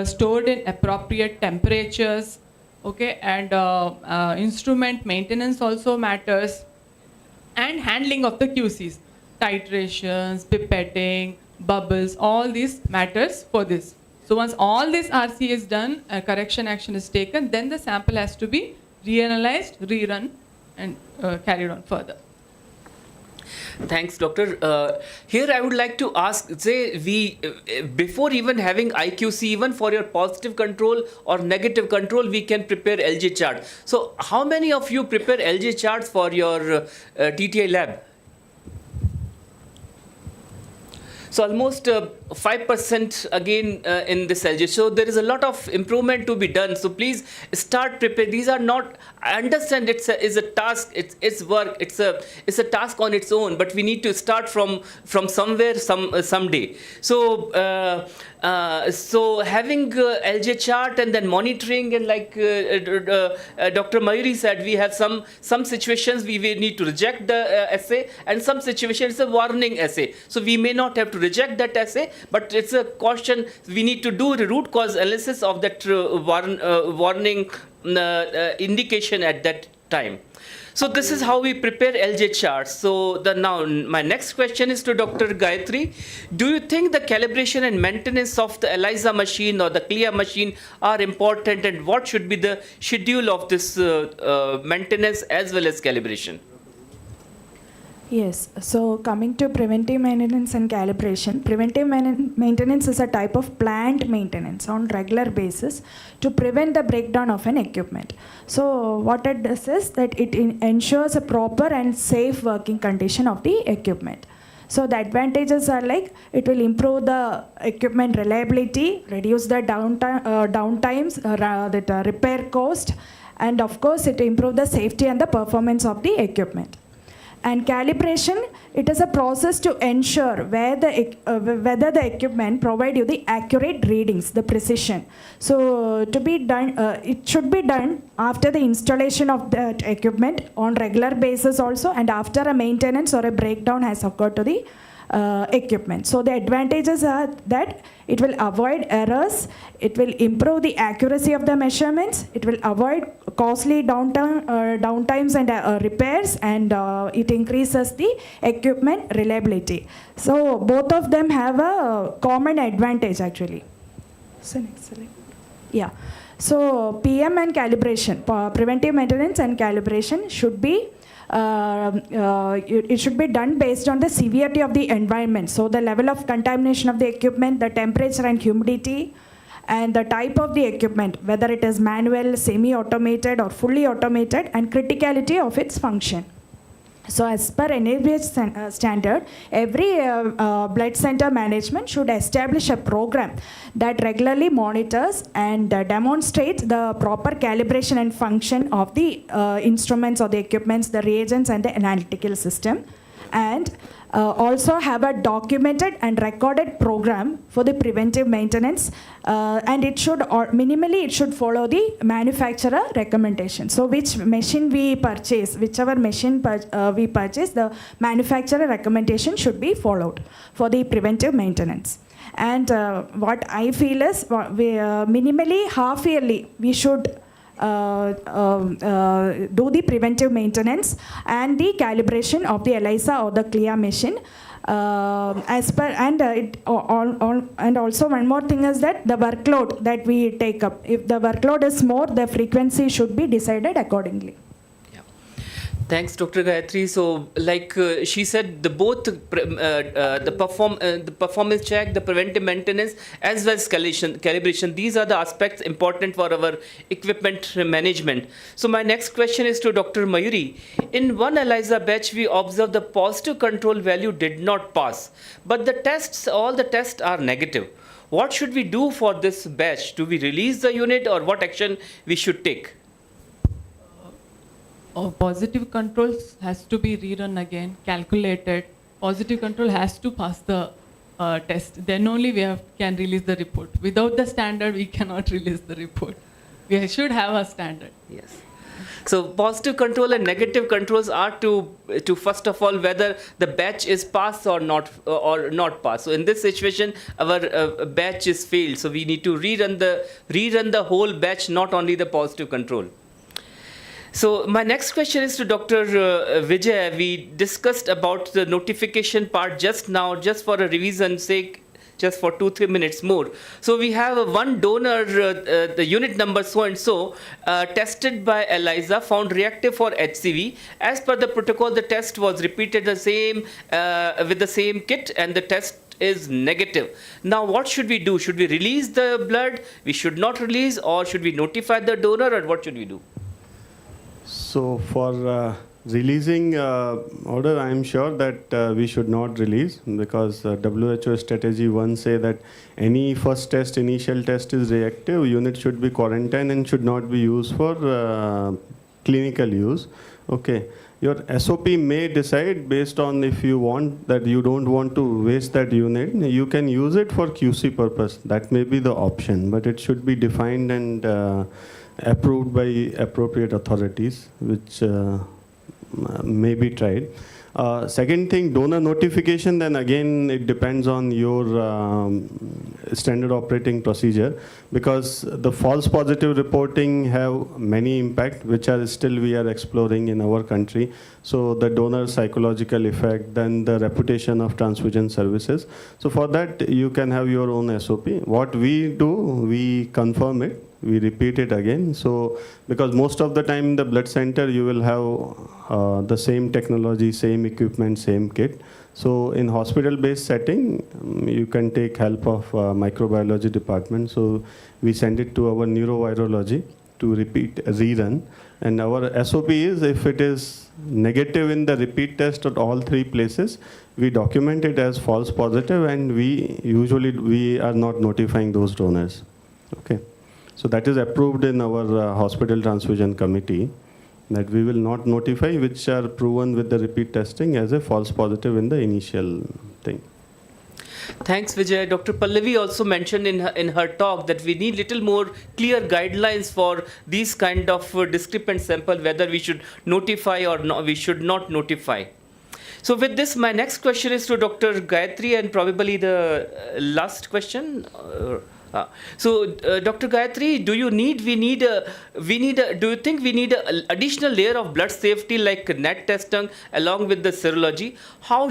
stored in appropriate temperatures, okay, and instrument maintenance also matters, and handling of the QCs, titrations, pipetting, bubbles, all these matters for this. So once all this RC is done, correction action is taken, then the sample has to be reanalyzed, rerun, and carried on further. Thanks, doctor. Here I would like to ask, say before even having IQC, even for your positive control or negative control, we can prepare LJ chart. So how many of you prepare LJ charts for your TTI lab? So almost 5% again in this LJ. So there is a lot of improvement to be done. So please start preparing. These are not, I understand it's a task, it's work, it's a task on its own, but we need to start from somewhere, someday. So so having LJ chart and then monitoring, and like Dr. Mayuri said, we have some situations we need to reject the assay, and some situations it's a warning assay. So we may not have to reject that assay, but it's a caution. We need to do the root cause analysis of that warning indication at that time. So this is how we prepare LJ charts. So now my next question is to Dr. Gayatri. Do you think the calibration and maintenance of the ELISA machine or the CLIA machine are important, and what should be the schedule of this maintenance as well as calibration? Yes, so coming to preventive maintenance and calibration, preventive maintenance is a type of planned maintenance on regular basis to prevent the breakdown of an equipment. So what it does is that it ensures a proper and safe working condition of the equipment. So the advantages are like it will improve the equipment reliability, reduce the downtimes, the repair cost, and of course it improve the safety and the performance of the equipment. And calibration, it is a process to ensure whether the equipment provide you the accurate readings, the precision. So to be done, it should be done after the installation of that equipment on regular basis also, and after a maintenance or a breakdown has occurred to the equipment. So the advantages are that it will avoid errors, it will improve the accuracy of the measurements, it will avoid costly downtimes and repairs, and it increases the equipment reliability. So both of them have a common advantage actually. So next slide. Yeah. So PM and calibration, preventive maintenance and calibration should be it should be done based on the severity of the environment. So the level of contamination of the equipment, the temperature and humidity, and the type of the equipment, whether it is manual, semi-automated or fully automated, and criticality of its function. So as per NABH standard, every blood center management should establish a program that regularly monitors and demonstrates the proper calibration and function of the instruments or the equipments, the reagents and the analytical system, and also have a documented and recorded program for the preventive maintenance, and it should, or minimally it should follow the manufacturer recommendation. So which machine we purchase, whichever machine we purchase, the manufacturer recommendation should be followed for the preventive maintenance. And what I feel is minimally half yearly we should do the preventive maintenance and the calibration of the ELISA or the CLIA machine. As per, and and also one more thing is that the workload that we take up, if the workload is more, the frequency should be decided accordingly. Thanks, Dr. Gayatri. So, like she said, the performance check, the preventive maintenance, as well as calibration, these are the aspects important for our equipment management. So, my next question is to Dr. Mayuri. In one ELISA batch, we observed the positive control value did not pass, but the tests, all the tests are negative. What should we do for this batch? Do we release the unit, or what action we should take? Positive controls has to be rerun again, calculated. Positive control has to pass the test. Then only we can release the report. Without the standard, we cannot release the report. We should have a standard. Yes. So positive control and negative controls are to first of all whether the batch is passed or not passed. So in this situation, our batch is failed. So we need to rerun the whole batch, not only the positive control. So my next question is to Dr. Vijay. We discussed about the notification part just now, just for a revision sake, just for 2-3 minutes more. So we have one donor, the unit number so and so, tested by ELISA, found reactive for HCV. As per the protocol, the test was repeated the same with the same kit, and the test is negative. Now what should we do? Should we release the blood? We should not release, or should we notify the donor, or what should we do? So for releasing order, I am sure that we should not release, because WHO strategy 1 say that any first test, initial test is reactive, unit should be quarantined and should not be used for clinical use. Okay. Your SOP may decide based on if you want that you don't want to waste that unit, you can use it for QC purpose. That may be the option, but it should be defined and approved by appropriate authorities, which may be tried. Second thing, donor notification, then again it depends on your standard operating procedure, because the false positive reporting have many impact, which are still we are exploring in our country. So the donor psychological effect, then the reputation of transfusion services. So for that you can have your own SOP. What we do, we confirm it, we repeat it again. So because most of the time in the blood center you will have the same technology, same equipment, same kit. So in hospital-based setting, you can take help of microbiology department. So we send it to our neurovirology to repeat, rerun. And our SOP is, if it is negative in the repeat test at all 3 places, we document it as false positive, and we are not notifying those donors. Okay. So that is approved in our hospital transfusion committee, that we will not notify which are proven with the repeat testing as a false positive in the initial thing. Thanks, Vijay. Dr. Pallavi also mentioned in her talk that we need little more clear guidelines for these kind of discrepant sample, whether we should notify or not, we should not notify. So with this, my next question is to Dr. Gayatri, and probably the last question. Dr. Gayatri, do you think we need an additional layer of blood safety like NAT testing along with the serology? How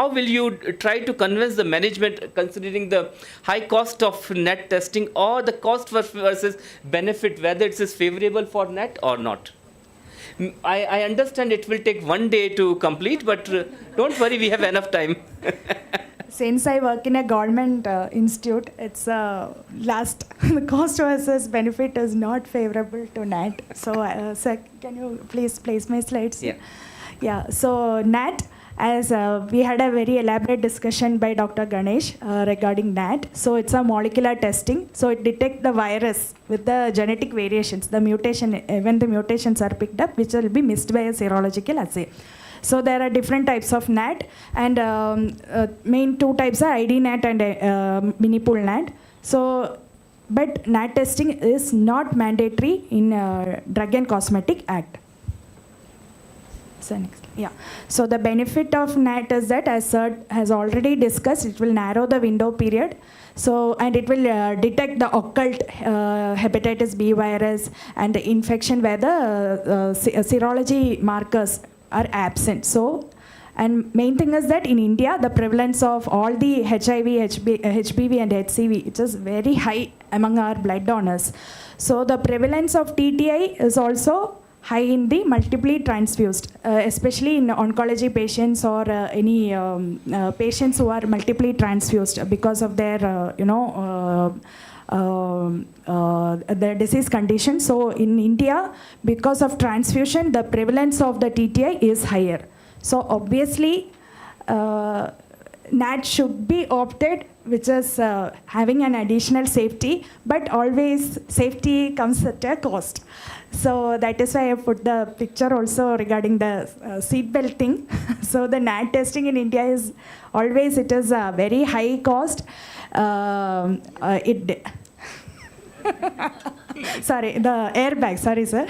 will you try to convince the management, considering the high cost of NAT testing or the cost versus benefit, whether it is favorable for NAT or not? I understand it will take 1 day to complete, but don't worry, we have enough time. Since I work in a government institute, it's the cost versus benefit is not favorable to NAT. So, sir, can you please place my slides? Yeah. Yeah. So NAT, as we had a very elaborate discussion by Dr. Ganesh regarding NAT. So it's a molecular testing. So it detects the virus with the genetic variations, the mutation, when the mutations are picked up, which will be missed by a serological assay. So there are different types of NAT, and main two types are ID NAT and mini pool NAT. So, but NAT testing is not mandatory in Drug and Cosmetic Act. So next, yeah. So the benefit of NAT is that, as Sir has already discussed, it will narrow the window period. So, and it will detect the occult hepatitis B virus and the infection where the serology markers are absent. So, and main thing is that in India, the prevalence of all the HIV, HBV and HCV, it is very high among our blood donors. So the prevalence of TTI is also high in the multiply transfused, especially in oncology patients or any patients who are multiply transfused because of their, the disease condition. So in India, because of transfusion, the prevalence of the TTI is higher. So obviously, NAT should be opted, which is having an additional safety, but always safety comes at a cost. So that is why I put the picture also regarding the seatbelt thing. So the NAT testing in India is always, it is a very high cost. Sorry, the airbag, sorry sir.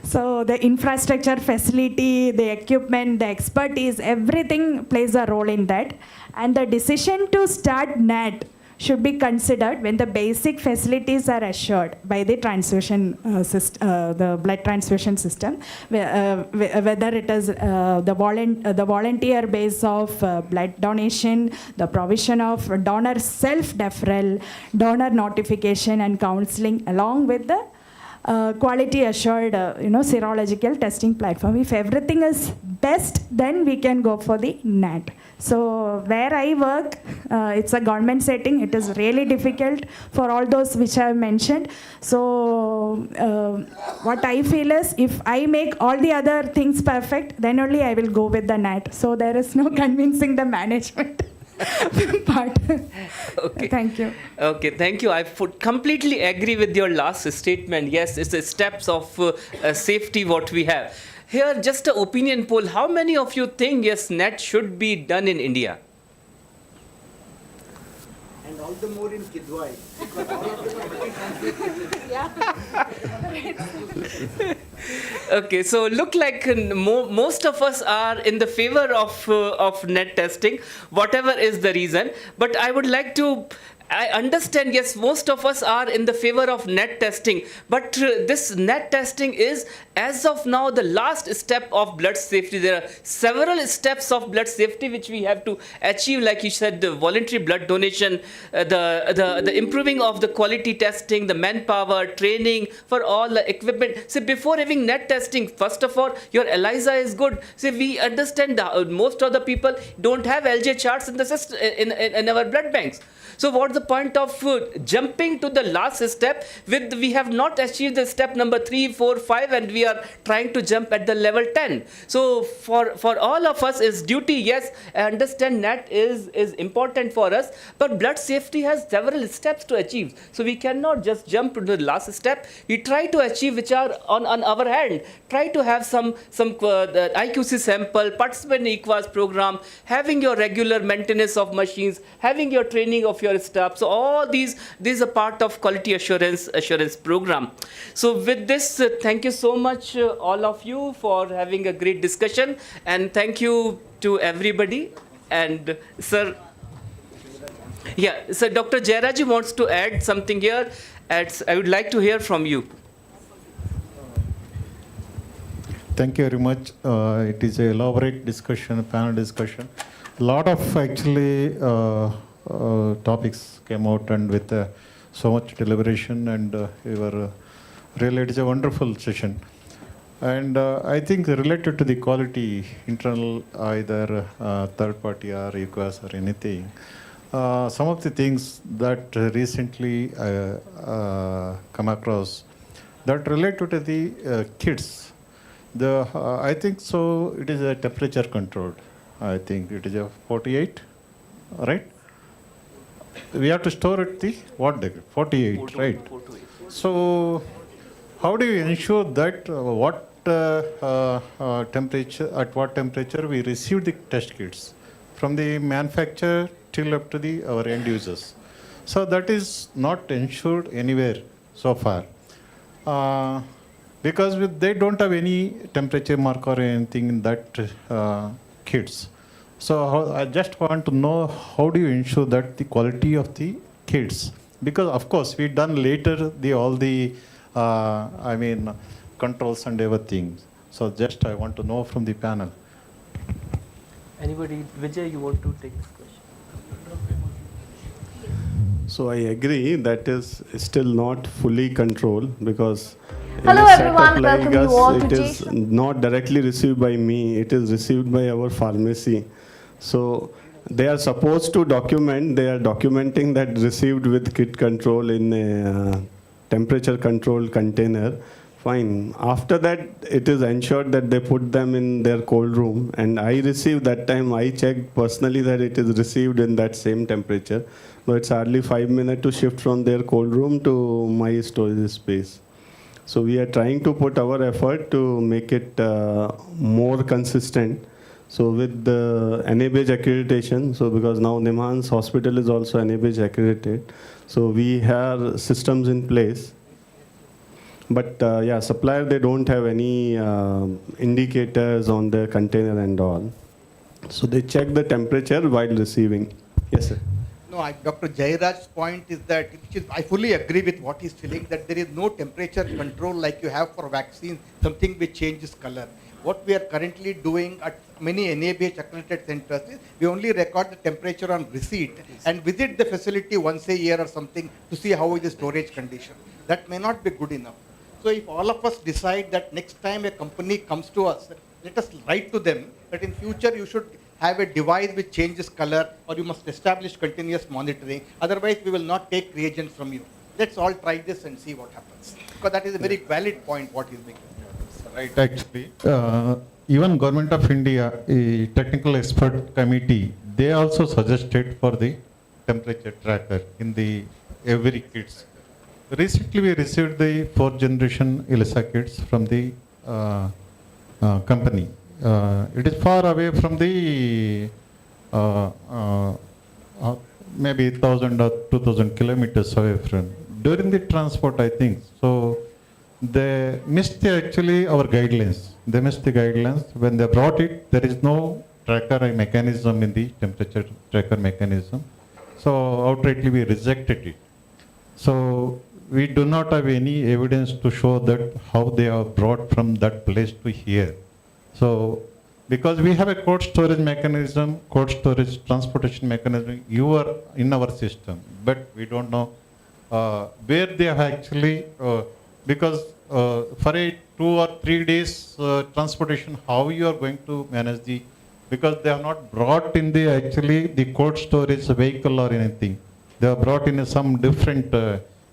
So the infrastructure, facility, the equipment, the expertise, everything plays a role in that. And the decision to start NAT should be considered when the basic facilities are assured by the transfusion the blood transfusion system, whether it is the volunteer base of blood donation, the provision of donor self-deferral, donor notification and counseling, along with the quality assured serological testing platform. If everything is best, then we can go for the NAT. So where I work, it's a government setting. It is really difficult for all those which I have mentioned. So what I feel is, if I make all the other things perfect, then only I will go with the NAT. So there is no convincing the management part. Okay. Thank you. Okay, thank you. I completely agree with your last statement. Yes, it's the steps of safety what we have. Here, just an opinion poll. How many of you think, yes, NAT should be done in India? And all the more in Kidwai. Okay, so look like most of us are in the favor of NAT testing, whatever is the reason. But I would like to, I understand, yes, most of us are in the favor of NAT testing, but this NAT testing is, as of now, the last step of blood safety. There are several steps of blood safety which we have to achieve, like you said, the voluntary blood donation, the improving of the quality testing, the manpower, training for all the equipment. So before having NAT testing, first of all, your ELISA is good. So we understand that most of the people don't have LJ charts in the system, in our blood banks. So what's the point of jumping to the last step with we have not achieved the step number 3, 4, 5 and we are trying to jump at the level 10. So for all of us is duty. Yes, I understand NAT is important for us, but blood safety has several steps to achieve. So we cannot just jump to the last step. We try to achieve which are on our hand. Try to have some the IQC sample, participant in EQUAS program, having your regular maintenance of machines, having your training of your staff. So all these are part of quality assurance program. So with this, thank you so much. much, all of you, for having a great discussion. And thank you to everybody. And sir, yeah, so Dr. Jayaraji wants to add something here. I would like to hear from you. Thank you very much. It is an elaborate discussion, panel discussion. A lot of actually topics came out and with so much deliberation, and really it is a wonderful session. And I think related to the quality, internal, either third party or EQUAS or anything, some of the things that recently come across that related to the kids. I think so. It is a temperature controlled. I think it is a 48, right? We have to store at the what degree? 48, right? So, how do you ensure that what temperature, at what temperature we receive the test kits from the manufacturer till up to our end users? So that is not ensured anywhere so far. Because they don't have any temperature mark or anything in that kits. So I just want to know, how do you ensure that the quality of the kits? Because of course we done later all the controls and everything. So just I want to know from the panel. Anybody, Vijay, you want to take this question? So I agree that is still not fully controlled, because Hello in a everyone, setup like welcome you us, all it to is not directly received by me, it is received by our pharmacy. So they are supposed to document, they are documenting that received with kit control in a temperature controlled container. Fine. After that, it is ensured that they put them in their cold room, and I received that time, I checked personally that it is received in that same temperature. But it's hardly 5 minutes to shift from their cold room to my storage space. So we are trying to put our effort to make it more consistent. So with the NABH accreditation, so because now Nimhan's hospital is also NABH accredited, so we have systems in place. But yeah, supplier, they don't have any indicators on the container and all. So they check the temperature while receiving. Yes, sir. No, Dr. Jairaj's point is that, I fully agree with what he's feeling, that there is no temperature control like you have for vaccines, something which changes color. What we are currently doing at many NABH accredited centers is we only record the temperature on receipt and visit the facility once a year or something to see how is the storage condition. That may not be good enough. So if all of us decide that next time a company comes to us, let us write to them that in future you should have a device which changes color, or you must establish continuous monitoring. Otherwise, we will not take reagents from you. Let's all try this and see what happens. Because that is a very valid point what he's making. Right, actually. Even Government of India, a technical expert committee, they also suggested for the temperature tracker in the every kits. Recently, we received the 4th generation ELISA kits from the company. It is far away from the maybe 1,000 or 2,000 kilometers away from. During the transport, I think, so they missed actually our guidelines. They missed the guidelines. When they brought it, there is no tracker mechanism in the temperature tracker mechanism. So outrightly we rejected it. So we do not have any evidence to show that how they are brought from that place to here. So because we have a cold storage mechanism, cold storage transportation mechanism, you are in our system, but we don't know where they have actually, because for a 2 or 3 days transportation, how you are going to manage the, because they are not brought in the actually the cold storage vehicle or anything. They are brought in some different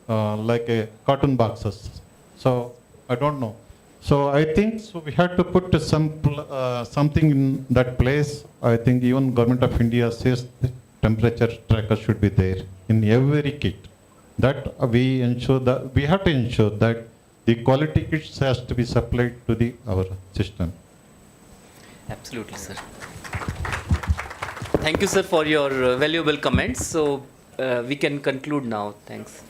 like a carton boxes. So I don't know. So I think so we have to put something in that place. I think even Government of India says the temperature tracker should be there in every kit. That we ensure that we have to ensure that the quality kits has to be supplied to our system. Absolutely, sir. Thank you, sir, for your valuable comments. So we can conclude now. Thanks.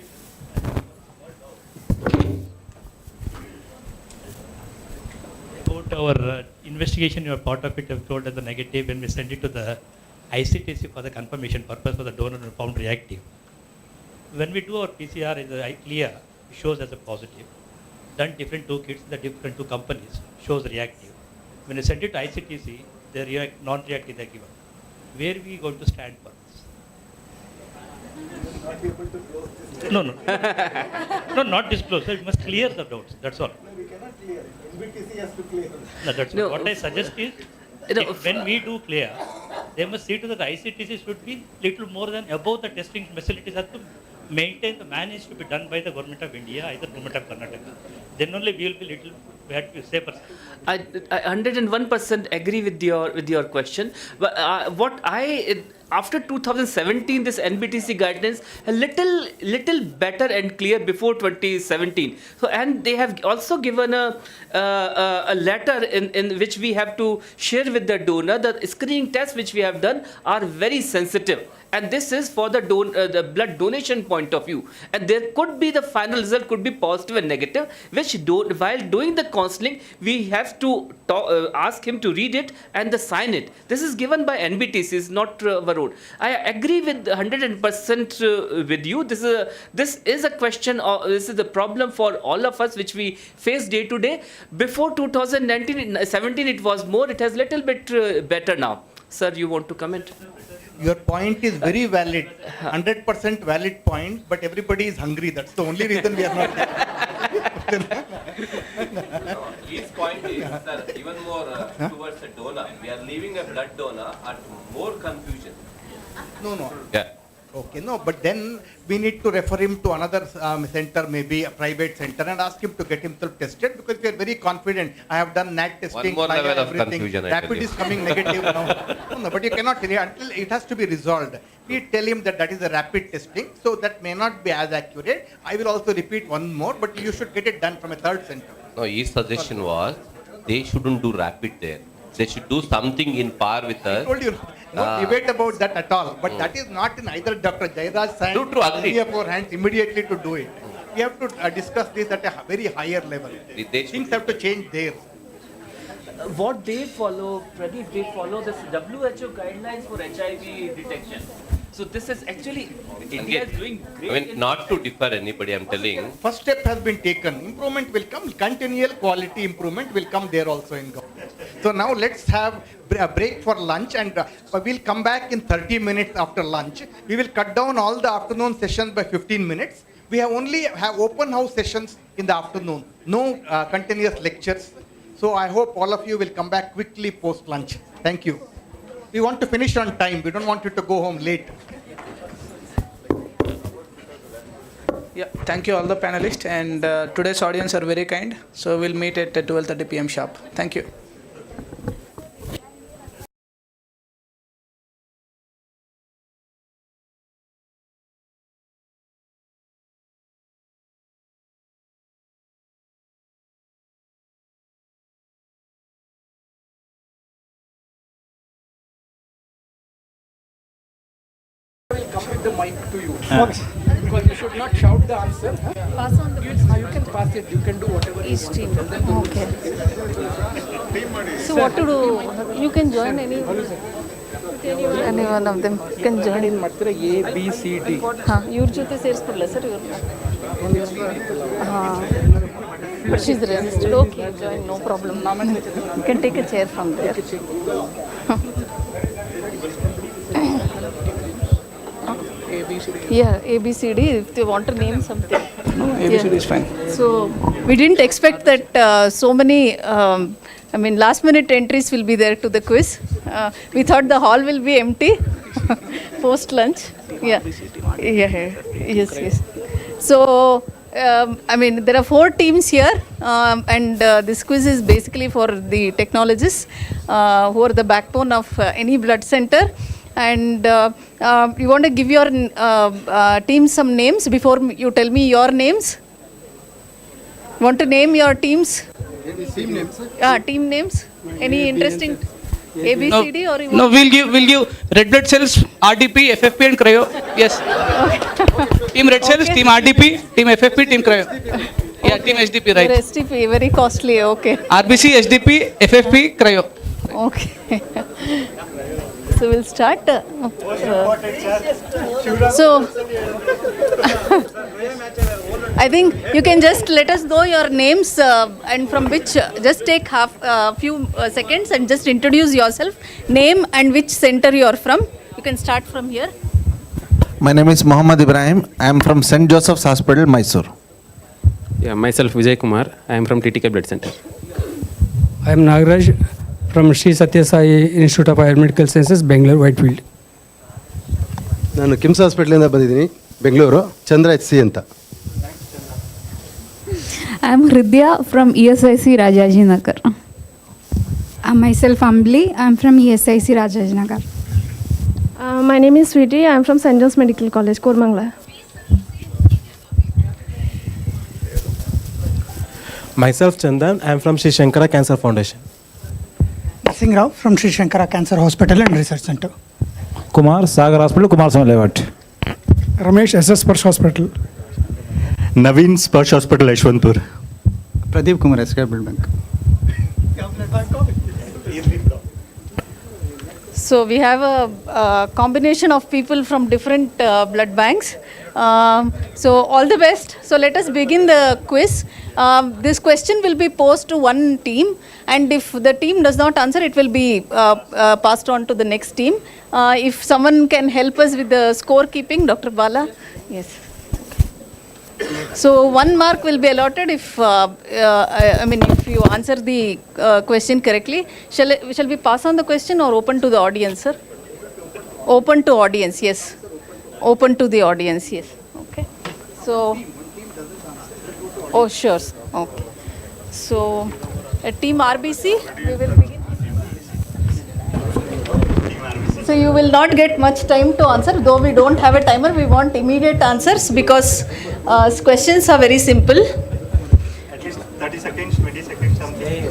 our investigation, you are part of it, have told as a negative. When we send it to the ICTC for the confirmation purpose for the donor found reactive. When we do our PCR, it clear, it shows as a positive. Done different 2 kits, the different 2 companies shows reactive. When you send it to ICTC, the non-reactive they are given. Where we going to stand for this? No, no. No, not disclose. You must clear the doubts. That's all. No, we cannot clear. NBTC has to clear. No, that's No. what I suggest is, when we do clear, they must see to that the ICTC should be little more than above the testing facilities have to maintain the manage to be done by the government of India, either government of Karnataka. Then only we will be little, we have to be safer. I 101% agree with your question. But after 2017, this NBTC guidance a little better and clear before 2017. So, and they have also given a letter in which we have to share with the donor. The screening tests which we have done are very sensitive. And this is for the blood donation point of view. And there could be the final result could be positive and negative, which while doing the counseling, we have to ask him to read it and sign it. This is given by NBTC, not our own. I agree with 100% with you. This is a question, this is a problem for all of us, which we face day to day. Before 2017, it was more. It has little bit better now. Sir, you want to comment? Your point is very valid, 100% valid point, but everybody is hungry. That's the only reason we are not His point is that even more towards a donor. We are leaving a blood donor at more confusion. No. Yeah. Okay, no, but then we need to refer him to another center, maybe a private center, and ask him to get himself tested, because we are very confident. I have done NAT testing. One more level of everything. confusion. Rapid is coming negative now. No, but you cannot until it has to be resolved. We tell him that is a rapid testing, so that may not be as accurate. I will also repeat one more, but you should get it done from a third center. No, his suggestion was they shouldn't do rapid there. They should do something in par with us. I told you, no debate about that at all. But that is not in either Dr. Jairaj science True, agree. any of our hands immediately to do it. We have to discuss this at a very higher level. Things have to change there. What they follow, Pradeep, they follow this WHO guidelines for HIV detection. So this is actually, India is doing great. I mean, not to defer anybody, I'm telling. First step has been taken. Improvement will come. Continual quality improvement will come there also in government. So now let's have a break for lunch, and we'll come back in 30 minutes after lunch. We will cut down all the afternoon sessions by 15 minutes. We have only open house sessions in the afternoon. No continuous lectures. So I hope all of you will come back quickly post lunch. Thank you. We want to finish on time. We don't want you to go home late. Yeah, thank you all the panelists, and today's audience are very kind. So we'll meet at 12:30 p.m. sharp. Thank you. Come with the mic to you. Because you should not shout the answer. Pass on the you can pass it. You can do whatever each you team. Okay. So what to do? You can join any one of them. You can join. A, B, C, D. Your jothe ಸೇರಿಸ್ಬಿಡಲ್ಲ sir But she's registered. Okay, join, no problem. You can take a chair from there. Yeah, ABCD, if they want to name something. No, ABCD is fine. So, we didn't expect that so many, last minute entries will be there to the quiz. We thought the hall will be empty post lunch. Yeah. Yes. So, there are 4 teams here, and this quiz is basically for the technologists who are the backbone of any blood center. And you want to give your team some names before you tell me your names? Want to name your teams? Team names? Team names. Any interesting ABCD or you No, we'll give red blood cells, RDP, FFP and cryo. Yes. Team red cells, team RDP, team FFP, team cryo. Yeah, team SDP, right. Your SDP, very costly, okay. RBC, SDP, FFP, cryo. Okay. So we'll start. So I think you can just let us know your names and from which, just take few seconds and just introduce yourself, name and which center you are from. You can start from here. My name is Muhammad Ibrahim. I am from St. Joseph's Hospital, Mysore. Yeah, myself Vijay Kumar. I am from TTK Blood Center. I am Nagaraj from Sri Satya Sai Institute of Biomedical Sciences, Bangalore, Whitefield. ನಾನು ಕಿಮ್ಸ್ ಹಾಸ್ಪಿಟಲಿಂದ ಬಂದಿದ್ದೀನಿ ಬೆಂಗಳೂರು ಚಂದ್ರ H C ಅಂತ. I am Hridya from ESIC Rajajinagar. Myself Ambli, I am from ESIC Rajajinagar. My name is Sweetie, I am from St. John's Medical College, Kormangla. Myself Chandan, I am from Sri Shankara Cancer Foundation. Singh Rao from Sri Shankara Cancer Hospital and Research Center. Kumar, Sagar Hospital, Kumar Swami Levat. Ramesh, SS SPARSH Hospital. Naveen, SPARSH Hospital, Yeshwanthpura. Pradeep Kumar, SK Blood Bank. So we have a combination of people from different blood banks. So all the best. So let us begin the quiz. This question will be posed to one team, and if the team does not answer, it will be passed on to the next team. If someone can help us with the scorekeeping, Dr. Bala. Yes. So 1 mark will be allotted if if you answer the question correctly. Shall we pass on the question or open to the audience, sir? Open to audience, yes. Open to the audience, yes. Okay. So, oh sure. Okay. So, team RBC, we will begin. So you will not get much time to answer, though we don't have a timer. We want immediate answers because questions are very simple. At least 30 seconds, 20 seconds, something.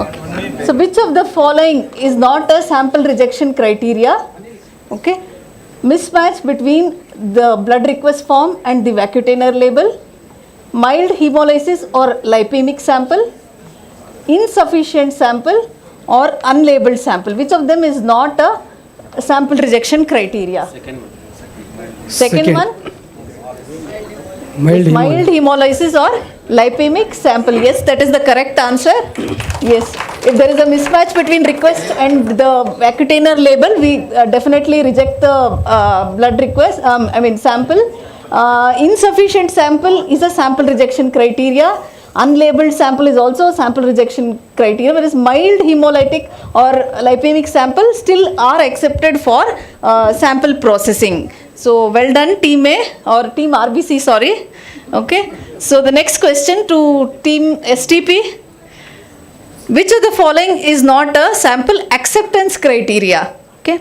Okay. So which of the following is not a sample rejection criteria? Okay. Mismatch between the blood request form and the vacutainer label, mild hemolysis or lipemic sample, insufficient sample or unlabeled sample. Which of them is not a sample rejection criteria? Second one? Mild hemolysis or lipemic sample. Yes, that is the correct answer. Yes. If there is a mismatch between request and the vacutainer label, we definitely reject the blood request, sample. Insufficient sample is a sample rejection criteria. Unlabeled sample is also a sample rejection criteria, whereas mild hemolytic or lipemic sample still are accepted for sample processing. So well done team A or team RBC, sorry. Okay. So the next question to team STP. Which of the following is not a sample acceptance criteria? Okay.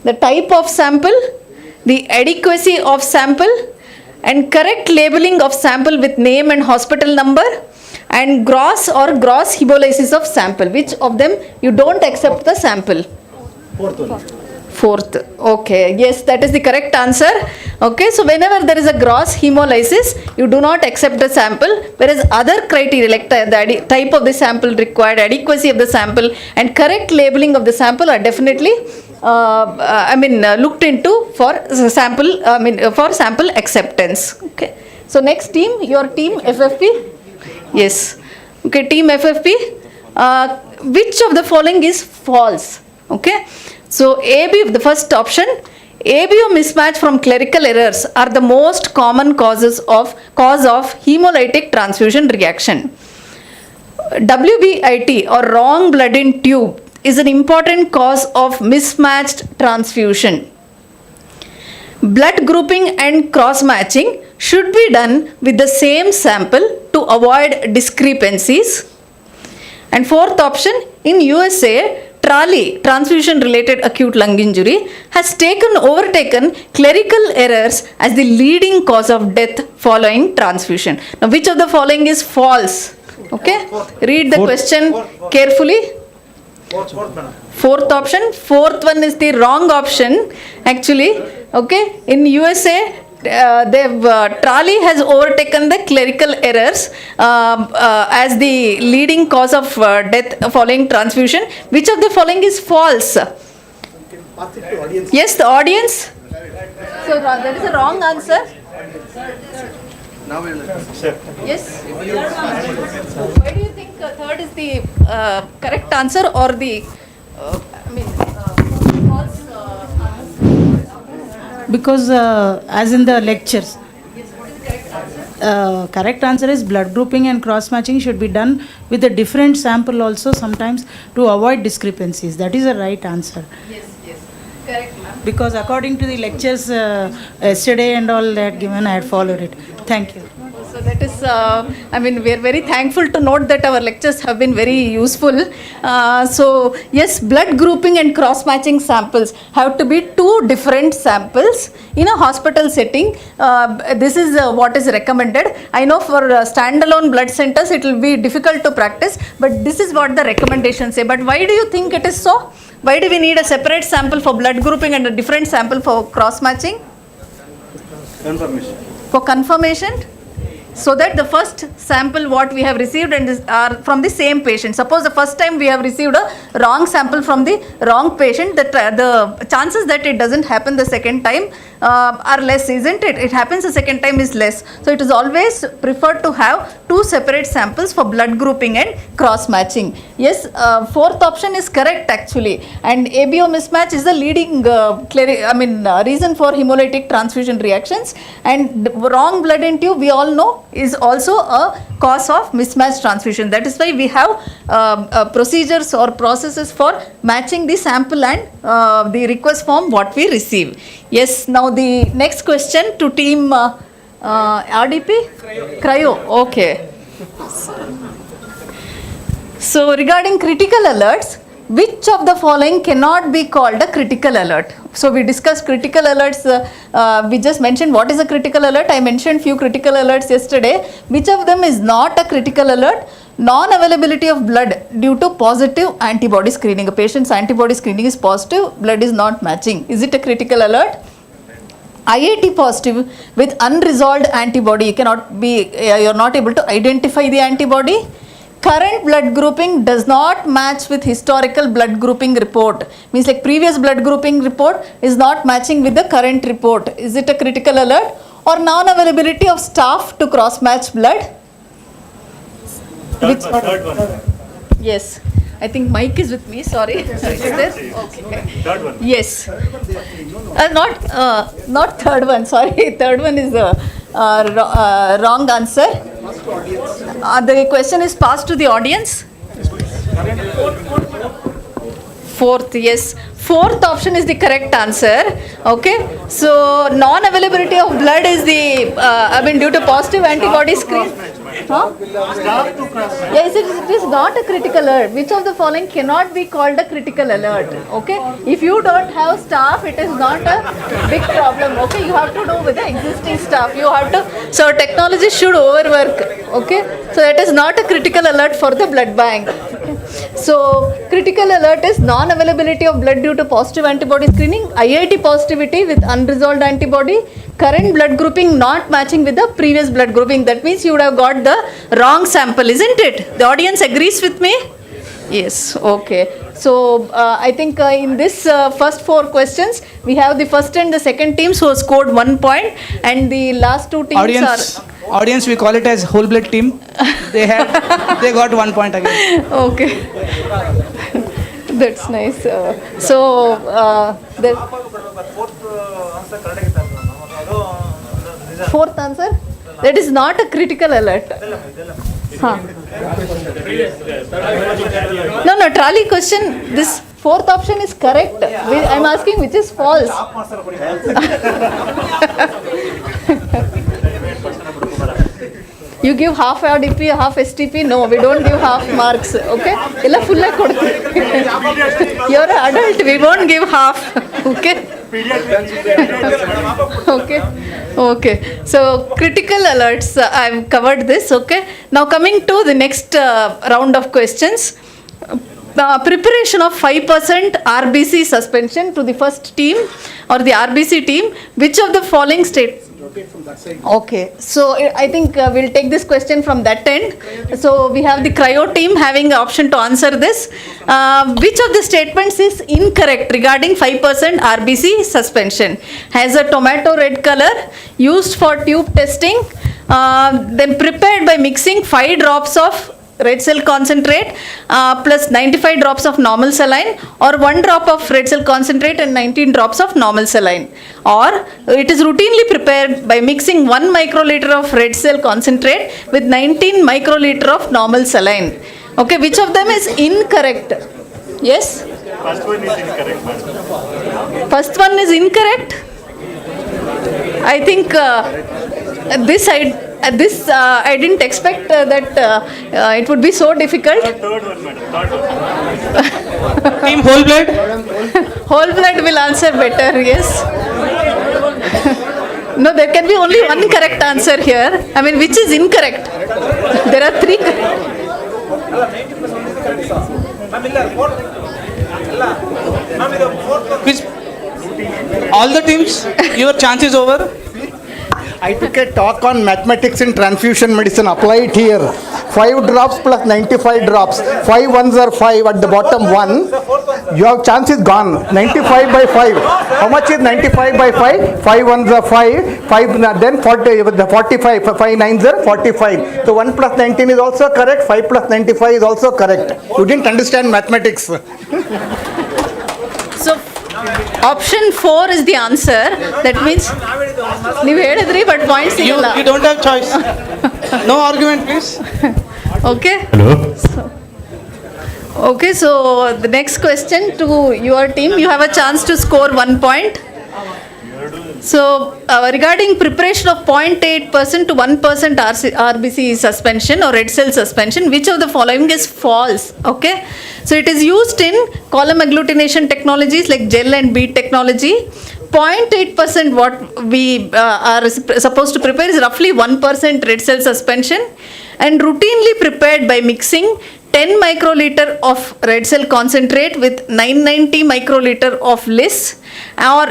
The type of sample, the adequacy of sample, and correct labeling of sample with name and hospital number, and gross or gross hemolysis of sample. Which of them you don't accept the sample? Fourth. Okay. Yes, that is the correct answer. Okay. So whenever there is a gross hemolysis, you do not accept the sample, whereas other criteria like the type of the sample required, adequacy of the sample, and correct labeling of the sample are definitely looked into for sample acceptance. Okay. So next team, your team FFP. Yes. Okay, team FFP. Which of the following is false? Okay. So AB, the first option, ABO mismatch from clerical errors are the most common cause of hemolytic transfusion reaction. WBIT or wrong blood in tube is an important cause of mismatched transfusion. Blood grouping and cross matching should be done with the same sample to avoid discrepancies. And fourth option, in USA, TRALI, transfusion related acute lung injury, has overtaken clerical errors as the leading cause of death following transfusion. Now, which of the following is false? Okay, read the question carefully. Fourth option. Fourth one is the wrong option actually. Okay, in USA, trolley has overtaken the clerical errors as the leading cause of death following transfusion. Which of the following is false? Yes, the audience. So that is a wrong answer. Yes. Why do you think third is the correct answer, or the false answer? Because as in the lectures, correct answer is blood grouping and cross matching should be done with a different sample also sometimes to avoid discrepancies. That is the right answer. Yes, correct, ma'am. Because according to the lectures yesterday and all that given, I had followed it. Thank you. So that is, we are very thankful to note that our lectures have been very useful. So yes, blood grouping and cross-matching samples have to be two different samples in a hospital setting. This is what is recommended. I know for standalone blood centers it will be difficult to practice, but this is what the recommendations say. But why do you think it is so? Why do we need a separate sample for blood grouping and a different sample for cross-matching? Confirmation. For confirmation, so that the first sample what we have received and are from the same patient. Suppose the first time we have received a wrong sample from the wrong patient, the chances that it doesn't happen the second time are less, isn't it? It happens the second time is less. So it is always preferred to have two separate samples for blood grouping and cross matching. Yes, fourth option is correct actually, and ABO mismatch is the leading reason for hemolytic transfusion reactions, and wrong blood in tube we all know is also a cause of mismatched transfusion. That is why we have procedures or processes for matching the sample and the request form what we receive. Yes, now the next question to team RDP? Cryo. Okay. So regarding critical alerts, which of the following cannot be called a critical alert? So we discussed critical alerts, we just mentioned what is a critical alert. I mentioned few critical alerts yesterday. Which of them is not a critical alert? Non-availability of blood due to positive antibody screening. A patient's antibody screening is positive, blood is not matching. Is it a critical alert? IAT positive with unresolved antibody, you are not able to identify the antibody. Current blood grouping does not match with historical blood grouping report. Means like previous blood grouping report is not matching with the current report. Is it a critical alert? Or non-availability of staff to cross-match blood? Third one. Yes. I think Mike is with me, sorry. Is there? Okay. Third one. Yes. Not third one, sorry. Third one is the wrong answer. The question is passed to the audience. Fourth, yes. Fourth option is the correct answer. Okay. So non-availability of blood is the due to positive antibody screen. Huh? Yes, it is not a critical alert. Which of the following cannot be called a critical alert? Okay. If you don't have staff, it is not a big problem. Okay. You have to do with the existing staff. You have to. So technology should overwork. Okay. So that is not a critical alert for the blood bank. Okay. So critical alert is non-availability of blood due to positive antibody screening, IIT positivity with unresolved antibody, current blood grouping not matching with the previous blood grouping. That means you would have got the wrong sample, isn't it? The audience agrees with me? Yes, okay. So I think in this first four questions, we have the first and the second teams who have scored 1 point, and the last two teams Audience, we call it as whole blood team. They got 1 point again. Okay. That's nice. Fourth answer? That is not a critical alert. Huh. No, trolley question, this fourth option is correct. I am asking which is false. You give half RDP, half STP? No, we don't give half marks. Okay? Ella full You're an adult, we won't give half. Okay? Okay. So critical alerts, I've covered this. Okay. Now coming to the next round of questions. Preparation of 5% RBC suspension to the first team or the RBC team. Which of the following Okay, so I think we'll take this question from that end. So we have the cryo team having the option to answer this. Which of the statements is incorrect regarding 5% RBC suspension? Has a tomato red color, used for tube testing, then prepared by mixing 5 drops of red cell concentrate plus 95 drops of normal saline, or 1 drop of red cell concentrate and 19 drops of normal saline, or it is routinely prepared by mixing 1 microliter of red cell concentrate with 19 microliter of normal saline. Okay, which of them is incorrect? Yes? First one is incorrect, madam. First one is incorrect. I think I didn't expect that it would be so difficult. Third one, madam. Third one. Team whole blood. Whole blood will answer better, yes. No, there can be only one correct answer here. I mean, which is incorrect? There are 3. Which, all the teams, your chance is over. I took a talk on mathematics in transfusion medicine. Apply it here. 5 drops plus 95 drops. 5 ones are 5. At the bottom 1. Your chance is gone. 95 by 5. How much is 95 by 5? 5 ones are 5. 5 then 40. The 45. 5 nines are 45. So 1 plus 19 is also correct. 5 plus 95 is also correct. You didn't understand mathematics. So option 4 is the answer. That means ನೀವು ಹೇಳಿದ್ರಿ but points ಸಿಗಲ್ಲ. You don't have choice. No argument, please. Okay. Hello. Okay, so the next question to your team, you have a chance to score 1 point. So regarding preparation of 0.8% to 1% RBC suspension or red cell suspension, which of the following is false? Okay, so it is used in column agglutination technologies like gel and bead technology. 0.8% what we are supposed to prepare is roughly 1% red cell suspension, and routinely prepared by mixing 10 microliter of red cell concentrate with 990 microliter of LIS, or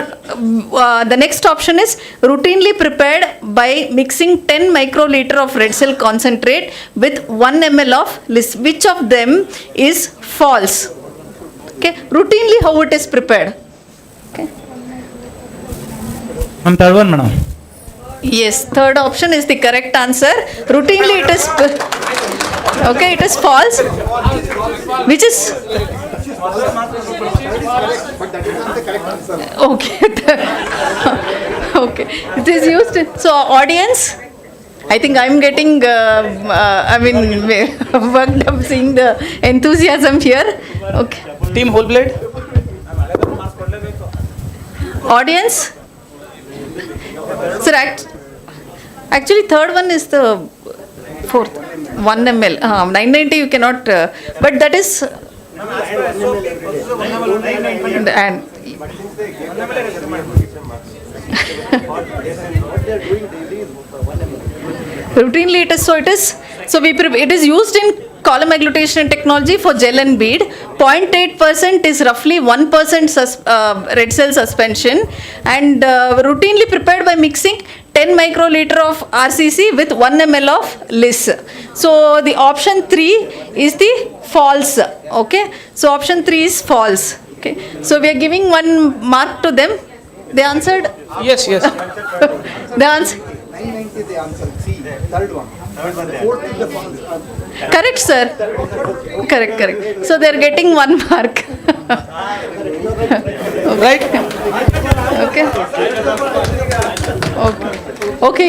the next option is routinely prepared by mixing 10 microliter of red cell concentrate with 1 ml of LIS. Which of them is false? Okay, routinely how it is prepared? Okay. Third one, madam. Yes, third option is the correct answer. Routinely it is okay, it is false. Which is okay. Okay, it is used. So audience, I think I'm getting worked up seeing the enthusiasm here. Okay. Team whole blood. Audience. Sir, actually third one is the fourth. 1 ml. 990 you cannot, but that is and routinely it is, so it is, so it is used in column agglutination technology for gel and bead. 0.8% is roughly 1% red cell suspension, and routinely prepared by mixing 10 microliter of RCC with 1 ml of LIS. So the option 3 is the false. Okay, so option 3 is false. Okay, so we are giving 1 mark to them. They answered. Yes, yes. They answered. 990 the answer. C. Third one. Fourth is the false. Correct, sir. Correct. So they are getting 1 mark. Right? Okay. Okay,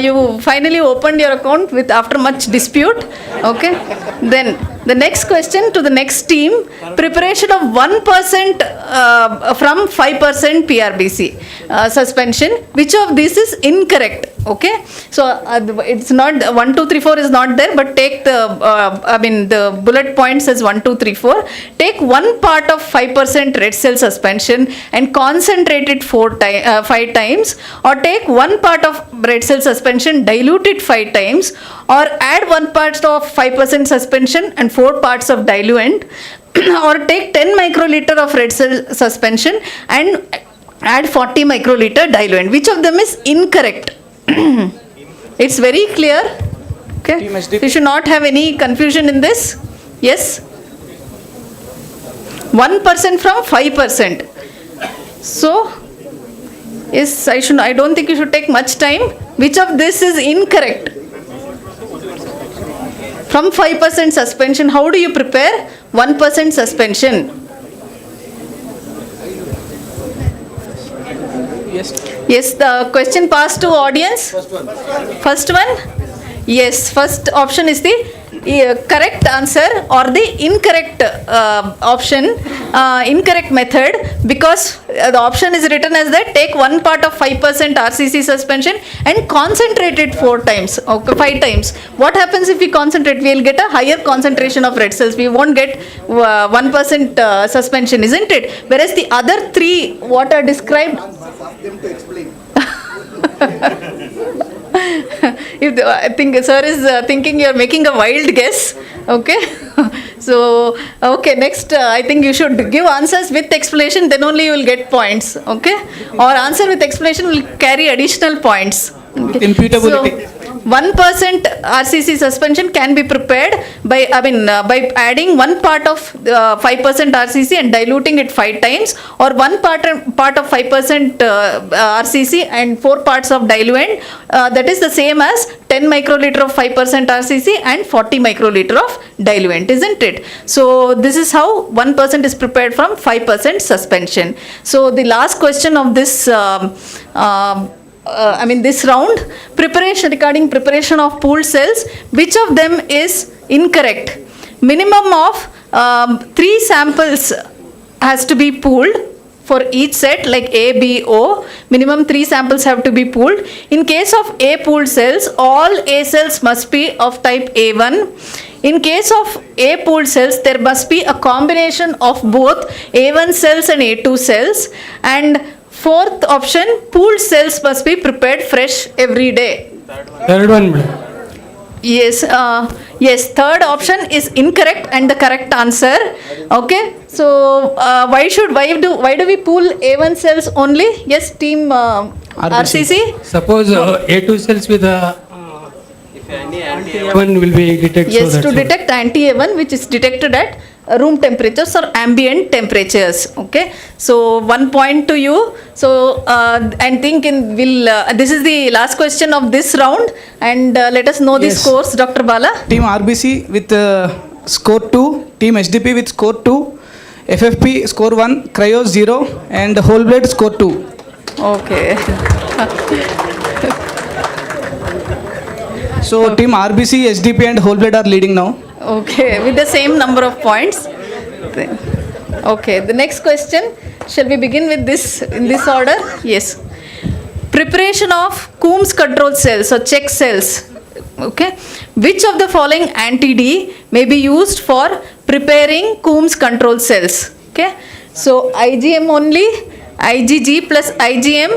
you finally opened your account with after much dispute. Okay. Then the next question to the next team: preparation of 1% from 5% PRBC suspension. Which of these is incorrect? Okay. So it's not 1, 2, 3, 4 is not there, but take the the bullet points as 1, 2, 3, 4. Take 1 part of 5% red cell suspension and concentrate it 5 times, or take 1 part of red cell suspension, dilute it 5 times, or add 1 part of 5% suspension and 4 parts of diluent, or take 10 microliter of red cell suspension and add 40 microliter diluent. Which of them is incorrect? It's very clear. Okay. You should not have any confusion in this. Yes. 1% from 5%. So, yes, I don't think you should take much time. Which of this is incorrect? From 5% suspension, how do you prepare 1% suspension? Yes, the question passed to audience. First one? Yes, first option is the correct answer or the incorrect option, incorrect method, because the option is written as that take one part of 5% RCC suspension and concentrate it 4 times, okay, 5 times. What happens if we concentrate? We will get a higher concentration of red cells. We won't get 1% suspension, isn't it? Whereas the other 3 what are described. I think sir is thinking you are making a wild guess. Okay. So, okay, next I think you should give answers with explanation, then only you will get points. Okay. Or answer with explanation will carry additional points. Okay. Imputability. So, 1% RCC suspension can be prepared by, by adding one part of 5% RCC and diluting it 5 times, or one part of 5% RCC and 4 parts of diluent. That is the same as 10 microliter of 5% RCC and 40 microliter of diluent, isn't it? So this is how 1% is prepared from 5% suspension. So the last question of this this round, regarding preparation of pooled cells, which of them is incorrect? Minimum of 3 samples has to be pooled for each set, like A, B, O. Minimum 3 samples have to be pooled. In case of A pooled cells, all A cells must be of type A1. In case of A pooled cells, there must be a combination of both A1 cells and A2 cells. And fourth option, pooled cells must be prepared fresh every day. Third one, madam. Yes, yes, third option is incorrect and the correct answer. Okay, so why do we pool A1 cells only? Yes, team RCC. Suppose A2 cells with anti-A1 will be detected. Yes, so to detect anti-A1, which is detected at room temperatures or ambient temperatures. Okay, so 1 point to you. So and this is the last question of this round, and let us know the scores, Dr. Bala. Team RBC with score 2, team SDP with score 2, FFP score 1, Cryo 0, and whole blood score 2. Okay. So team RBC, SDP and whole blood are leading now. Okay, with the same number of points. Okay, the next question, shall we begin with this in this order? Yes. Preparation of Coombs control cells or check cells. Okay, which of the following anti-D may be used for preparing Coombs control cells? Okay, so IgM only, IgG plus IgM.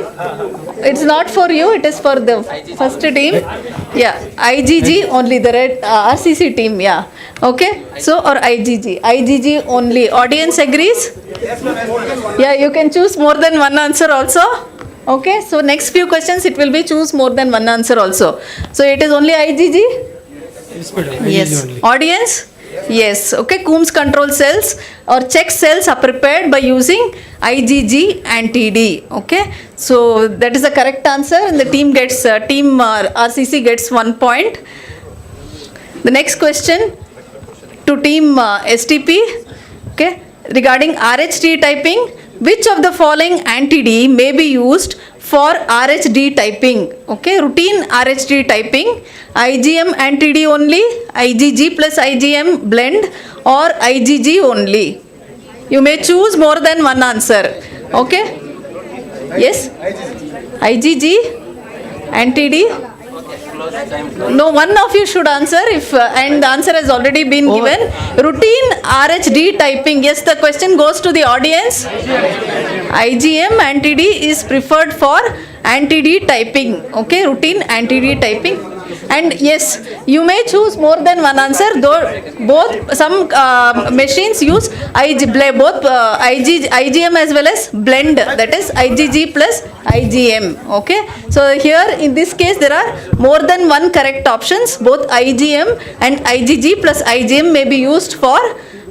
It's not for you, it is for the first team. Yeah, IgG only, the red RCC team. Yeah. Okay, so or IgG only. Audience agrees? Yeah, you can choose more than one answer also. Okay, so next few questions it will be choose more than one answer also. So it is only IgG? Yes. Audience? Yes. Okay, Coombs control cells or check cells are prepared by using IgG anti-D. Okay, so that is the correct answer, and the team gets RCC gets 1 point. The next question to team STP. Okay, regarding RHD typing, which of the following anti-D may be used for RHD typing? Okay, routine RHD typing, IgM anti-D only, IgG plus IgM blend, or IgG only. You may choose more than one answer. Okay? Yes? IgG anti-D? No, one of you should answer if and the answer has already been given. Routine RHD typing. Yes, the question goes to the audience. IgM anti-D is preferred for anti-D typing. Okay, routine anti-D typing. And yes, you may choose more than one answer, though both some machines use IgM as well as blend, that is IgG plus IgM. Okay, so here in this case there are more than one correct options. Both IgM and IgG plus IgM may be used for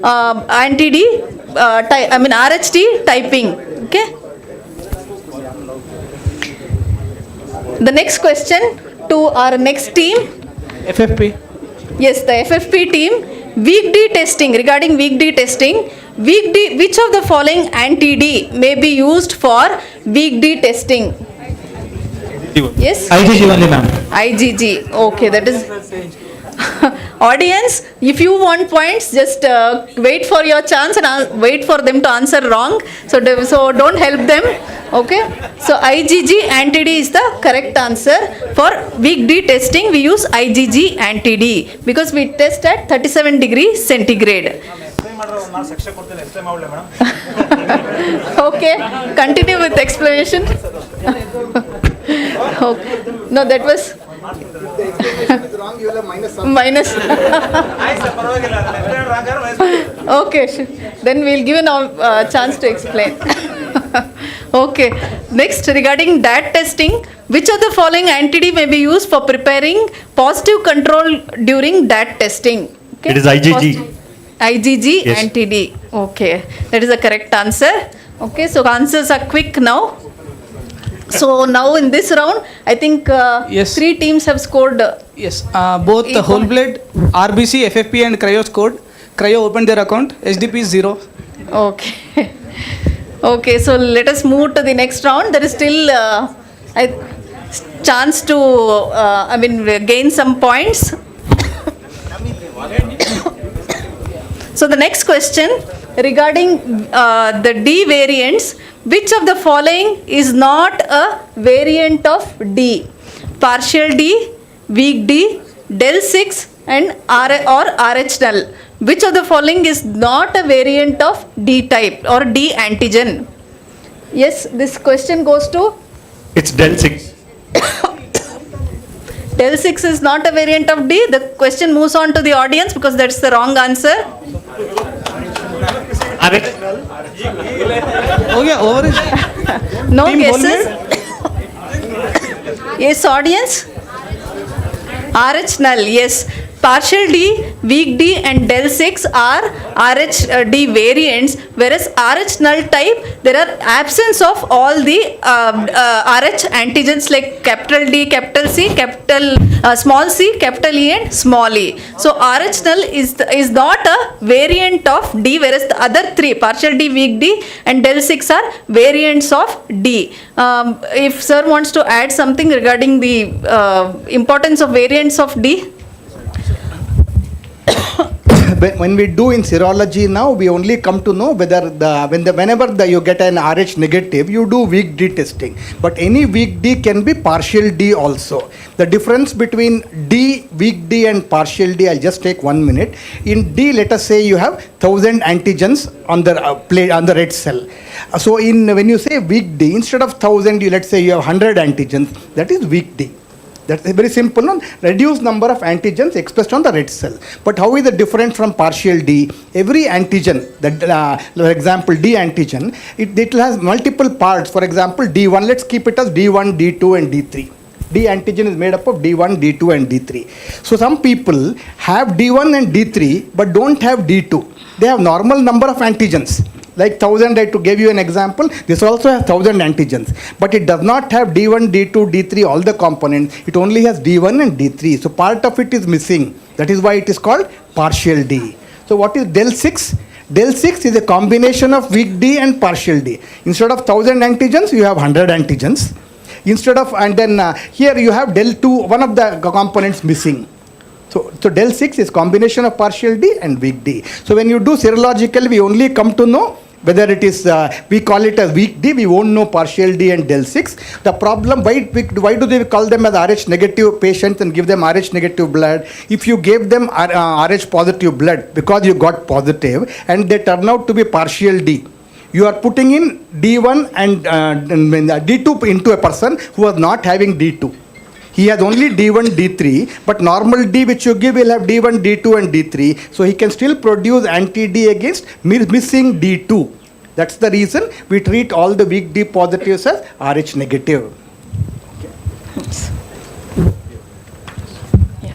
anti-D, RHD typing. Okay. The next question to our next team. FFP. Yes, the FFP team. Weak D testing, regarding weak D testing, weak D, which of the following anti-D may be used for weak D testing? Yes? IgG only, ma'am. IgG, okay, that is... Audience, if you want points, just wait for your chance and wait for them to answer wrong. So don't help them. Okay. So IgG anti-D is the correct answer. For weak D testing, we use IgG anti-D because we test at 37 degrees centigrade. Okay. Continue with explanation. Okay. No, that was... minus. Okay, then we'll give a chance to explain. Okay, next regarding DAT testing, which of the following anti-D may be used for preparing positive control during DAT testing? Okay. It is IgG. IgG Yes. anti-D. Okay, that is the correct answer. Okay, so answers are quick now. So now in this round, I think Yes. 3 teams have scored. Yes, both the whole blood, RBC, FFP and cryo scored. Cryo opened their account, SDP is 0. Okay. Okay, so let us move to the next round. There is still a chance to, gain some points. So the next question regarding the D variants, which of the following is not a variant of D? Partial D, weak D, del 6 and RH null. Which of the following is not a variant of D type or D antigen? Yes, this question goes to? It's del 6. Del 6 is not a variant of D. The question moves on to the audience because that's the wrong answer. Okay, over it. No Team guesses? Yes, audience? RH null, yes. Partial D, weak D and del 6 are RHD variants, whereas RH null type, there are absence of all the RH antigens like capital D, capital C, capital small c, capital E and small e. So RH null is not a variant of D, whereas the other 3, partial D, weak D and del 6 are variants of D. If sir wants to add something regarding the importance of variants of D. When we do in serology now, we only come to know whether whenever you get an RH negative, you do weak D testing. But any weak D can be partial D also. The difference between D, weak D and partial D, I'll just take 1 minute. In D, let us say you have 1000 antigens on the on the red cell. So when you say weak D, instead of 1000, let's say you have 100 antigens, that is weak D. That's a very simple one. Reduced number of antigens expressed on the red cell. But how is it different from partial D? Every antigen, for example, D antigen, it has multiple parts. For example, D1, let's keep it as D1, D2 and D3. D antigen is made up of D1, D2 and D3. So some people have D1 and D3 but don't have D2. They have normal number of antigens. Like 1000, to give you an example, this also has 1000 antigens, but it does not have D1, D2, D3, all the components. It only has D1 and D3. So part of it is missing. That is why it is called partial D. So what is del 6? Del 6 is a combination of weak D and partial D. Instead of 1000 antigens, you have 100 antigens. Instead of, and then here you have del 2, one of the components missing. So del 6 is combination of partial D and weak D. So when you do serological, we only come to know whether it is, we call it as weak D, we won't know partial D and del 6. The problem, why do they call them as RH negative patients and give them RH negative blood? If you gave them RH positive blood because you got positive and they turn out to be partial D, you are putting in D1 and D2 into a person who was not having D2. He has only D1, D3, but normal D which you give will have D1, D2 and D3. So he can still produce anti-D against missing D2. That's the reason we treat all the weak D positives as Rh negative. Yeah.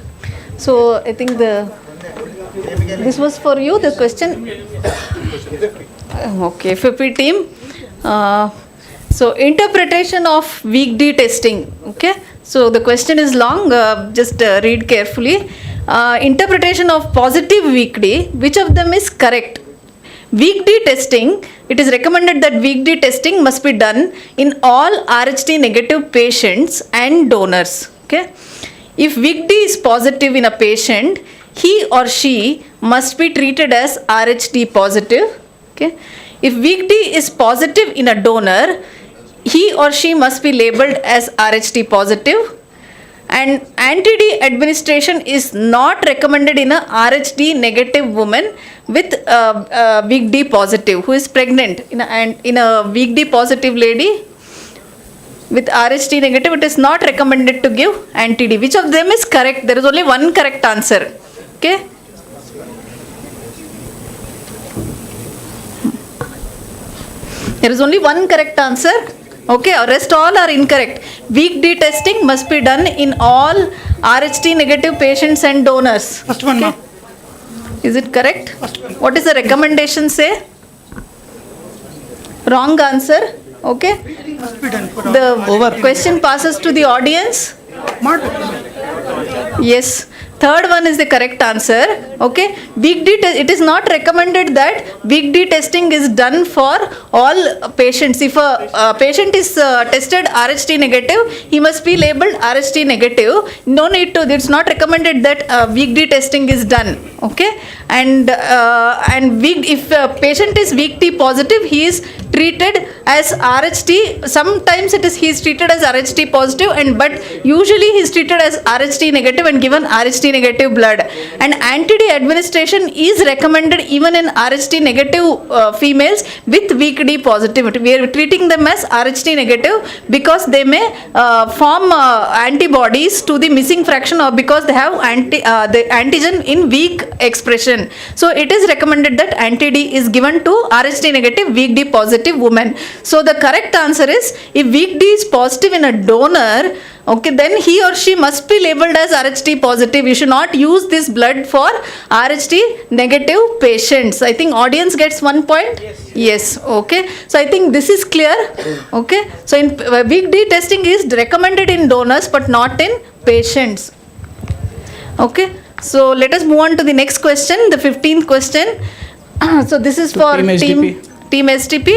So I think this was for you, the question. Okay, FFP team. So interpretation of weak D testing. Okay. So the question is long. Just read carefully. Interpretation of positive weak D. Which of them is correct? Weak D testing. It is recommended that weak D testing must be done in all RHD negative patients and donors. Okay. If weak D is positive in a patient, he or she must be treated as RHD positive. Okay. If weak D is positive in a donor, he or she must be labeled as RHD positive. And anti-D administration is not recommended in a RHD negative woman with weak D positive who is pregnant. In a weak D positive lady with RHD negative, it is not recommended to give anti-D. Which of them is correct? There is only one correct answer. Okay. There is only one correct answer. Okay, rest all are incorrect. Weak D testing must be done in all RHD negative patients and donors. First one, ma'am. Is it correct? What is the recommendation say? Wrong answer. Okay. The question passes to the audience. Yes. Third one is the correct answer. Okay. Weak D, it is not recommended that weak D testing is done for all patients. If a patient is tested RHD negative, he must be labeled RHD negative. No need to, it's not recommended that weak D testing is done. Okay. And if a patient is weak D positive, he is treated as RHD. Sometimes he is treated as RHD positive, but usually he is treated as RHD negative and given RHD negative blood. And anti-D administration is recommended even in RHD negative females with weak D positivity. We are treating them as RHD negative because they may form antibodies to the missing fraction, or because they have the antigen in weak expression. So it is recommended that anti-D is given to RHD negative weak D positive women. So the correct answer is, if weak D is positive in a donor, okay, then he or she must be labeled as RHD positive. You should not use this blood for RHD negative patients. I think audience gets 1 point. Yes. Okay. So I think this is clear. Okay. So in weak D testing is recommended in donors but not in patients. Okay. So let us move on to the next question, the 15th question. So this is for Team SDP.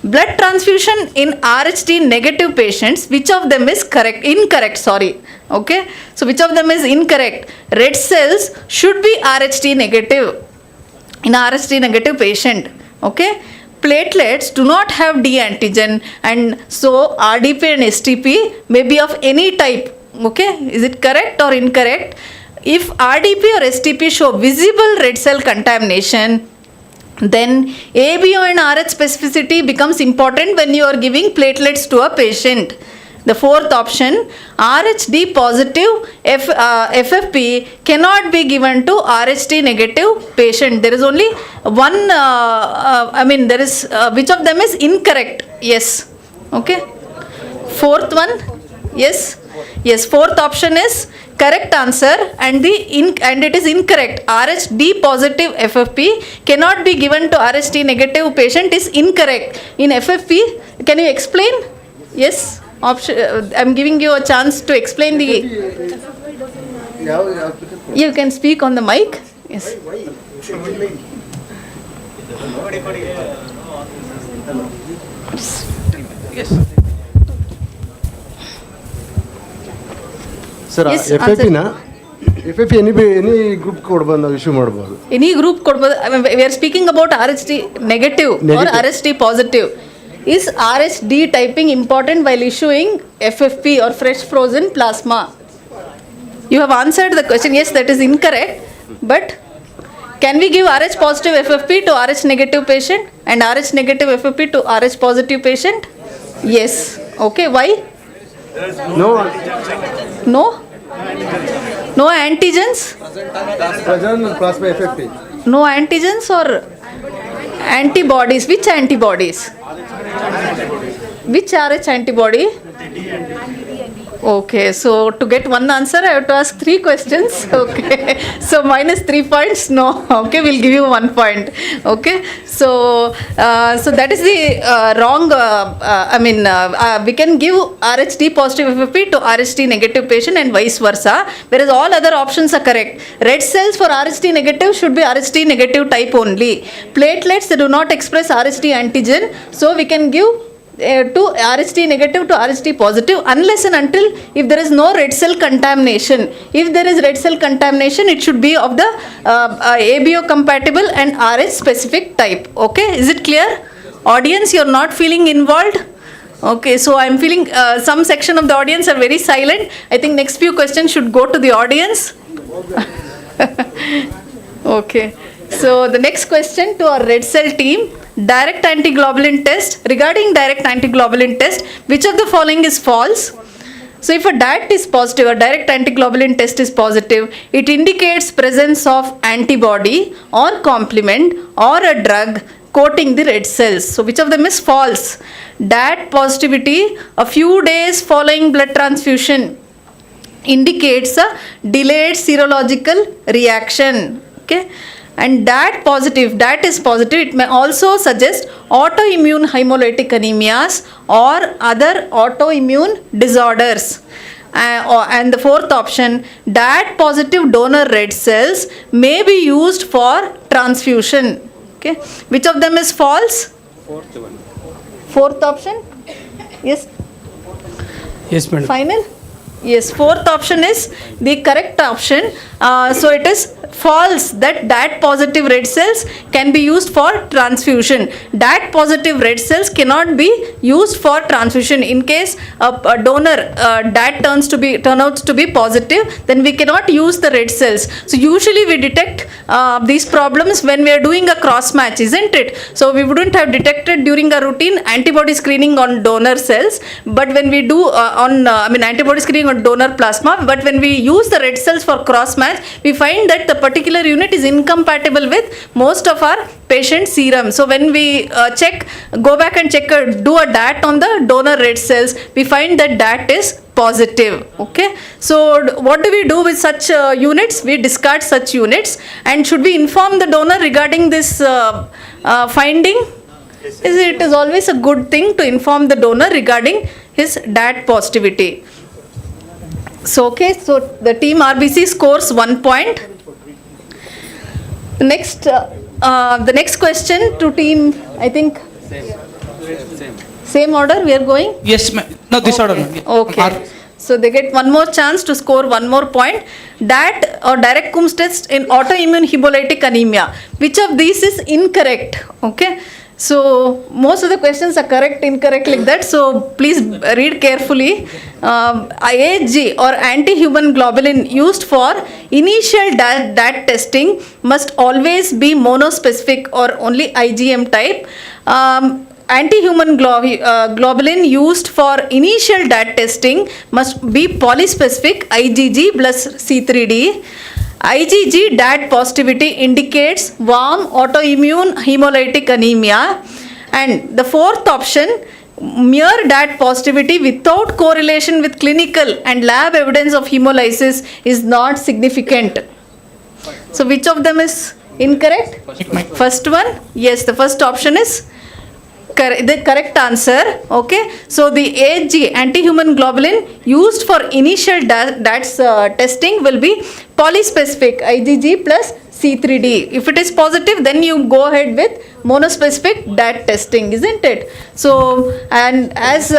Blood transfusion in RHD negative patients, which of them is correct? Incorrect, sorry. Okay. So which of them is incorrect? Red cells should be RHD negative in RHD negative patient. Okay. Platelets do not have D antigen, and so RDP and STP may be of any type. Okay. Is it correct or incorrect? If RDP or STP show visible red cell contamination, then ABO and RH specificity becomes important when you are giving platelets to a patient. The fourth option, RHD positive FFP cannot be given to RHD negative patient. There is only one, which of them is incorrect? Yes. Okay. Fourth one, yes. Yes, fourth option is correct answer, and it is incorrect. RHD positive FFP cannot be given to RHD negative patient is incorrect. In FFP, can you explain? Yes, option. I'm giving you a chance to explain the. You can speak on the mic. Yes. Yes. Sir, Yes, FFP na FFP any group ಕೊಡಬಹುದು issue ಮಾಡಬಹುದು. Any group ಕೊಡಬಹುದು. We are speaking about RHD negative or RHD positive. Is RHD typing important while issuing FFP or fresh frozen plasma? You have answered the question. Yes, that is incorrect. But can we give RH positive FFP to RH negative patient and RH negative FFP to RH positive patient? Yes. Okay. Why? No. No? No antigens? Present plasma FFP. No antigens or antibodies? Which antibodies? Which RH antibody? Okay, so to get one answer, I have to ask 3 questions. Okay, so minus 3 points. No, okay, we'll give you 1 point. Okay, so that is the wrong. We can give RHD positive FFP to RHD negative patient and vice versa. Whereas all other options are correct. Red cells for RHD negative should be RHD negative type only. Platelets, they do not express RHD antigen, so we can give to RHD negative to RHD positive unless and until if there is no red cell contamination. If there is red cell contamination, it should be of the ABO compatible and RH specific type. Okay, is it clear? Audience, you are not feeling involved? Okay, so I am feeling some section of the audience are very silent. I think next few questions should go to the audience. Okay, so the next question to our red cell team. Direct antiglobulin test. Regarding direct antiglobulin test, which of the following is false? So if a DAT is positive, a direct antiglobulin test is positive, it indicates presence of antibody or complement or a drug coating the red cells. So which of them is false? DAT positivity a few days following blood transfusion indicates a delayed serological reaction. Okay. And that is positive, it may also suggest autoimmune hemolytic anemias or other autoimmune disorders. And the fourth option, that positive donor red cells may be used for transfusion. Okay, which of them is false? Fourth option? Yes. Yes, madam. Final? Yes, fourth option is the correct option. So it is false that positive red cells can be used for transfusion. Dat positive red cells cannot be used for transfusion. In case a donor dat turns out to be positive, then we cannot use the red cells. So usually we detect these problems when we are doing a cross match, isn't it? So we wouldn't have detected during a routine antibody screening on donor cells, but when we do antibody screening on donor plasma, but when we use the red cells for cross match, we find that the particular unit is incompatible with most of our patient serum. So when we go back and check, do a DAT on the donor red cells, we find that DAT is positive. Okay, so what do we do with such units? We discard such units. And should we inform the donor regarding this finding? It is always a good thing to inform the donor regarding his DAT positivity. So okay, so the team RBC scores 1 point. The next question to team, I think same order we are going? Yes, ma'am. No, this order, ma'am. Okay. So they get one more chance to score 1 more point. DAT or direct Coombs test in autoimmune hemolytic anemia. Which of these is incorrect? Okay. So most of the questions are correct, incorrect like that. So please read carefully. IgG or anti-human globulin used for initial DAT testing must always be monospecific or only IgM type. Anti-human globulin used for initial DAT testing must be polyspecific IgG plus C3d. IgG DAT positivity indicates warm autoimmune hemolytic anemia. And the fourth option, mere DAT positivity without correlation with clinical and lab evidence of hemolysis is not significant. So which of them is incorrect? First one? Yes, the first option is the correct answer. Okay, so the AG anti-human globulin used for initial DATs testing will be polyspecific IgG plus C3d. If it is positive, then you go ahead with monospecific DAT testing, isn't it? So, and as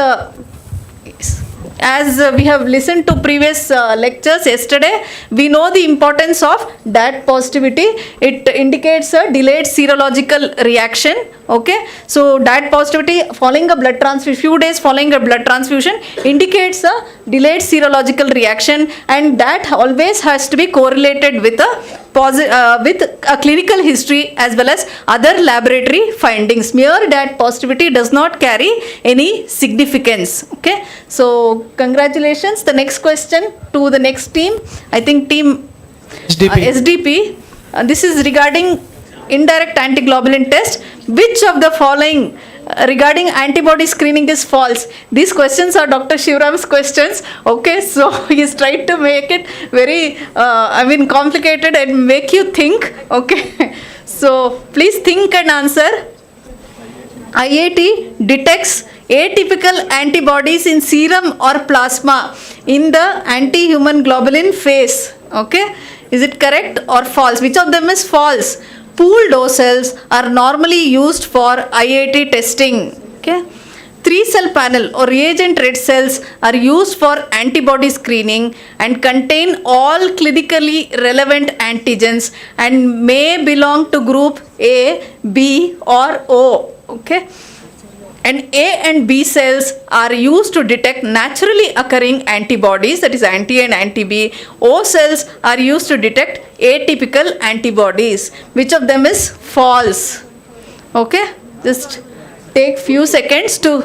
we have listened to previous lectures yesterday, we know the importance of DAT positivity. It indicates a delayed serological reaction. Okay, so DAT positivity following a blood transfusion, few days following a blood transfusion indicates a delayed serological reaction, and that always has to be correlated with with a clinical history as well as other laboratory findings. Mere DAT positivity does not carry any significance. Okay, so congratulations. The next question to the next team, I think team SDP. This is regarding indirect antiglobulin test. Which of the following regarding antibody screening is false? These questions are Dr. Shivram's questions. Okay, so he's tried to make it very complicated and make you think. Okay, so please think and answer. IAT detects atypical antibodies in serum or plasma in the anti-human globulin phase. Okay, is it correct or false? Which of them is false? Pooled O cells are normally used for IAT testing. Okay, 3-cell panel or reagent red cells are used for antibody screening and contain all clinically relevant antigens and may belong to group A, B or O. Okay, and A and B cells are used to detect naturally occurring antibodies, that is anti and anti-B. O cells are used to detect atypical antibodies. Which of them is false? Okay, just take few seconds to.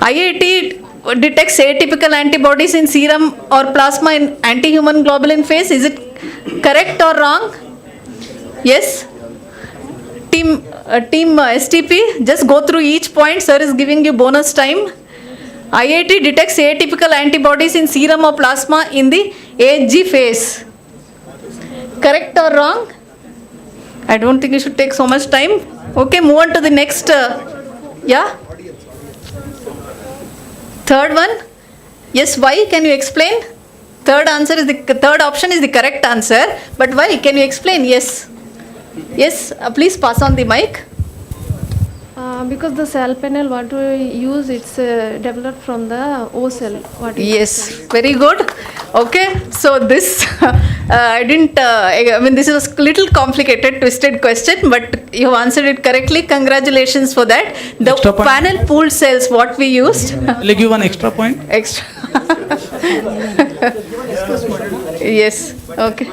IAT detects atypical antibodies in serum or plasma in anti-human globulin phase. Is it correct or wrong? Yes? Team STP, just go through each point. Sir is giving you bonus time. IAT detects atypical antibodies in serum or plasma in the AG phase. Correct or wrong? I don't think you should take so much time. Okay, move on to the next. Yeah? Third one. Yes, why? Can you explain? Third option is the correct answer. But why? Can you explain? Yes. Yes, please pass on the mic. Because the cell panel what we use, it's developed from the O cell. Yes, very good. Okay, so this this is a little complicated, twisted question, but you answered it correctly. Congratulations for that. The panel pooled cells, what we used. Will you give one extra point? Extra. Yes. Okay.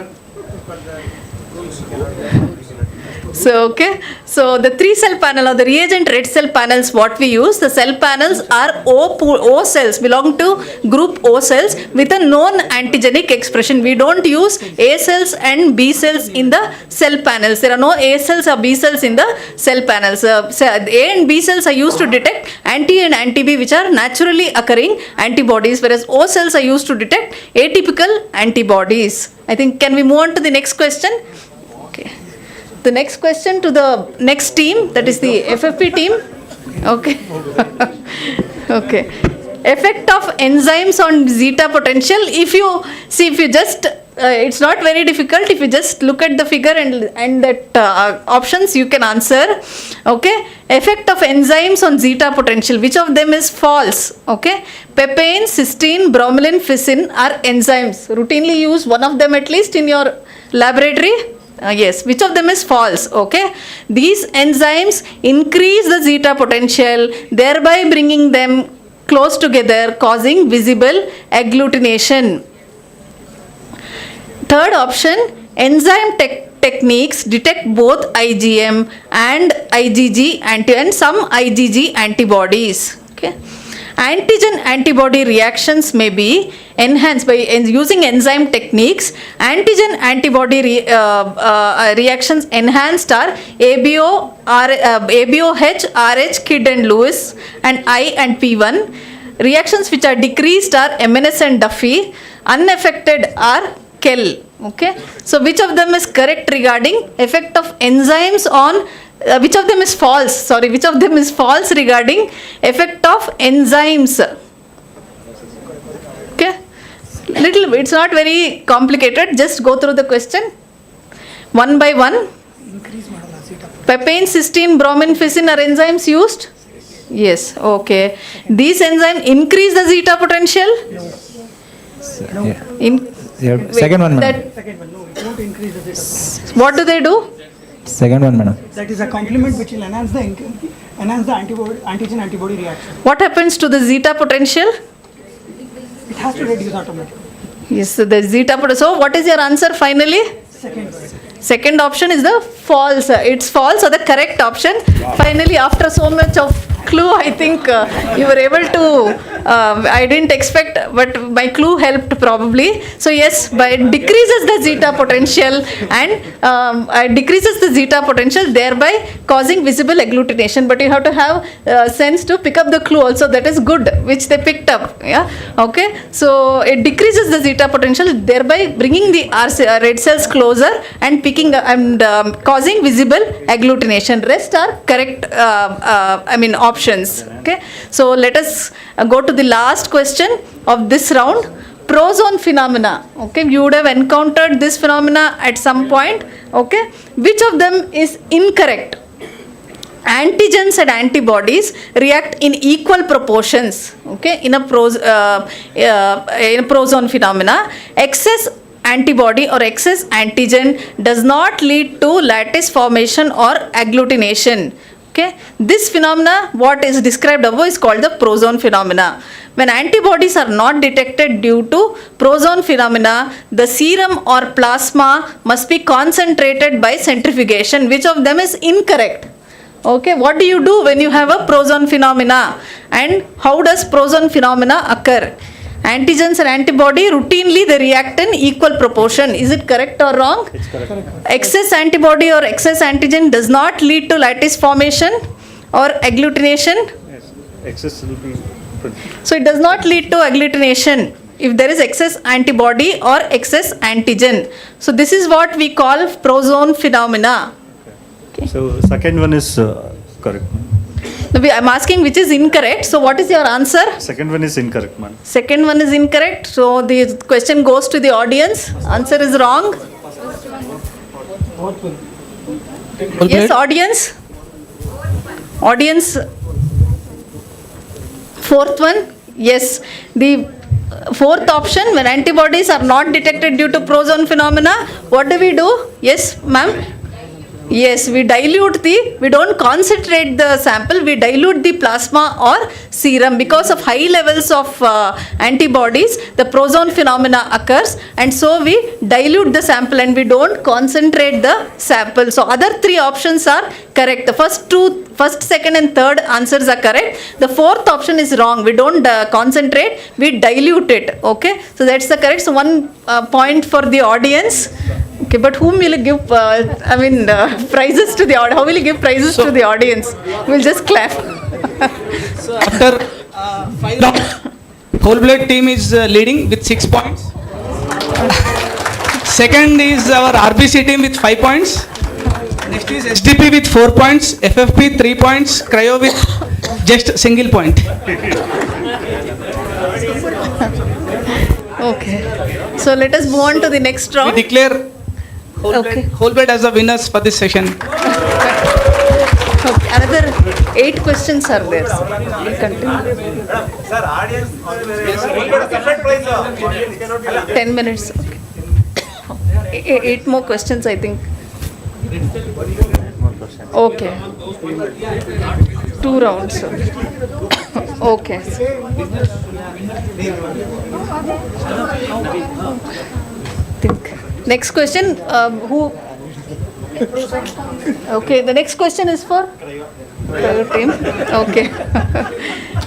So, okay, so the 3-cell panel or the reagent red cell panels, what we use, the cell panels are O cells, belong to group O cells with a known antigenic expression. We don't use A cells and B cells in the cell panels. There are no A cells or B cells in the cell panels. A and B cells are used to detect anti and anti-B, which are naturally occurring antibodies, whereas O cells are used to detect atypical antibodies. I think, can we move on to the next question? Okay. The next question to the next team, that is the FFP team. Okay. Okay. Effect of enzymes on zeta potential. If you just, it's not very difficult. If you just look at the figure and that options, you can answer. Okay. Effect of enzymes on zeta potential. Which of them is false? Okay. Papain, cysteine, bromelain, ficin are enzymes. Routinely use one of them at least in your laboratory. Yes, which of them is false? Okay, these enzymes increase the zeta potential, thereby bringing them close together, causing visible agglutination. Third option, enzyme techniques detect both IgM and IgG and some IgG antibodies. Okay. Antigen antibody reactions may be enhanced by using enzyme techniques. Antigen antibody reactions enhanced are ABO, ABOH, RH, KID and Lewis, and I and P1. Reactions which are decreased are MNS and Duffy. Unaffected are Kell. Okay. So which of them is correct regarding effect of enzymes on which of them is false? Sorry, which of them is false regarding effect of enzymes? Okay, little, it's not very complicated. Just go through the question one by one. Papain, cysteine, bromine, ficin are enzymes used? Yes. Okay. These enzymes increase the zeta potential? Second one, what do they do? Second one, madam. That is a complement which will enhance the antigen-antibody reaction. What happens to the zeta potential? It has to reduce automatically. Yes, so the zeta potential. So what is your answer finally? Second option is the false. It's false, so the correct option. Finally, after so much of clue, I think you were able to, I didn't expect, but my clue helped probably. So yes, but it decreases the zeta potential and decreases the zeta potential, thereby causing visible agglutination. But you have to have sense to pick up the clue also. That is good, which they picked up. Yeah. Okay. So it decreases the zeta potential, thereby bringing the red cells closer and picking and causing visible agglutination. Rest are correct. Options. Okay. So let us go to the last question of this round. Prozone phenomena. Okay. You would have encountered this phenomena at some point. Okay. Which of them is incorrect? Antigens and antibodies react in equal proportions. Okay. In a prozone phenomena, excess antibody or excess antigen does not lead to lattice formation or agglutination. Okay. This phenomena, what is described above, is called the prozone phenomena. When antibodies are not detected due to prozone phenomena, the serum or plasma must be concentrated by centrifugation. Which of them is incorrect? Okay. What do you do when you have a prozone phenomena? And how does prozone phenomena occur? Antigens and antibody routinely they react in equal proportion. Is it correct or wrong? It's correct. Excess antibody or excess antigen does not lead to lattice formation or agglutination. Yes. Excess will be. So it does not lead to agglutination if there is excess antibody or excess antigen. So this is what we call prozone phenomena. Okay. So second one is correct. I'm asking which is incorrect. So what is your answer? Second one is incorrect, man. Second one is incorrect. So the question goes to the audience. Answer is wrong. Yes, audience. Audience. Fourth one. Yes. The fourth option, when antibodies are not detected due to prozone phenomena, what do we do? Yes, ma'am. Yes, we don't concentrate the sample, we dilute the plasma or serum. Because of high levels of antibodies, the prozone phenomena occurs, and so we dilute the sample and we don't concentrate the sample. So other three options are correct. The first, second and third answers are correct. The fourth option is wrong. We don't concentrate, we dilute it. Okay, so that's the correct. So 1 point for the audience. Okay, but whom will you give, prizes to the audience? How will you give prizes to the audience? We'll just clap. So after 5 rounds, whole blood team is leading with 6 points. Second is our RBC team with 5 points. Next is SDP with 4 points, FFP 3 points, Cryo with just single point. Okay. So let us move on to the next round. We declare whole blood as the winners for this session. Okay. Another 8 questions are there. So we'll continue. Sir, audience. 10 minutes. Okay. 8 more questions, I think. Okay. 2 rounds. Okay. Next question, who? Okay, the next question is for Cryo team. Okay.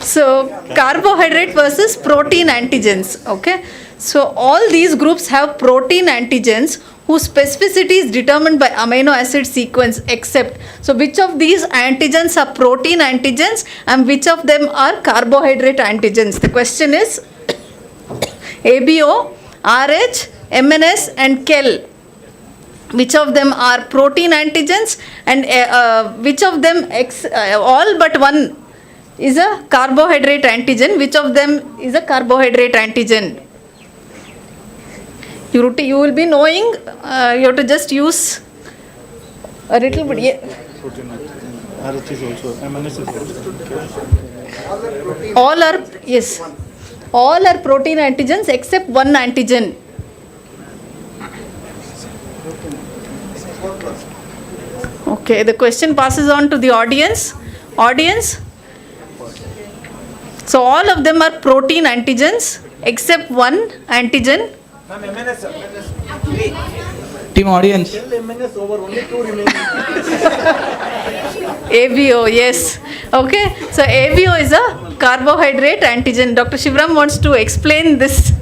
So, carbohydrate versus protein antigens. Okay. So, all these groups have protein antigens whose specificity is determined by amino acid sequence except. So, which of these antigens are protein antigens and which of them are carbohydrate antigens? The question is ABO, RH, MNS and KEL. Which of them are protein antigens and which of them, all but one is a carbohydrate antigen. Which of them is a carbohydrate antigen? You will be knowing, you have to just use a little bit. Yeah. RH is also, MNS is also. All are, yes, all are protein antigens except one antigen. Okay, the question passes on to the audience. Audience? So all of them are protein antigens except one antigen. Team audience. ABO, yes. Okay, so ABO is a carbohydrate antigen. Dr. Shivram wants to explain this.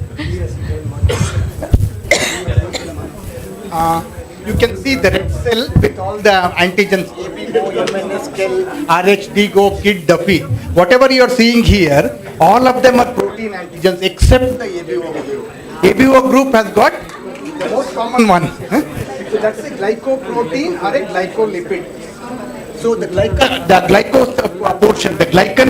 You can see the red cell with all the antigens ABO, MNS, KEL, RH, DGO, KIT, Duffy. Whatever you are seeing here, all of them are protein antigens except the ABO group. ABO group has got the most common one. So that's a glycoprotein or a glycolipid. So the glycan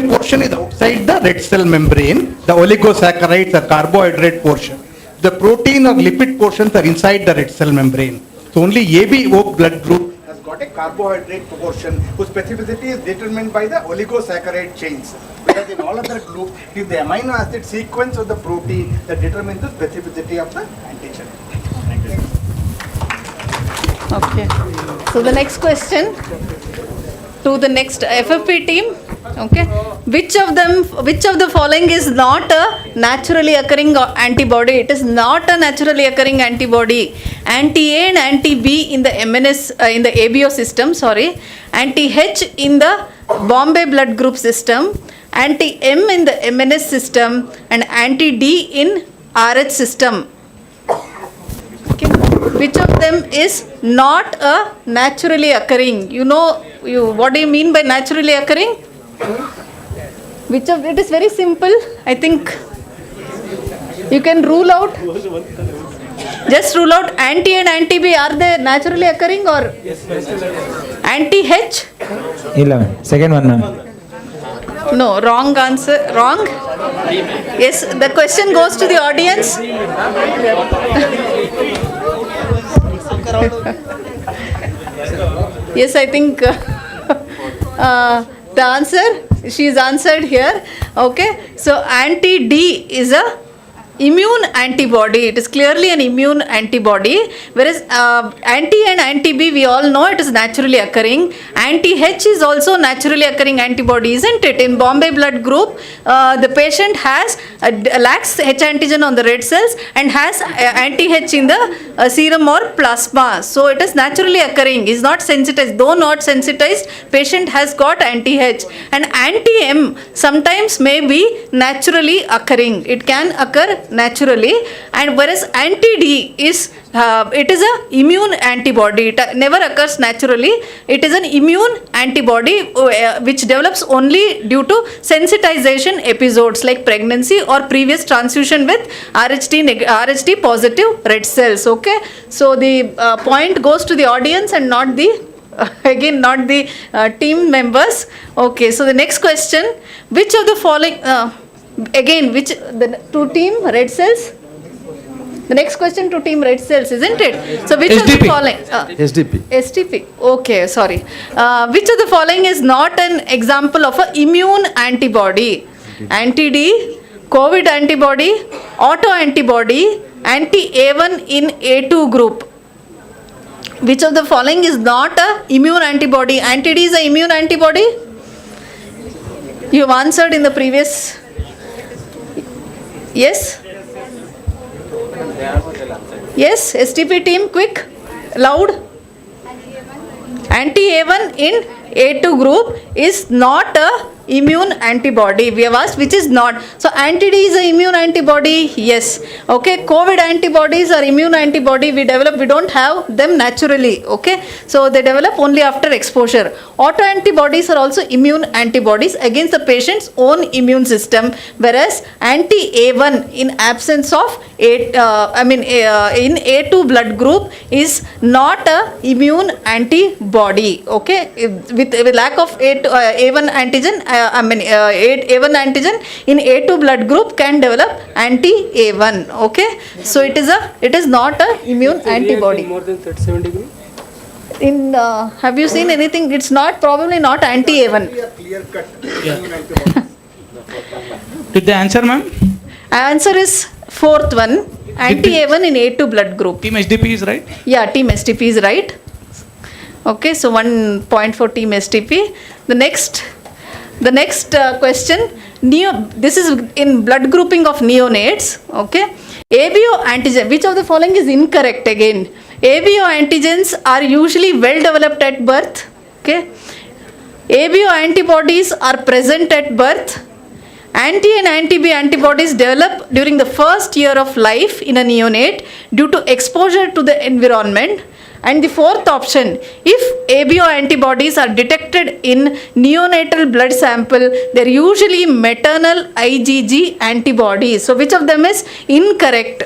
portion is outside the red cell membrane. The oligosaccharides are carbohydrate portion. The protein or lipid portions are inside the red cell membrane. So only ABO blood group has got a carbohydrate portion whose specificity is determined by the oligosaccharide chains. Whereas in all other groups, it is the amino acid sequence of the protein that determines the specificity of the antigen. Okay. So the next question to the next FFP team. Okay. Which of the following is not a naturally occurring antibody? It is not a naturally occurring antibody. Anti-A and anti-B in the MNS in the ABO system. Sorry. Anti-H in the Bombay blood group system. Anti-M in the MNS system and anti-D in RH system. Okay. Which of them is not a naturally occurring? What do you mean by naturally occurring? Which of it is very simple. I think you can rule out. Just rule out anti and anti-B. Are they naturally occurring or anti-H? 11. Second one, ma'am. No, wrong answer. Wrong. Yes, the question goes to the audience. Yes, I think the answer, she is answered here. Okay, so anti-D is a immune antibody. It is clearly an immune antibody, whereas anti and anti-B, we all know it is naturally occurring. Anti-H is also naturally occurring antibody, isn't it? In Bombay blood group, the patient lacks H antigen on the red cells and has anti-H in the serum or plasma. So it is naturally occurring. Is not sensitized. Though not sensitized, patient has got anti-H. And anti-M sometimes may be naturally occurring. It can occur naturally, and whereas anti-D is it is a immune antibody. It never occurs naturally. It is an immune antibody which develops only due to sensitization episodes like pregnancy or previous transfusion with RHD positive red cells. Okay, so the point goes to the audience and not the again not the team members. Okay, so the next question: which of the following again, which the to team red cells? The next question to team red cells, isn't it? So which SDP. of the following? SDP. STP. Okay, sorry. Which of the following is not an example of an immune antibody? Anti-D, COVID antibody, auto-antibody, anti-A1 in A2 group. Which of the following is not a immune antibody? Anti-D is an immune antibody? You have answered in the previous. Yes? Yes, STP team, quick, loud. Anti-A1 in A2 group is not a immune antibody. We have asked which is not. So anti-D is an immune antibody. Yes. Okay. COVID antibodies are immune antibody. We don't have them naturally. Okay. So they develop only after exposure. Autoantibodies are also immune antibodies against the patient's own immune system, whereas anti-A1 in absence of in A2 blood group is not a immune antibody. Okay. With lack of A1 antigen, A1 antigen in A2 blood group can develop anti-A1. Okay, so it is not a immune antibody. More than 37 degrees. In have you seen anything? It's not probably not anti-A1. Did they answer, ma'am? Answer is fourth one. Anti-A1 in A2 blood group. Team SDP is right. Yeah, team SDP is right. Okay, so 1 point for team STP. The next question, this is in blood grouping of neonates. Okay, ABO antigen, which of the following is incorrect again? ABO antigens are usually well developed at birth. Okay, ABO antibodies are present at birth. Anti and anti-B antibodies develop during the first year of life in a neonate due to exposure to the environment. And the fourth option, if ABO antibodies are detected in neonatal blood sample, they're usually maternal IgG antibodies. So which of them is incorrect?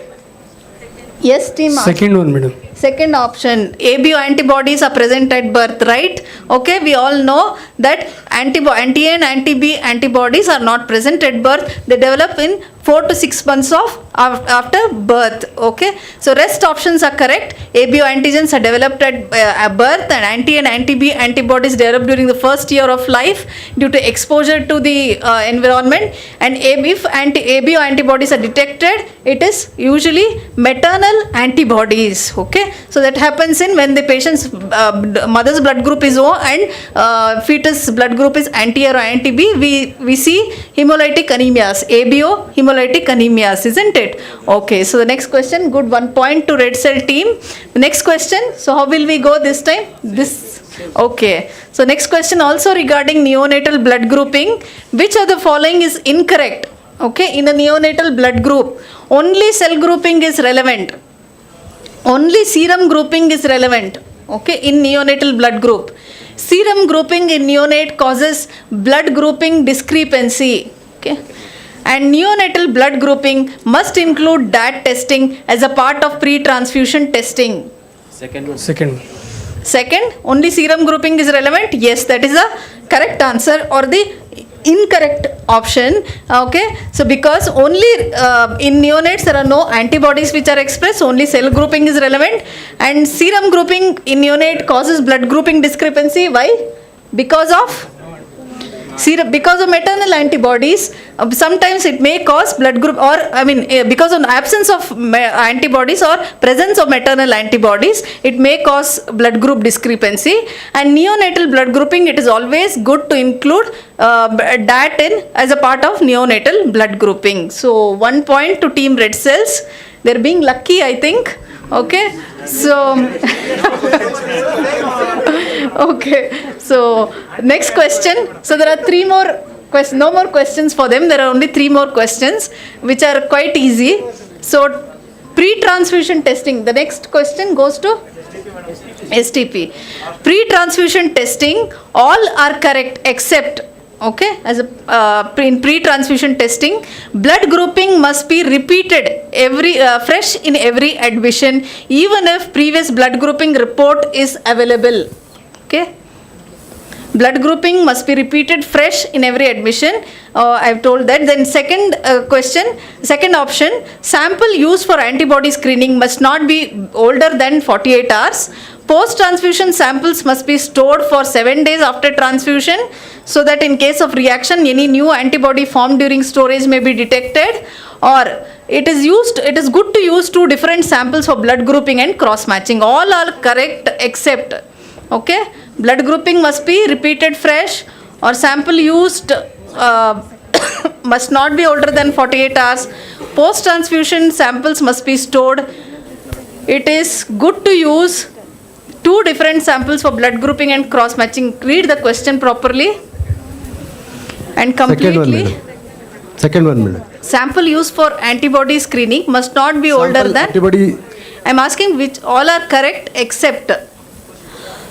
Yes, team. Second one, madam. Second option, ABO antibodies are present at birth, right? Okay, we all know that anti and anti-B antibodies are not present at birth. They develop in 4 to 6 months of after birth. Okay, so rest options are correct. ABO antigens are developed at birth, and anti-B antibodies develop during the first year of life due to exposure to the environment. And if ABO antibodies are detected, it is usually maternal antibodies. Okay, so that happens in when the patient's mother's blood group is O and fetus blood group is anti or anti-B. We see hemolytic anemias, ABO hemolytic anemias, isn't it? Okay, so the next question, good 1 point to red cell team. The next question, so how will we go this time? Okay, so next question also regarding neonatal blood grouping. Which of the following is incorrect? Okay, in a neonatal blood group, only cell grouping is relevant. Only serum grouping is relevant. Okay, in neonatal blood group. Serum grouping in neonate causes blood grouping discrepancy. Okay. And neonatal blood grouping must include DAT testing as a part of pre-transfusion testing. Second, only serum grouping is relevant. Yes, that is a correct answer or the incorrect option. Okay, so because only in neonates there are no antibodies which are expressed, only cell grouping is relevant, and serum grouping in neonate causes blood grouping discrepancy. Why? Because of maternal antibodies. Sometimes it may cause blood group, or because of absence of antibodies or presence of maternal antibodies, it may cause blood group discrepancy. And neonatal blood grouping, it is always good to include DAT in as a part of neonatal blood grouping. So 1 point to team red cells. They're being lucky, I think. Okay, so okay, so next question. So there are 3 more questions, no more questions for them. There are only 3 more questions which are quite easy. So pre-transfusion testing, the next question goes to STP. Pre-transfusion testing, all are correct except, okay, as in pre-transfusion testing, blood grouping must be repeated fresh in every admission, even if previous blood grouping report is available. Okay, blood grouping must be repeated fresh in every admission. I've told that. Then second option, sample used for antibody screening must not be older than 48 hours. Post-transfusion samples must be stored for 7 days after transfusion, so that in case of reaction, any new antibody formed during storage may be detected. Or it is good to use 2 different samples for blood grouping and cross-matching. All are correct except, okay, blood grouping must be repeated fresh, or sample used must not be older than 48 hours. Post-transfusion samples must be stored. It is good to use 2 different samples for blood grouping and cross-matching. Read the question properly and completely. Second one, madam. Sample used for antibody screening must not be older than. Antibody. I'm asking which all are correct except.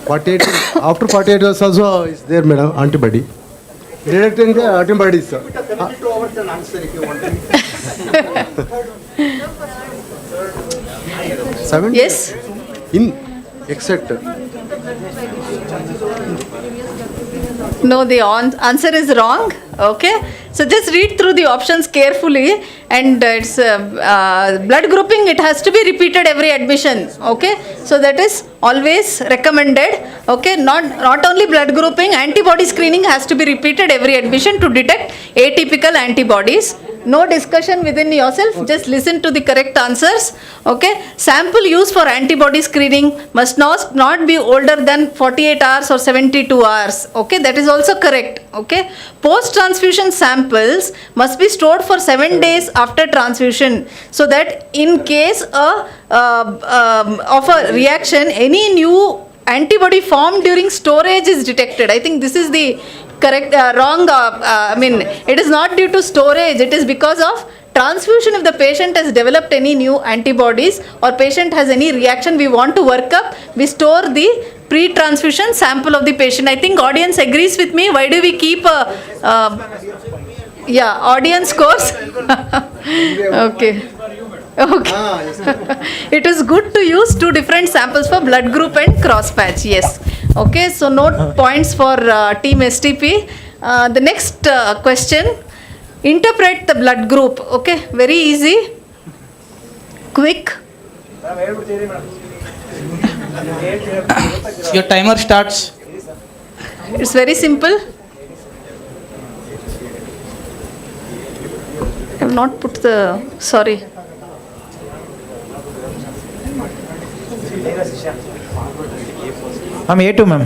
48 after 48 hours also is there, madam. Antibody. Detecting the antibodies. Yes. Except. No, the answer is wrong. Okay, so just read through the options carefully, and it's blood grouping, it has to be repeated every admission. Okay, so that is always recommended. Okay, not only blood grouping, antibody screening has to be repeated every admission to detect atypical antibodies. No discussion within yourself, just listen to the correct answers. Okay, sample used for antibody screening must not be older than 48 hours or 72 hours. Okay, that is also correct. Okay, post transfusion samples must be stored for 7 days after transfusion, so that in case of a reaction, any new antibody formed during storage is detected. I think this is the correct, wrong, I mean, it is not due to storage, it is because of transfusion. If the patient has developed any new antibodies or patient has any reaction we want to work up, we store the pre-transfusion sample of the patient. I think audience agrees with me. Why do we keep a, audience scores? Okay. Okay. It is good to use 2 different samples for blood group and cross patch. Yes. Okay. So note points for team STP. The next question: interpret the blood group. Okay. Very easy. Quick. Your timer starts. It's very simple. I have not put the. Sorry. Ma'am, A2, ma'am.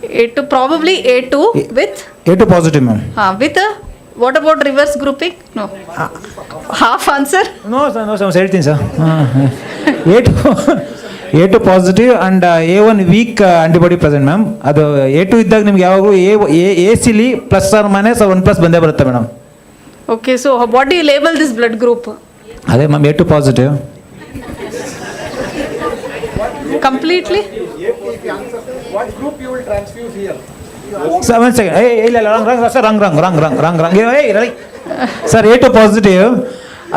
A2, probably A2 with? A2 positive, ma'am. With a, what about reverse grouping? No. Half answer? No, sir, ಹೇಳ್ತೀನಿ sir. A2 positive and A1 weak antibody present, ma'am. ಅದು A2 ಇದ್ದಾಗ ನಿಮ್ಗೆ ಯಾವಾಗಲೂ ACಲಿ plus R minus 1+ ಬಂದೇ ಬರುತ್ತೆ madam. Okay, so what do you label this blood group? ಅದೇ ma'am A2 positive. Completely? What group you will transfuse here? Sir, 1 second. ಇಲ್ಲ wrong. Sir A2 positive,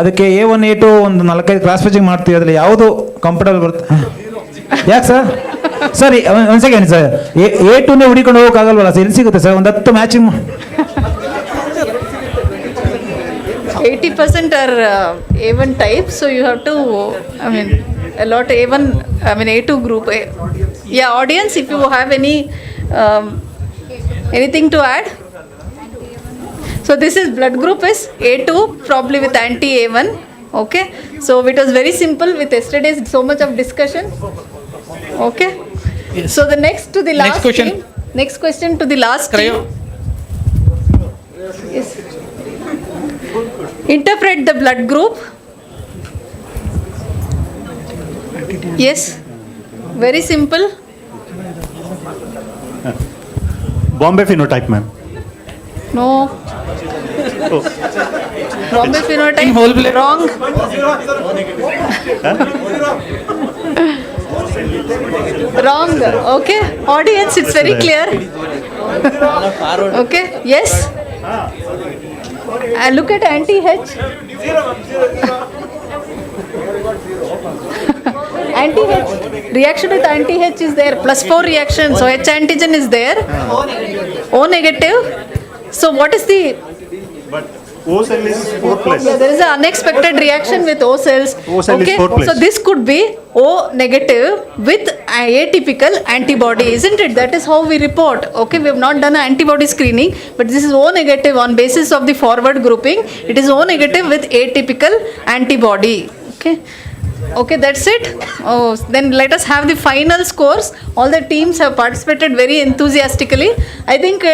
ಅದಕ್ಕೆ A1 A2 ಒಂದು 4-5 cross matching ಮಾಡ್ತೀವಿ, ಅದರಲ್ಲಿ ಯಾವುದು comfortable ಬರುತ್ತೆ? ಯಾಕೆ sir? Sir 1 second sir, A2ನೇ ಹುಡಿಕೊಂಡು ಹೋಗೋಕ್ಕಾಗಲ್ವಲ್ಲ ಸರ್, ಎಲ್ಲಿ ಸಿಗುತ್ತೆ ಸರ್? ಒಂದು 10 matching. 80% are A1 type, so you have to, I mean, a lot A1, I mean A2 group. Yeah, audience, if you have any anything to add. So this is blood group is A2, probably with anti-A1. Okay, so it was very simple with yesterday's so much of discussion. Okay, yes. So the next to the last question. Next question to the last team. Yes. Interpret the blood group. Yes, very simple. Bombay phenotype, ma'am. No. Oh. Bombay phenotype. Whole blood. Wrong. Wrong. Okay. Audience, it's very clear. Okay. Yes. Look at anti-H. Anti-H. Reaction with anti-H is there. +4 reaction. So H antigen is there. O negative. So what is the? But O cell is 4+. Yeah, there is an unexpected reaction with O cells. O cell is 4+. So this could be O negative with atypical antibody, isn't it? That is how we report. Okay, we have not done an antibody screening, but this is O negative on basis of the forward grouping. It is O negative with atypical antibody. Okay. Okay, that's it. Oh, then let us have the final scores. All the teams have participated very enthusiastically. I think,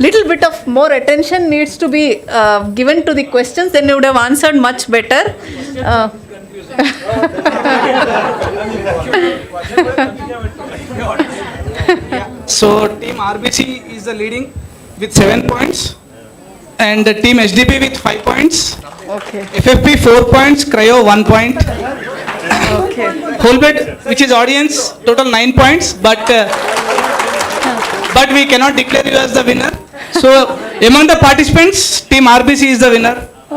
little bit of more attention needs to be given to the questions. Then you would have answered much better. So team RBC is the leading with 7 points, and the team SDP with 5 points. Okay. FFP 4 points, Cryo 1 point. Okay. Whole blood, which is audience, total 9 points, but we cannot declare you as the winner. So among the participants, team RBC is the winner.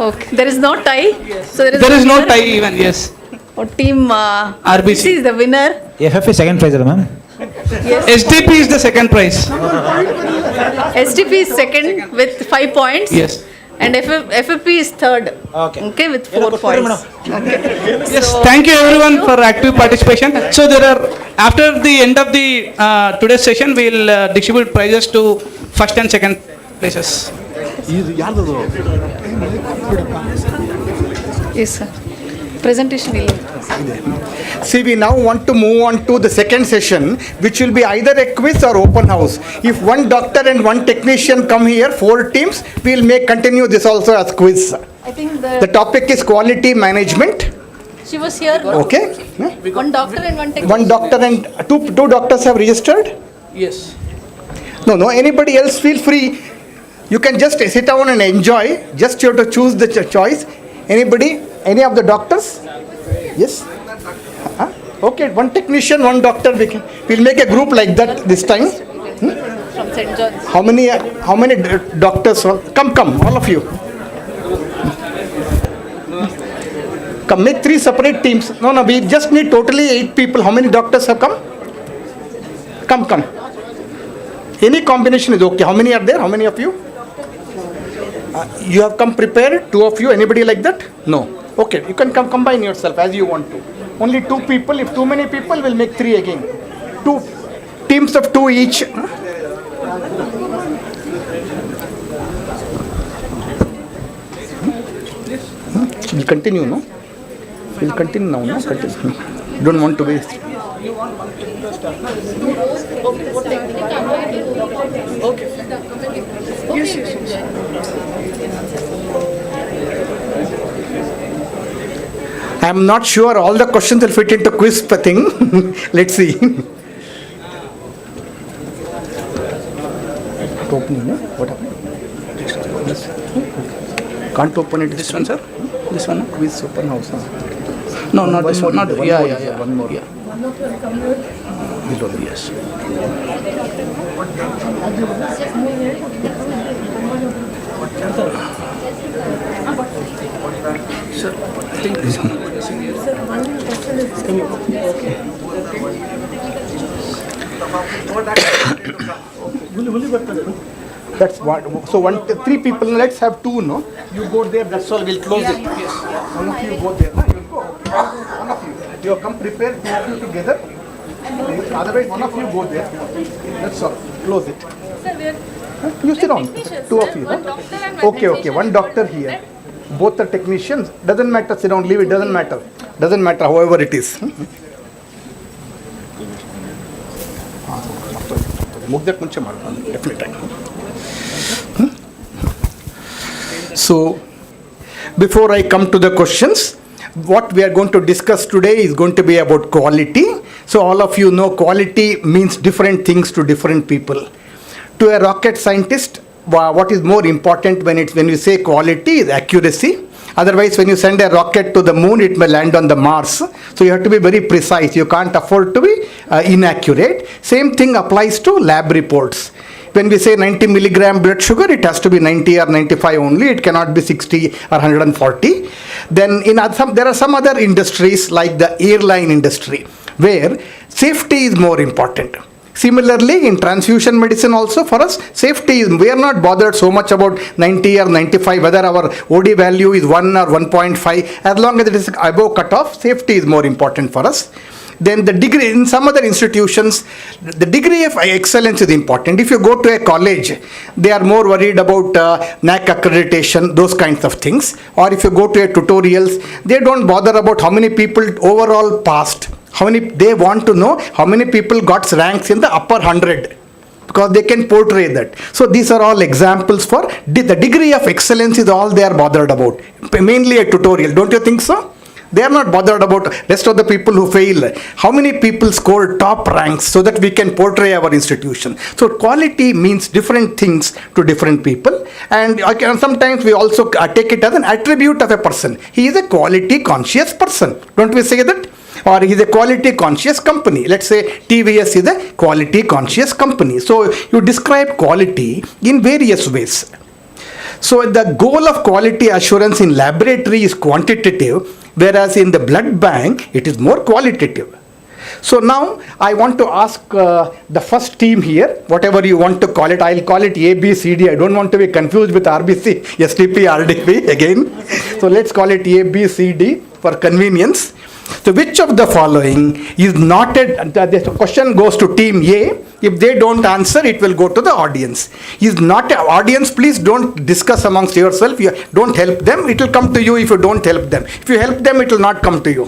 Okay. There is no tie. So there is no tie even. Yes. Or team RBC is the winner. FFP second prize, ma'am. Yes. SDP is the second prize. SDP is second with 5 points. Yes. And FFP is third. Okay, with 4 points. Okay. Yes, thank you everyone for active participation. So there are, after the end of the today's session, we will distribute prizes to first and second places. Yes, sir. Presentation ಇಲ್ಲ. See, we now want to move on to the second session, which will be either a quiz or open house. If one doctor and one technician come here, 4 teams, we'll continue this also as quiz. I think The topic is quality management. she was here. Okay. One doctor and one technician. One doctor and two doctors have registered. Yes. No, anybody else feel free. You can just sit down and enjoy. Just you have to choose the choice. Anybody? Any of the doctors? Yes. Okay, one technician, one doctor. We'll make a group like that this time. From St. John's. How many doctors? Come, all of you. Come, make 3 separate teams. No, we just need totally 8 people. How many doctors have come? Come. Any combination is okay. How many are there? How many of you? You have come prepared? 2 of you? Anybody like that? No. Okay, you can combine yourself as you want to. Only 2 people. If too many people, we'll make 3 again. 2 teams of 2 each. We'll continue, no? We'll continue now, no? Continue. Don't want to waste. Okay. Yes. I am not sure all the questions will fit into quiz thing. Let's see. Opening, no? What happened? Can't open it. This one, sir? This one? Quiz open house. No, not this one. Not yeah. One more. Yeah. Yes. Sir, I think this one. That's one. So 3 people. Let's have 2. No, you go there. That's all. We'll close it. Yes. One of you go there. No? You go. One of you. You have come prepared. 2 of you together. Otherwise, one of you go there. That's all. Close it. You sit down. 2 of you. Okay. One doctor here. Both are technicians. Doesn't matter. Sit down. Leave it. Doesn't matter. Doesn't matter. However it is. Definitely. So, before I come to the questions, what we are going to discuss today is going to be about quality. So all of you know quality means different things to different people. To a rocket scientist, what is more important when you say quality is accuracy. Otherwise, when you send a rocket to the moon, it may land on the Mars. So you have to be very precise. You can't afford to be inaccurate. Same thing applies to lab reports. When we say 90 milligram blood sugar, it has to be 90 or 95 only. It cannot be 60 or 140. Then there are some other industries like the airline industry where safety is more important. Similarly, in transfusion medicine also for us, safety is, we are not bothered so much about 90 or 95, whether our OD value is 1 or 1.5. As long as it is above cutoff, safety is more important for us. Then the degree, in some other institutions, the degree of excellence is important. If you go to a college, they are more worried about NAC accreditation, those kinds of things. Or if you go to a tutorials, they don't bother about how many people overall passed. They want to know how many people got ranks in the upper 100. Because they can portray that. So these are all examples for the degree of excellence is all they are bothered about. Mainly a tutorial, don't you think so? They are not bothered about rest of the people who fail. How many people score top ranks so that we can portray our institution. So quality means different things to different people. And sometimes we also take it as an attribute of a person. He is a quality conscious person. Don't we say that? Or he is a quality conscious company. Let's say TVS is a quality conscious company. So you describe quality in various ways. So the goal of quality assurance in laboratory is quantitative, whereas in the blood bank, it is more qualitative. So now I want to ask the first team here, whatever you want to call it. I'll call it A, B, C, D. I don't want to be confused with RBC, STP, RDP again. So let's call it A, B, C, D for convenience. So which of the following is not the question goes to team A. If they don't answer, it will go to the audience. Is not a audience, please don't discuss amongst yourself. You don't help them. It will come to you if you don't help them. If you help them, it will not come to you.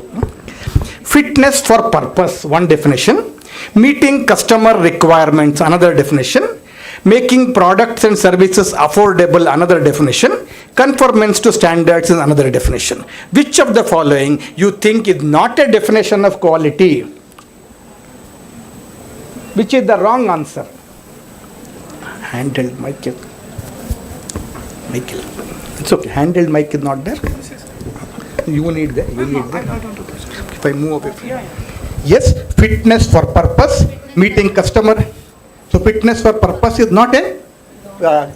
Fitness for purpose, one definition. Meeting customer requirements, another definition. Making products and services affordable, another definition. Conformance to standards is another definition. Which of the following you think is not a definition of quality? Which is the wrong answer? Handheld mic. Michael. It's okay. Handheld mic is not there. You need that. You need that. If I move up. Yes, fitness for purpose, meeting customer. So fitness for purpose is not a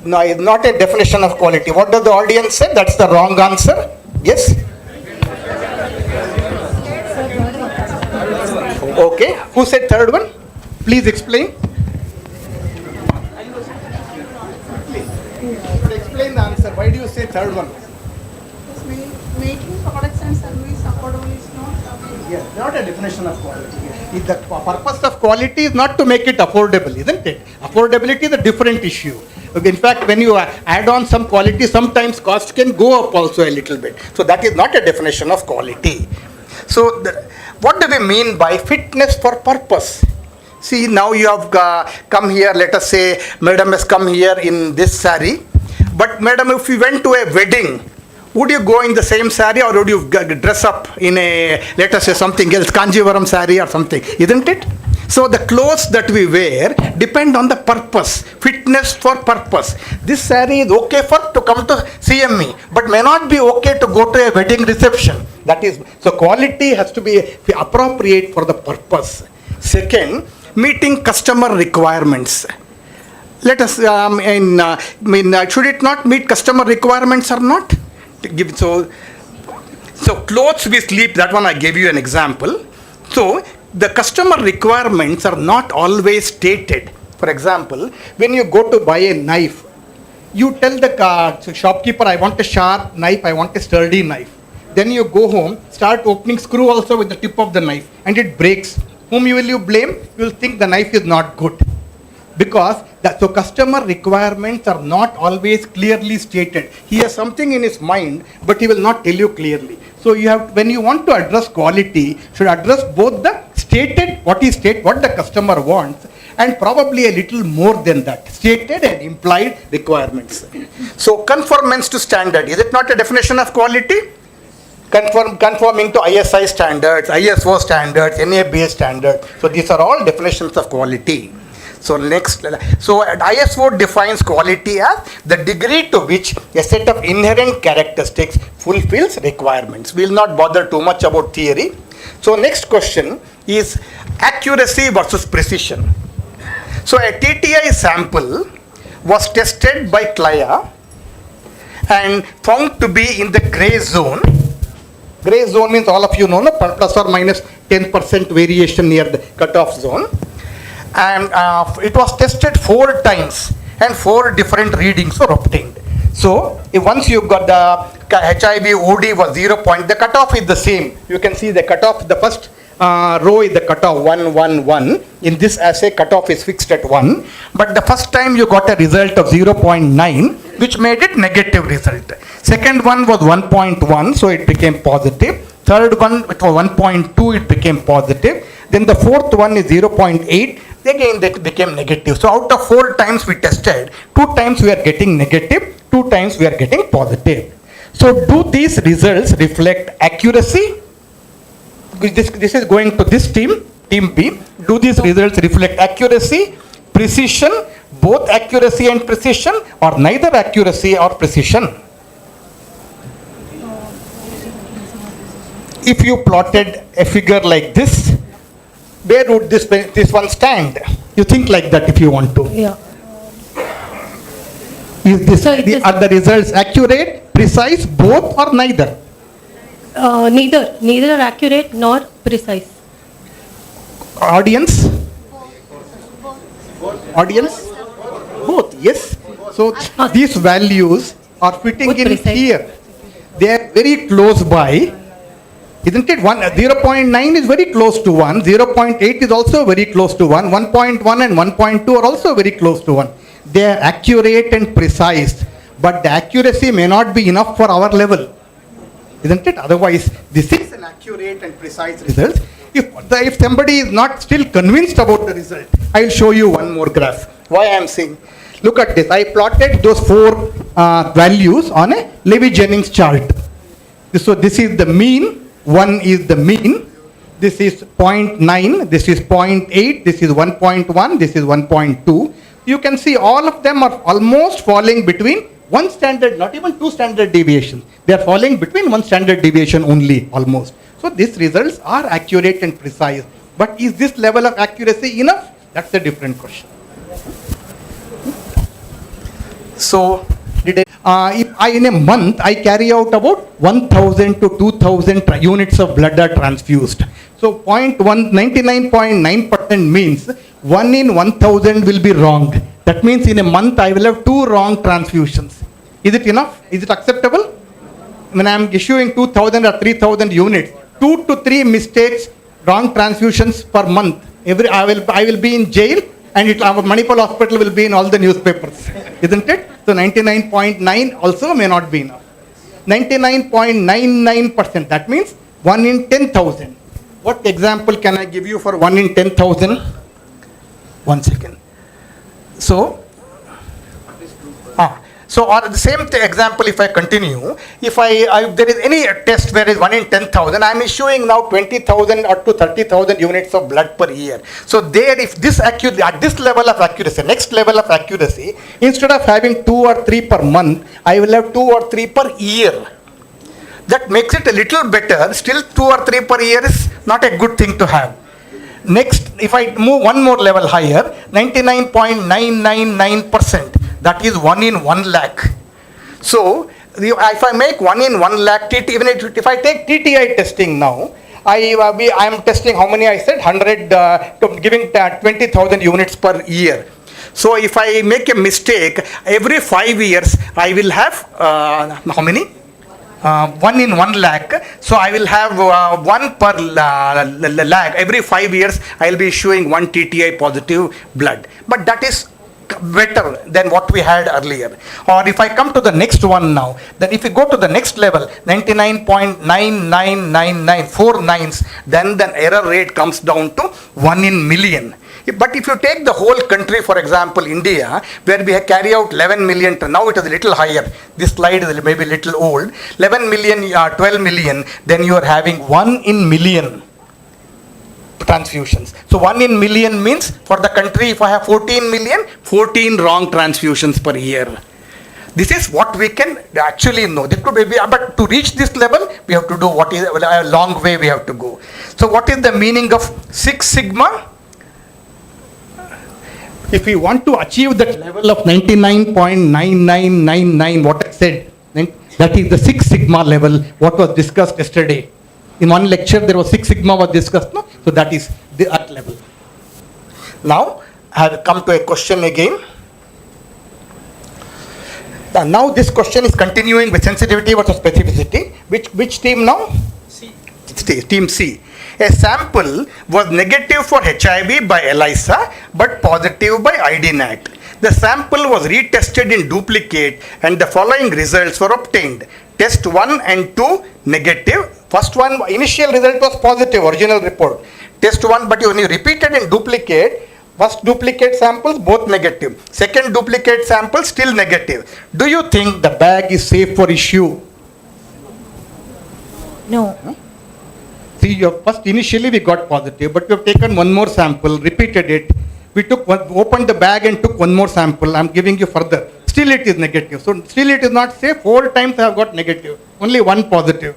no, is not a definition of quality. What does the audience say? That's the wrong answer. Yes. Okay. Who said third one? Please explain. Explain the answer. Why do you say third one? Making products and services affordable is not. Yes, not a definition of quality. If the purpose of quality is not to make it affordable, isn't it? Affordability is a different issue. In fact, when you add on some quality, sometimes cost can go up also a little bit. So that is not a definition of quality. So what do we mean by fitness for purpose? See, now you have come here, let us say, madam has come here in this saree. But madam, if you went to a wedding, would you go in the same saree or would you dress up in a, let us say something else, Kanjivaram saree or something, isn't it? So the clothes that we wear depend on the purpose, fitness for purpose. This saree is okay for to come to CME, but may not be okay to go to a wedding reception. That is, so quality has to be appropriate for the purpose. Second, meeting customer requirements. Let us, should it not meet customer requirements or not? So clothes we sleep, that one I gave you an example. So the customer requirements are not always stated. For example, when you go to buy a knife, you tell the shopkeeper, I want a sharp knife, I want a sturdy knife. Then you go home, start opening screw also with the tip of the knife, and it breaks. Whom will you blame? You will think the knife is not good. Because so customer requirements are not always clearly stated. He has something in his mind, but he will not tell you clearly. So you have, when you want to address quality, should address both the stated, what the customer wants, and probably a little more than that, stated and implied requirements. So conformance to standard, is it not a definition of quality? Conforming to ISI standards, ISO standards, NABA standards. So these are all definitions of quality. So next, so ISO defines quality as the degree to which a set of inherent characteristics fulfills requirements. We will not bother too much about theory. So next question is accuracy versus precision. So a TTI sample was tested by CLIA and found to be in the gray zone. Gray zone means all of you know, plus or minus 10% variation near the cutoff zone. And it was tested 4 times and 4 different readings were obtained. So if once you got the HIV OD was 0 point, the cutoff is the same. You can see the cutoff, the first row is the cutoff 1, 1, 1. In this assay, cutoff is fixed at 1. But the first time you got a result of 0.9, which made it negative result. Second one was 1.1, so it became positive. Third one, it was 1.2, it became positive. Then the fourth one is 0.8. Again that became negative. So out of 4 times we tested, 2 times we are getting negative, 2 times we are getting positive. So do these results reflect accuracy? This is going to this team, team B. Do these results reflect accuracy, precision, both accuracy and precision, or neither accuracy or precision? If you plotted a figure like this, where would this one stand? You think like that if you want to. Yeah. Is this, are the results accurate, precise, both or neither? Neither accurate nor precise. Audience? Audience? Both, yes. So these values are fitting in here. They are very close by. Isn't it? 0.9 is very close to 1, 0.8 is also very close to 1, 1.1 and 1.2 are also very close to 1. They are accurate and precise, but the accuracy may not be enough for our level. Isn't it? Otherwise, this is an accurate and precise result. If somebody is not still convinced about the result, I will show you one more graph. Why I am saying? Look at this. I plotted those 4 values on a Levy-Jennings chart. So this is the mean. 1 is the mean. This is 0.9. This is 0.8. This is 1.1. This is 1.2. You can see all of them are almost falling between one standard, not even 2 standard deviations. They are falling between 1 standard deviation only, almost. So these results are accurate and precise. But is this level of accuracy enough? That's a different question. So, if in a month I carry out about 1,000 to 2,000 units of blood are transfused. So 99.9% means 1 in 1,000 will be wrong. That means in a month I will have 2 wrong transfusions. Is it enough? Is it acceptable? When I am issuing 2,000 or 3,000 units, 2 to 3 mistakes, wrong transfusions per month. I will be in jail, and our Manipal hospital will be in all the newspapers. Isn't it? So 99.9 also may not be enough. 99.99%, that means 1 in 10,000. What example can I give you for 1 in 10,000? 1 second. So, or the same example, if I continue, if there is any test where is 1 in 10,000, I am issuing now 20,000 or to 30,000 units of blood per year. So there, if this at this level of accuracy, next level of accuracy, instead of having 2 or 3 per month, I will have 2 or 3 per year. That makes it a little better. Still 2 or 3 per year is not a good thing to have. Next, if I move one more level higher, 99.999%, that is 1 in 1 lakh. So, if I make 1 in 1 lakh, even if I take TTI testing now, I am testing how many I said? 100, giving 20,000 units per year. So, if I make a mistake, every 5 years, I will have, how many? 1 in 1 lakh. So I will have 1 per lakh. Every 5 years I will be issuing 1 TTI positive blood. But that is better than what we had earlier. Or if I come to the next one now, then if you go to the next level, 99.9999, 4 nines, then the error rate comes down to 1 in million. But if you take the whole country, for example, India, where we carry out 11 million, now it is a little higher. This slide is maybe a little old. 11 million, 12 million, then you are having 1 in million transfusions. So 1 in million means for the country, if I have 14 million, 14 wrong transfusions per year. This is what we can actually know. This could be, but to reach this level, we have to do what is a long way we have to go. So what is the meaning of 6 sigma? If we want to achieve that level of 99.9999, what I said, that is the 6 sigma level, what was discussed yesterday. In one lecture, there was 6 sigma was discussed, no? So that is that level. Now, I have come to a question again. Now this question is continuing with sensitivity versus specificity. Which team now? C. Team C. A sample was negative for HIV by ELISA but positive by IDNAT. The sample was retested in duplicate and the following results were obtained. Test 1 and 2 negative. First one, initial result was positive, original report. Test 1, but when you repeated in duplicate, first duplicate samples both negative. Second duplicate sample still negative. Do you think the bag is safe for issue? No. See, first initially we got positive, but we have taken one more sample, repeated it. We opened the bag and took one more sample. I'm giving you further. Still it is negative. So still it is not safe. 4 times I have got negative. Only 1 positive.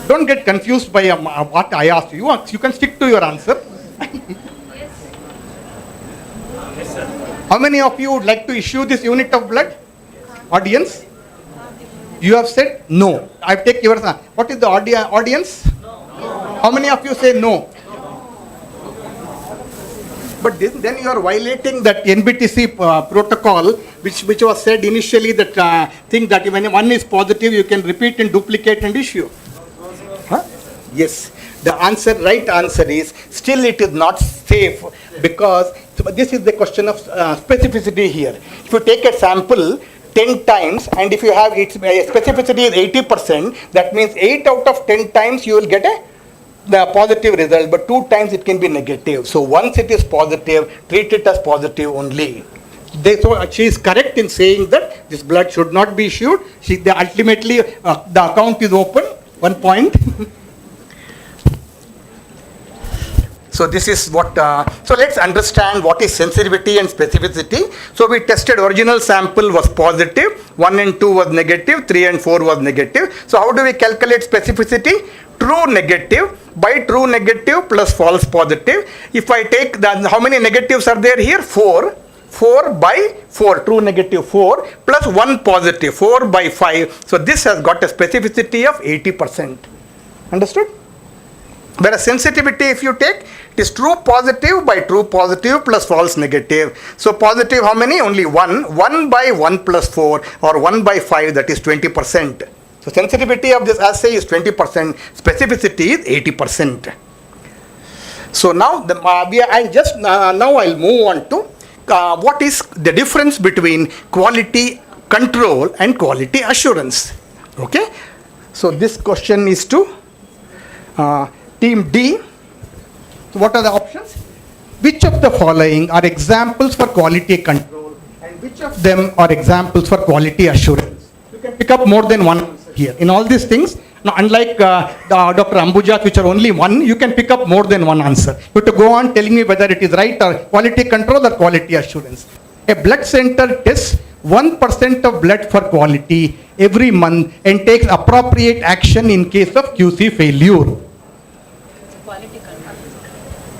Don't get confused by what I asked you. You can stick to your answer. How many of you would like to issue this unit of blood? Audience? You have said no. I take yours. What is the audience? No. How many of you say no? But then you are violating that NBTC protocol which was said initially, that thing that when one is positive, you can repeat and duplicate and issue. Huh? Yes. The answer, right answer is, still it is not safe, because this is the question of specificity here. If you take a sample 10 times, and if you have its specificity is 80%, that means 8 out of 10 times you will get the positive result, but 2 times it can be negative. So once it is positive, treat it as positive only. So she is correct in saying that this blood should not be issued. Ultimately, the account is open. 1 point. So this is what, so let's understand what is sensitivity and specificity. So we tested original sample was positive, 1 and 2 was negative, 3 and 4 was negative. So how do we calculate specificity? True negative by true negative plus false positive. If I take how many negatives are there here? 4. 4 by 4, true negative 4, plus 1 positive, 4 by 5. So this has got a specificity of 80%. Understood? Whereas sensitivity, if you take, it is true positive by true positive plus false negative. So positive how many? Only 1. 1 by 1 plus 4, or 1 by 5, that is 20%. So sensitivity of this assay is 20%, specificity is 80%. So now, I'll move on to what is the difference between quality control and quality assurance. Okay? So this question is to Team D. So what are the options? Which of the following are examples for quality control, and which of them are examples for quality assurance? You can pick up more than one answer here. In all these things, now unlike Dr. Ambuja, which are only one, you can pick up more than one answer. You have to go on telling me whether it is right or quality control or quality assurance. A blood center tests 1% of blood for quality every month and takes appropriate action in case of QC failure.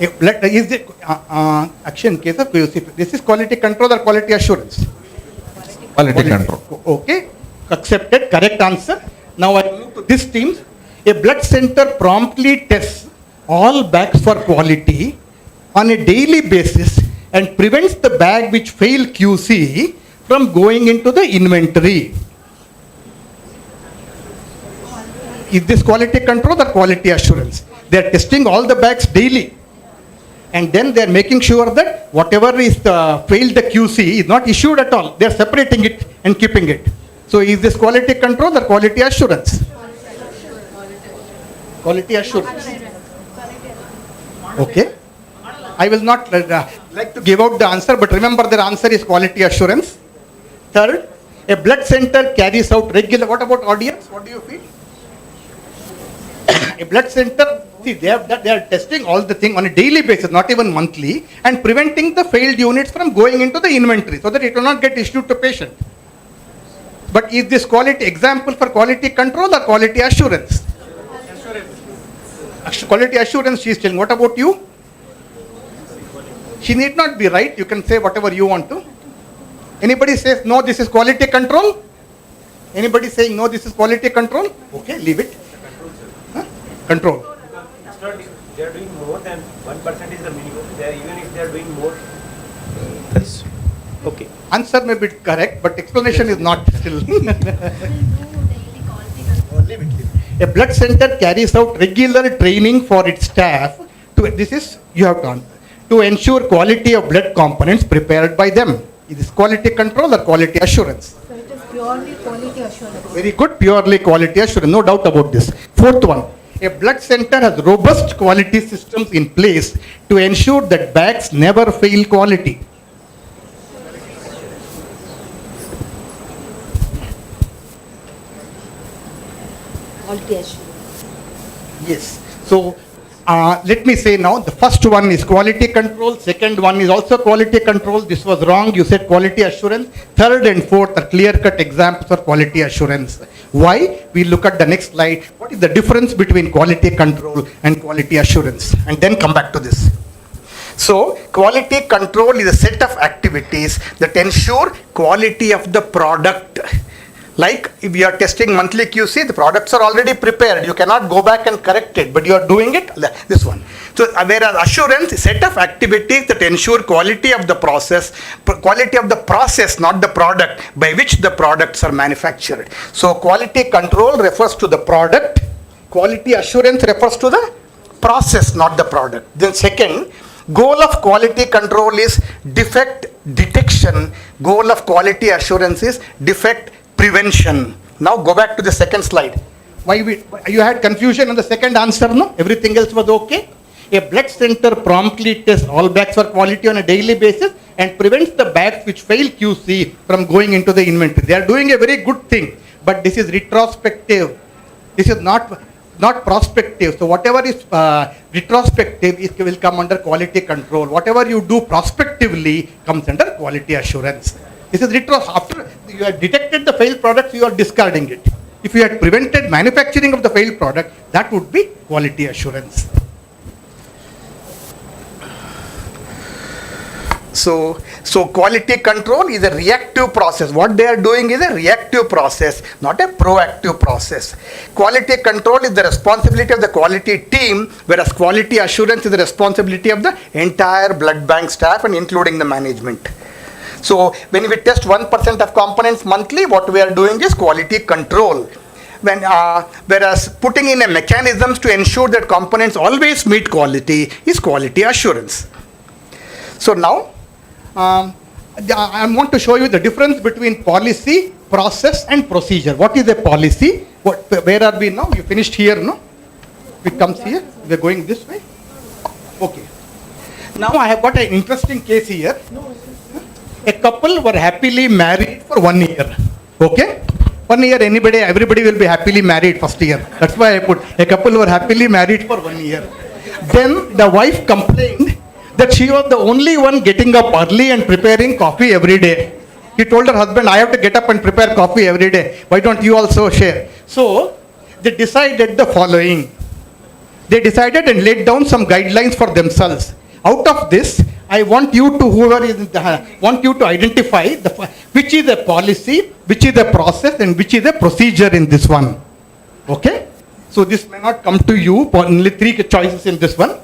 Is the action in case of QC? This is quality control or quality assurance? Quality control. Okay, accepted, correct answer. Now I move to this team. A blood center promptly tests all bags for quality on a daily basis and prevents the bag which failed QC from going into the inventory. Is this quality control or quality assurance? They are testing all the bags daily, and then they are making sure that whatever is failed the QC is not issued at all. They are separating it and keeping it. So is this quality control or quality assurance? Quality assurance. Okay. I will not like to give out the answer, but remember the answer is quality assurance. Third, a blood center carries out regular. What about audience? What do you feel? A blood center, see, they are testing all the thing on a daily basis, not even monthly, and preventing the failed units from going into the inventory so that it will not get issued to patient. But is this quality example for quality control or quality assurance? Quality assurance, she is telling. What about you? She need not be right. You can say whatever you want to. Anybody says no, this is quality control? Anybody saying no, this is quality control? Okay, leave it. Huh? Control. They are doing more than 1% is the minimum. Even if they are doing more. Yes. Okay. Answer may be correct, but explanation is not still. A blood center carries out regular training for its staff to ensure quality of blood components prepared by them. Is this quality control or quality assurance? So it is purely quality assurance. Very good, purely quality assurance, no doubt about this. Fourth one, a blood center has robust quality systems in place to ensure that bags never fail quality. Quality assurance. Yes. So let me say now, the first one is quality control, second one is also quality control. This was wrong, you said quality assurance. Third and fourth are clear-cut examples for quality assurance. Why? We look at the next slide. What is the difference between quality control and quality assurance? And then come back to this. So quality control is a set of activities that ensure quality of the product Like if you are testing monthly QC, the products are already prepared. You cannot go back and correct it, but you are doing it, this one. So whereas assurance, set of activities that ensure quality of the process, not the product by which the products are manufactured. So quality control refers to the product, quality assurance refers to the process, not the product. Then second, goal of quality control is defect detection. Goal of quality assurance is defect prevention. Now go back to the second slide. You had confusion on the second answer, no? Everything else was okay? A blood center promptly tests all bags for quality on a daily basis and prevents the bags which fail QC from going into the inventory. They are doing a very good thing, but this is retrospective. This is not prospective. So whatever is retrospective will come under quality control. Whatever you do prospectively comes under quality assurance. This is after you have detected the failed products, you are discarding it. If you had prevented manufacturing of the failed product, that would be quality assurance. So quality control is a reactive process. What they are doing is a reactive process, not a proactive process. Quality control is the responsibility of the quality team, whereas quality assurance is the responsibility of the entire blood bank staff and including the management. So when we test 1% of components monthly, what we are doing is quality control. Whereas putting in a mechanisms to ensure that components always meet quality is quality assurance. So now, I want to show you the difference between policy, process and procedure. What is a policy? Where are we now? You finished here, no? It comes here. We are going this way. Okay. Now I have got an interesting case here. A couple were happily married for 1 year. Okay? 1 year, everybody will be happily married first year. That's why I put a couple were happily married for 1 year. Then the wife complained that she was the only one getting up early and preparing coffee every day. He told her husband, I have to get up and prepare coffee every day. Why don't you also share? So they decided the following. They decided and laid down some guidelines for themselves. Out of this, I want you to identify which is a policy, which is a process, and which is a procedure in this one. Okay? So this may not come to you, only 3 choices in this one.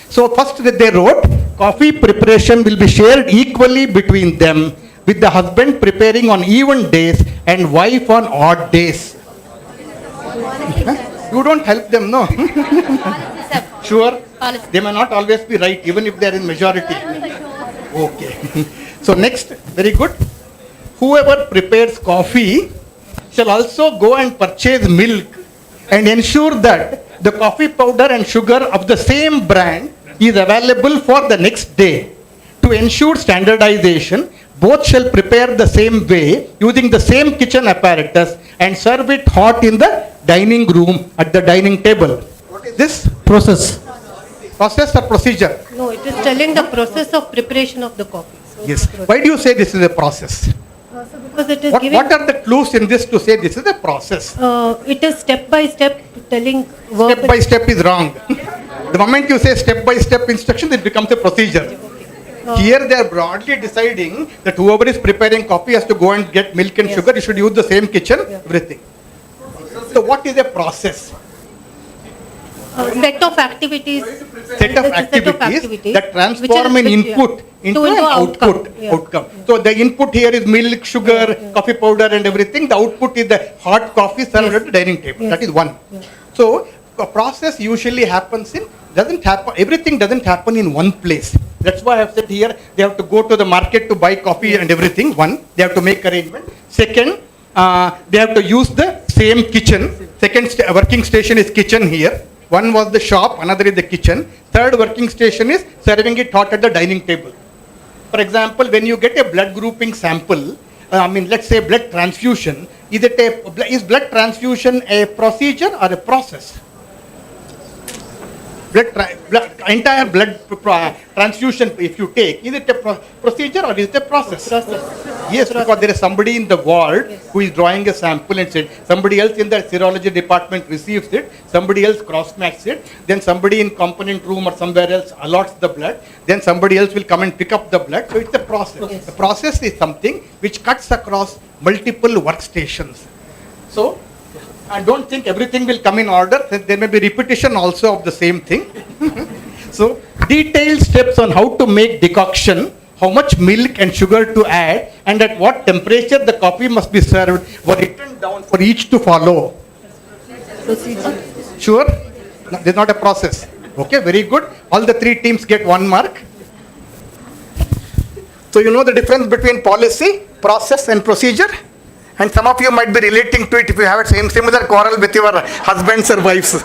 So first they wrote, coffee preparation will be shared equally between them, with the husband preparing on even days and wife on odd days. You don't help them, no? Sure? They may not always be right, even if they are in majority. Okay. So next, very good. Whoever prepares coffee shall also go and purchase milk and ensure that the coffee powder and sugar of the same brand is available for the next day. To ensure standardization, both shall prepare the same way using the same kitchen apparatus and serve it hot in the dining room at the dining table. What is this? Process. Process or procedure? No, it is telling the process of preparation of the coffee. So yes. Why do you say this is a process? So because it is what are the clues in this to say this is a process? It is step by step telling. Step by step is wrong. The moment you say step by step instruction, it becomes a procedure. Here they are broadly deciding that whoever is preparing coffee has to go and get milk and sugar. You should use the same kitchen, everything. So what is a process? Set of activities. Set of activities that transform an input into an output. So the input here is milk, sugar, coffee powder and everything. The output is the hot coffee served at the dining table. That is one. So a process usually happens everything doesn't happen in one place. That's why I have said here, they have to go to the market to buy coffee and everything. One, they have to make arrangement. Second, they have to use the same kitchen. Second working station is kitchen here. One was the shop, another is the kitchen. Third working station is serving it hot at the dining table. For example, when you get a blood grouping sample, let's say blood transfusion, is blood transfusion a procedure or a process? Entire blood transfusion, if you take, is it a procedure or is it a process? Yes, because there is somebody in the ward who is drawing a sample and said, somebody else in the serology department receives it, somebody else cross-matches it, then somebody in component room or somewhere else allots the blood, then somebody else will come and pick up the blood. So it's a process. The process is something which cuts across multiple workstations. So I don't think everything will come in order. There may be repetition also of the same thing. So detailed steps on how to make decoction, how much milk and sugar to add, and at what temperature the coffee must be served were written down for each to follow. Procedure. Sure? No, there's not a process. Okay, very good. All the three teams get 1 mark. So you know the difference between policy, process and procedure? And some of you might be relating to it if you have a similar quarrel with your husbands or wives.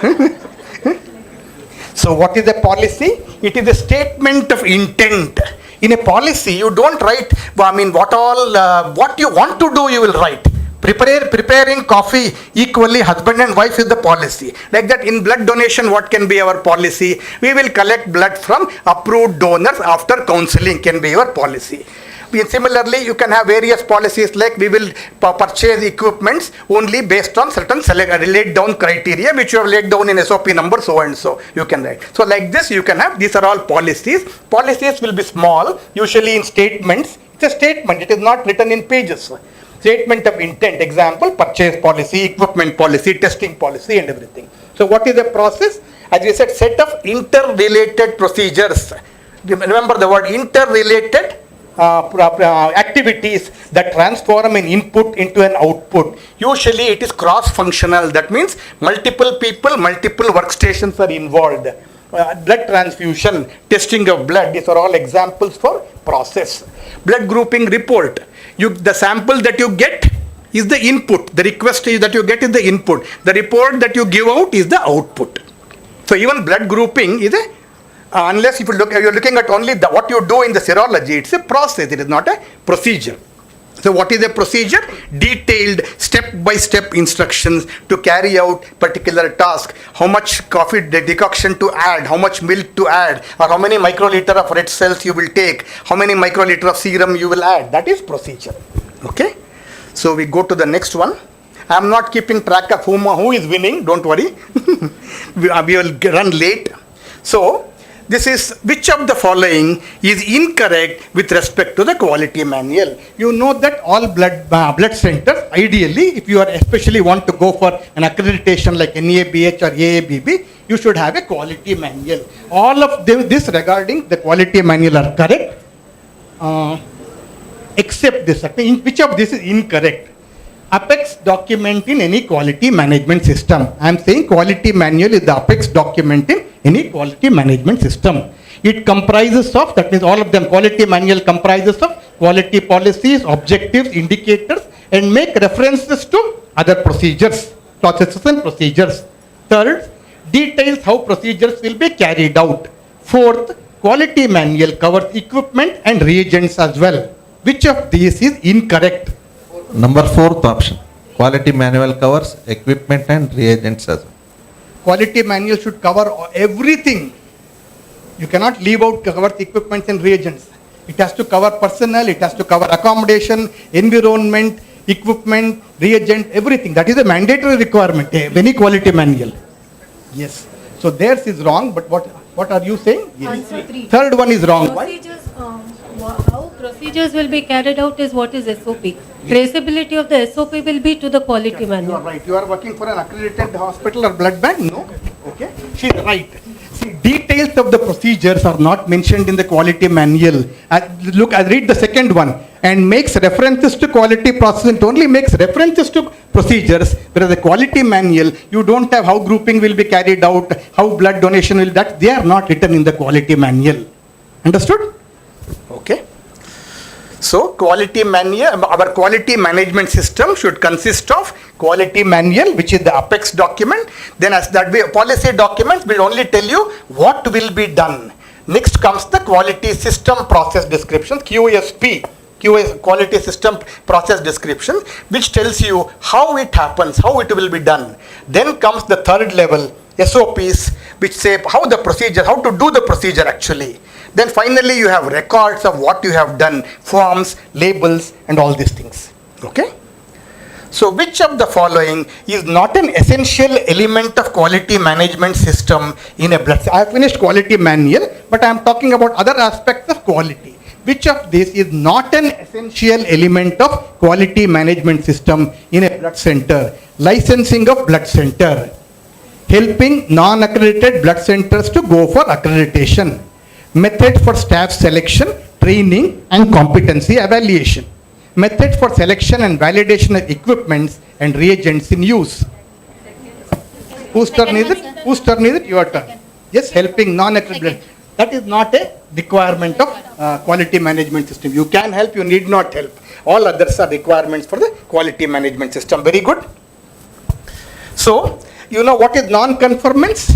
So what is a policy? It is a statement of intent. In a policy, you don't write, what you want to do, you will write. Preparing coffee equally, husband and wife is the policy. Like that, in blood donation, what can be our policy? We will collect blood from approved donors after counseling can be our policy. Similarly, you can have various policies like we will purchase equipments only based on certain laid down criteria which you have laid down in SOP number so and so you can write. So like this you can have, these are all policies. Policies will be small, usually in statements. It's a statement, it is not written in pages. Statement of intent, example, purchase policy, equipment policy, testing policy and everything. So what is the process? As we said, set of interrelated procedures. Remember the word interrelated. Activities that transform an input into an output. Usually it is cross-functional. That means multiple people, multiple workstations are involved. Blood transfusion, testing of blood, these are all examples for process. Blood grouping report. The sample that you get is the input. The request that you get is the input. The report that you give out is the output. So even blood grouping is a unless if you're looking at only what you do in the serology, it's a process, it is not a procedure. So what is a procedure? Detailed step-by-step instructions to carry out particular task. How much coffee decoction to add, how much milk to add, or how many microliter of red cells you will take, how many microliter of serum you will add. That is procedure. Okay? So we go to the next one. I am not keeping track of who is winning, don't worry. we will run late. So this is which of the following is incorrect with respect to the quality manual. You know that all blood centers, ideally, if you are especially want to go for an accreditation like NABH or AABB, you should have a quality manual. All of this regarding the quality manual are correct, except this. Which of this is incorrect? Apex document in any quality management system. I am saying quality manual is the apex document in any quality management system. It comprises of, that means all of them, quality manual comprises of quality policies, objectives, indicators, and make references to other procedures, processes and procedures. Third, details how procedures will be carried out. Fourth, quality manual covers equipment and reagents as well. Which of these is incorrect? Number 4th option. Quality manual covers equipment and reagents as well. Quality manual should cover everything. You cannot leave out cover equipment and reagents. It has to cover personnel, it has to cover accommodation, environment, equipment, reagent, everything. That is a mandatory requirement of any quality manual. Yes. So theirs is wrong, but what are you saying? Yes. Third one is wrong. Procedures, how procedures will be carried out is what is SOP. Traceability of the SOP will be to the quality manual. You are right. You are working for an accredited hospital or blood bank? No. Okay. She is right. See, details of the procedures are not mentioned in the quality manual. I read the second one and makes references to quality process and only makes references to procedures, whereas the quality manual, you don't have how grouping will be carried out, how blood donation will, that they are not written in the quality manual. Understood? Okay. So quality manual, our quality management system should consist of quality manual, which is the apex document. Then as that way, policy documents will only tell you what will be done. Next comes the quality system process description, QSP, quality system process description, which tells you how it happens, how it will be done. Then comes the third level, SOPs, which say how the procedure, how to do the procedure actually. Then finally you have records of what you have done, forms, labels, and all these things. Okay? So which of the following is not an essential element of quality management system in a blood? I have finished quality manual, but I am talking about other aspects of quality. Which of these is not an essential element of quality management system in a blood center? Licensing of blood center. Helping non-accredited blood centers to go for accreditation. Method for staff selection, training and competency evaluation. Method for selection and validation of equipments and reagents in use. Whose turn is it? Whose turn is it? Your turn. Yes, helping non-accredited. That is not a requirement of quality management system. You can help, you need not help. All others are requirements for the quality management system. Very good. So, you know what is non-conformance?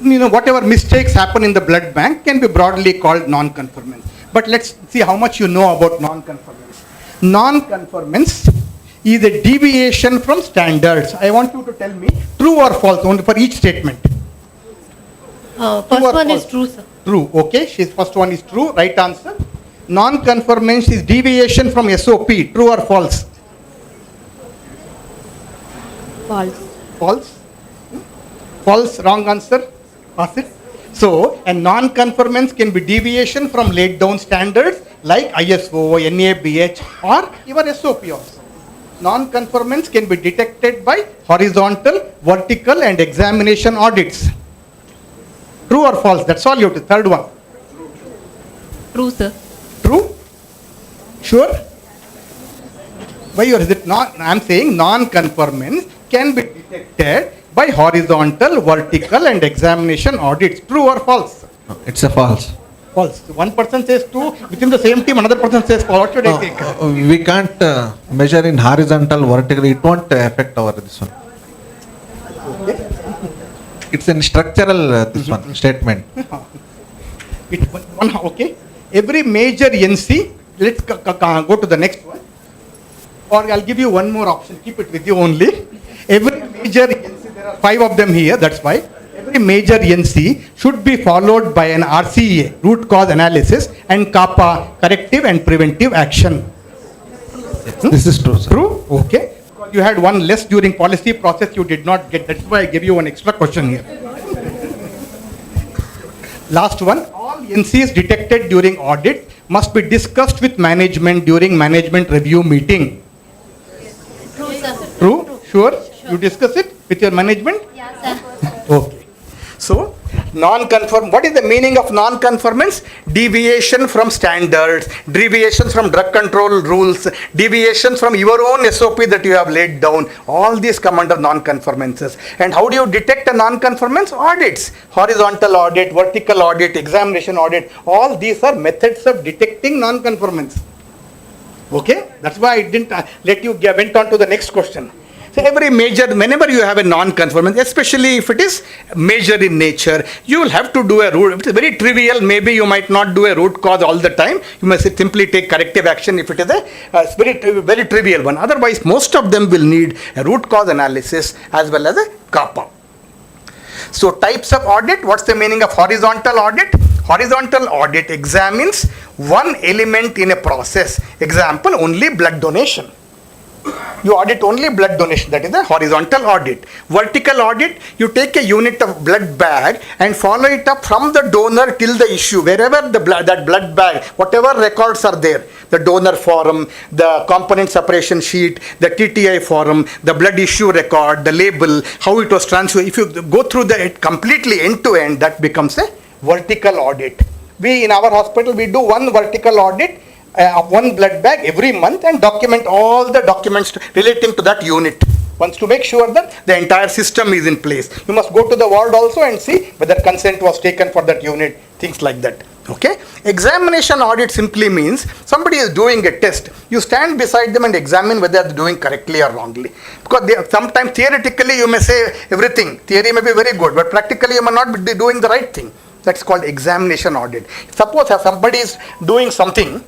You know, whatever mistakes happen in the blood bank can be broadly called non-conformance. But let's see how much you know about non-conformance. Non-conformance is a deviation from standards. I want you to tell me true or false only for each statement. First one is true, sir. True. Okay. First one is true. Right answer. Non-conformance is deviation from SOP. True or false? False. False. False. Wrong answer. Pass it. So, a non-conformance can be deviation from laid down standards like ISO, NABH or even SOP also. Non-conformance can be detected by horizontal, vertical and examination audits. True or false? That's all you have to. Third one. True, sir. True? Sure? Why is it not? I am saying non-conformance can be detected by horizontal, vertical and examination audits. True or false? No, it's a false. False. One person says true, within the same team another person says false. What should I take? We can't measure in horizontal, vertical. It won't affect our this one. Okay. It's in structural this one statement. Okay. Every major NC, let's go to the next one. Or I'll give you one more option. Keep it with you only. Every major NC, there are 5 of them here, that's why. Every major NC should be followed by an RCA, root cause analysis, and CAPA, corrective and preventive action. This is true, sir. True? Okay. You had one less during policy process, you did not get. That's why I gave you one extra question here. Last one. All NCs detected during audit must be discussed with management during management review meeting. True, sir. True? Sure? You discuss it with your management? Yeah, sir. Okay. So, non-conform. What is the meaning of non-conformance? Deviation from standards, deviations from drug control rules, deviations from your own SOP that you have laid down. All these come under non-conformances. And how do you detect a non-conformance? Audits. Horizontal audit, vertical audit, examination audit. All these are methods of detecting non-conformance. Okay? That's why I didn't let you went on to the next question. So every major, whenever you have a non-conformance, especially if it is major in nature, you will have to do a root. If it is very trivial, maybe you might not do a root cause all the time. You must simply take corrective action if it is a very trivial one. Otherwise, most of them will need a root cause analysis as well as a CAPA. So types of audit, what's the meaning of horizontal audit? Horizontal audit examines one element in a process. Example, only blood donation. You audit only blood donation, that is a horizontal audit. Vertical audit, you take a unit of blood bag and follow it up from the donor till the issue, wherever the that blood bag, whatever records are there, the donor form, the component separation sheet, the TTI form, the blood issue record, the label, how it was transferred. If you go through it completely end to end, that becomes a vertical audit. We in our hospital, we do one vertical audit of one blood bag every month and document all the documents relating to that unit. Once to make sure that the entire system is in place. You must go to the ward also and see whether consent was taken for that unit, things like that. Okay? Examination audit simply means somebody is doing a test. You stand beside them and examine whether they are doing correctly or wrongly. Because sometimes theoretically you may say everything. Theory may be very good, but practically you may not be doing the right thing. That's called examination audit. Suppose if somebody is doing something,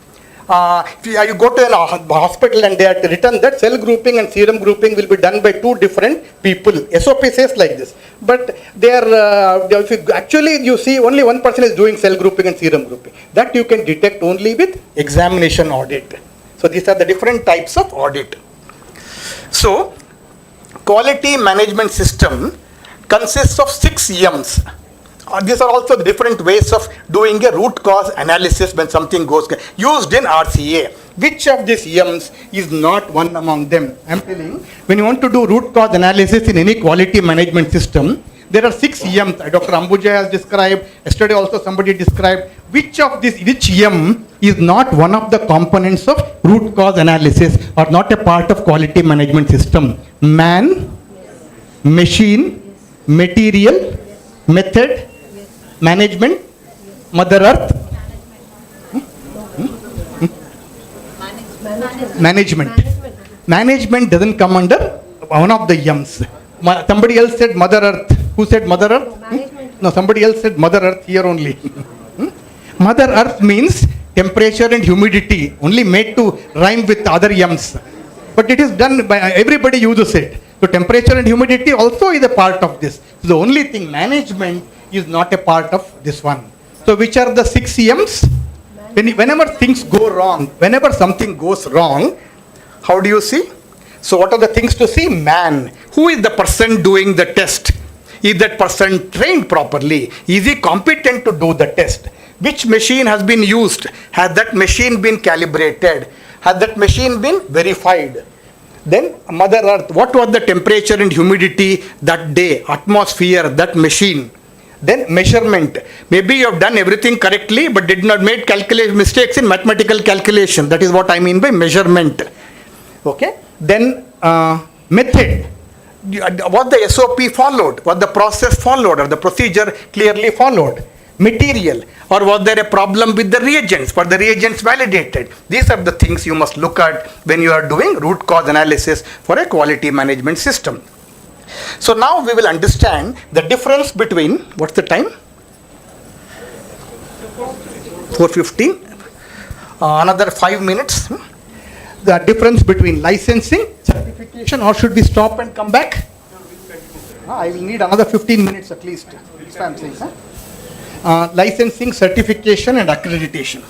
if you go to a hospital and they are written that cell grouping and serum grouping will be done by 2 different people. SOP says like this. But they are, actually you see only one person is doing cell grouping and serum grouping. That you can detect only with examination audit. So these are the different types of audit. So quality management system consists of 6 M's. These are also the different ways of doing a root cause analysis when something goes used in RCA. Which of these yums is not one among them? I'm telling, when you want to do root cause analysis in any quality management system, there are 6 yums. Dr. Ambuja has described, yesterday also somebody described, which yum is not one of the components of root cause analysis or not a part of quality management system. Man, machine, material, method, management, Mother Earth, management. Management doesn't come under one of the yums. Somebody else said Mother Earth. Who said Mother Earth? No, somebody else said Mother Earth here only. Mother Earth means temperature and humidity, only made to rhyme with other yums. But it is done by, everybody uses it. So temperature and humidity also is a part of this. So the only thing, management is not a part of this one. So which are the 6 yums? Whenever things go wrong, whenever something goes wrong, how do you see? So what are the things to see? Man. Who is the person doing the test? Is that person trained properly? Is he competent to do the test? Which machine has been used? Has that machine been calibrated? Has that machine been verified? Then Mother Earth, what was the temperature and humidity that day? Atmosphere, that machine. Then measurement. Maybe you have done everything correctly but did not make mistakes in mathematical calculation. That is what I mean by measurement. Okay. Then method. Was the SOP followed? Was the process followed or the procedure clearly followed? Material. Or was there a problem with the reagents? Were the reagents validated? These are the things you must look at when you are doing root cause analysis for a quality management system. So now we will understand the difference between, what's the time? 4:15. Another 5 minutes. The difference between licensing, certification, or should we stop and come back? I will need another 15 minutes at least. That's what I'm saying. Licensing, certification, and accreditation.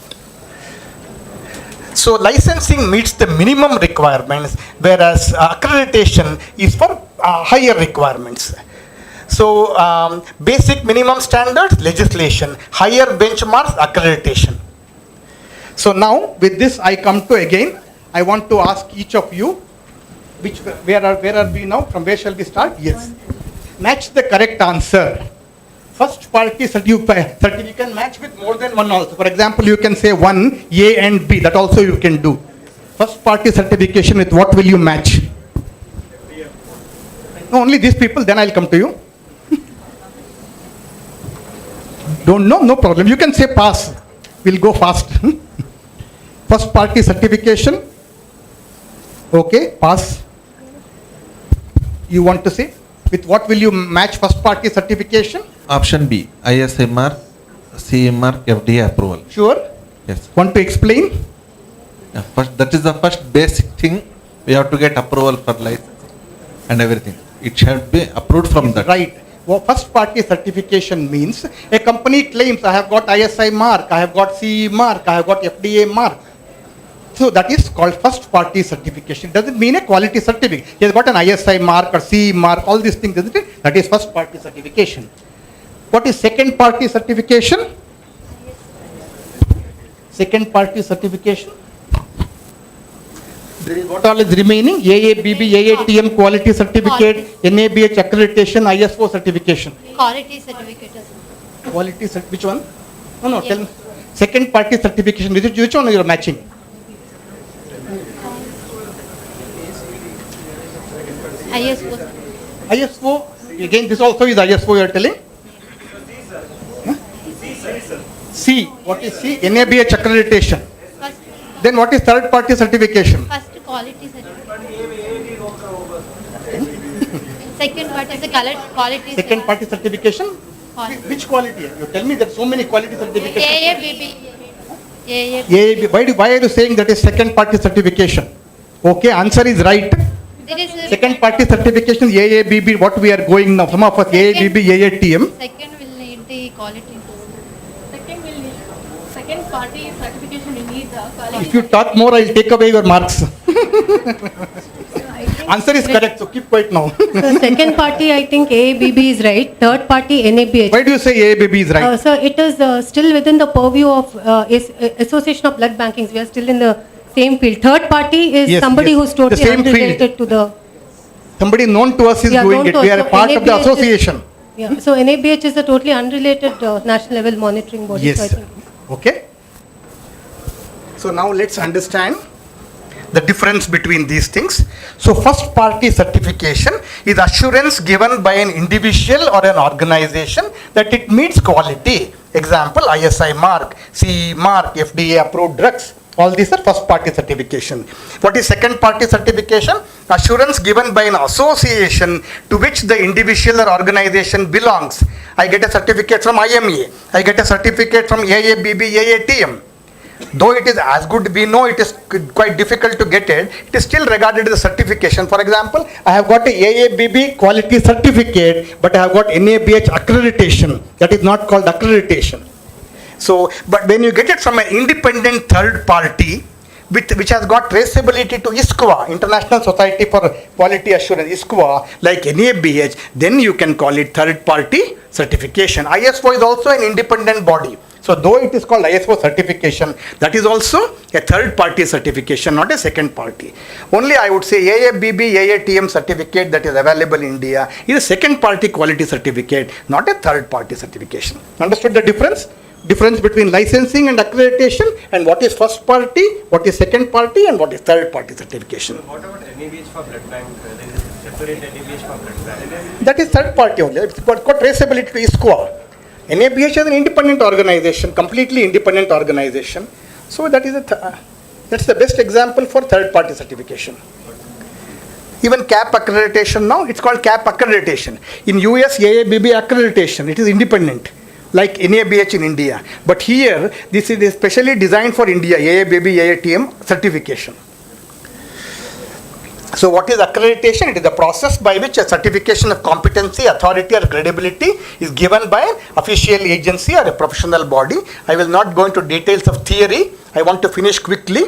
So licensing meets the minimum requirements, whereas accreditation is for higher requirements. So basic minimum standards, legislation. Higher benchmarks, accreditation. So now with this I come to again, I want to ask each of you, where are we now? From where shall we start? Yes. Match the correct answer. First party certificate, you can match with more than one also. For example, you can say 1, A and B, that also you can do. First party certification, with what will you match? No, only these people, then I'll come to you. Don't know? No problem. You can say pass. We'll go fast. First party certification. Okay, pass. You want to say? With what will you match first party certification? Option B, ISMR, CE mark, FDA approval. Sure? Yes. Want to explain? Yeah, first, that is the first basic thing. We have to get approval for license and everything. It should be approved from that. Right. Well, first party certification means a company claims I have got ISI mark, I have got CE mark, I have got FDA mark. So that is called first party certification. Doesn't mean a quality certificate. He has got an ISI mark or CE mark, all these things, isn't it? That is first party certification. What is second party certification? Second party certification. There is what all is remaining? AABB, AATM quality certificate, NABH accreditation, ISO certification. Quality certificate. Quality which one? No, tell me. Second party certification, which one you are matching? ISO. ISO, again this also is ISO you are telling? C, what is C? NABH accreditation. Then what is third party certification? First quality certificate. Second part is the quality. Second party certification? Which quality? You tell me there are so many quality certifications. AABB. Why are you saying that is second party certification? Okay, answer is right. Second party certification is AABB, what we are going now. Some of us AABB, AATM. Second will need the quality. Second party certification, you need the quality. If you talk more, I'll take away your marks. Answer is correct, so keep quiet now. So second party, I think AABB is right. Third party, NABH. Why do you say AABB is right? Sir, it is still within the purview of Association of Blood Bankings. We are still in the same field. Third party is Yes, somebody yes. who's totally The same field. unrelated to the... Somebody known to us is Yeah, doing known it. to We us. are a So part of the NABH is- association. Yeah, so NABH is a totally unrelated national level monitoring body. Yes. So I think Okay. So now let's understand the difference between these things. So first party certification is assurance given by an individual or an organization that it meets quality. Example, ISI mark, CE mark, FDA approved drugs. All these are first party certification. What is second party certification? Assurance given by an association to which the individual or organization belongs. I get a certificate from IMA. I get a certificate from AABB, AATM. Though it is as good, we know it is quite difficult to get it, it is still regarded as a certification. For example, I have got a AABB quality certificate, but I have got NABH accreditation. That is not called accreditation. So, but when you get it from an independent third party, which has got traceability to ISQA, International Society for Quality Assurance, ISQA, like NABH, then you can call it third party certification. ISO is also an independent body. So though it is called ISO certification, that is also a third party certification, not a second party. Only I would say AABB, AATM certificate that is available in India is a second party quality certificate, not a third party certification. Understood the difference? Difference between licensing and accreditation, and what is first party, what is second party, and what is third party certification. What about NABH for blood bank? There is a separate NABH for blood bank. That is third party only. It's got traceability to ISQA. NABH is an independent organization, completely independent organization. So that is that's the best example for third party certification. Even CAP accreditation now, it's called CAP accreditation. In US, AABB accreditation, it is independent, like NABH in India. But here, this is specially designed for India, AABB, AATM certification. So what is accreditation? It is the process by which a certification of competency, authority or credibility is given by an official agency or a professional body. I will not go into details of theory. I want to finish quickly.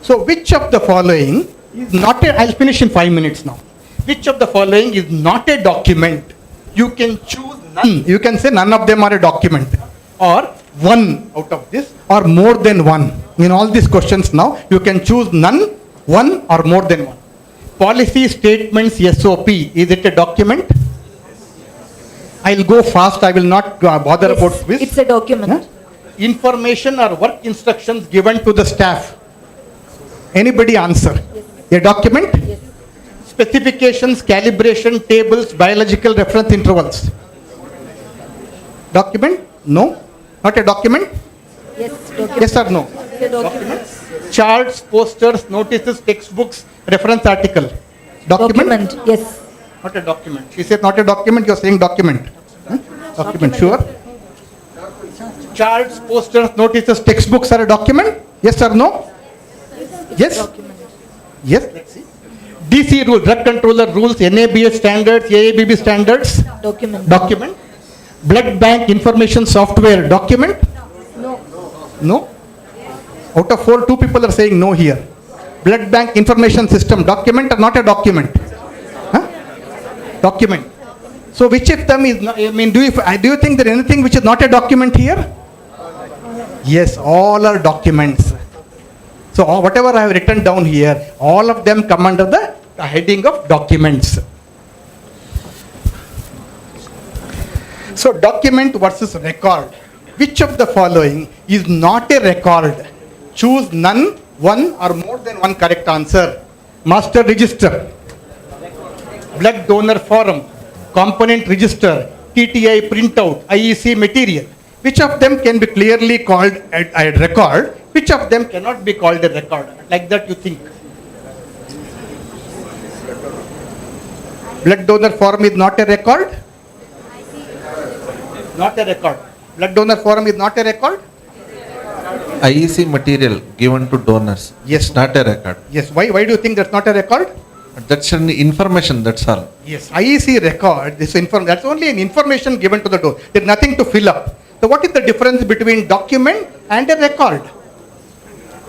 So which of the following is not a, I'll finish in 5 minutes now. Which of the following is not a document? You can choose none. You can say none of them are a document, or one out of this, or more than one. In all these questions now, you can choose none, one, or more than one. Policy statements SOP, is it a document? I'll go fast, I will not bother about quiz. It's a document. Huh? Information or work instructions given to the staff. Anybody answer? Yes. A document? Yes. Specifications, calibration, tables, biological reference intervals. Document? No? Not a document? Yes, document. Yes or no? It's a document. Charts, posters, notices, textbooks, reference article. Document? Yes. Not a document. She said not a document, you're saying document. Huh? Document, sure. Charts, posters, notices, textbooks are a document? Yes or no? Yes? Document. Yes, let's see. DC rule, drug controller rules, NABH standards, AABB standards. Document. Document. Blood bank information software, document? No. No? Out of 4, 2 people are saying no here. Blood bank information system, document or not a document? Huh? Document. So which of them is not, I mean, do you think there is anything which is not a document here? Yes, all are documents. So whatever I have written down here, all of them come under the heading of documents. So document versus record. Which of the following is not a record? Choose none, one or more than one correct answer. Master register, blood donor form, component register, TTI printout, IEC material. Which of them can be clearly called a record? Which of them cannot be called a record? Like that you think. Blood donor form is not a record? Not a record. Blood donor form is not a record? IEC material given to donors. Yes. Not a record. Yes. Why do you think that's not a record? That's an information, that's all. Yes. IEC record, that's only an information given to the donor. There's nothing to fill up. So what is the difference between document and a record?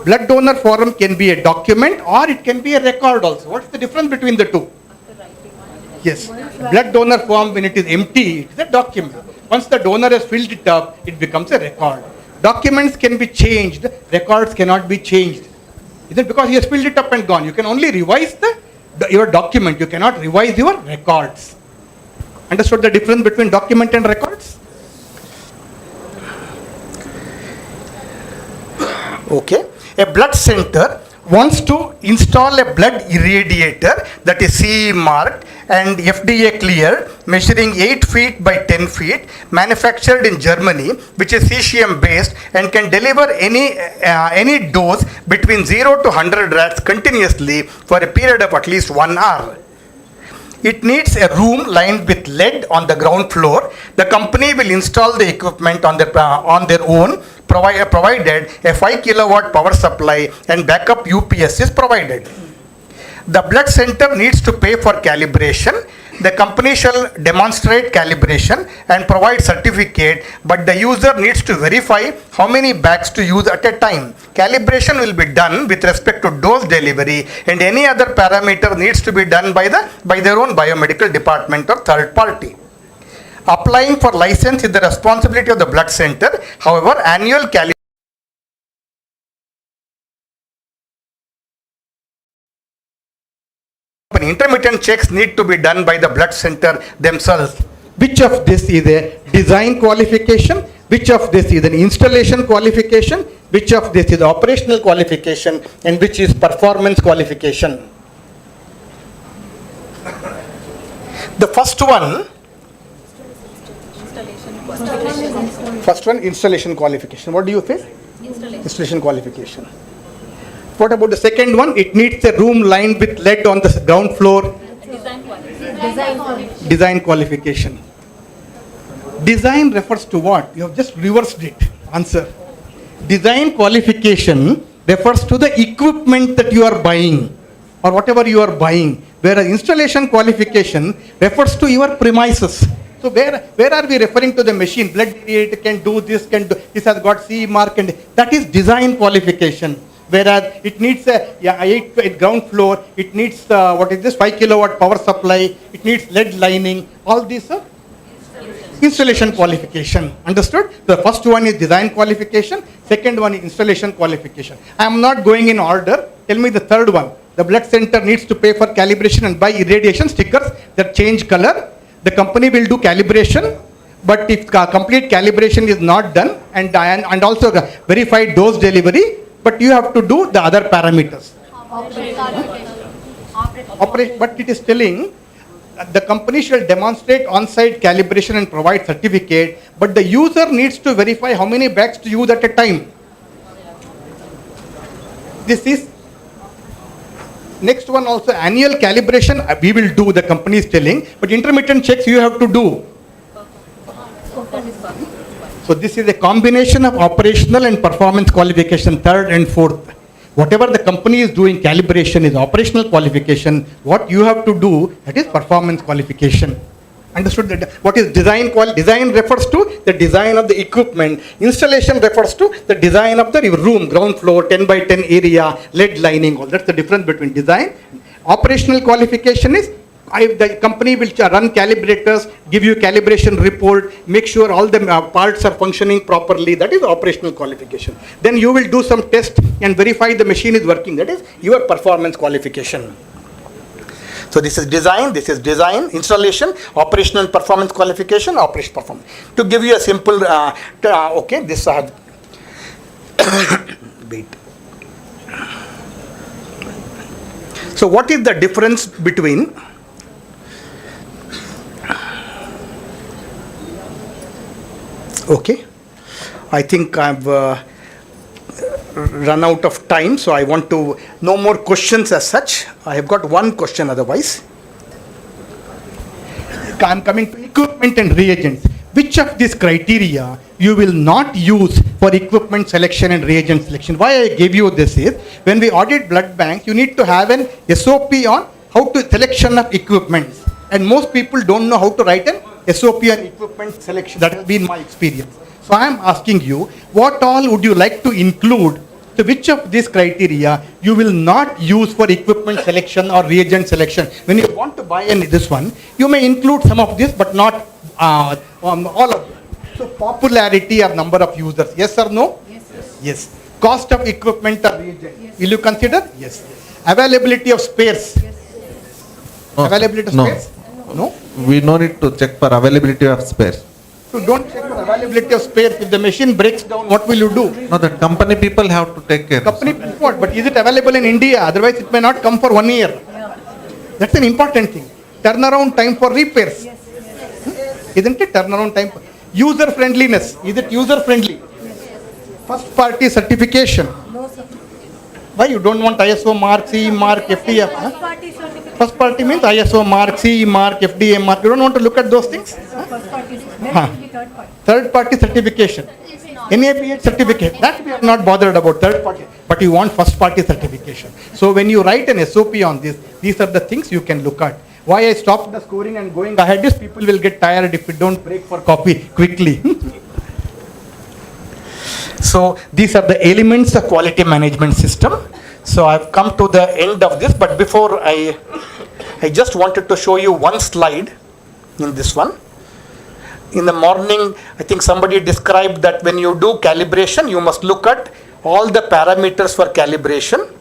blood donor form can be a document or it can be a record also. What's the difference between the two? Yes, blood donor form, when it is empty, it is a document. Once the donor has filled it up, it becomes a record. Documents can be changed, records cannot be changed. Is it because he has filled it up and gone? You can only revise your document, you cannot revise your records. Understood the difference between document and records? Okay. A blood center wants to install a blood irradiator that is CE marked and FDA cleared, measuring 8 feet by 10 feet, manufactured in Germany, which is cesium based and can deliver any dose between 0 to 100 rats continuously for a period of at least 1 hour. It needs a room lined with lead on the ground floor. The company will install the equipment on their own, provided a 5 kilowatt power supply and backup UPS is provided. The blood center needs to pay for calibration. The company shall demonstrate calibration and provide certificate, but the user needs to verify how many bags to use at a time. Calibration will be done with respect to dose delivery, and any other parameter needs to be done by their own biomedical department or third party. Applying for license is the responsibility of the blood center. However, annual calibration intermittent checks need to be done by the blood center themselves. Which of this is a design qualification? Which of this is an installation qualification? Which of this is operational qualification? And which is performance qualification? The first one, installation qualification. What do you say? Installation qualification. What about the second one? It needs a room lined with lead on the ground floor. Design qualification. Design refers to what? You have just reversed it. Answer. Design qualification refers to the equipment that you are buying or whatever you are buying, whereas installation qualification refers to your premises. So where are we referring to the machine? Blood irradiator can do this, this has got CE mark, and that is design qualification. Whereas it needs a 8 ground floor, it needs 5 kilowatt power supply, it needs lead lining, all these are installation qualification. Understood? The first one is design qualification, second one is installation qualification. I am not going in order. Tell me the third one. The blood center needs to pay for calibration and buy irradiation stickers that change color. The company will do calibration, but if complete calibration is not done and also verified dose delivery, but you have to do the other parameters. But it is telling the company shall demonstrate on-site calibration and provide certificate, but the user needs to verify how many bags to use at a time. This is next one also, annual calibration we will do, the company is telling, but intermittent checks you have to do. So this is a combination of operational and performance qualification, third and fourth. Whatever the company is doing, calibration is operational qualification. What you have to do, that is performance qualification. Understood that? What is design? Design refers to the design of the equipment. Installation refers to the design of the room, ground floor, 10 by 10 area, lead lining. All that's the difference between design. Operational qualification is the company will run calibrators, give you calibration report, make sure all the parts are functioning properly. That is operational qualification. Then you will do some test and verify the machine is working. That is your performance qualification. So this is design, installation, operational performance qualification, operational performance. To give you a simple, this I have, wait. So what is the difference between I think I've run out of time, so I want to, no more questions as such. I have got one question otherwise. I'm coming to equipment and reagents. Which of these criteria you will not use for equipment selection and reagent selection? Why I gave you this is, when we audit blood banks, you need to have an SOP on how to selection of equipment. And most people don't know how to write an SOP on equipment selection. That has been my experience. So I am asking you, what all would you like to include So which of these criteria you will not use for equipment selection or reagent selection? When you want to buy this one, you may include some of this, but not all of them. So popularity or number of users, yes or no? Yes. Cost of equipment or reagent, will you consider? Yes. Availability of spares. Availability of spares? No. We no need to check for availability of spares. So don't check for availability of spares. If the machine breaks down, what will you do? No, the company people have to take care. Company people, but is it available in India? Otherwise, it may not come for 1 year. That's an important thing. Turnaround time for repairs. Isn't it? Turnaround time. User friendliness. Is it user friendly? First party certification. Why you don't want ISO mark, CE mark, FDA? First party means ISO mark, CE mark, FDA mark. You don't want to look at those things? Third party certification. NABH certificate. That we are not bothered about, third party. But you want first party certification. So when you write an SOP on this, these are the things you can look at. Why I stopped the scoring and going ahead is people will get tired if we don't break for copy quickly. So these are the elements of quality management system. So I've come to the end of this, but before I just wanted to show you one slide in this one. In the morning, I think somebody described that when you do calibration, you must look at all the parameters for calibration.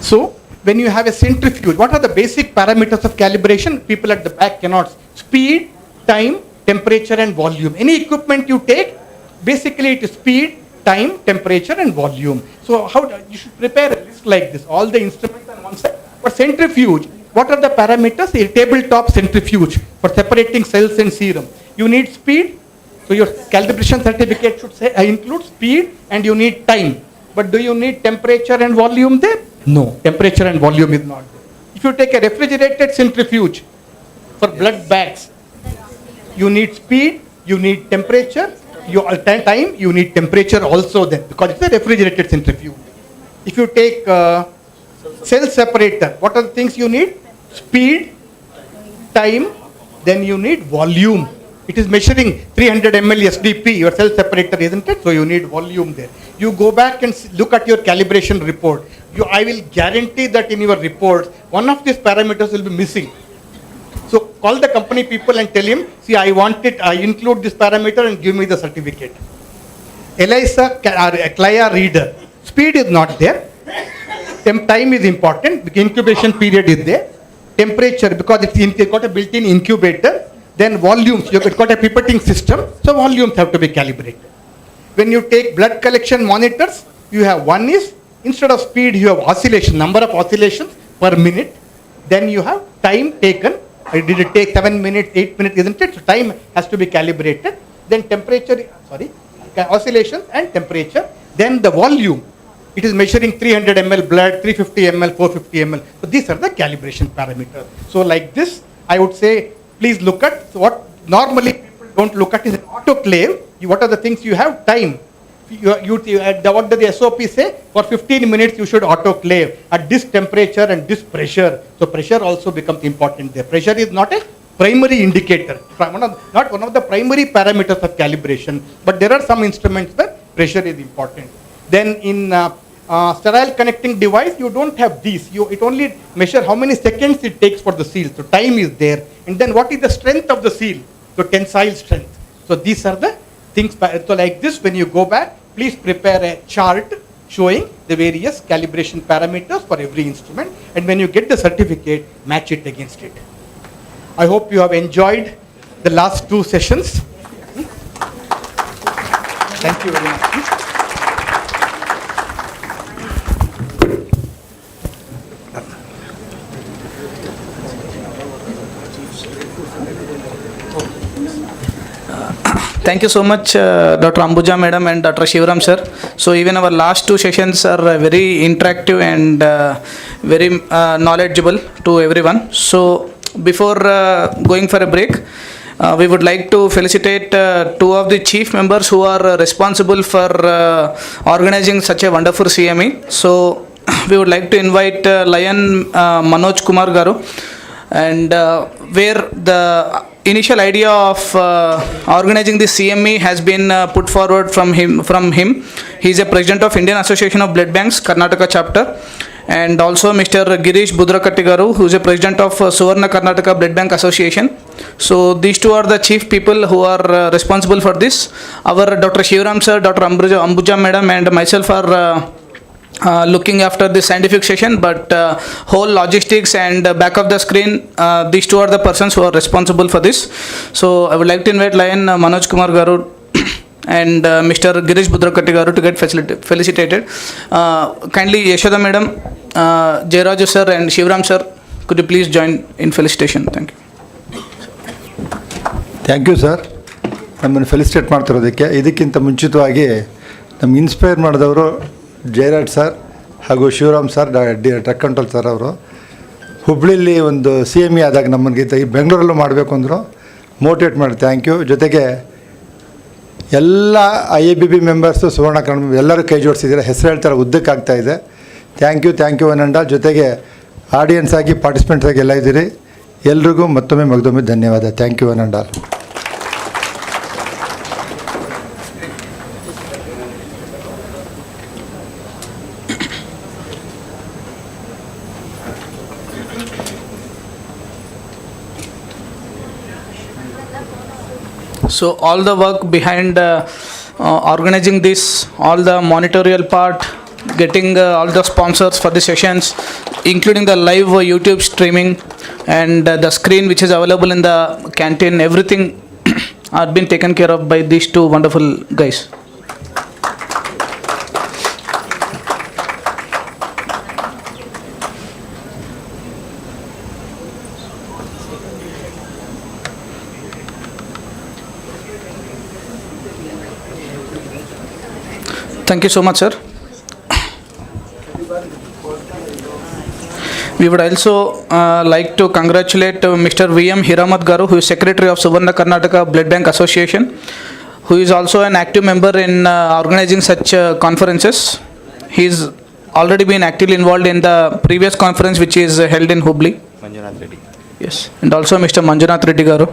So when you have a centrifuge, what are the basic parameters of calibration? People at the back cannot. Speed, time, temperature and volume. Any equipment you take, basically it is speed, time, temperature and volume. So you should prepare a list like this, all the instruments on one side. But centrifuge, what are the parameters? A tabletop centrifuge for separating cells and serum. You need speed, so your calibration certificate should say include speed, and you need time. But do you need temperature and volume there? No, temperature and volume is not there. If you take a refrigerated centrifuge for blood bags, you need speed, you need temperature, time, you need temperature also then, because it's a refrigerated centrifuge. If you take cell separator, what are the things you need? Speed, time, then you need volume. It is measuring 300 ml SDP, your cell separator, isn't it? So you need volume there. You go back and look at your calibration report. I will guarantee that in your report, one of these parameters will be missing. So call the company people and tell him, see, I want it, I include this parameter and give me the certificate. ELISA, CLIA reader. Speed is not there. Time is important, because incubation period is there. Temperature, because it's got a built-in incubator. Then volumes, you've got a pipetting system, so volumes have to be calibrated. When you take blood collection monitors, you have one is, instead of speed, you have oscillation, number of oscillations per minute. Then you have time taken. Did it take 7 minutes, 8 minutes, isn't it? So time has to be calibrated. Then temperature, oscillations and temperature. Then the volume. It is measuring 300 ml blood, 350 ml, 450 ml. So these are the calibration parameters. So like this, I would say, please look at what normally people don't look at is an autoclave. What are the things you have? Time. What does the SOP say? For 15 minutes you should autoclave at this temperature and this pressure. So pressure also becomes important there. Pressure is not a primary indicator, not one of the primary parameters of calibration, but there are some instruments where pressure is important. Then in sterile connecting device, you don't have these. It only measure how many seconds it takes for the seal. So time is there. And then what is the strength of the seal? So tensile strength. So these are the things. So like this, when you go back, please prepare a chart showing the various calibration parameters for every instrument. And when you get the certificate, match it against it. I hope you have enjoyed the last 2 sessions. Thank you very much. Thank you so much, Dr. Ambuja Madam and Dr. Shivaram Sir. So even our last 2 sessions are very interactive and very knowledgeable to everyone. So before going for a break, we would like to felicitate 2 of the chief members who are responsible for organizing such a wonderful CME. So we would like to invite Lion Manoj Kumar Garu, and where the initial idea of organizing this CME has been put forward from him. He is a president of Indian Association of Blood Banks, Karnataka chapter, and also Mr. Girish Budrakatti garu, who is a president of Suvarna Karnataka Blood Bank Association. So these two are the chief people who are responsible for this. Our Dr. Shivram sir, Dr. Ambuja madam, and myself are looking after this scientific session, but whole logistics and back of the screen, these two are the persons who are responsible for this. So I would like to invite Lion Manoj Kumar garu and Mr. Girish Budrakatti garu to get felicitated. Kindly Yashoda madam, Jairaju sir and Shivram sir, could you please join in felicitation? Thank you. Thank you sir, ನಮ್ಮನ್ನು felicitate ಮಾಡ್ತಿರೋದಕ್ಕೆ. ಇದಕ್ಕಿಂತ ಮುಂಚಿತವಾಗಿ ನಮ್ಗೆ inspire ಮಾಡಿದವರು Jayaraj sir ಹಾಗೂ Shivaram sir, truck control sir. ಅವರು ಹುಬ್ಳಿಲಿ ಒಂದು CME ಆದಾಗ ನಮ್ಮನಿಗೆ ಈ ಬೆಂಗಳೂರಲ್ಲೂ ಮಾಡಬೇಕು ಅಂದರು, ಮೋಟಿವೇಟ್ ಮಾಡಿ. Thank you. ಜೊತೆಗೆ ಎಲ್ಲ IABB ಮೆಂಬರ್ಸು, ಸುವರ್ಣ ಕನ್ನಡ ಎಲ್ಲರೂ ಕೈ ಜೋಡಿಸಿದ್ದೀರಾ. ಹೆಸರು ಹೇಳ್ತಾರೆ, ಉದ್ದಕ್ಕಾಗ್ತಾಯಿದೆ. Thank you one and all. ಜೊತೆಗೆ ಆಡಿಯನ್ಸ್ ಆಗಿ ಪಾರ್ಟಿಸಿಪೆಂಟ್ಸ್ ಆಗಿ ಎಲ್ಲ ಇದ್ದೀರಿ. ಎಲ್ರಿಗೂ ಮತ್ತೊಮ್ಮೆ ಮಗದೊಮ್ಮೆ ಧನ್ಯವಾದ. Thank you one and all. So all the work behind organizing this, all the monitorial part, getting all the sponsors for the sessions, including the live YouTube streaming and the screen which is available in the canteen, everything are been taken care of by these two wonderful guys. Thank you so much, sir. We would also like to congratulate Mr. VM Hiramat garu, who is Secretary of Suvarna Karnataka Blood Bank Association, who is also an active member in organizing such conferences. He is already been actively involved in the previous conference which is held in Hubli. Manjunath Reddy. Yes, and also Mr. Manjunath Reddy garu.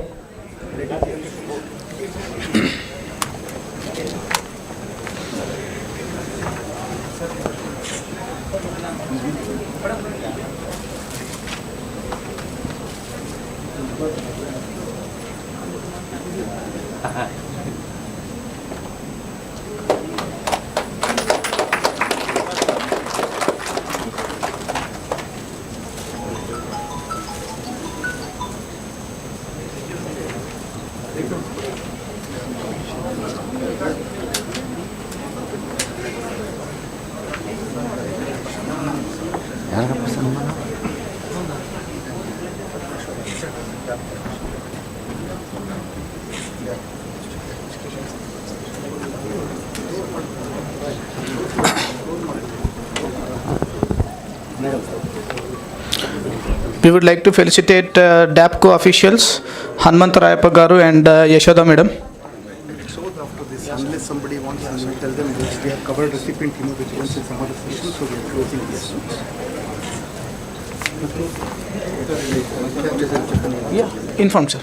We would like to felicitate DAPCO officials, Hanmant Rayappa garu and Yashoda madam. So after this, unless somebody wants to tell them this, we have covered recipient hemovigilance in some other sessions, so we are closing this. Yeah, informed, sir.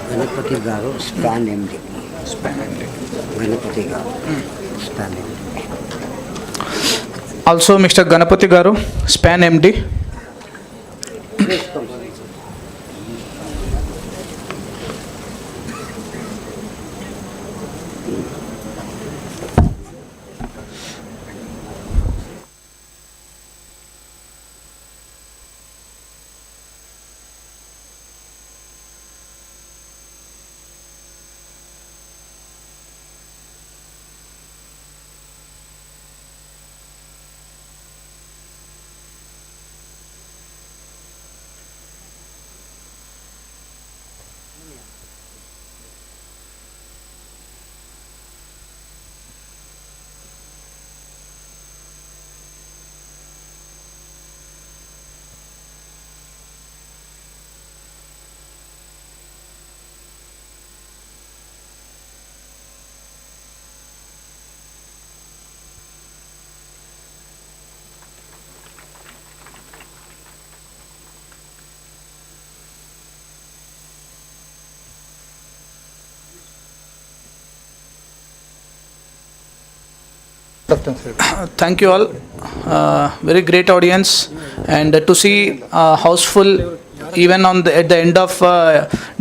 Ganapati garu, SPAN MD. Ganapati garu, SPAN MD. Also Mr. Ganapati garu, SPAN MD. Thank you all. Very great audience, and to see houseful even on at the end of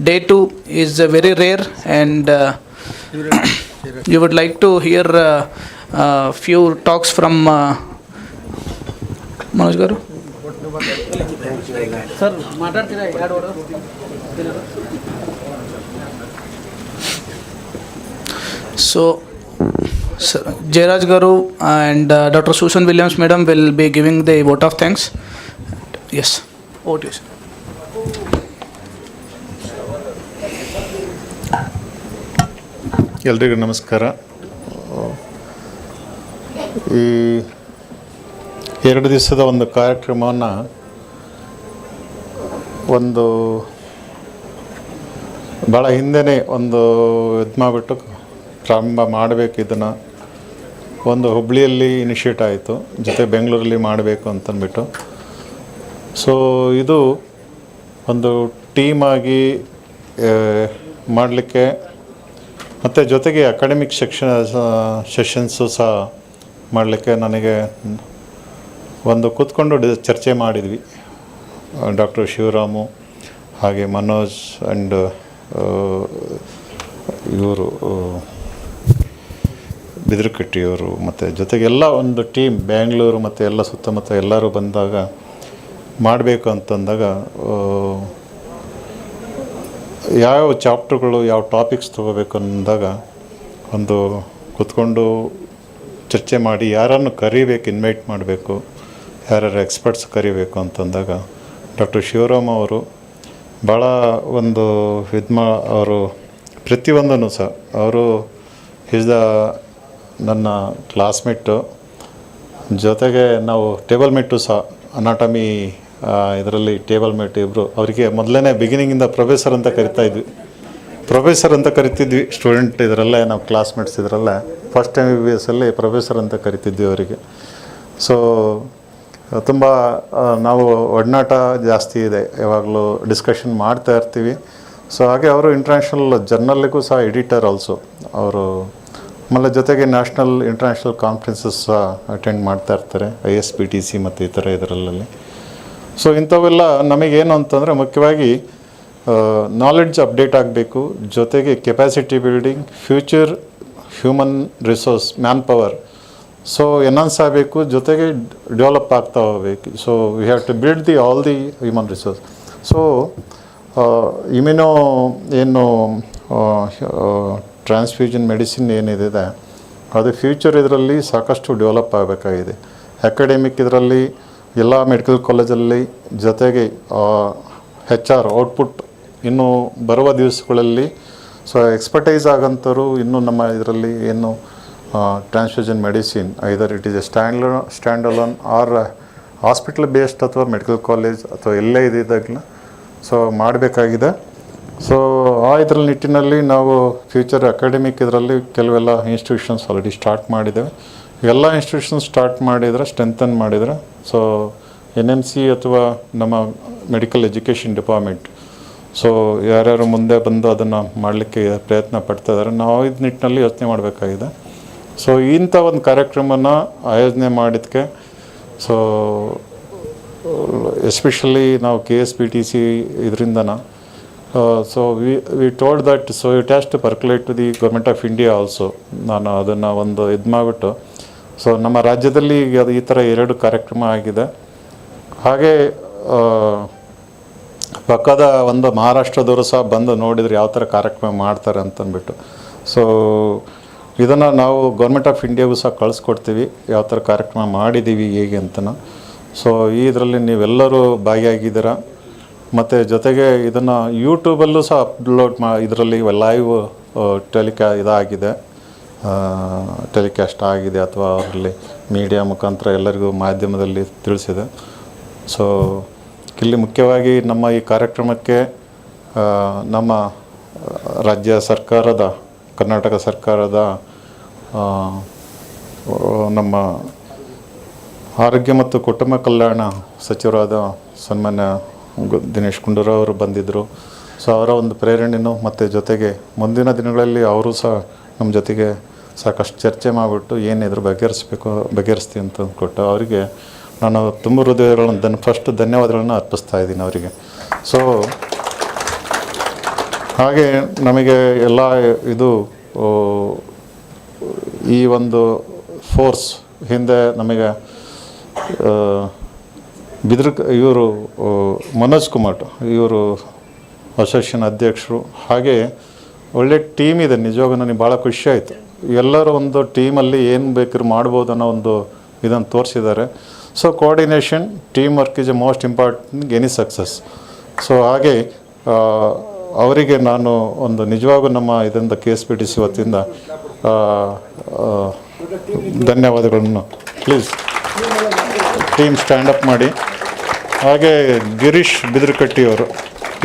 day 2 is very rare, and you would like to hear few talks from Manoj garu. Sir, ಮಾತಾಡ್ತೀರಾ ಎರಡು word? So, Jairaj Garu and Dr. Susan Williams Madam will be giving the vote of thanks. Yes, over to you, sir. ಎಲ್ರಿಗೂ ನಮಸ್ಕಾರ. ಈ 2 ದಿವಸದ ಒಂದು ಕಾರ್ಯಕ್ರಮವನ್ನು ಒಂದು ಭಾಳ ಹಿಂದೆಯೇ ಒಂದು ಇದು ಮಾಡಿಬಿಟ್ಟು ಪ್ರಾರಂಭ ಮಾಡಬೇಕು. ಇದನ್ನು ಒಂದು ಹುಬ್ಳಿಯಲ್ಲಿ ಇನಿಷಿಯೇಟ್ ಆಯಿತು, ಜೊತೆ ಬೆಂಗಳೂರಲ್ಲಿ ಮಾಡಬೇಕು ಅಂತಂದ್ಬಿಟ್ಟು. ಸೊ ಇದು ಒಂದು ಟೀಮಾಗಿ ಮಾಡಲಿಕ್ಕೆ ಮತ್ತು ಜೊತೆಗೆ ಅಕಾಡೆಮಿಕ್ ಸೆಷನ್ಸು ಸಹ ಮಾಡಲಿಕ್ಕೆ ನನಗೆ ಒಂದು ಕೂತ್ಕೊಂಡು ಚರ್ಚೆ ಮಾಡಿದ್ವಿ. ಡಾಕ್ಟರ್ ಶಿವರಾಮು ಹಾಗೆ ಮನೋಜ್ ಆ್ಯಂಡ್ ಇವರು ಬಿದಿರುಕಟ್ಟಿಯವರು ಮತ್ತು ಜೊತೆಗೆಲ್ಲ ಒಂದು ಟೀಮ್ ಬ್ಯಾಂಗ್ಳೂರು ಮತ್ತು ಎಲ್ಲ ಸುತ್ತಮುತ್ತ ಎಲ್ಲರೂ ಬಂದಾಗ ಮಾಡಬೇಕು ಅಂತಂದಾಗ ಯಾವ ಚಾಪ್ಟರ್ಗಳು ಯಾವ ಟಾಪಿಕ್ಸ್ ತೊಗೋಬೇಕು ಅಂದಾಗ ಒಂದು ಕೂತ್ಕೊಂಡು ಚರ್ಚೆ ಮಾಡಿ ಯಾರನ್ನು ಕರಿಬೇಕು, ಇನ್ವೈಟ್ ಮಾಡಬೇಕು, ಯಾರ್ಯಾರು ಎಕ್ಸ್ಪರ್ಟ್ಸ್ ಕರಿಬೇಕು ಅಂತಂದಾಗ ಡಾಕ್ಟರ್ ಶಿವರಾಮ್ ಅವರು ಭಾಳ ಒಂದು ಅವರು ಪ್ರತಿಯೊಂದನ್ನು ಸಹ ಅವರು ಈಸ್ ದ ನನ್ನ ಕ್ಲಾಸ್ಮೇಟು. ಜೊತೆಗೆ ನಾವು ಟೇಬಲ್ ಮೇಟು ಸಹ ಅನಾಟಮಿ ಇದರಲ್ಲಿ ಟೇಬಲ್ ಮೇಟ್ ಇಬ್ಬರು. ಅವರಿಗೆ ಮೊದಲನೇ ಬಿಗಿನಿಂಗಿಂದ ಪ್ರೊಫೆಸರ್ ಅಂತ ಕರಿತಿದ್ವಿ ಸ್ಟೂಡೆಂಟ್ ಇದರಲ್ಲೇ, ನಾವು ಕ್ಲಾಸ್ಮೇಟ್ಸ್ ಇದರಲ್ಲೇ ಫಸ್ಟ್ MBBS ಅಲ್ಲಿ ಪ್ರೊಫೆಸರ್ ಅಂತ ಕರಿತಿದ್ವಿ ಅವರಿಗೆ. ಸೊ ತುಂಬ ನಾವು ಒಡನಾಟ ಜಾಸ್ತಿ ಇದೆ, ಯಾವಾಗಲೂ ಡಿಸ್ಕಷನ್ ಮಾಡ್ತಾ ಇರ್ತೀವಿ. ಸೊ ಹಾಗೆ ಅವರು ಇಂಟರ್ನ್ಯಾಷನಲ್ ಜರ್ನಲ್ಲಿಗೂ ಸಹ ಎಡಿಟರ್ ಆಲ್ಸೋ ಅವರು. ಆಮೇಲೆ ಜೊತೆಗೆ ನ್ಯಾಷನಲ್ ಇಂಟರ್ನ್ಯಾಷನಲ್ ಕಾನ್ಫರೆನ್ಸಸ್ ಸಹ ಅಟೆಂಡ್ ಮಾಡ್ತಾ ಇರ್ತಾರೆ, ISPTC ಮತ್ತು ಈ ಥರ ಇದರಲ್ಲಿ. ಸೊ ಇಂಥವೆಲ್ಲ ನಮಗೇನು ಅಂತಂದರೆ ಮುಖ್ಯವಾಗಿ ನಾಲೆಡ್ಜ್ ಅಪ್ಡೇಟ್ ಆಗಬೇಕು, ಜೊತೆಗೆ capacity building, future human resource man power so enhance ಆಗಬೇಕು, ಜೊತೆಗೆ ಡೆವಲಪ್ ಆಗ್ತಾ ಹೋಗಬೇಕು. So we have to build all the human resource. So immuno ಏನು ಟ್ರಾನ್ಸ್ಫ್ಯೂಷನ್ ಮೆಡಿಸಿನ್ ಏನಿದೆ ಅದು ಫ್ಯೂಚರ್ ಇದರಲ್ಲಿ ಸಾಕಷ್ಟು ಡೆವಲಪ್ ಆಗಬೇಕಾಗಿದೆ. ಅಕಾಡೆಮಿಕ್ ಇದರಲ್ಲಿ ಎಲ್ಲ ಮೆಡಿಕಲ್ ಕಾಲೇಜಲ್ಲಿ, ಜೊತೆಗೆ HR ಔಟ್ಪುಟ್ ಇನ್ನು ಬರುವ ದಿವಸಗಳಲ್ಲಿ ಸೊ ಎಕ್ಸ್ಪರ್ಟೈಸ್ ಆಗಂಥವ್ರು ಇನ್ನೂ ನಮ್ಮ ಇದರಲ್ಲಿ ಏನು transfusion medicine either it is a stand alone or hospital based ಅಥವಾ ಮೆಡಿಕಲ್ ಕಾಲೇಜ್ ಅಥವಾ ಎಲ್ಲೇ ಇದಾಗಲಿ ಸೊ ಮಾಡಬೇಕಾಗಿದೆ. ಸೊ ಇದರ ನಿಟ್ಟಿನಲ್ಲಿ ನಾವು ಫ್ಯೂಚರ್ ಅಕಾಡೆಮಿಕ್ ಇದರಲ್ಲಿ ಕೆಲವೆಲ್ಲ ಇನ್ಸ್ಟಿಟ್ಯೂಷನ್ಸ್ ಆಲ್ರೆಡಿ ಸ್ಟಾರ್ಟ್ ಮಾಡಿದ್ದೇವೆ. ಎಲ್ಲ ಇನ್ಸ್ಟಿಟ್ಯೂಷನ್ಸ್ ಸ್ಟಾರ್ಟ್ ಮಾಡಿದರೆ ಸ್ಟ್ರೆಂಥನ್ ಮಾಡಿದರೆ ಸೊ NMC ಅಥವಾ ನಮ್ಮ ಮೆಡಿಕಲ್ ಎಜುಕೇಷನ್ ಡಿಪಾರ್ಟ್ಮೆಂಟ್ ಸೊ ಯಾರ್ಯಾರು ಮುಂದೆ ಬಂದು ಅದನ್ನು ಮಾಡಲಿಕ್ಕೆ ಪ್ರಯತ್ನ ಪಡ್ತಾ ಇದ್ದಾರೆ, ನಾವು ಇದು ನಿಟ್ಟಿನಲ್ಲಿ ಯೋಚನೆ ಮಾಡಬೇಕಾಗಿದೆ. ಸೊ ಇಂಥ ಒಂದು ಕಾರ್ಯಕ್ರಮನ ಆಯೋಜನೆ ಮಾಡಿದ್ದಕ್ಕೆ ಸೊ ಎಸ್ಪೆಷಲಿ ನಾವು KSPTC ಇದರಿಂದನ so we told that so it has to percolate to the government of India also. ನಾನು ಅದನ್ನು ಒಂದು ಇದು ಮಾಡಿಬಿಟ್ಟು ಸೊ ನಮ್ಮ ರಾಜ್ಯದಲ್ಲಿ ಈಗ ಅದು ಈ ಥರ 2 ಕಾರ್ಯಕ್ರಮ ಆಗಿದೆ. ಹಾಗೆ ಪಕ್ಕದ ಒಂದು ಮಹಾರಾಷ್ಟ್ರದವರು ಸಹ ಬಂದು ನೋಡಿದರೆ ಯಾವ ಥರ ಕಾರ್ಯಕ್ರಮ ಮಾಡ್ತಾರೆ ಅಂತಂದ್ಬಿಟ್ಟು. ಸೊ ಇದನ್ನು ನಾವು ಗೌರ್ಮೆಂಟ್ ಆಫ್ ಇಂಡಿಯಾಗೂ ಸಹ ಕಳಿಸ್ಕೊಡ್ತೀವಿ, ಯಾವ ಥರ ಕಾರ್ಯಕ್ರಮ ಮಾಡಿದ್ದೀವಿ ಹೇಗೆ ಅಂತನ. ಸೊ ಇದರಲ್ಲಿ ನೀವೆಲ್ಲರೂ ಭಾಗಿಯಾಗಿದ್ದೀರಾ. ಮತ್ತು ಜೊತೆಗೆ ಇದನ್ನು ಯೂಟ್ಯೂಬಲ್ಲೂ ಸಹ ಅಪ್ಲೋಡ್ ಇದರಲ್ಲಿ ಲೈವ್ ಇದಾಗಿದೆ, ಟೆಲಿಕಾಸ್ಟ್ ಆಗಿದೆ ಅಥವಾ ಅವರಲ್ಲಿ ಮೀಡಿಯಾ ಮುಖಾಂತರ ಎಲ್ಲರಿಗೂ ಮಾಧ್ಯಮದಲ್ಲಿ ತಿಳಿಸಿದೆ. ಸೊ ಇಲ್ಲಿ ಮುಖ್ಯವಾಗಿ ನಮ್ಮ ಈ ಕಾರ್ಯಕ್ರಮಕ್ಕೆ ನಮ್ಮ ರಾಜ್ಯ ಸರ್ಕಾರದ ಕರ್ನಾಟಕ ಸರ್ಕಾರದ ನಮ್ಮ ಆರೋಗ್ಯ ಮತ್ತು ಕುಟುಂಬ ಕಲ್ಯಾಣ ಸಚಿವರಾದ ಸನ್ಮಾನ್ಯ ದಿನೇಶ್ ಗುಂಡೂರಾವ್ ಅವರು ಬಂದಿದ್ದರು. ಸೊ ಅವರ ಒಂದು ಪ್ರೇರಣೆಯೂ ಮತ್ತು ಜೊತೆಗೆ ಮುಂದಿನ ದಿನಗಳಲ್ಲಿ ಅವರು ಸಹ ನಮ್ಮ ಜೊತೆಗೆ ಸಾಕಷ್ಟು ಚರ್ಚೆ ಮಾಡಿಬಿಟ್ಟು ಏನಿದ್ರು ಬಗೆಹರಿಸ್ತೀವಿ ಅಂತ ಅಂದ್ಕೊಟ್ಟು ಅವರಿಗೆ ನಾನು ತುಂಬ ಹೃದಯಗಳನ್ನು ಫಸ್ಟ್ ಧನ್ಯವಾದಗಳನ್ನು ಅರ್ಪಿಸ್ತಾ ಇದ್ದೀನಿ ಅವರಿಗೆ. ಸೊ ಹಾಗೆ ನಮಗೆ ಎಲ್ಲ ಇದು ಈ ಒಂದು ಫೋರ್ಸ್ ಹಿಂದೆ ನಮಗೆ ಇವರು ಮನೋಜ್ ಕುಮಾರ್ ಇವರು ಅಸೋಸಿಯೇಷನ್ ಅಧ್ಯಕ್ಷರು. ಹಾಗೆ ಒಳ್ಳೆ ಟೀಮ್ ಇದೆ. ನಿಜವಾಗೂ ನನಗೆ ಭಾಳ ಖುಷಿ ಆಯಿತು. ಎಲ್ಲರೂ ಒಂದು ಟೀಮಲ್ಲಿ ಏನು ಬೇಕಾದ್ರೂ ಮಾಡ್ಬೋದು ಅನ್ನೋ ಒಂದು ಇದನ್ನು ತೋರಿಸಿದ್ದಾರೆ. So coordination, team work is A most important any success. So ಹಾಗೆ ಅವರಿಗೆ ನಾನು ಒಂದು ನಿಜವಾಗೂ ನಮ್ಮ ಇದರಿಂದ KSPTC ವತಿಯಿಂದ ಧನ್ಯವಾದಗಳನ್ನು. ಪ್ಲೀಸ್ ಟೀಮ್ ಸ್ಟ್ಯಾಂಡಪ್ ಮಾಡಿ. ಹಾಗೆ ಗಿರೀಶ್ ಬಿದ್ರಕಟ್ಟಿಯವರು,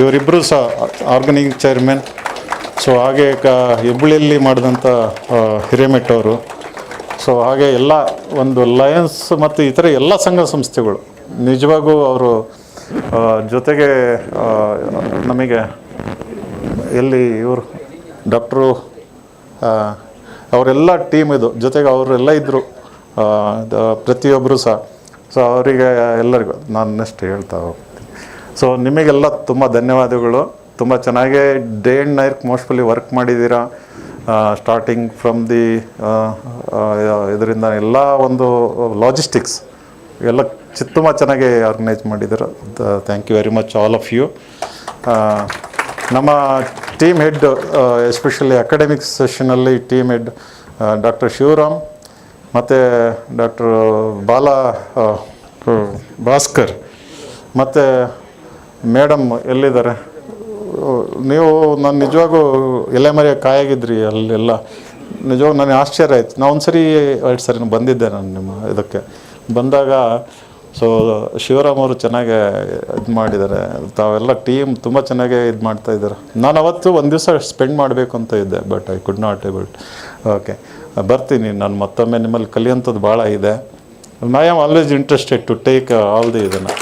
ಇವರಿಬ್ಬರು ಸಹ ಆರ್ಗನೈಸಿಂಗ್ ಚೇರ್ಮನ್. ಸೊ ಹಾಗೆ ಹೆಬ್ಬಳ್ಳಿಯಲ್ಲಿ ಮಾಡಿದಂಥ ಹಿರೇಮೆಟ್ ಅವರು. ಸೊ ಹಾಗೆ ಎಲ್ಲ ಒಂದು ಲಯನ್ಸ್ ಮತ್ತು ಇತರ ಎಲ್ಲ ಸಂಘ ಸಂಸ್ಥೆಗಳು ನಿಜವಾಗೂ ಅವರು ಜೊತೆಗೆ ನಮಗೆ ಎಲ್ಲಿ ಇವರು ಡಾಕ್ಟ್ರು ಅವರೆಲ್ಲ ಟೀಮ್ ಇದು ಜೊತೆಗೆ ಅವರೆಲ್ಲ ಇದ್ದರು ಪ್ರತಿಯೊಬ್ಬರು ಸಹ. ಸೊ ಅವರಿಗೆ ಎಲ್ಲರಿಗೂ ನಾನು ನೆಕ್ಸ್ಟ್ ಹೇಳ್ತಾ ಹೋಗ್ತೀನಿ. ಸೊ ನಿಮಗೆಲ್ಲ ತುಂಬ ಧನ್ಯವಾದಗಳು. ತುಂಬ ಚೆನ್ನಾಗೇ day and night mostly work ಮಾಡಿದ್ದೀರಾ. ಸ್ಟಾರ್ಟಿಂಗ್ ಫ್ರಮ್ ದಿ ಇದರಿಂದ ಎಲ್ಲ ಒಂದು ಲಾಜಿಸ್ಟಿಕ್ಸ್ ಎಲ್ಲ ತುಂಬ ಚೆನ್ನಾಗಿ ಆರ್ಗನೈಸ್ ಮಾಡಿದ್ದೀರ. Thank you very much all of you. ನಮ್ಮ ಟೀಮ್ ಹೆಡ್ ಎಸ್ಪೆಷಲಿ ಅಕಾಡೆಮಿಕ್ಸ್ ಸೆಷನಲ್ಲಿ ಟೀಮ್ ಹೆಡ್ ಡಾಕ್ಟರ್ ಶಿವರಾಮ್ ಮತ್ತು ಡಾಕ್ಟರ್ ಭಾಸ್ಕರ್ ಮತ್ತು ಮೇಡಮ್ ಎಲ್ಲಿದ್ದಾರೆ ನೀವು? ನಾನು ನಿಜವಾಗೂ ಎಲೆಮರೆಯ ಕಾಯಾಗಿದ್ರಿ ಅಲ್ಲೆಲ್ಲ. ನಿಜವಾಗೂ ನನಗೆ ಆಶ್ಚರ್ಯ ಆಯಿತು. ನಾನು ಒಂದು ಸರಿ 2 ಸರಿ ಬಂದಿದ್ದೆ ನಾನು ನಿಮ್ಮ ಇದಕ್ಕೆ ಬಂದಾಗ. ಸೊ ಶಿವರಾಮ್ ಅವರು ಚೆನ್ನಾಗಿ ಇದು ಮಾಡಿದ್ದಾರೆ. ತಾವೆಲ್ಲ ಟೀಮ್ ತುಂಬ ಚೆನ್ನಾಗೇ ಇದು ಮಾಡ್ತಾಯಿದ್ದಾರೆ. ನಾನು ಅವತ್ತು ಒಂದು ದಿವಸ ಸ್ಪೆಂಡ್ ಮಾಡಬೇಕು ಅಂತ ಇದ್ದೆ, but I could not able. Okay, ಬರ್ತೀನಿ. ನಾನು ಮತ್ತೊಮ್ಮೆ ನಿಮ್ಮಲ್ಲಿ ಕಲಿಯೋಂಥದ್ದು ಭಾಳ ಇದೆ. I am always interested to take all the ಇದನ್ನು.